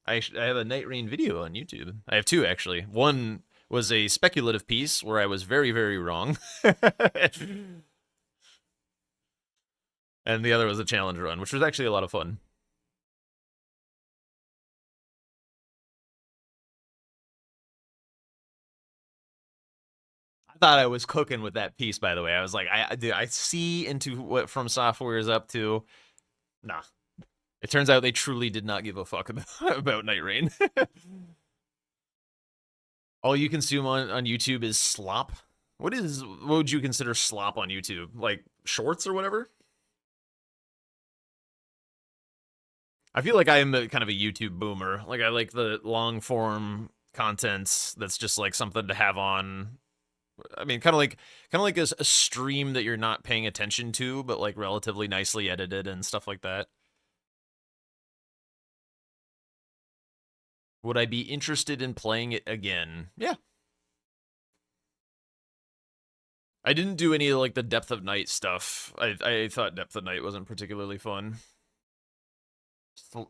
I have a Night Rain video on YouTube. I have two, actually. One was a speculative piece where I was very, very wrong. And the other was a challenge run, which was actually a lot of fun. I thought I was cooking with that piece, by the way. I was like, I see into what From Software is up to. Nah. It turns out they truly did not give a fuck about Night Rain. All you consume on YouTube is slop? What would you consider slop on YouTube? Like shorts or whatever? I feel like I am kind of a YouTube boomer. Like I like the long form content that's just like something to have on. I mean, kind of like a stream that you're not paying attention to, but like relatively nicely edited and stuff like that. Would I be interested in playing it again? Yeah. I didn't do any like the Depth of Night stuff. I thought Depth of Night wasn't particularly fun.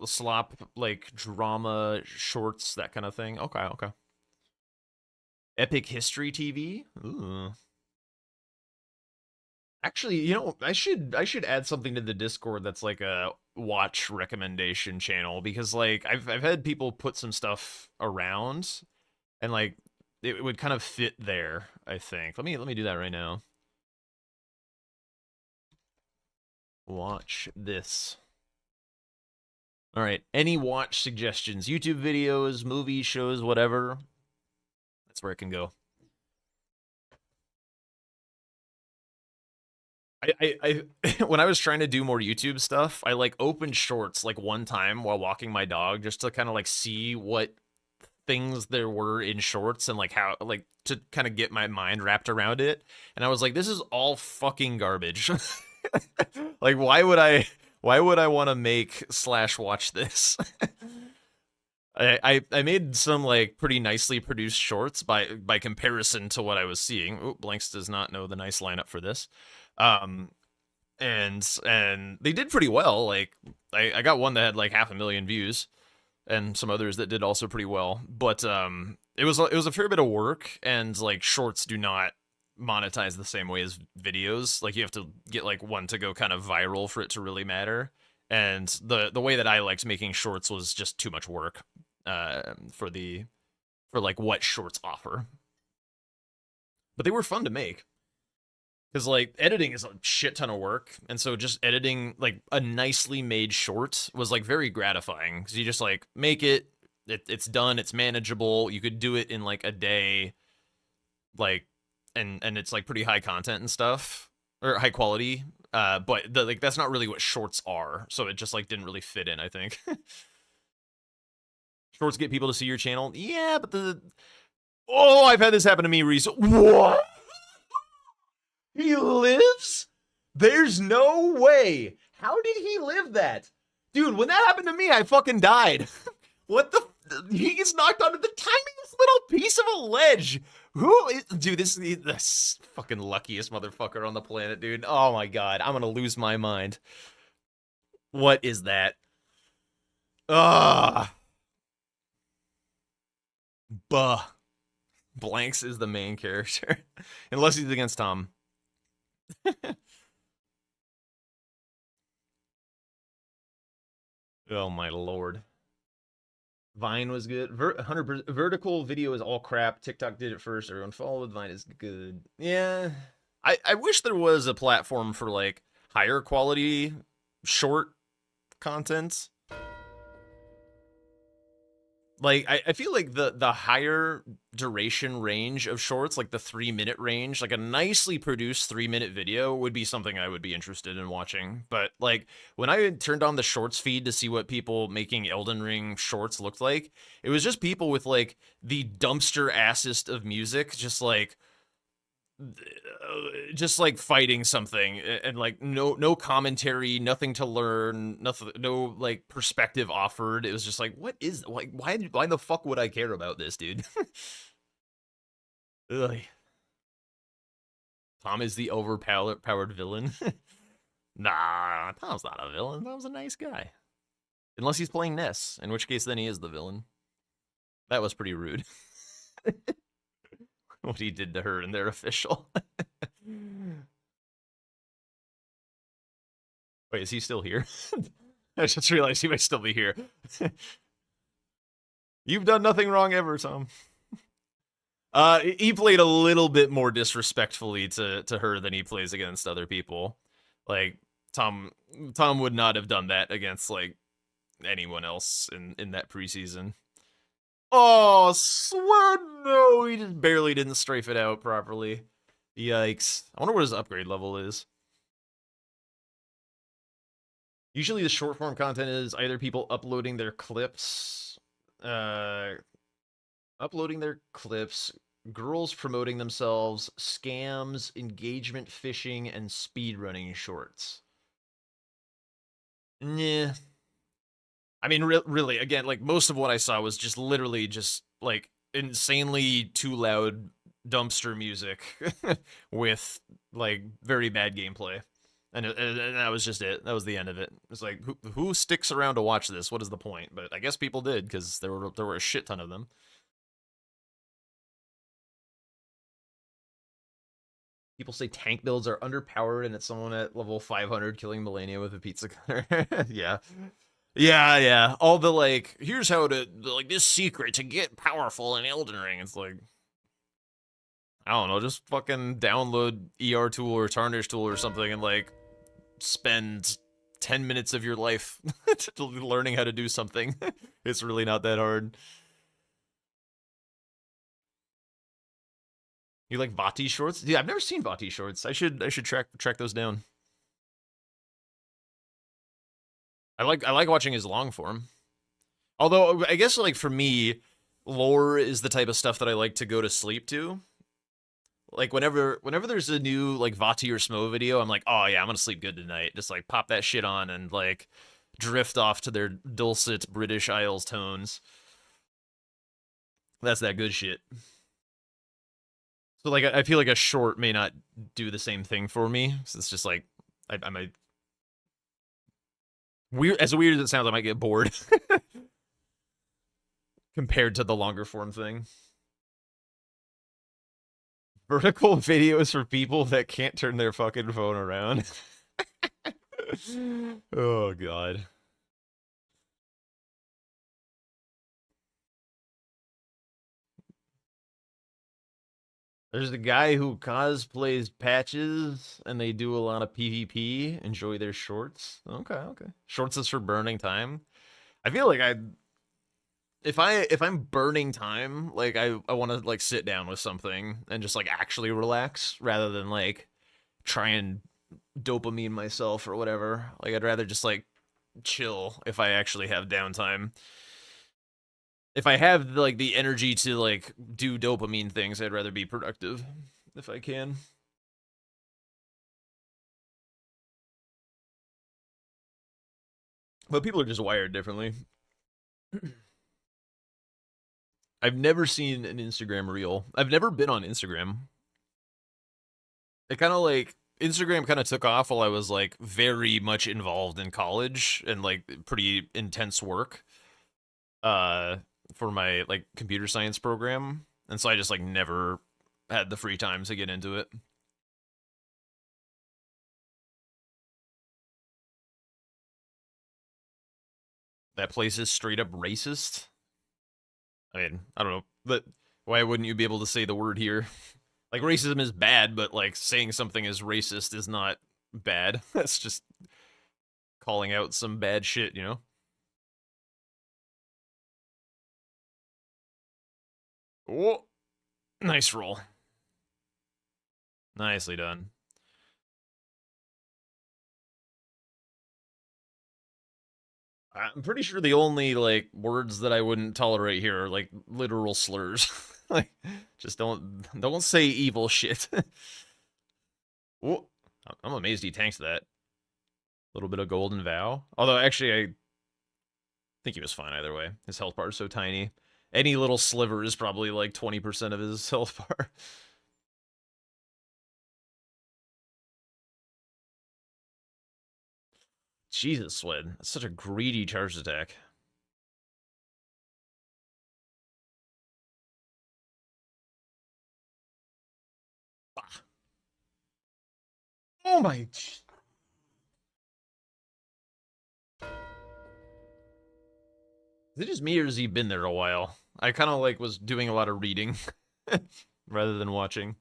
Slop, like drama shorts, that kind of thing. Okay, okay. Epic History TV? Ooh. Actually, you know, I should add something to the Discord that's like a watch recommendation channel, because like I've had people put some stuff around and like it would kind of fit there, I think. Let me do that right now. Watch this. All right, any watch suggestions? YouTube videos, movies, shows, whatever. That's where it can go. I when I was trying to do more YouTube stuff, I like opened shorts like one time while walking my dog just to kind of like see what things there were in shorts and like how like to kind of get my mind wrapped around it. And I was like, this is all fucking garbage. Like why would I want to make / watch this? I made some like pretty nicely produced shorts by comparison to what I was seeing. Oh, Blanks does not know the nice lineup for this. And they did pretty well. Like I got one that had like 500,000 views and some others that did also pretty well. But it was a fair bit of work, and like shorts do not monetize the same way as videos. Like you have to get like one to go kind of viral for it to really matter. And the way that I liked making shorts was just too much work for like what shorts offer. But they were fun to make. Because, like, editing is a shit ton of work, and so just editing, like, a nicely made short was, like, very gratifying. Because you just, like, make it, it's done, it's manageable, you could do it in, like, a day, like, and it's, like, pretty high content and stuff, or high quality, but, like, that's not really what shorts are, so it just, like, didn't really fit in, I think. Shorts get people to see your channel? Yeah, but oh, I've had this happen to me recently. What? He lives? There's no way. How did he live that? Dude, when that happened to me, I fucking died. What the? He gets knocked onto the tiniest little piece of a ledge. Who is? Dude, this is the fucking luckiest motherfucker on the planet, dude. Oh my god, I'm gonna lose my mind. What is that? Ugh. Buh. Blanks is the main character. Unless he's against Tom. Oh my lord. Vine was good. 100% vertical video is all crap. TikTok did it first. Everyone followed. Vine is good. Yeah. I wish there was a platform for like higher quality short content. Like, I feel like the higher duration range of shorts, like the 3-minute range, like a nicely produced 3-minute video would be something I would be interested in watching. But, like, when I turned on the shorts feed to see what people making Elden Ring shorts looked like, it was just people with, like, the dumpster assest of music, just, like, just like fighting something and like no commentary, nothing to learn, nothing, no like perspective offered. It was just like, what is like why the fuck would I care about this, dude? Ugh. Tom is the overpowered villain. Nah, Tom's not a villain. Tom's a nice guy. Unless he's playing Ness, in which case then he is the villain. That was pretty rude. What he did to her in their official. Wait, is he still here? I just realized he might still be here. You've done nothing wrong ever, Tom. He played a little bit more disrespectfully to her than he plays against other people. Like, Tom would not have done that against, like, anyone else in that preseason. Oh, swear no, he just barely didn't strafe it out properly. Yikes. I wonder what his upgrade level is. Usually the short form content is either people uploading their clips, girls promoting themselves, scams, engagement fishing, and speedrunning shorts. Nah. I mean, really, again, like, most of what I saw was just literally just, like, insanely too loud dumpster music with, like, very bad gameplay. And that was just it. That was the end of it. It's like, who sticks around to watch this? What is the point? But I guess people did, because there were a shit ton of them. People say tank builds are underpowered, and it's someone at level 500 killing Melania with a pizza cutter. Yeah. Yeah. All the, like, here's how to, like, this secret to get powerful in Elden Ring. It's like, I don't know, just fucking download ER tool or Tarnish tool or something and, like, spend 10 minutes of your life learning how to do something. It's really not that hard. You like Vati shorts? Yeah, I've never seen Vati shorts. I should track those down. I like watching his long form. Although I guess, like, for me, lore is the type of stuff that I like to go to sleep to. Like, whenever there's a new, like, Vati or Smo video, I'm like, oh yeah, I'm gonna sleep good tonight. Just, like, pop that shit on and, like, drift off to their dulcet British Isles tones. That's that good shit. So, like, I feel like a short may not do the same thing for me. So it's just like, I might... As weird as it sounds, I might get bored. Compared to the longer form thing. Vertical videos for people that can't turn their fucking phone around. Oh, God. There's a guy who cosplays Patches, and they do a lot of PvP. Enjoy their shorts. Okay. Shorts is for burning time. I feel like if I'm burning time, like, I want to, like, sit down with something and just, like, actually relax rather than, like, try and dopamine myself or whatever. Like, I'd rather just, like, chill if I actually have downtime. If I have, like, the energy to, like, do dopamine things, I'd rather be productive if I can. But people are just wired differently. I've never seen an Instagram reel. I've never been on Instagram. It kind of, like, Instagram kind of took off while I was, like, very much involved in college and, like, pretty intense work. For my, like, computer science program, and so I just, like, never had the free time to get into it. That place is straight up racist. I mean, I don't know, but why wouldn't you be able to say the word here? Like, racism is bad, but, like, saying something is racist is not bad. That's just calling out some bad shit, you know? Oh, nice roll. Nicely done. I'm pretty sure the only, like, words that I wouldn't tolerate here are, like, literal slurs. Like, just don't say evil shit. Whoa. I'm amazed he tanks that. A little bit of golden vow. Although actually I think he was fine either way. His health bar is so tiny. Any little sliver is probably like 20% of his health bar. Jesus, Swed. That's such a greedy charge attack. Bah. Oh my... Is it just me or has he been there a while? I kind of like was doing a lot of reading rather than watching.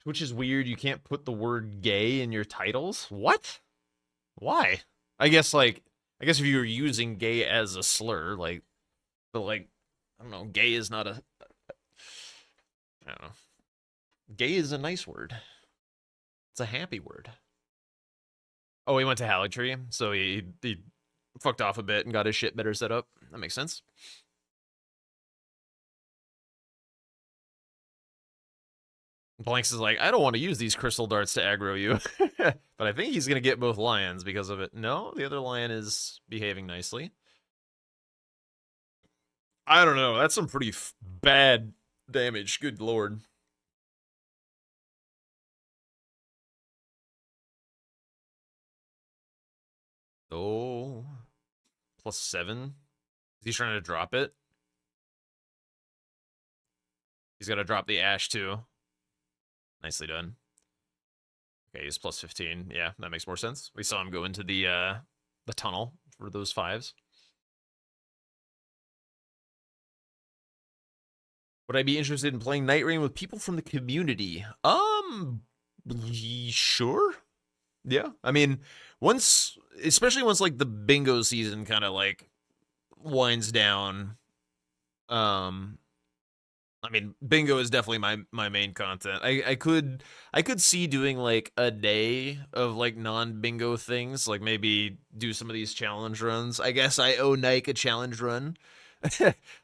Which is weird. You can't put the word gay in your titles? What? Why? I guess if you were using gay as a slur, like, but like, I don't know, gay is not a, I don't know. Gay is a nice word. It's a happy word. Oh, he went to Haligtree, so he fucked off a bit and got his shit better set up. That makes sense. Blanks is like, I don't want to use these crystal darts to aggro you. But I think he's going to get both lions because of it. No, the other lion is behaving nicely. I don't know. That's some pretty bad damage. Good lord. Oh. +7. Is he trying to drop it? He's got to drop the ash too. Nicely done. Okay, he's +15. Yeah, that makes more sense. We saw him go into the tunnel for those 5s. Would I be interested in playing Night Rain with people from the community? Sure. Yeah, I mean, especially once like the bingo season kind of like winds down. I mean, bingo is definitely my main content. I could see doing like a day of like non-bingo things, like maybe do some of these challenge runs. I guess I owe Nike a challenge run.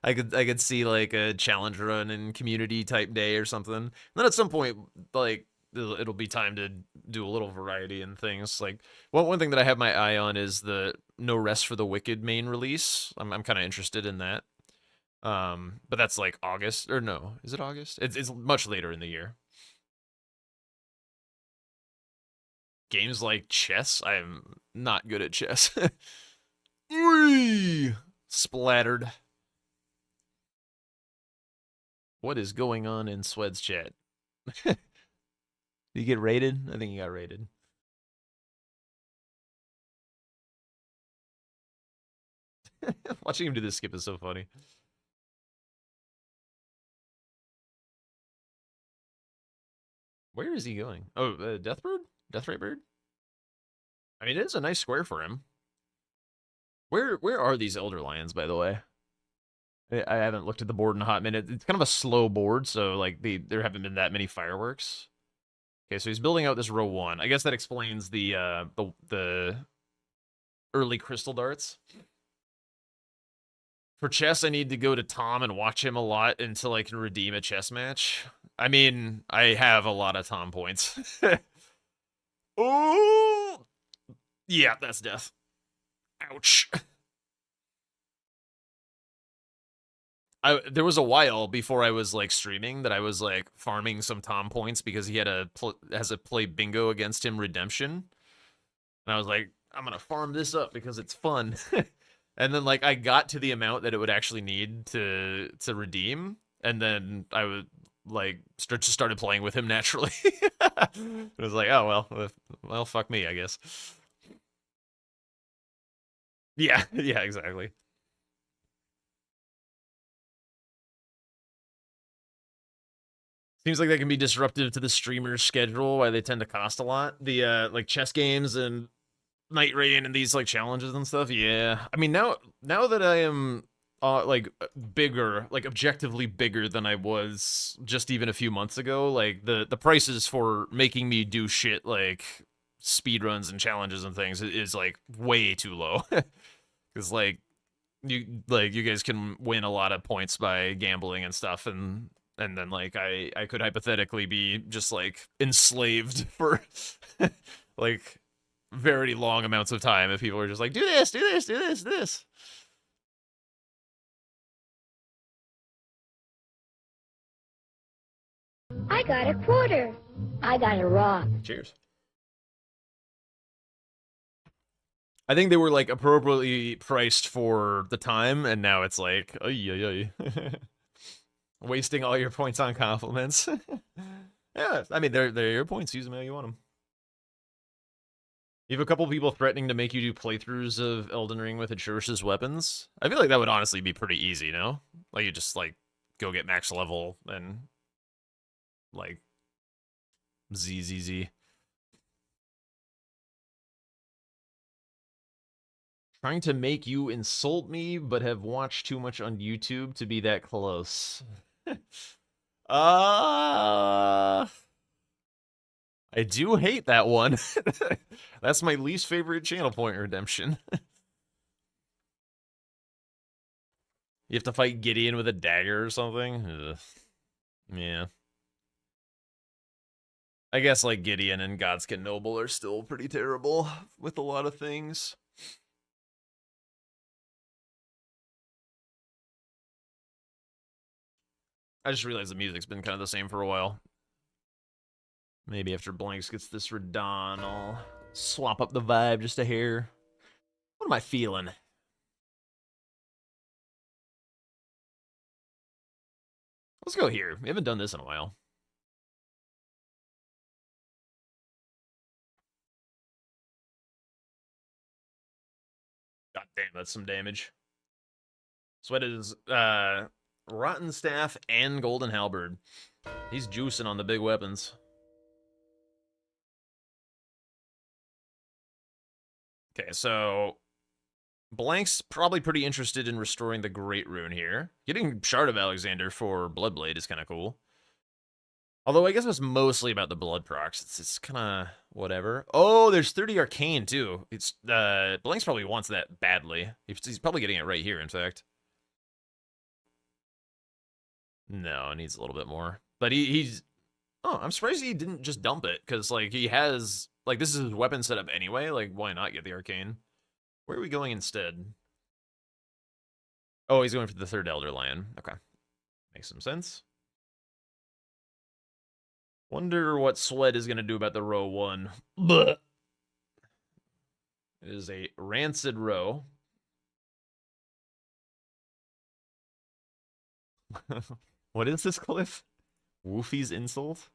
I could see like a challenge run and community type day or something. And then at some point, like it'll be time to do a little variety and things. Like one thing that I have my eye on is the No Rest for the Wicked main release. I'm kind of interested in that. But that's like August, or no, is it August? It's much later in the year. Games like chess, I'm not good at chess. Whee! Splattered. What is going on in Swed's chat? Did he get raided? I think he got raided. Watching him do this skip is so funny. Where is he going? Oh, Deathbird? Deathray Bird? I mean, it is a nice square for him. Where are these Elder Lions, by the way? I haven't looked at the board in a hot minute. It's kind of a slow board, so like there haven't been that many fireworks. Okay, so he's building out this row 1. I guess that explains the early crystal darts. For chess, I need to go to Tom and watch him a lot until I can redeem a chess match. I mean, I have a lot of Tom points. Oh! Yeah, that's death. Ouch. There was a while before I was like streaming that I was like farming some Tom points because he has a play bingo against him redemption. And I was like, I'm going to farm this up because it's fun. And then like I got to the amount that it would actually need to redeem, and then I would like just started playing with him naturally. It was like, oh well, fuck me, I guess. Yeah, yeah, exactly. Seems like that can be disruptive to the streamer's schedule, why they tend to cost a lot. The like chess games and Night Rain and these like challenges and stuff. Yeah, I mean now that I am like bigger, like objectively bigger than I was just even a few months ago, like the prices for making me do shit like speed runs and challenges and things is like way too low. Because like you guys can win a lot of points by gambling and stuff, and then like I could hypothetically be just like enslaved for like very long amounts of time if people are just like, do this, do this, do this, do this.
I got a quarter. I got a rock.
Cheers. I think they were like appropriately priced for the time, and now it's like, ay. Wasting all your points on compliments. Yeah, I mean, they're your points. Use them how you want them. You have a couple people threatening to make you do playthroughs of Elden Ring with atrocious weapons. I feel like that would honestly be pretty easy, no? Like, you just, like, go get max level and, like, ZZZ. Trying to make you insult me, but have watched too much on YouTube to be that close. I do hate that one. That's my least favorite channel point redemption. You have to fight Gideon with a dagger or something? Ugh. Yeah. I guess like Gideon and Godskin Noble are still pretty terrible with a lot of things. I just realized the music's been kind of the same for a while. Maybe after Blanks gets this Radon, I'll swap up the vibe just a hair. What am I feeling? Let's go here. We haven't done this in a while. God damn, that's some damage. Sweat is Rotten Staff and Golden Halberd. He's juicing on the big weapons. Okay, so Blank's probably pretty interested in restoring the Great Rune here. Getting Shard of Alexander for Bloodblade is kind of cool. Although I guess it's mostly about the blood procs. It's kind of whatever. Oh, there's 30 Arcane too. It's Blanks probably wants that badly. He's probably getting it right here, in fact. No, it needs a little bit more. But he's... Oh, I'm surprised he didn't just dump it, because, like, he has... Like, this is his weapon setup anyway. Like, why not get the Arcane? Where are we going instead? Oh, he's going for the third Elder Lion. Okay. Makes some sense. Wonder what Sweat is going to do about the row 1. Blech. It is a rancid row. What is this, Cliff? Woofy's insult?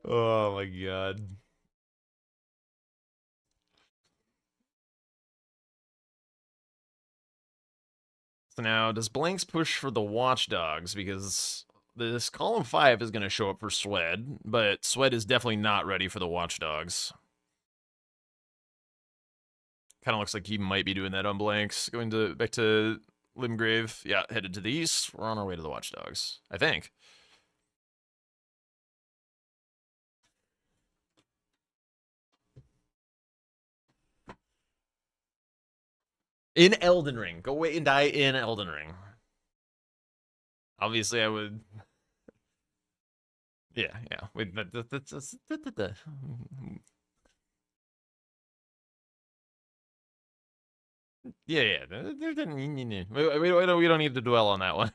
Oh my god. So now, does Blanks push for the Watchdogs? Because this column 5 is going to show up for Swed, but Swed is definitely not ready for the Watchdogs. Kind of looks like he might be doing that on Blanks. Going back to Limgrave. Yeah, headed to the east. We're on our way to the Watchdogs, I think. In Elden Ring. Go wait and die in Elden Ring. Obviously, I would... Yeah. Wait, that's... Yeah. We don't need to dwell on that one.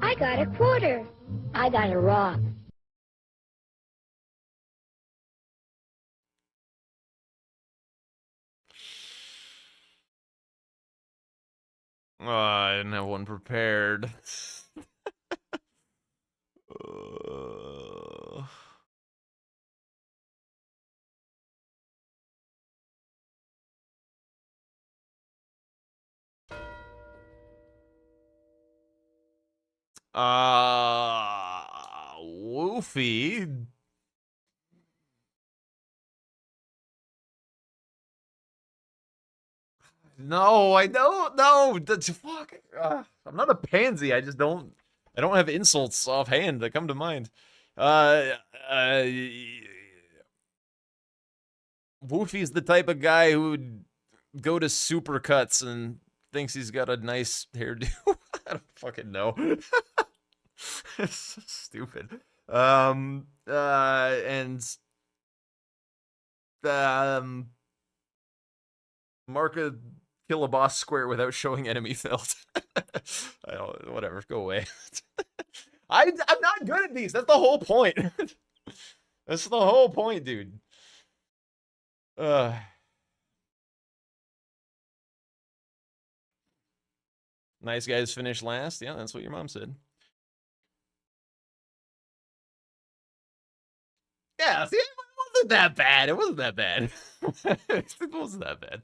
I got a quarter. I got a rock.
Oh, I didn't have one prepared. Woofy. No, I don't know. Fuck. I'm not a pansy. I don't have insults offhand that come to mind. Woofy's the type of guy who would go to Supercuts and thinks he's got a nice hairdo. I don't fucking know. It's so stupid. Mark a kill a boss square without showing enemy felt. I don't. Whatever. Go away. I'm not good at these. That's the whole point. That's the whole point, dude. Nice guys finish last. Yeah, that's what your mom said. Yeah, see, it wasn't that bad. It wasn't that bad. It wasn't that bad.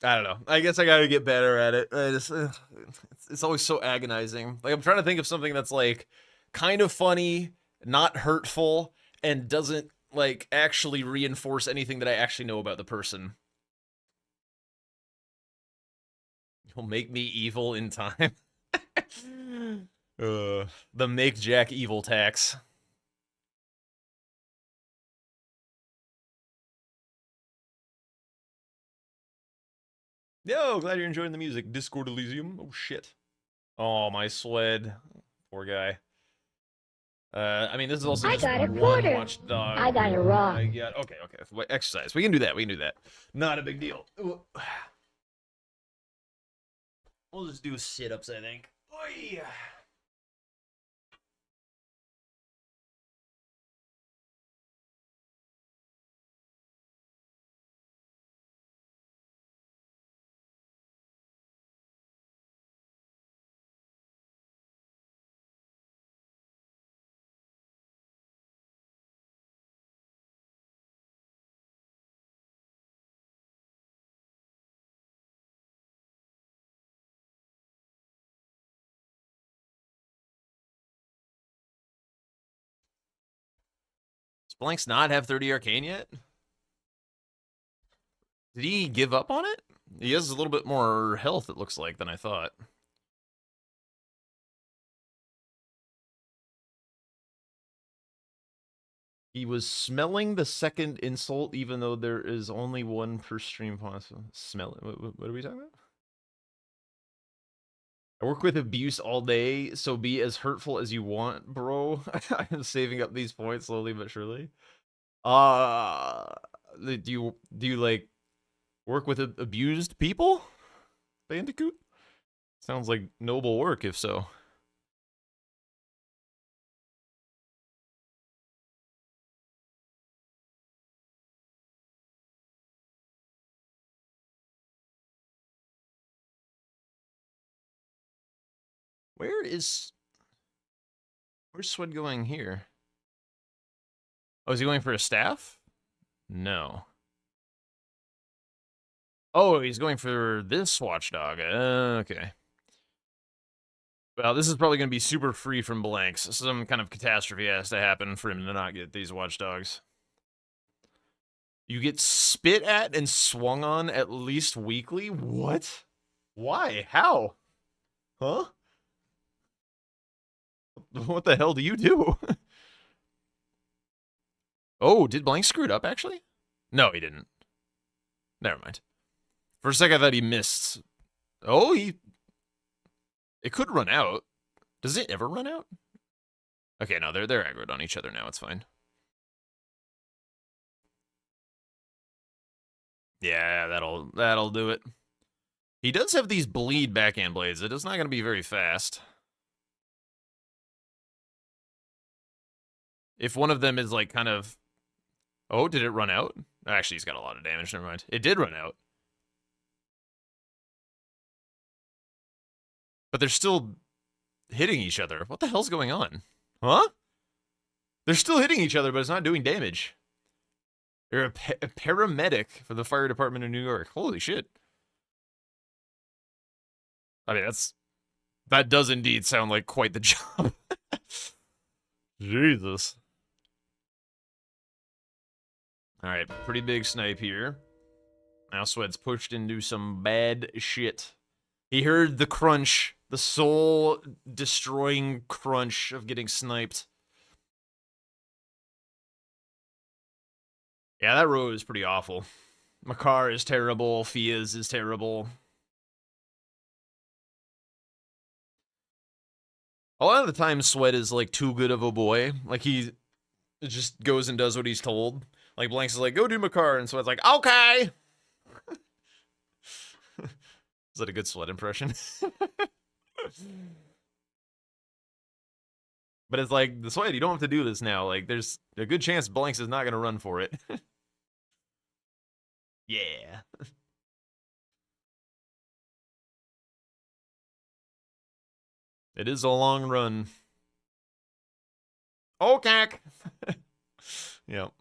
I don't know. I guess I gotta get better at it. It's always so agonizing. Like, I'm trying to think of something that's like kind of funny, not hurtful, and doesn't like actually reinforce anything that I actually know about the person. You'll make me evil in time. The make Jack evil tax. Yo, glad you're enjoying the music. Discord Elysium. Oh shit. Oh, my sled. Poor guy. I mean, this is also
I
just
got a
one
quarter.
watchdog.
I got a rock.
Okay. Exercise. We can do that. We can do that. Not a big deal. We'll just do sit-ups, I think. Oy. Does Blanks not have 30 arcane yet? Did he give up on it? He has a little bit more health, it looks like, than I thought. He was smelling the second insult, even though there is only one per stream possible. Smell it? What are we talking about? I work with abuse all day, so be as hurtful as you want, bro. I'm saving up these points slowly but surely. Do you like work with abused people, Bandicoot? Sounds like noble work, if so. Where's Swed going here? Oh, is he going for a staff? No. Oh, he's going for this watchdog. Okay. Well, this is probably going to be super free from blanks. Some kind of catastrophe has to happen for him to not get these watchdogs. You get spit at and swung on at least weekly? What? Why? How? Huh? What the hell do you do? Oh, did Blank screw it up, actually? No, he didn't. Never mind. For a second, I thought he missed. Oh, it could run out. Does it ever run out? Okay, no, they're aggroed on each other now. It's fine. Yeah, that'll do it. He does have these bleed backhand blades. It is not going to be very fast. If one of them is like kind of... Oh, did it run out? Actually, he's got a lot of damage. Never mind. It did run out. But they're still hitting each other. What the hell's going on? Huh? They're still hitting each other, but it's not doing damage. You're a paramedic for the fire department in New York. Holy shit. I mean, that does indeed sound like quite the job. Jesus. All right, pretty big snipe here. Now Sweat's pushed into some bad shit. He heard the crunch, the soul-destroying crunch of getting sniped. Yeah, that road is pretty awful. Makar is terrible. Fiaz is terrible. A lot of the time, Sweat is, like, too good of a boy. Like, he just goes and does what he's told. Like, Blanks is like, go do Makar, and Sweat's like, okay! Is that a good Sweat impression? But it's like, the Sweat, you don't have to do this now. Like, there's a good chance Blanks is not going to run for it. Yeah. It is a long run. Oh, cack! Yep.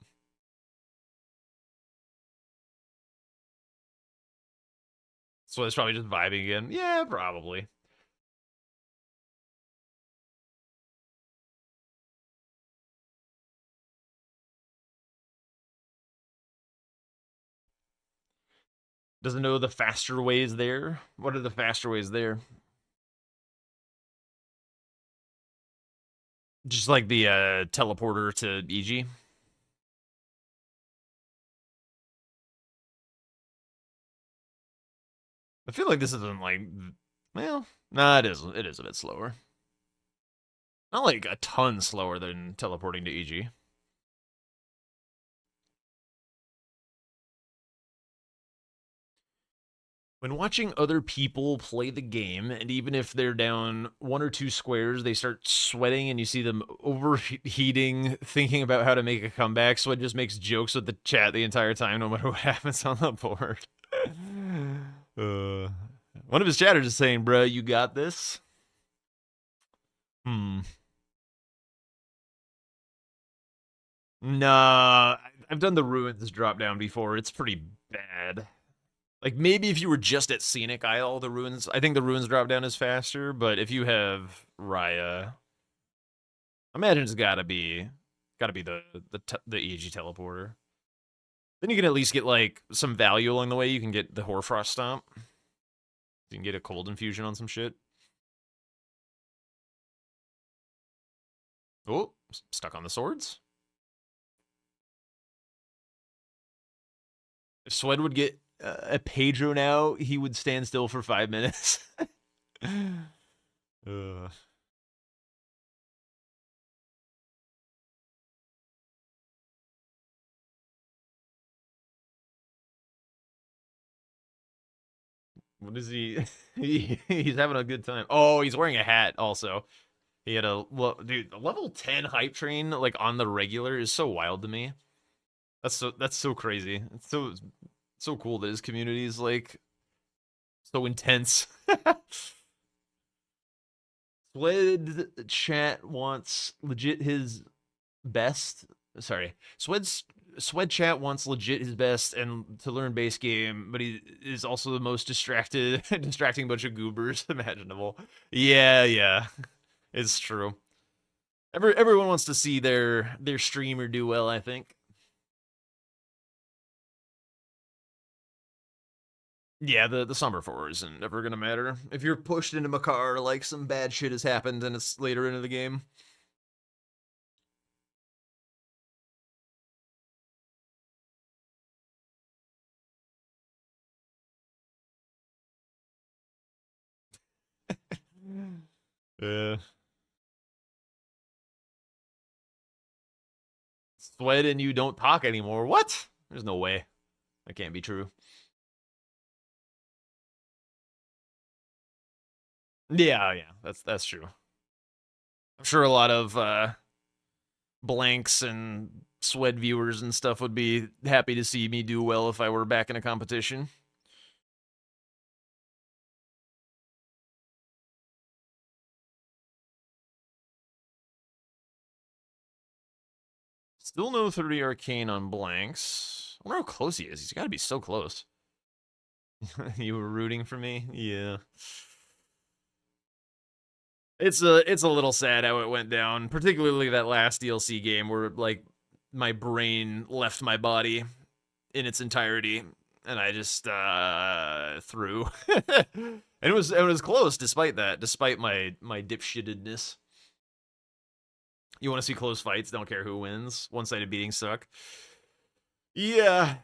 So it's probably just vibing again. Yeah, probably. Doesn't know the faster ways there. What are the faster ways there? Just like the teleporter to EG. I feel like this isn't like, well, nah, it is. It is a bit slower. Not like a ton slower than teleporting to EG. When watching other people play the game, and even if they're down 1 or 2 squares, they start sweating and you see them overheating, thinking about how to make a comeback. Sweat just makes jokes with the chat the entire time, no matter what happens on the board. One of his chatters is saying, bruh, you got this? Nah, I've done the Ruins drop down before. It's pretty bad. Like, maybe if you were just at Scenic Isle, the Ruins... I think the Ruins drop down is faster, but if you have Raya... I imagine it's gotta be the EG teleporter. Then you can at least get, like, some value along the way. You can get the Hoarfrost Stomp. You can get a Cold Infusion on some shit. Oh, stuck on the swords. If Swed would get a Pedro now, he would stand still for 5 minutes. What is he? He's having a good time. Oh, he's wearing a hat also. He had a dude. The level 10 hype train like on the regular is so wild to me. That's so crazy. It's so cool that his community is like so intense. Swed chat wants legit his best. Sorry, Swed chat wants legit his best and to learn base game, but he is also the most distracting bunch of goobers imaginable. Yeah, it's true. Everyone wants to see their streamer do well, I think. Yeah, the Summer 4 isn't ever gonna matter. If you're pushed into Makar, like some bad shit has happened and it's later into the game. Yeah. Sweat and you don't talk anymore. What? There's no way. That can't be true. Yeah, that's true. I'm sure a lot of Blanks and Swed viewers and stuff would be happy to see me do well if I were back in a competition. Still no 30 arcane on blanks. I wonder how close he is. He's got to be so close. You were rooting for me? Yeah. It's a little sad how it went down, particularly that last DLC game where like my brain left my body in its entirety and I just threw. And it was close despite that, despite my dipshittedness. You want to see close fights, don't care who wins. One-sided beatings suck. Yeah.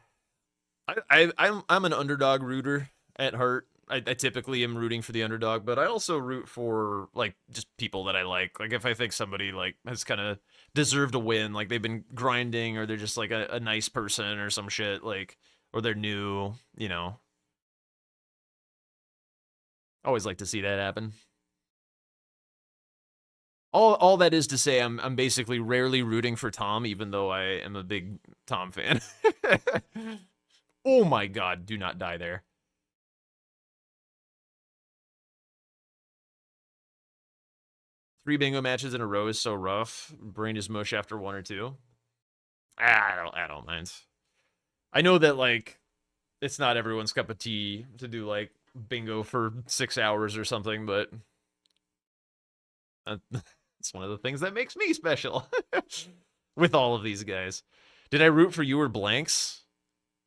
I'm an underdog rooter at heart. I typically am rooting for the underdog, but I also root for like just people that I like. Like if I think somebody like has kind of deserved a win, like they've been grinding or they're just like a nice person or some shit, like, or they're new, you know. Always like to see that happen. All that is to say, I'm basically rarely rooting for Tom, even though I am a big Tom fan. Oh my god, do not die there. Three bingo matches in a row is so rough. Brain is mush after one or two. I don't mind. I know that like it's not everyone's cup of tea to do like bingo for 6 hours or something, but it's one of the things that makes me special with all of these guys. Did I root for you or blanks?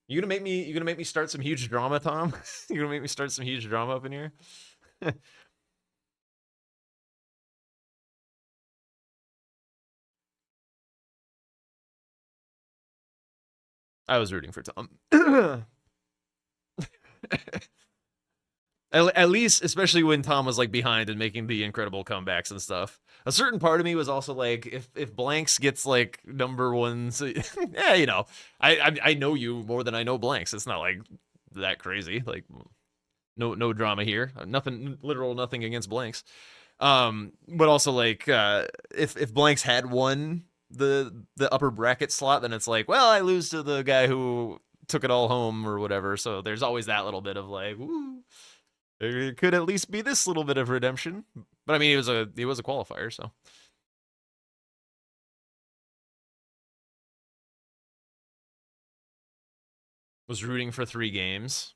You gonna make me start some huge drama, Tom? You gonna make me start some huge drama up in here? I was rooting for Tom. At least, especially when Tom was like behind and making the incredible comebacks and stuff. A certain part of me was also like, if Blanks gets like number one, yeah, you know, I know you more than I know Blanks. It's not like that crazy. Like, no drama here. Nothing, literal nothing against Blanks. But also like, if Blanks had won the upper bracket slot, then it's like, well, I lose to the guy who took it all home or whatever. So there's always that little bit of like, woo. There could at least be this little bit of redemption. But I mean, he was a qualifier, so. Was rooting for 3 games.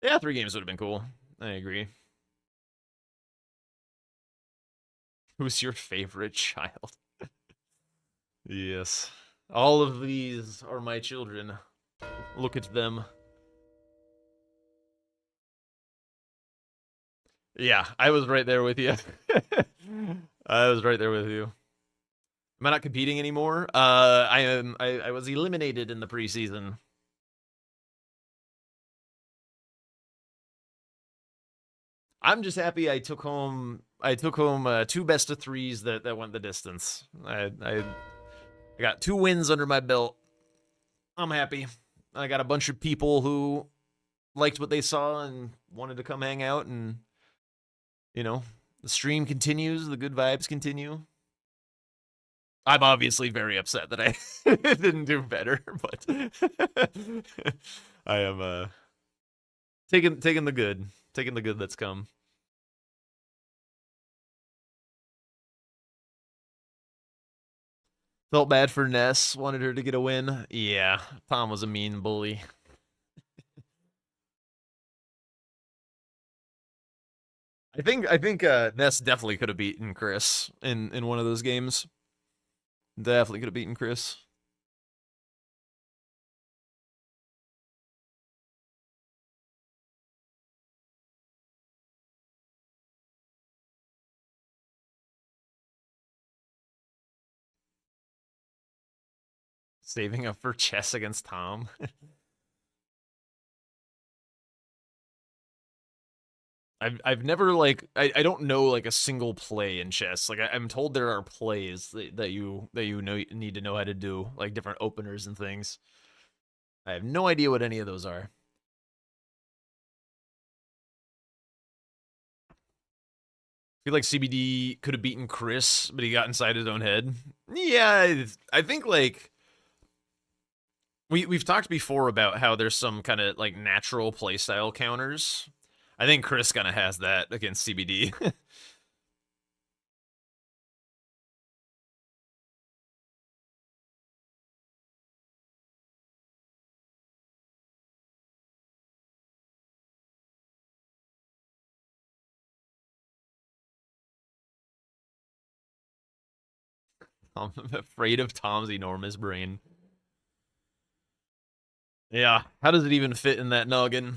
Yeah, 3 games would have been cool. I agree. Who's your favorite child? Yes. All of these are my children. Look at them. Yeah, I was right there with you. I was right there with you. Am I not competing anymore? I was eliminated in the preseason. I'm just happy I took home 2 best of 3s that went the distance. I got 2 wins under my belt. I'm happy. I got a bunch of people who liked what they saw and wanted to come hang out, and you know, the stream continues, the good vibes continue. I'm obviously very upset that I didn't do better, but I am taking the good that's come. Felt bad for Ness, wanted her to get a win. Yeah, Tom was a mean bully. I think Ness definitely could have beaten Chris in one of those games. Definitely could have beaten Chris. Saving up for chess against Tom. I've never like I don't know like a single play in chess. Like I'm told there are plays that you know need to know how to do, like different openers and things. I have no idea what any of those are. I feel like CBD could have beaten Chris, but he got inside his own head. Yeah, I think like we've talked before about how there's some kind of like natural playstyle counters. I think Chris kind of has that against CBD. I'm afraid of Tom's enormous brain. Yeah, how does it even fit in that noggin?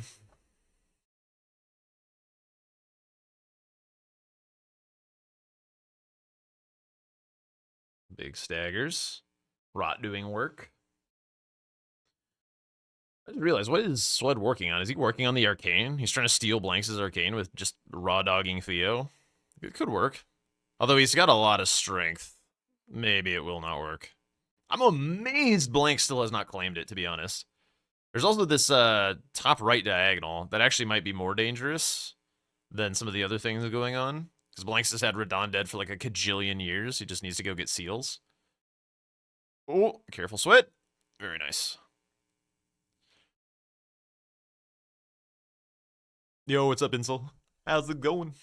Big staggers. Rot doing work. I just realized, what is Swed working on? Is he working on the arcane? He's trying to steal Blanks' arcane with just raw dogging Theo. It could work. Although he's got a lot of strength. Maybe it will not work. I'm amazed Blank still has not claimed it, to be honest. There's also this top right diagonal that actually might be more dangerous than some of the other things going on. Because Blanks has had Radon dead for like a kajillion years. He just needs to go get seals. Oh, careful, Sweat. Very nice. Yo, what's up, Insel? How's it going?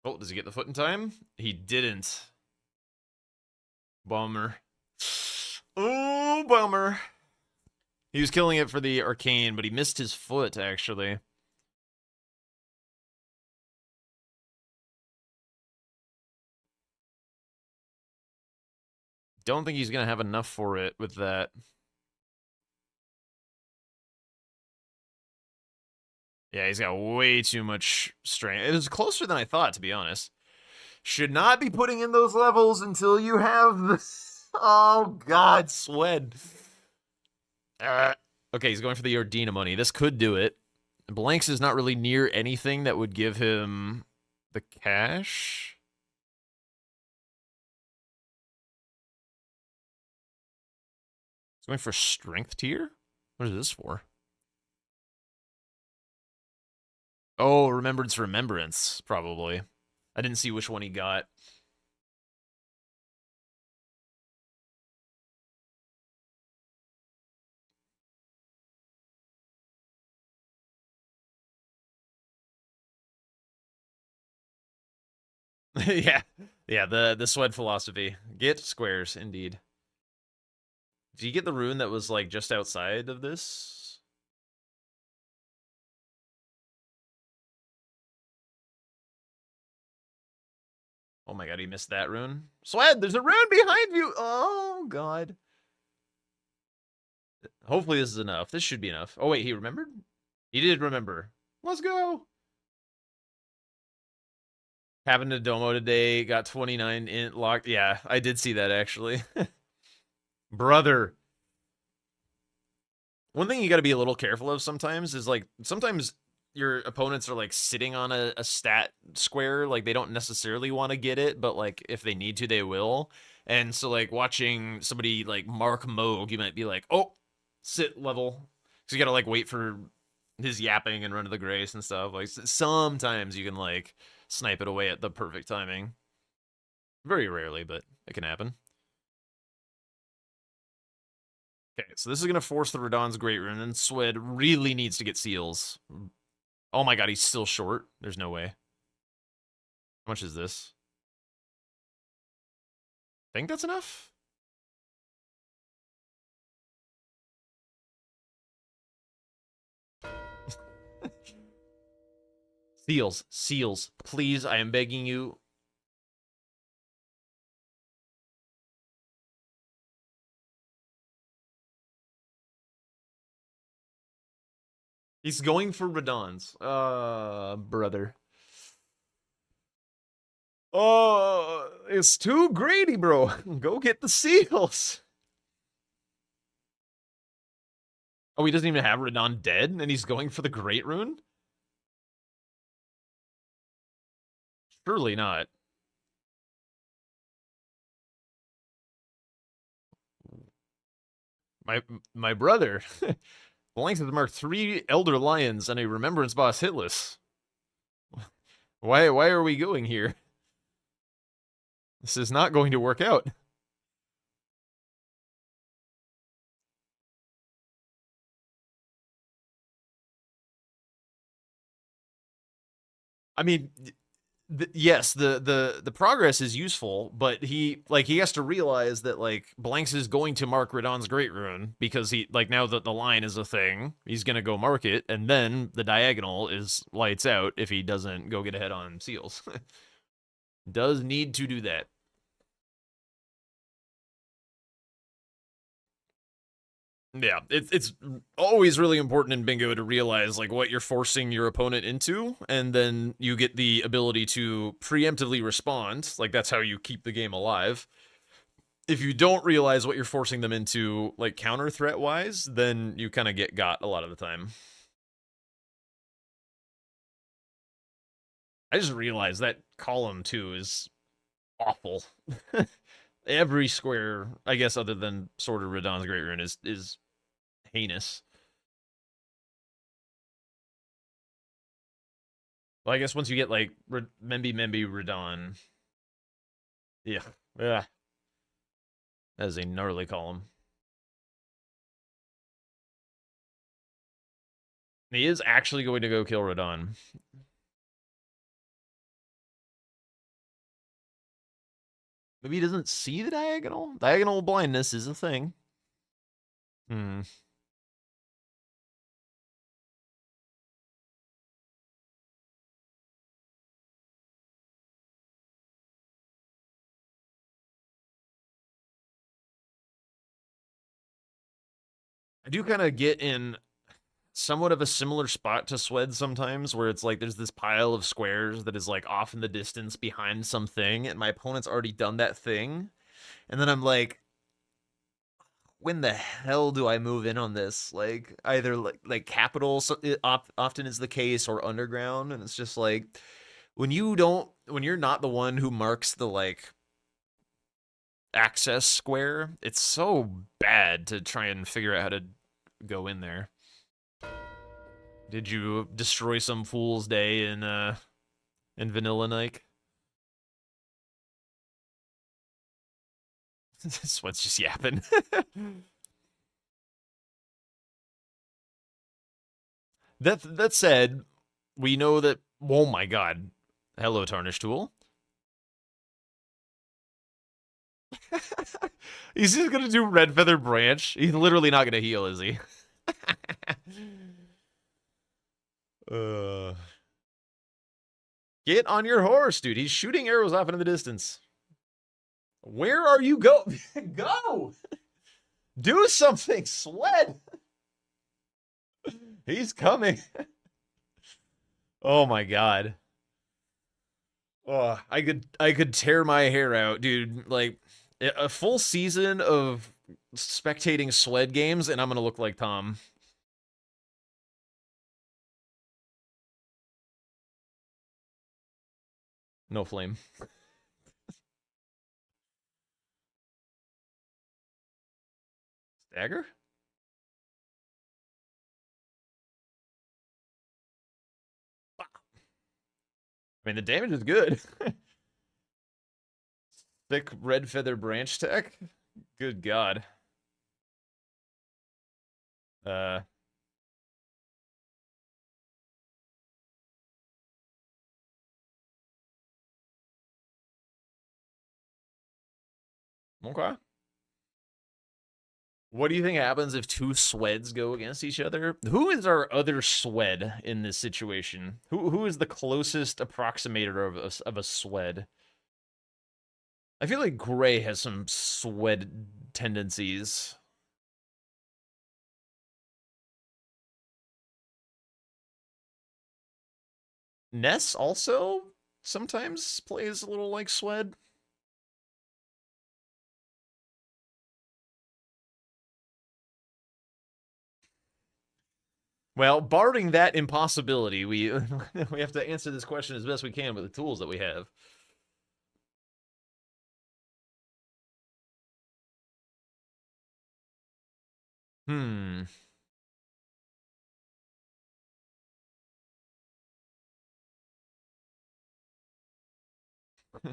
Oh, does he get the foot in time? He didn't. Bummer. Oh, bummer. He was killing it for the arcane, but he missed his foot, actually. Don't think he's going to have enough for it with that. Yeah, he's got way too much strength. It was closer than I thought, to be honest. Should not be putting in those levels until you have the... Oh, God, Swed. Okay, he's going for the Ordina money. This could do it. Blanks is not really near anything that would give him the cash. He's going for strength tier? What is this for? Oh, Remembrance, probably. I didn't see which one he got. Yeah, the Swed philosophy. Get squares, indeed. Did you get the rune that was, like, just outside of this? Oh my god, he missed that rune. Swed, there's a rune behind you! Oh, god. Hopefully this is enough. This should be enough. Oh, wait, he remembered? He did remember. Let's go! Having a Domo today, got 29 in locked. Yeah, I did see that, actually. Brother. One thing you got to be a little careful of sometimes is, like, sometimes your opponents are, like, sitting on a stat square. Like, they don't necessarily want to get it, but, like, if they need to, they will. And so, like, watching somebody, like, Mark Moog, you might be like, oh, sit level. So you got to, like, wait for his yapping and run to the grace and stuff. Like, sometimes you can, like, snipe it away at the perfect timing. Very rarely, but it can happen. Okay, so this is going to force the Radon's Great Rune, and Swed really needs to get seals. Oh my god, he's still short. There's no way. How much is this? Think that's enough? Seals, please, I am begging you. He's going for Radon's. Brother. Oh, it's too greedy, bro. Go get the seals. Oh, he doesn't even have Radon dead, and he's going for the Great Rune? Surely not. My brother. Blanks has marked 3 Elder Lions and a Remembrance Boss hitless. Why are we going here? This is not going to work out. I mean, yes, the progress is useful, but he has to realize that, like, Blanks is going to mark Radon's Great Rune because he, like, now that the line is a thing, he's gonna go mark it, and then the diagonal is lights out if he doesn't go get ahead on seals. Does need to do that. Yeah, it's always really important in bingo to realize like what you're forcing your opponent into, and then you get the ability to preemptively respond. Like that's how you keep the game alive. If you don't realize what you're forcing them into, like counter threat wise, then you kind of get got a lot of the time. I just realized that column too is awful. Every square, I guess, other than Sword of Radahn's Great Rune, is heinous. Well, I guess once you get like Membi Radahn, yeah, that is a gnarly column. He is actually going to go kill Radahn. Maybe he doesn't see the diagonal. Diagonal blindness is a thing. Hmm. I do kind of get in somewhat of a similar spot to Swed sometimes, where it's like there's this pile of squares that is like off in the distance behind something, and my opponent's already done that thing. And then I'm like, when the hell do I move in on this? Like either like capital often is the case, or underground, and it's just like when you're not the one who marks the like access square, it's so bad to try and figure out how to go in there. Did you destroy some fool's day in Vanilla Nike? This one's just yapping. That said, we know that. Oh my god! Hello, Tarnish Tool. He's just gonna do Red Feather Branch. He's literally not gonna heal, is he? Get on your horse, dude. He's shooting arrows off into the distance. Where are you go? Go! Do something, Swed! He's coming. Oh my god. Oh, I could tear my hair out, dude. Like a full season of spectating Swed games, and I'm gonna look like Tom. No flame. Stagger? I mean, the damage is good. Thick red feather branch tech? Good god. Okay. What do you think happens if two Sweds go against each other? Who is our other Swed in this situation? Who is the closest approximator of a Swed? I feel like Gray has some Swed tendencies. Ness also sometimes plays a little like Swed. Well, barring that impossibility, we we have to answer this question as best we can with the tools that we have.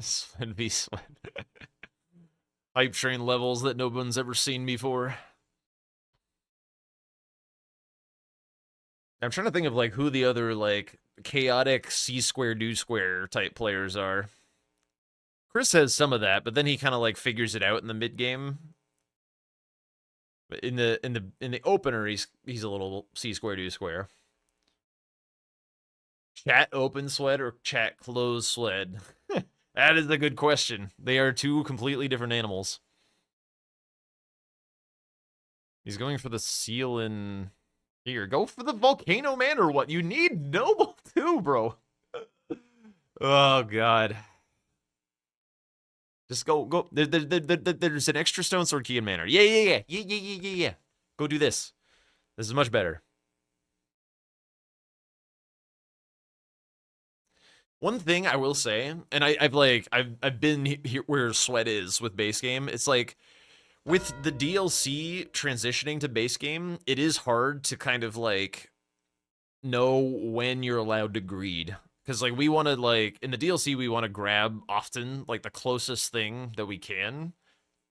Swed v Swed. Hype train levels that no one's ever seen before. I'm trying to think of like who the other like chaotic C square do square type players are. Chris has some of that, but then he kind of like figures it out in the mid game. But in the opener, he's a little C square do square. Chat open Swed or chat close Swed? That is a good question. They are two completely different animals. He's going for the seal in here. Go for the volcano man or what? You need noble too, bro. Oh god. Just go. There's an extra stone sword key in manor. Yeah. Go do this. This is much better. One thing I will say, and I've been here where Sweat is with base game. It's like with the DLC transitioning to base game, it is hard to kind of like know when you're allowed to greed. Because like we want to like in the DLC we want to grab often like the closest thing that we can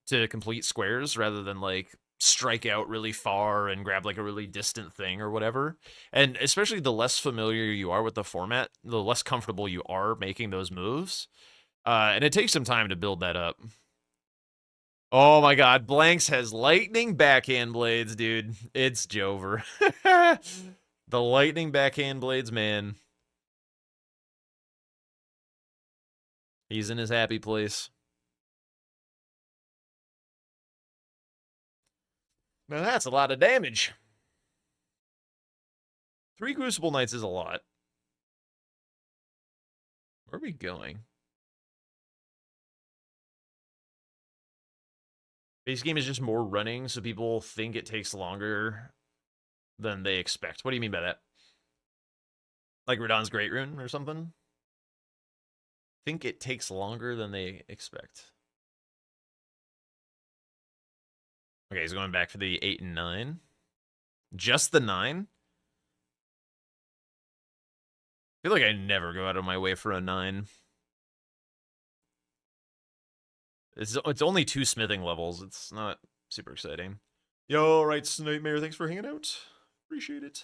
to complete squares rather than like strike out really far and grab like a really distant thing or whatever. And especially the less familiar you are with the format, the less comfortable you are making those moves. And it takes some time to build that up. Oh my god, Blanks has lightning backhand blades, dude. It's Jover. The lightning backhand blades, man. He's in his happy place. Now that's a lot of damage. 3 Crucible Knights is a lot. Where are we going? Base game is just more running, so people think it takes longer than they expect. What do you mean by that? Like Radon's Great Rune or something? Think it takes longer than they expect. Okay, he's going back for the 8 and 9. Just the 9? I feel like I never go out of my way for a 9. It's only 2 smithing levels. It's not super exciting. Yo, right, Nightmare, thanks for hanging out. Appreciate it.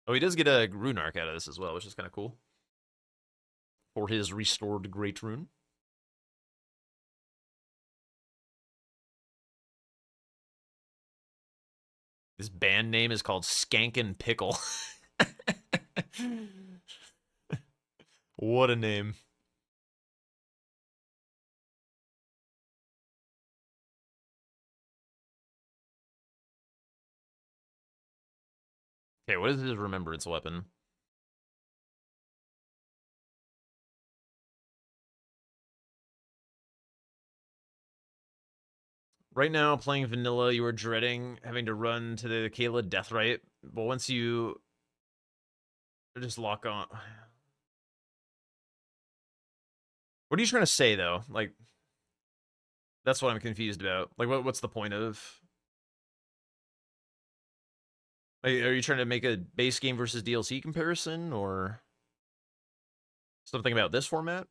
Oh, he does get a rune arc out of this as well, which is kind of cool. For his restored Great Rune. This band name is called Skankin' Pickle. What a name. Okay, what is his remembrance weapon? Right now, playing vanilla, you are dreading having to run to the Kayla Deathrite, but once you just lock on... What are you trying to say, though? Like, that's what I'm confused about. Like, what's the point of... Like, are you trying to make a base game versus DLC comparison, or something about this format?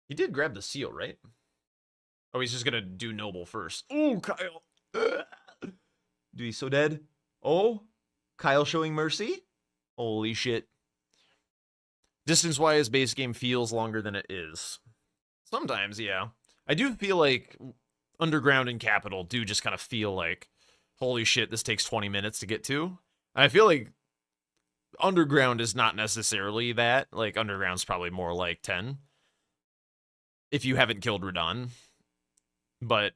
He did grab the seal, right? Oh, he's just gonna do noble first. Ooh, Kyle. Dude, he's so dead. Oh, Kyle showing mercy. Holy shit. Distance-wise, base game feels longer than it is. Sometimes, yeah. I do feel like Underground and Capital do just kind of feel like, holy shit, this takes 20 minutes to get to. I feel like Underground is not necessarily that. Like, Underground's probably more like 10. If you haven't killed Radon. But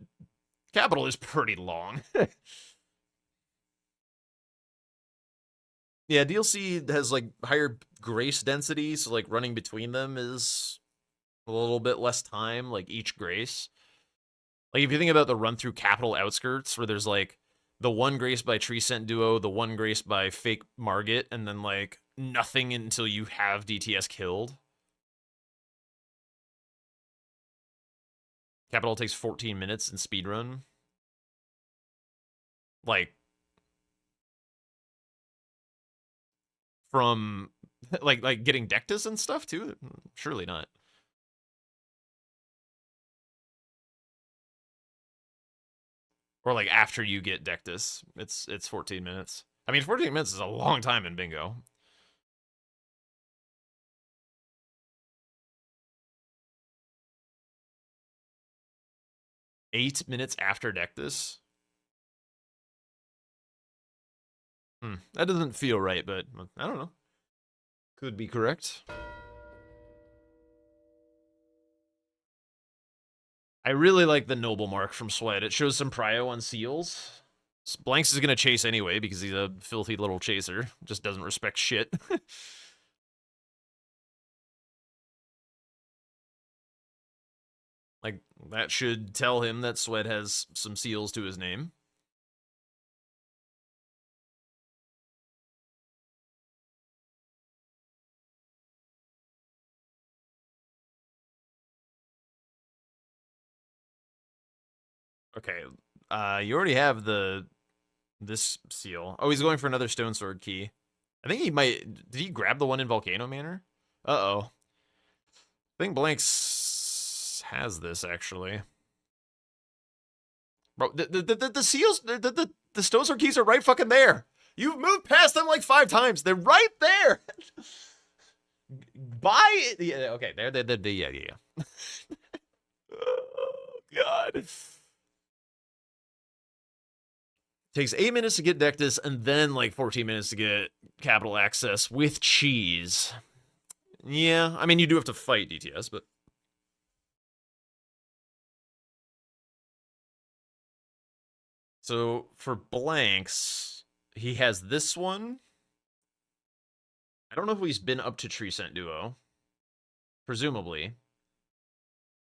Capital is pretty long. Yeah, DLC has, like, higher grace density, so, like, running between them is a little bit less time, like, each grace. Like, if you think about the run through Capital Outskirts, where there's, like, the one grace by Tree Scent Duo, the one grace by Fake Margit, and then, like, nothing until you have DTS killed. Capital takes 14 minutes in speedrun. Like, from, like getting Dectus and stuff, too? Surely not. Or, like, after you get Dectus, it's 14 minutes. I mean, 14 minutes is a long time in bingo. Eight minutes after Dectus? That doesn't feel right, but I don't know. Could be correct. I really like the noble mark from Sweat. It shows some prio on seals. Blanks is gonna chase anyway because he's a filthy little chaser. Just doesn't respect shit. Like, that should tell him that Sweat has some seals to his name. Okay, you already have this seal. Oh, he's going for another stone sword key. I think he might. Did he grab the one in Volcano Manor? Uh-oh. I think Blanks has this, actually. Bro, the seals, the stone sword keys are right fucking there. You've moved past them like 5 times. They're right there. Buy it. Yeah, okay, yeah. Oh, God. Takes 8 minutes to get Dectus, and then like 14 minutes to get capital access with cheese. Yeah, I mean, you do have to fight DTS, but... So, for Blanks, he has this one. I don't know if he's been up to Tree Scent Duo. Presumably.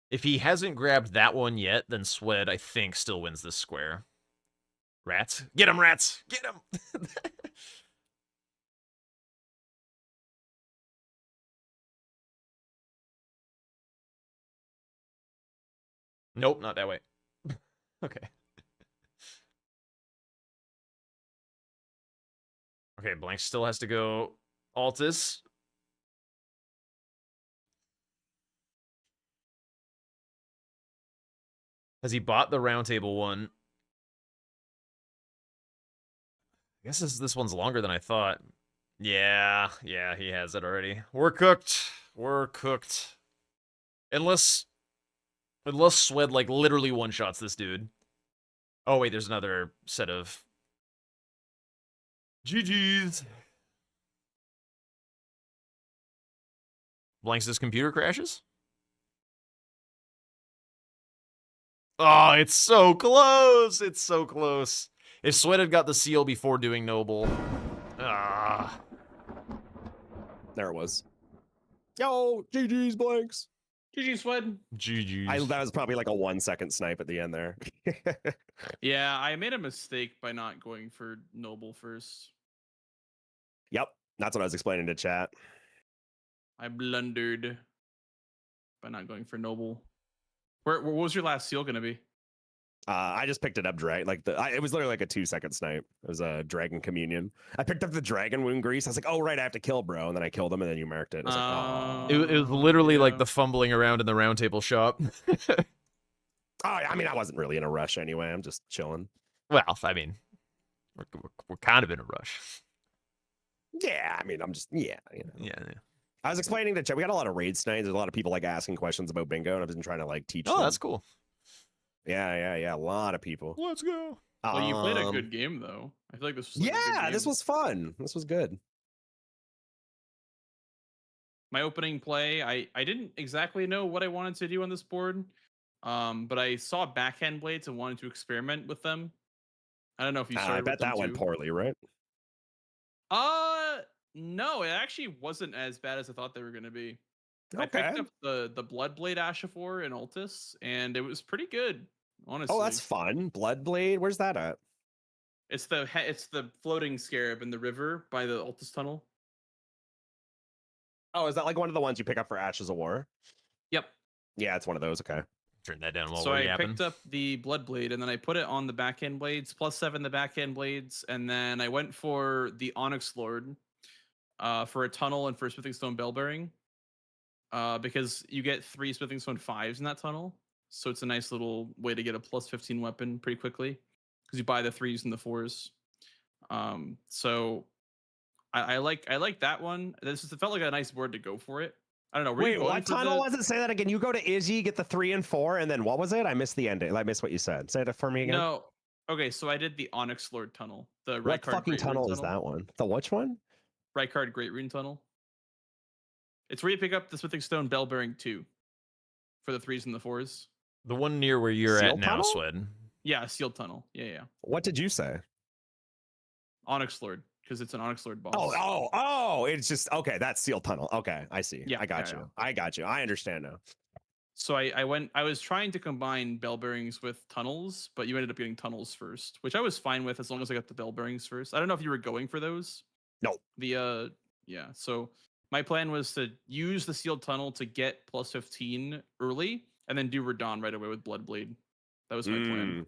If he hasn't grabbed that one yet, then Swed, I think, still wins this square. Rats? Get him, rats! Get him! Nope, not that way. Okay. Okay, Blank still has to go Altus. Has he bought the round table one? I guess this one's longer than I thought. Yeah, he has it already. We're cooked. We're cooked. Unless Swed, like, literally one-shots this dude. Oh, wait, there's another set of... GG's. Blanks' computer crashes? Oh, it's so close! It's so close. If Sweat had got the seal before doing Noble... Ah.
There it was. Yo, GG's, Blanks.
GG Swed.
GG's.
That was probably like a 1-second snipe at the end there.
Yeah, I made a mistake by not going for Noble first.
Yep, that's what I was explaining to chat.
I blundered by not going for Noble. What was your last seal going to be?
I just picked it up it was literally like a 2-second snipe. It was a dragon communion. I picked up the dragon wound grease. I was like, oh right, I have to kill bro, and then I killed him, and then you marked it. I was like, oh.
It was literally like the fumbling around in the round table shop.
Oh, I mean, I wasn't really in a rush anyway. I'm just chilling.
Well, I mean, we're kind of in a rush.
Yeah, I mean, I'm just
Yeah.
I was explaining to chat. We got a lot of raids tonight. There's a lot of people like asking questions about bingo, and I've been trying to like teach them.
Oh, that's cool.
Yeah. A lot of people.
Let's go.
Well, you played a good game though. I feel like this was like a good game.
This was fun. This was good.
My opening play, I didn't exactly know what I wanted to do on this board, but I saw backhand blades and wanted to experiment with them. I don't know if you started.
I bet that went poorly, right?
No, it actually wasn't as bad as I thought they were going to be.
Okay.
I picked up the Bloodblade Ashifor in Altus, and it was pretty good, honestly.
Oh, that's fun. Bloodblade, where's that at?
It's the floating scarab in the river by the Altus tunnel.
Oh, is that like one of the ones you pick up for Ashes of War?
Yep.
Yeah, it's one of those. Okay.
Turn that down while
So
we're
I
yapping.
picked up the Bloodblade, and then I put it on the backhand blades, +7 the backhand blades, and then I went for the Onyx Lord for a tunnel and for a Smithing Stone Bell Bearing, because you get 3 Smithing Stone 5s in that tunnel. So it's a nice little way to get a +15 weapon pretty quickly, because you buy the 3s and the 4s. So I like that one. It felt like a nice board to go for it. I don't know.
Wait, what tunnel was it? Say that again. You go to Izzy, get the 3 and 4, and then what was it? I missed the ending. I missed what you said. Say it for me again.
No, Okay, so I did the Onyx Lord tunnel. The
What
Rykard
fucking
Great Rune
tunnel is that one? The which one?
Rykard Great Rune tunnel. It's where you pick up the Smithing Stone Bell Bearing 2 for the 3s and the 4s.
The one near where you're
Seal
at now,
tunnel?
Swed.
Yeah, sealed tunnel. Yeah.
What did you say?
Onyx Lord, because it's an Onyx Lord boss.
Oh! It's just okay. That's sealed tunnel. Okay, I see.
Yeah,
I got
yeah,
you. I got you. I understand now.
So I was trying to combine bell bearings with tunnels, but you ended up getting tunnels first, which I was fine with as long as I got the bell bearings first. I don't know if you were going for those.
No.
Yeah. So my plan was to use the sealed tunnel to get plus 15 early and then do Radon right away with Bloodblade. That was my plan.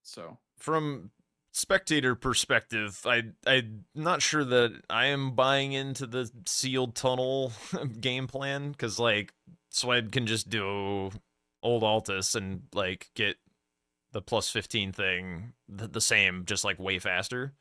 So
From spectator perspective, I'm not sure that I am buying into the sealed tunnel game plan, because like Swed can just do old Altus and like get the plus 15 thing the same, just like way faster.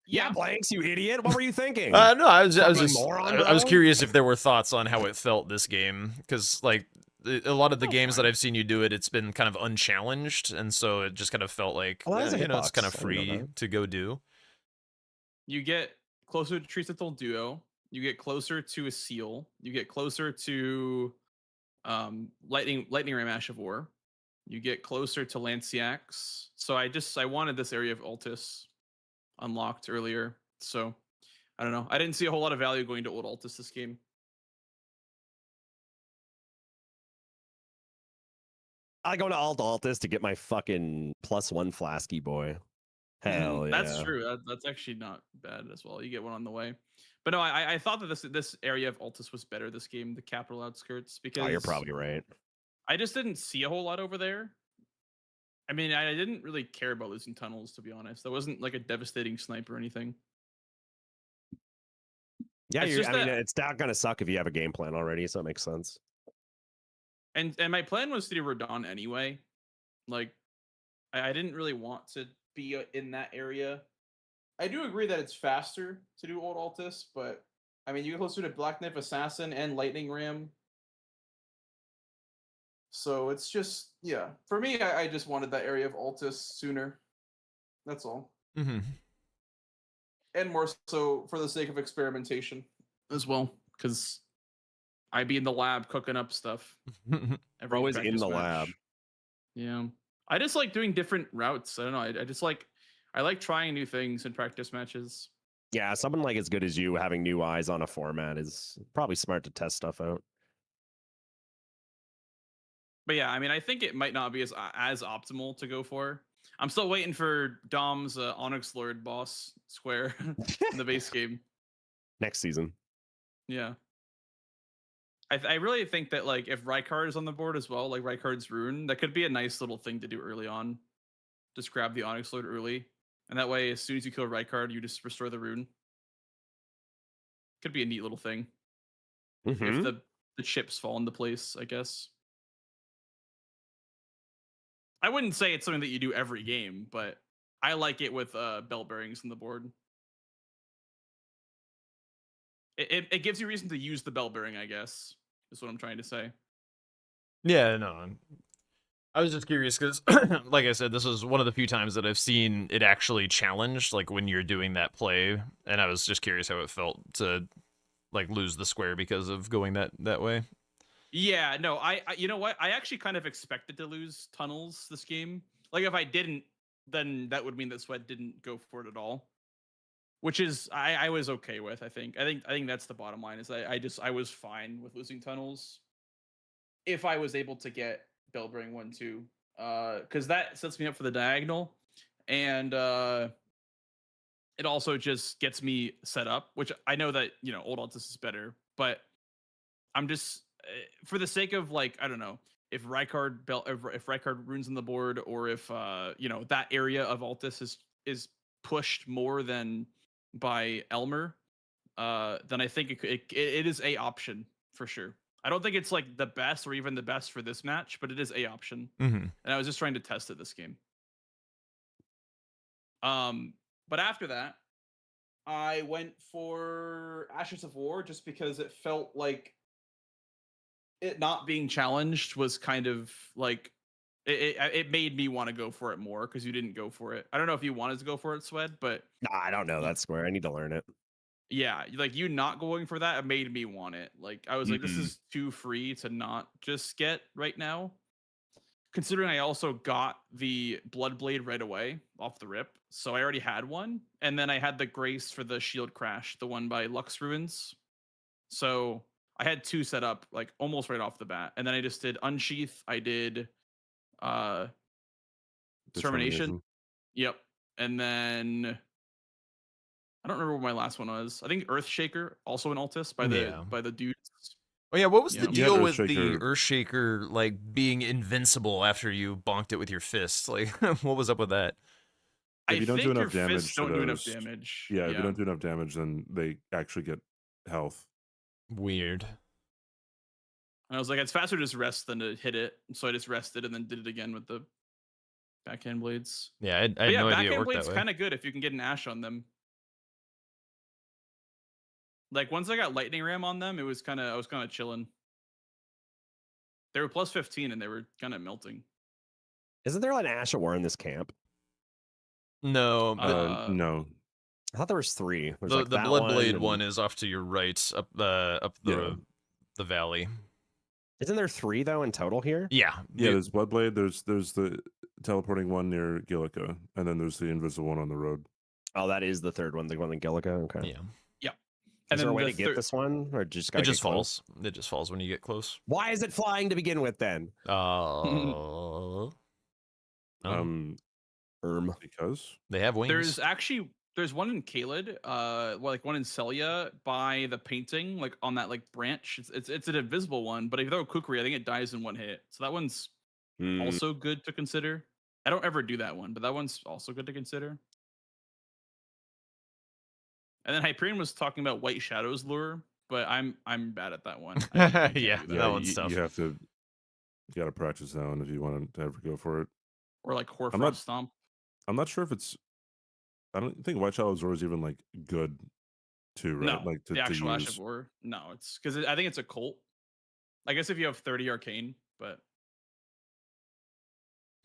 Yeah, Blanks, you idiot. What were you thinking?
No, I was
Fucking
just,
moron,
I was
bro.
curious if there were thoughts on how it felt this game, because like a lot of the games that I've seen you do it, it's been kind of unchallenged, and so it just kind of felt like,
Oh, that's a
you know, it's
hitbox.
kind of
I didn't know
free
that.
to go do.
you get closer to Treacle Duo. You get closer to a seal. You get closer to Lightning Ram Ash of War. You get closer to Lanciax. So I wanted this area of Altus unlocked earlier. So I don't know. I didn't see a whole lot of value going to old Altus this game.
I go to Alt Altus to get my fucking +1 flasky boy. Hell yeah.
That's true. That's actually not bad as well. You get one on the way. But no, I thought that this area of Altus was better this game, the capital outskirts, because
Oh, you're probably right.
I just didn't see a whole lot over there. I mean, I didn't really care about losing tunnels, to be honest. I wasn't like a devastating snipe or anything.
Yeah,
It's
I mean, it's not gonna suck if you have a game plan already, so it makes sense.
And my plan was to do Radon anyway. Like, I didn't really want to be in that area. I do agree that it's faster to do Old Altus, but I mean, you get closer to Black Knife Assassin and Lightning Ram. So it's just, yeah. For me, I just wanted that area of Altus sooner. That's all.
Mm-hmm.
And more so for the sake of experimentation as well, because I'd be in the lab cooking up stuff.
Bro is in the lab.
Yeah. I just like doing different routes. I don't know. I just like, I like trying new things in practice matches.
Yeah, someone like as good as you having new eyes on a format is probably smart to test stuff out.
But yeah, I mean, I think it might not be as optimal to go for. I'm still waiting for Dom's Onyx Lord boss square in the base game.
Next season.
Yeah. I really think that like if Rykard is on the board as well, like Rykard's rune, that could be a nice little thing to do early on. Just grab the Onyx Lord early. And that way, as soon as you kill Rykard, you just restore the rune. Could be a neat little thing. If the chips fall into place, I guess. I wouldn't say it's something that you do every game, but I like it with bell bearings on the board. It gives you reason to use the bell bearing, I guess, is what I'm trying to say.
Yeah, no. I was just curious because, like I said, this was one of the few times that I've seen it actually challenged, like when you're doing that play, and I was just curious how it felt to like lose the square because of going that way.
Yeah, no, I you know what? I actually kind of expected to lose tunnels this game. Like if I didn't, then that would mean that Sweat didn't go for it at all. Which is I was okay with, I think. I think that's the bottom line, is I was fine with losing tunnels if I was able to get Bellbearing 1-2. Because that sets me up for the diagonal. And it also just gets me set up, which I know that, you know, Old Altus is better, but I'm just for the sake of like, I don't know, if Rykard runes on the board, or if you know, that area of Altus is pushed more than by Elmer, then I think it is a option for sure. I don't think it's like the best or even the best for this match, but it is a option.
Mm-hmm.
And I was just trying to test it this game. But after that, I went for Ashes of War just because it felt like it not being challenged was kind of like it made me want to go for it more because you didn't go for it. I don't know if you wanted to go for it, Swed, but
Nah, I don't know that square. I need to learn it.
yeah, like you not going for that, it made me want it. Like I was like, this
Mm-mm.
is too free to not just get right now. Considering I also got the Bloodblade right away off the rip, so I already had one, and then I had the Grace for the Shield Crash, the one by Lux Ruins. So I had two set up like almost right off the bat, and then I just did Unsheath. I did Determination. Yep, and then I don't remember what my last one was. I think Earthshaker, also an Altus by the dudes.
Oh yeah, what was
You
the
know?
deal with the Earthshaker like being invincible after you bonked it with your fists? Like, what was up with that?
If you don't do enough damage,
fists don't do enough damage.
Yeah, if you don't do enough damage, then they actually get health.
Weird.
And I was like, it's faster to just rest than to hit it. So I just rested and then did it again with the backhand blades.
Yeah, I had no idea it
backhand
worked
blades
that way.
kind of good if you can get an Ash on them. Like once I got lightning ram on them, I was kind of chilling. They were plus 15 and they were kind of melting.
Isn't there like an Ash of War in this camp?
No,
no.
I thought there was 3. There's
the
like that
Bloodblade
one
one is off to your right, up the valley.
Isn't there 3 though in total here?
Yeah.
Yeah, there's Bloodblade, there's the teleporting one near Gillica, and then there's the invisible one on the road.
Oh, that is the third one, the one in Gillica. Okay.
Yeah.
Yep.
Is there a way to get this one, or just
it just falls? It just falls when you get close.
Why is it flying to begin with then?
Because
they have wings.
There's one in Kaled, like one in Celia by the painting, like on that like branch. It's an invisible one, but if you throw a Kukri, I think it dies in one hit. So that one's also good to consider. I don't ever do that one, but that one's also good to consider. And then Hyperion was talking about White Shadow's lure, but I'm bad at that one.
Yeah, that one's tough.
You gotta practice that one if you want to ever go for it.
Or like Horfrost Stomp.
I'm not sure if it's. I don't think White Shadow's lure is even like good too, right?
No,
like
the actual
use.
Ash of War. No, it's because I think it's a cult. I guess if you have 30 arcane, but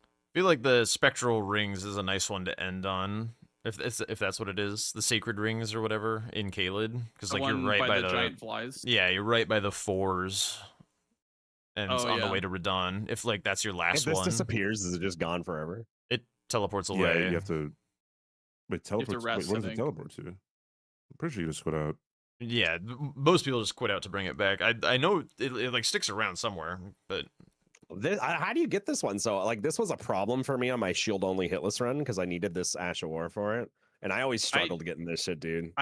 I feel like the spectral rings is a nice one to end on. If that's what it is, the sacred rings or whatever in Kaled, because like you're right by the
giant flies.
Yeah, you're right by the 4s, and it's on the
yeah.
way to Radon. If like that's your last
If this
one,
disappears, is it just gone forever?
it teleports away.
Yeah, you have to. Wait, teleports.
rest,
where
I
does it
think.
teleport to? I'm pretty sure you just quit out.
Yeah, most people just quit out to bring it back. I know it like sticks around somewhere, but
How do you get this one? So like this was a problem for me on my shield only hitless run because I needed this Ash of War for it, and I always struggled getting this shit, dude.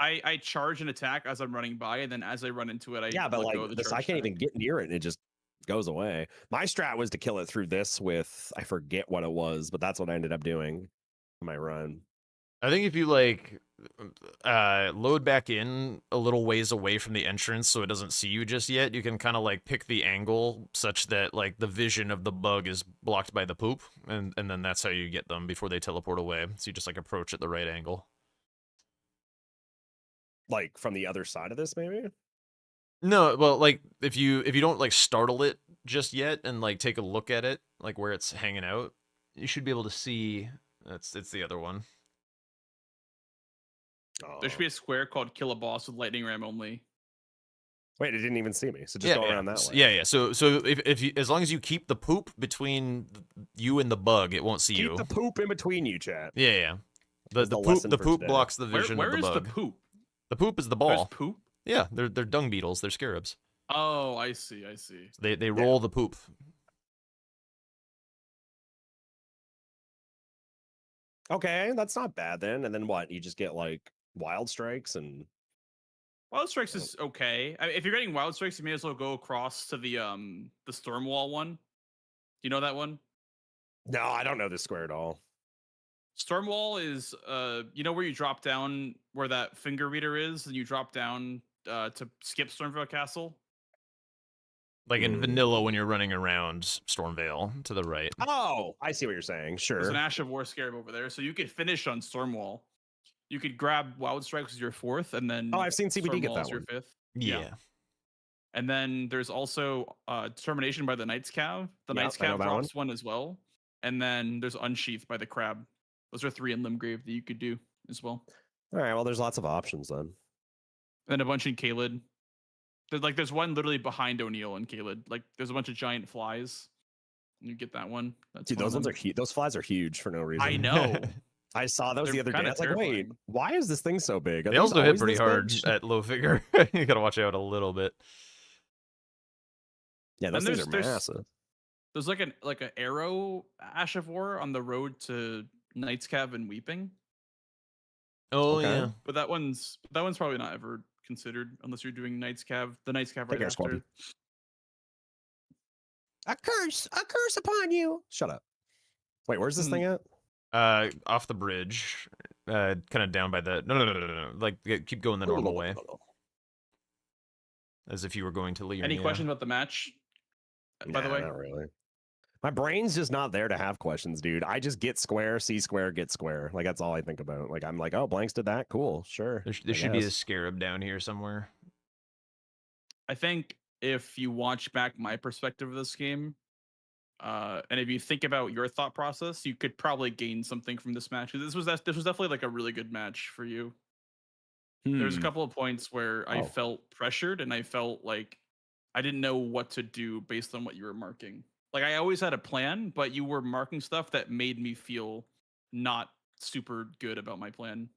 I charge an attack as I'm running by, and then as I run into it, I
but
let go
like
of the
this, I
charge
can't
attack.
even get near it, and it just goes away. My strat was to kill it through this with I forget what it was, but that's what I ended up doing in my run.
I think if you like load back in a little ways away from the entrance so it doesn't see you just yet, you can kind of like pick the angle such that like the vision of the bug is blocked by the poop, and then that's how you get them before they teleport away. So you just like approach at the right angle.
Like from the other side of this, maybe?
No, well, like if you don't like startle it just yet and like take a look at it, like where it's hanging out, you should be able to see. It's the other one.
There should be a square called Kill a Boss with Lightning Ram only.
Wait, it didn't even see me, so just go around that way.
Yeah. So if you, as long as you keep the poop between you and the bug, it won't see you.
Keep the poop in between you, chat.
Yeah. The poop blocks the vision of the bug.
Where is the poop?
The poop is the ball.
There's poop?
Yeah, they're dung beetles. They're scarabs.
Oh, I see.
They roll the poop.
Okay, that's not bad then. And then what? You just get like wild strikes and
Wild Strikes is okay. If you're getting Wild Strikes, you may as well go across to the Stormwall one. Do you know that one?
No, I don't know this square at all.
Stormwall is you know where you drop down where that finger reader is, and you drop down to skip Stormvale Castle.
Like in vanilla when you're running around Stormvale to the right.
Oh, I see what you're saying. Sure.
There's an Ash of War scarab over there, so you could finish on Stormwall. You could grab Wild Strikes as your 4th, and then
I've seen CBD get
Stormwall
that
as your
one.
5th.
Yeah.
And then there's also Determination by the Knight's Cav. The
Yep,
Knight's
I know
Cav
that
drops one as well. And then there's Unsheath by the Crab. Those are 3 in Limgrave that you could do as well.
All right, well, there's lots of options then.
And a bunch in Caelid. There's one literally behind O'Neill in Caelid. Like there's a bunch of giant flies. You get that one. That's
Dude,
one of
those ones
them.
are huge. Those flies are huge for no reason.
I know.
I saw those
They're
the other day. I
kinda
was like, wait,
terrifying.
why is this thing so big? Are
They
these
also hit
always
pretty
this
hard
big?
at low figure. You gotta watch out a little bit.
Yeah, those
And
things are massive.
There's like an arrow Ash of War on the road to Knight's Cav and Weeping.
Oh
Okay.
yeah.
But that one's probably not ever considered unless you're doing Knight's Cav. The Knight's Cav
Take
right
care,
after.
Scorpion. A curse upon you. Shut up. Wait, where's this thing at?
Off the bridge, kind of down by the no. Like keep going the normal way, as if you were going to Lear.
Any questions about the match? By the way,
not really. My brain's just not there to have questions, dude. I just get square, see square, get square. Like that's all I think about. Like I'm like, oh, blanks did that. Cool, sure.
There should be a scarab down here somewhere.
I think if you watch back my perspective of this game, and if you think about your thought process, you could probably gain something from this match. This was definitely like a really good match for you. There's a couple of points where I felt pressured and I felt like I didn't know what to do based on what you were marking. Like I always had a plan, but you were marking stuff that made me feel not super good about my plan.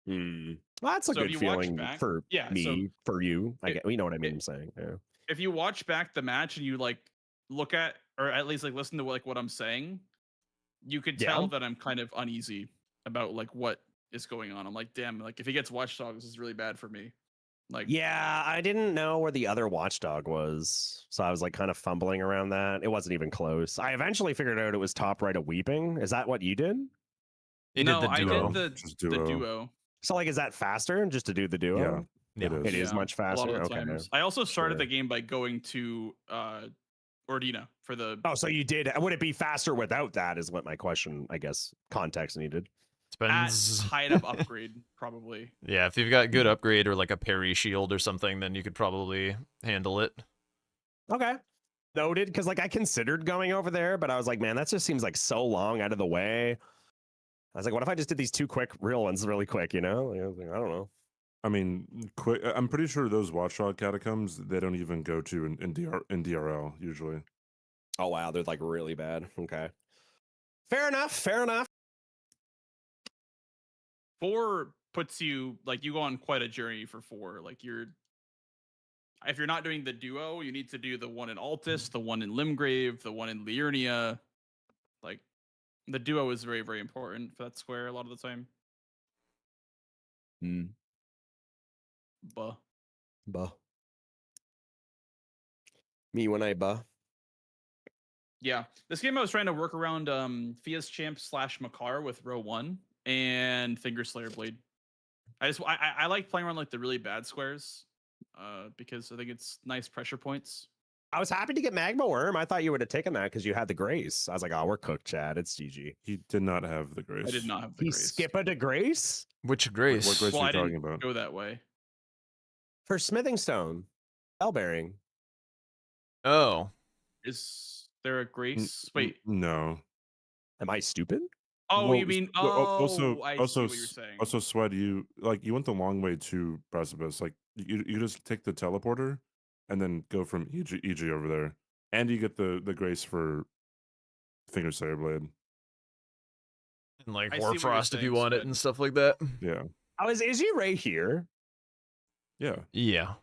Well, that's a
So if
good
you watch
feeling
back-
for
yeah,
me,
so
for you. I
it-
get, you know what I mean saying. Yeah.
If you watch back the match and you like look at or at least like listen to like what I'm saying, you could
Yeah.
tell that I'm kind of uneasy about like what is going on. I'm like, damn, like if he gets Watchdog, this is really bad for me. Like,
Yeah, I didn't know where the other watchdog was, so I was like kind of fumbling around that. It wasn't even close. I eventually figured out it was top right of Weeping. Is that what you did?
You
no,
did the duo.
I did
Just
the
duo.
duo.
So like, is that faster just to do the duo?
Yeah,
Yeah.
it is.
It is
Yeah,
much
a lot
faster.
of the
Okay.
times. I also started
Sure.
the game by going to Ordina for the
Oh, so you did. Would it be faster without that? Is what my question, I guess, context needed.
at
Depends.
height of upgrade, probably.
Yeah, if you've got good upgrade or like a parry shield or something, then you could probably handle it.
Okay. Noted, because like I considered going over there, but I was like, man, that just seems like so long out of the way. I was like, what if I just did these 2 quick real ones really quick, you know? Like, I was like, I don't know.
I mean, quick. I'm pretty sure those Watchdog catacombs they don't even go to in DRL usually.
Oh wow, they're like really bad. Okay. Fair enough. Fair enough.
4 puts you like you go on quite a journey for 4. Like if you're not doing the duo, you need to do the one in Altus, the one in Limgrave, the one in Liurnia. Like the duo is very, very important for that square a lot of the time. Buh.
Buh. Me when I buh.
Yeah, this game I was trying to work around Fia's Champ / Makar with row 1 and Finger Slayer Blade. I like playing around like the really bad squares because I think it's nice pressure points.
I was happy to get Magma Worm. I thought you would have taken that because you had the Grace. I was like, oh, we're cooked, Chad. It's GG.
He did not have the grace.
I did not have the
He
grace.
skip a Grace
Which
What
grace?
grace
Well,
are
I
you talking
didn't
about?
go that way.
for Smithing Stone. Bell bearing.
Oh,
Is there a grace? Wait.
No.
Am I stupid?
Oh,
Well,
you mean
well,
oh? I see what you're
s-
saying.
Also, Sweat, you went the long way to Precipice. Like you just take the teleporter and then go from EG over there, and you get the grace for Finger Slayer Blade.
and like
I see what you're
Warfrost if you
saying,
want it
Squid.
and stuff like that.
Yeah,
Oh, is Izzy Ray here?
yeah.
Yeah.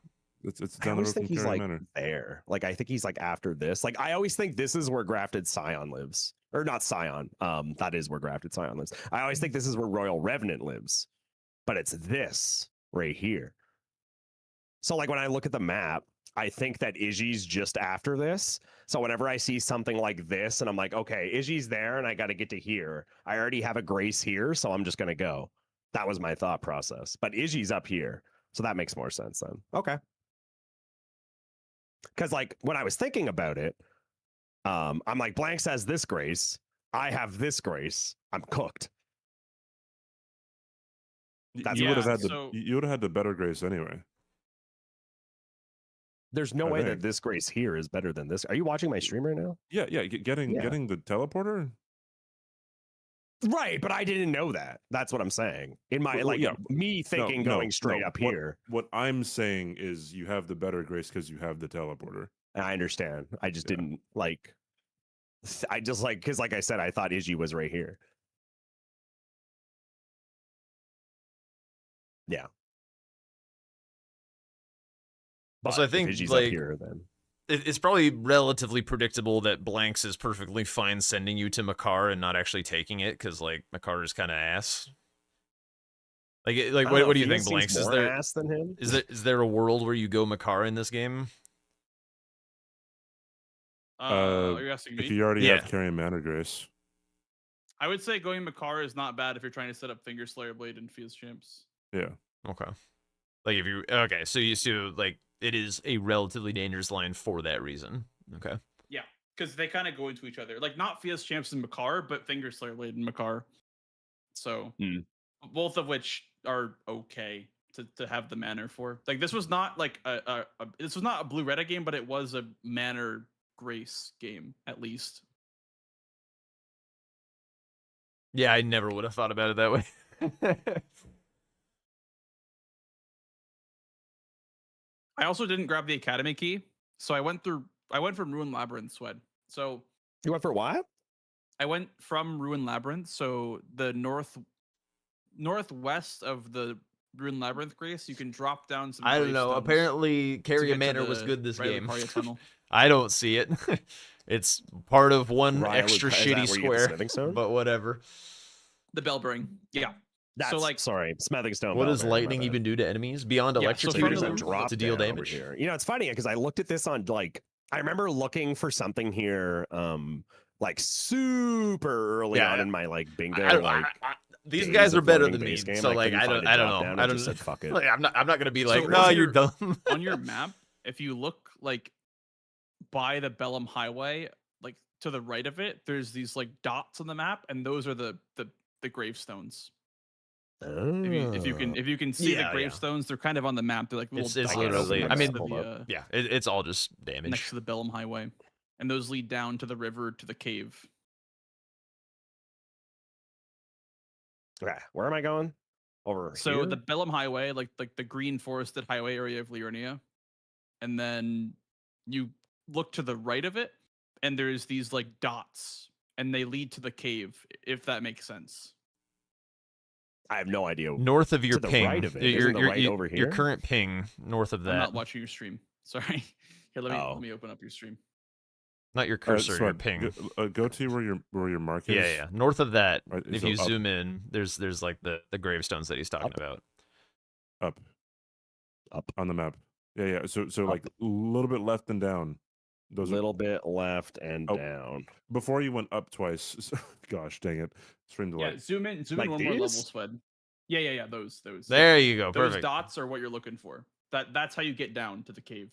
It's
I
down the
always
road
think
from
he's
Terran
like
Manor.
there. Like I think he's like after this. Like I always think this is where Grafted Scion lives. Or not Scion. That is where Grafted Scion lives. I always think this is where Royal Revenant lives. But it's this right here. So like when I look at the map, I think that Izzy's just after this. So whenever I see something like this and I'm like, okay, Izzy's there and I got to get to here. I already have a Grace here, so I'm just going to go. That was my thought process. But Izzy's up here. So that makes more sense then. Okay. Because like when I was thinking about it, I'm like, Blanks has this Grace. I have this Grace. I'm cooked. That's
You would have
Yeah,
had
so-
you would have had the better grace anyway.
There's no
I
way that
think.
this Grace here is better than this. Are you watching my stream right now?
Yeah, yeah. Getting
Yeah.
the teleporter.
Right, but I didn't know that. That's what I'm saying. In my
Well, yeah.
me thinking going straight up here.
What I'm saying is you have the better Grace because you have the teleporter.
I understand. I just didn't like. I just because like I said, I thought Iggy was right here. Yeah.
Also, I
But if
think
Iggy's
like
up here, then
it's probably relatively predictable that Blanks is perfectly fine sending you to Makar and not actually taking it, because like Makar is kind of ass. Like what do you think, Blanks? Is there
ass than him?
is there a world where you go Makar in this game?
Are you asking me?
If you already have carrying mana Grace.
I would say going Makar is not bad if you're trying to set up Finger Slayer Blade and Fuse Champs.
Yeah.
Okay. Like if you so like it is a relatively dangerous line for that reason. Okay.
Yeah, because they kind of go into each other. Like not Fuse Champs and Makar, but Finger Slayer Blade and Makar. So both of which are okay to have the manner for. Like this was not like this was not a blue red game, but it was a manner Grace game at least.
Yeah, I never would have thought about it that way.
I also didn't grab the Academy key, so I went from Ruin Labyrinth Swed. So
you went for what?
I went from Ruin Labyrinth, so the northwest of the Ruin Labyrinth Grace. You can drop down some.
I don't know. Apparently, Carry a Manor was good this game. I don't see it. It's part of one extra shitty square, but whatever.
The Bellbring, yeah.
That's,
so like,
sorry, Smithing Stone.
What does lightning even do to enemies beyond electrocuting them to deal damage?
Here. You know, it's funny because I looked at this on I remember looking for something here, like super early on in my bingo.
These guys are better than me, so like I don't know. I don't
said fuck it.
Like, I'm not gonna be like,
so
no, you're dumb.
On your map, if you look like by the Bellum Highway, like to the right of it, there's these like dots on the map, and those are the gravestones.
Oh.
If you can see the gravestones, they're kind of on the map. They're like little.
It's literally. I mean, it's all just damage
next to the Bellum Highway, and those lead down to the river to the cave.
Okay, where am I going? Over
so
here?
The Bellum Highway, like the green forested highway area of Liurnia, and then you look to the right of it, and there's these like dots, and they lead to the cave. If that makes sense.
I have no idea.
North of your
to the
ping,
right of it. Over here?
Your current ping north of that.
I'm not watching your stream. Sorry. Here, let me open up your stream.
Not your cursor, your ping.
Go to where your mark is.
Yeah. North of that,
right,
if you zoom in, there's like the gravestones that he's talking about.
Up on the map. Yeah. So like a little bit left and down. Those
bit left and down.
Before you went up twice. Gosh, dang it! Stream delay.
Yeah, zoom in
like
one more level, Swed. Yeah. Those.
There you go.
Those
Perfect.
dots are what you're looking for. That's how you get down to the cave.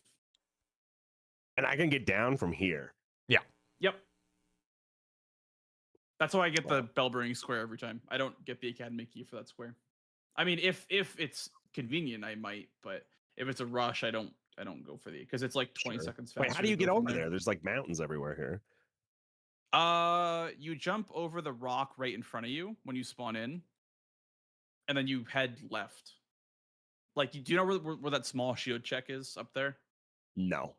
And I can get down from here.
Yeah.
Yep. That's how I get the Bellbring square every time. I don't get the Academy key for that square. I mean, if it's convenient, I might, but if it's a rush, I don't go for the because it's like 20 seconds faster.
Wait, how do you get over there? There's like mountains everywhere here.
You jump over the rock right in front of you when you spawn in, and then you head left. Like, do you know where that small shield check is up there?
No.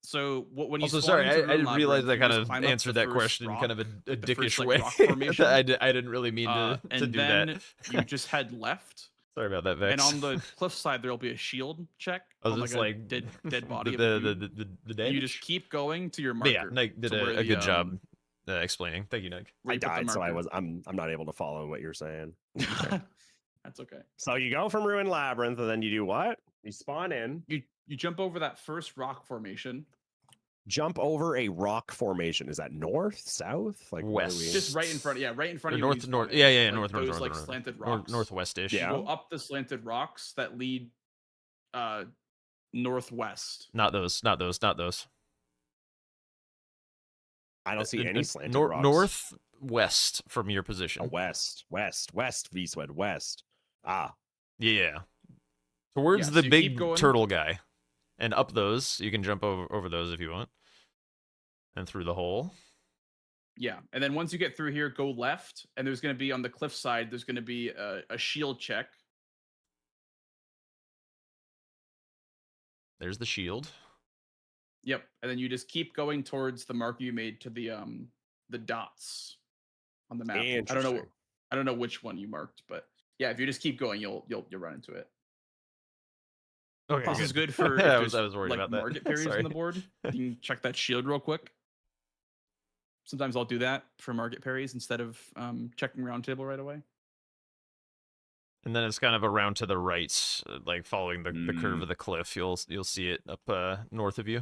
So when you
also,
spawn
sorry, I didn't realize I kind of
climb
answered that question in kind of a dickish way.
Rock formation.
I didn't really mean to do that.
And then you just head left.
Sorry about that, Vex.
And on the cliff side, there'll be a shield check.
I was just like
dead body.
The damage.
You just keep going to your marker.
Yeah, Nick did a good job explaining. Thank you, Nick.
I died, so I'm not able to follow what you're saying.
That's okay.
So you go from Ruin Labyrinth, and then you do what? You spawn in.
You jump over that first rock formation.
Jump over a rock formation. Is that north, south, like
west?
Just right in front. Yeah, right in front of you.
North. Yeah.
Like
North.
Like slanted rocks.
Northwestish.
Yeah.
You go up the slanted rocks that lead northwest.
Not those.
I don't see any slanted rocks.
Northwest from your position.
West, V-Swed, west. Ah.
Yeah. Towards the big turtle guy. And up those, you can jump over those if you want. And through the hole.
Yeah, and then once you get through here, go left, and there's going to be on the cliff side, there's going to be a shield check.
There's the shield.
Yep, and then you just keep going towards the mark you made to the dots on the map. I don't know which one you marked, but yeah, if you just keep going, you'll run into it.
Okay,
this is good for
I
if
was
there's,
worried
like
about that.
market parries on
Sorry.
the board. You can check that shield real quick. Sometimes I'll do that for market parries instead of checking round table right away.
And then it's kind of around to the right, like following the curve of the cliff. You'll see it up north of you.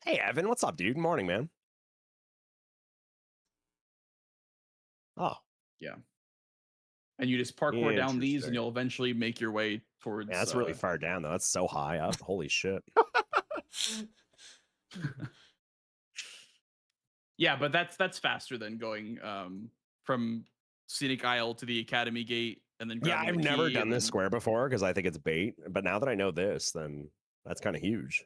Hey, Evan, what's up, dude? Morning, man. Oh.
Yeah. And you just parkour down these, and you'll eventually make your way towards.
Yeah, that's really far down, though. That's so high up. Holy shit.
Yeah, but that's faster than going from Scenic Isle to the Academy Gate, and then
Yeah,
grabbing
I've
the
never
key
done
and
this
then-
square before because I think it's bait. But now that I know this, then that's kind of huge.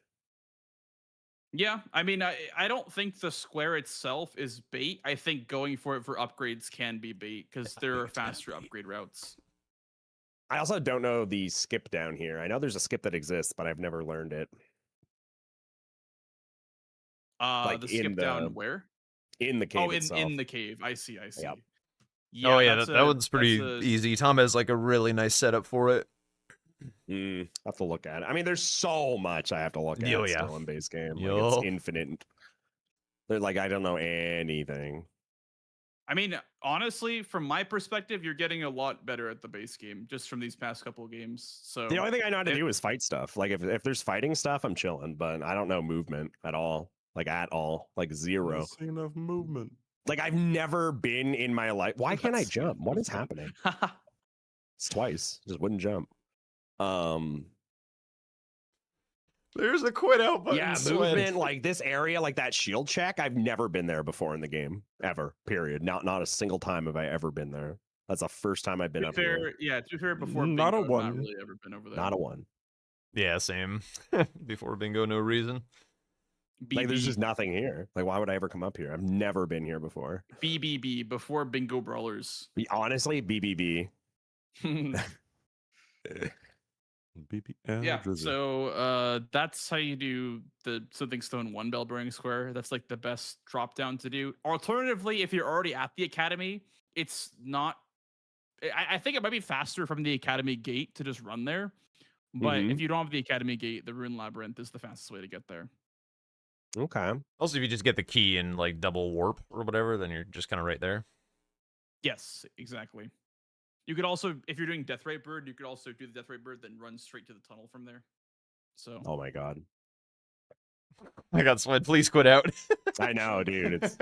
Yeah, I mean, I don't think the square itself is bait. I think going for it for upgrades can be bait because there are faster upgrade routes.
I also don't know the skip down here. I know there's a skip that exists, but I've never learned it.
The skip down where?
In the cave
Oh,
itself.
in the cave. I see.
Yep.
Yeah,
oh yeah,
that's
that one's pretty
that's
easy. Tom has like a really nice setup for it.
I have to look at it. I mean, there's so much I have to look at still in base game. Like, it's infinite. They're like, I don't know anything.
I mean, honestly, from my perspective, you're getting a lot better at the base game just from these past couple of games. So
The only thing I know how to do is fight stuff. Like if there's fighting stuff, I'm chilling, but I don't know movement at all. Like at all. Like zero.
Not seeing enough movement.
Like I've never been in my life. Why can't I jump? What is happening? It's twice. Just wouldn't jump.
There's a quit out button.
Yeah, movement like this area, like that shield check. I've never been there before in the game, ever. Period. Not a single time have I ever been there. That's the first time I've been up here.
Yeah, to be fair, before
Not a
Bingo, I've
one.
not really ever been over there.
Not a one.
Yeah, same. Before bingo, no reason.
Like there's
BB.
just nothing here. Like why would I ever come up here? I've never been here before.
BBB before Bingo Brawlers.
Honestly, BBB.
Yeah, so that's how you do the Something Stone 1 bell bearing square. That's like the best drop down to do. Alternatively, if you're already at the academy, it's not. I think it might be faster from the academy gate to just run there. But if you don't have the academy gate, the Rune Labyrinth is the fastest way to get there.
Okay.
Also, if you just get the key and like double warp or whatever, then you're just kind of right there.
Yes, exactly. You could also, if you're doing Death Ray Bird, you could also do the Death Ray Bird, then run straight to the tunnel from there. So.
Oh my god.
I got Swed. Please quit out.
I know, dude. It's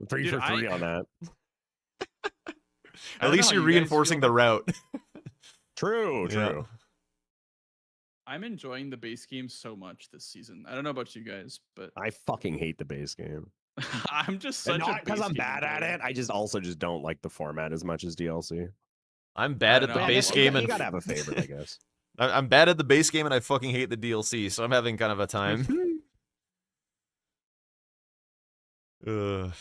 3 for 3 on that.
At least you're reinforcing the route.
True.
Yeah.
I'm enjoying the base game so much this season. I don't know about you guys, but
I fucking hate the base game.
I'm just
And
such a
not because
base
I'm
game
bad at
player.
it. I just don't like the format as much as DLC.
I'm bad
I
at the
know.
base
You
game,
gotta-
and
you gotta have a favorite, I guess.
I'm bad at the base game, and I fucking hate the DLC. So I'm having kind of a time. Ugh.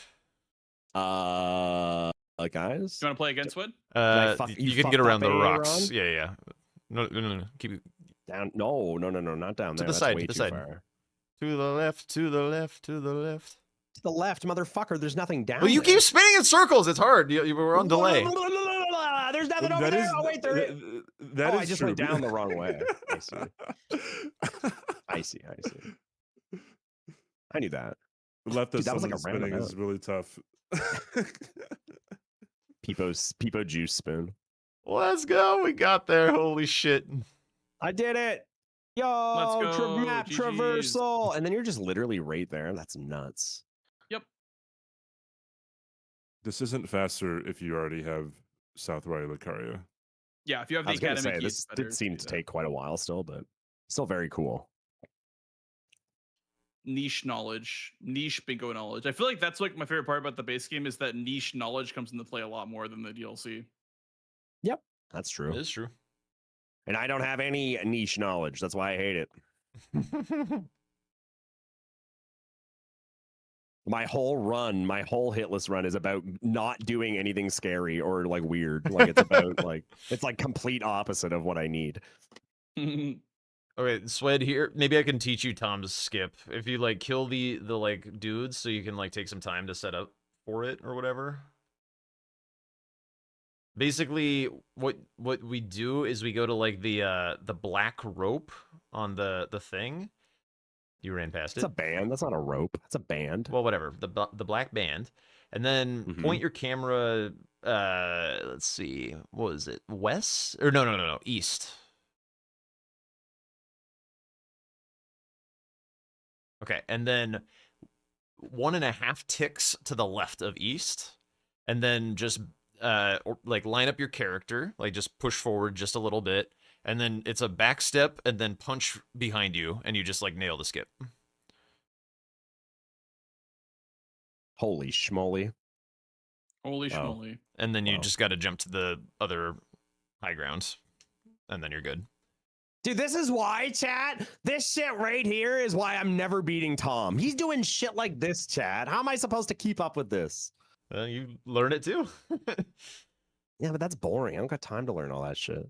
Guys.
You want to play against Wood?
You can get
fucked
around
up
the
A,
rocks.
Ron?
Yeah. No. Keep it
Down? No, not down
To
there.
the
That's
side,
way
to the
too
side.
far.
to the left, to the left, to the left.
To the left, motherfucker. There's nothing down.
Well, you
there.
keep spinning in circles. It's hard. You were on delay.
There's nothing over
That
there.
is-
Oh wait, there is.
that
Oh,
is
I just
true.
went down the wrong way. I see. I knew that.
Left
Dude,
us
that was
on
like a
the spinning
roundabout.
is really tough.
Peepo juice spoon.
Let's go. We got there. Holy shit.
I did it. Yo,
Let's go,
map
GGs.
traversal. And then you're just literally right there. That's nuts.
This isn't faster if you already have South Riley Lucaria.
Yeah, if you have
I
the
was gonna
academy
say
key,
this
it's better
did seem
do
to
that.
take quite a while still, but still very cool.
Niche knowledge, niche bingo knowledge. I feel like that's like my favorite part about the base game is that niche knowledge comes into play a lot more than the DLC.
Yep, that's
It
true.
is true.
And I don't have any niche knowledge. That's why I hate it. My whole run, my whole hitless run is about not doing anything scary or like weird. Like it's about like it's like complete opposite of what I need.
Okay, Swed here. Maybe I can teach you Tom's skip. If you like kill the like dudes, so you can like take some time to set up for it or whatever. Basically, what we do is we go to like the black rope on the thing. You ran past
It's
it.
a band. That's not a rope. It's a band.
Well, whatever. The black band, and then point your camera. Let's see. What was it? West or no, east. Okay, and then 1.5 ticks to the left of east, and then just like line up your character, like just push forward just a little bit, and then it's a back step, and then punch behind you, and you just like nail the skip.
Holy schmoly.
Holy schmoly.
And then you just got to jump to the other high ground, and then you're good.
Dude, this is why, chat. This shit right here is why I'm never beating Tom. He's doing shit like this, chat. How am I supposed to keep up with this?
You learn it too.
Yeah, but that's boring. I don't got time to learn all that shit.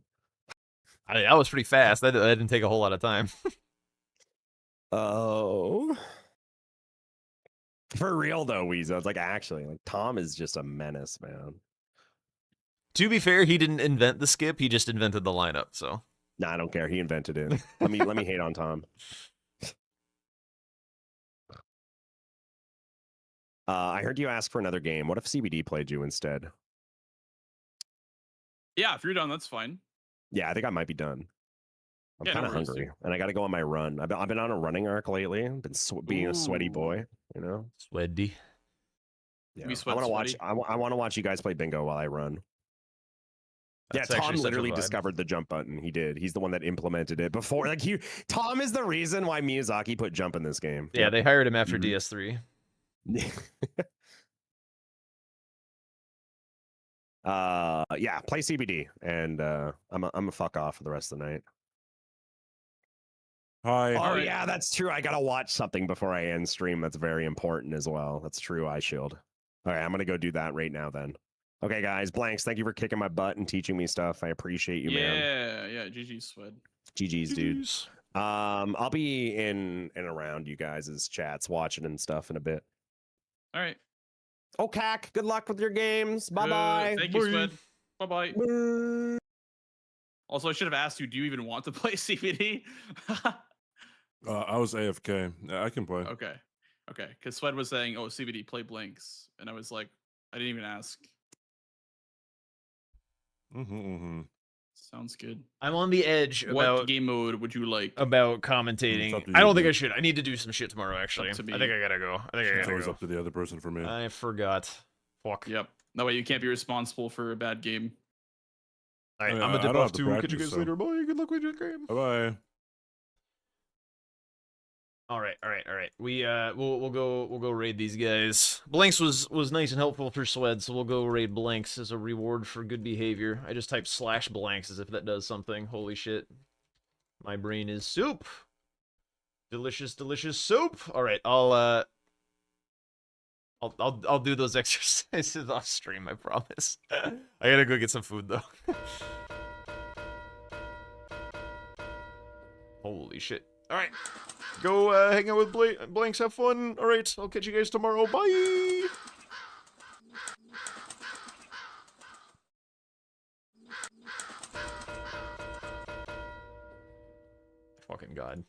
That was pretty fast. That didn't take a whole lot of time.
Oh. For real though, Weezo. It's like actually, like Tom is just a menace, man.
To be fair, he didn't invent the skip. He just invented the lineup. So.
Nah, I don't care. He invented it. Let me hate on Tom. I heard you ask for another game. What if CBD played you instead?
Yeah, if you're done, that's fine.
Yeah, I think I might be done. I'm
Yeah,
kind
no
of
worries,
hungry,
dude.
and I got to go on my run. I've been on a running arc lately. I've been being a sweaty boy, you know.
Sweaty.
Yeah,
We
I
sweat
want to watch.
sweaty.
I want to watch you guys play bingo while I run.
That's
yeah, Tom
actually such a
literally
vibe.
discovered the jump button. He did. He's the one that implemented it before. Like Tom is the reason why Miyazaki put jump in this game.
Yeah, they hired him after
Mhm.
DS3.
Yeah, play CBD, and I'm a fuck off for the rest of the night.
Hi.
Oh
Alright.
yeah, that's true. I gotta watch something before I end stream. That's very important as well. That's true. iShield. All right, I'm gonna go do that right now then. Okay, guys, Blanks, thank you for kicking my butt and teaching me stuff. I appreciate you, man.
Yeah, GG Swed.
GG's, dude. I'll be in and around you guys' chats, watching and stuff in a bit.
All right.
Oh, Cac, good luck with your games. Bye bye.
Thank you, Swed. Bye-bye. Also, I should have asked you, do you even want to play CBD?
I was AFK. Yeah, I can play.
Okay. Because Swed was saying, oh, CBD, play Blinks. And I was like, I didn't even ask. Sounds good.
I'm on the edge
What
about
game mode would you like?
about commentating.
up to
I
you,
don't think I
dude.
should. I need to do some shit tomorrow. Actually, I
to
think
me.
I gotta go.
It's always up to the other person for me.
I forgot. Fuck.
Yep. That way you can't be responsible for a bad game.
All right,
Yeah,
I'm a
I
dip
don't
off
have to
too. Catch you
practice,
guys
so-
later. Bye. Good luck with your game.
Bye bye.
All right. We'll go raid these guys. Blanks was nice and helpful for Swed, so we'll go raid Blanks as a reward for good behavior. I just typed /Blanks as if that does something. Holy shit. My brain is soup. Delicious soup. All right, I'll do those exercises off stream, I promise. I gotta go get some food though. Holy shit. All right. Go hang out with Blanks, have fun. All right, I'll catch you guys tomorrow. Bye. Fucking God.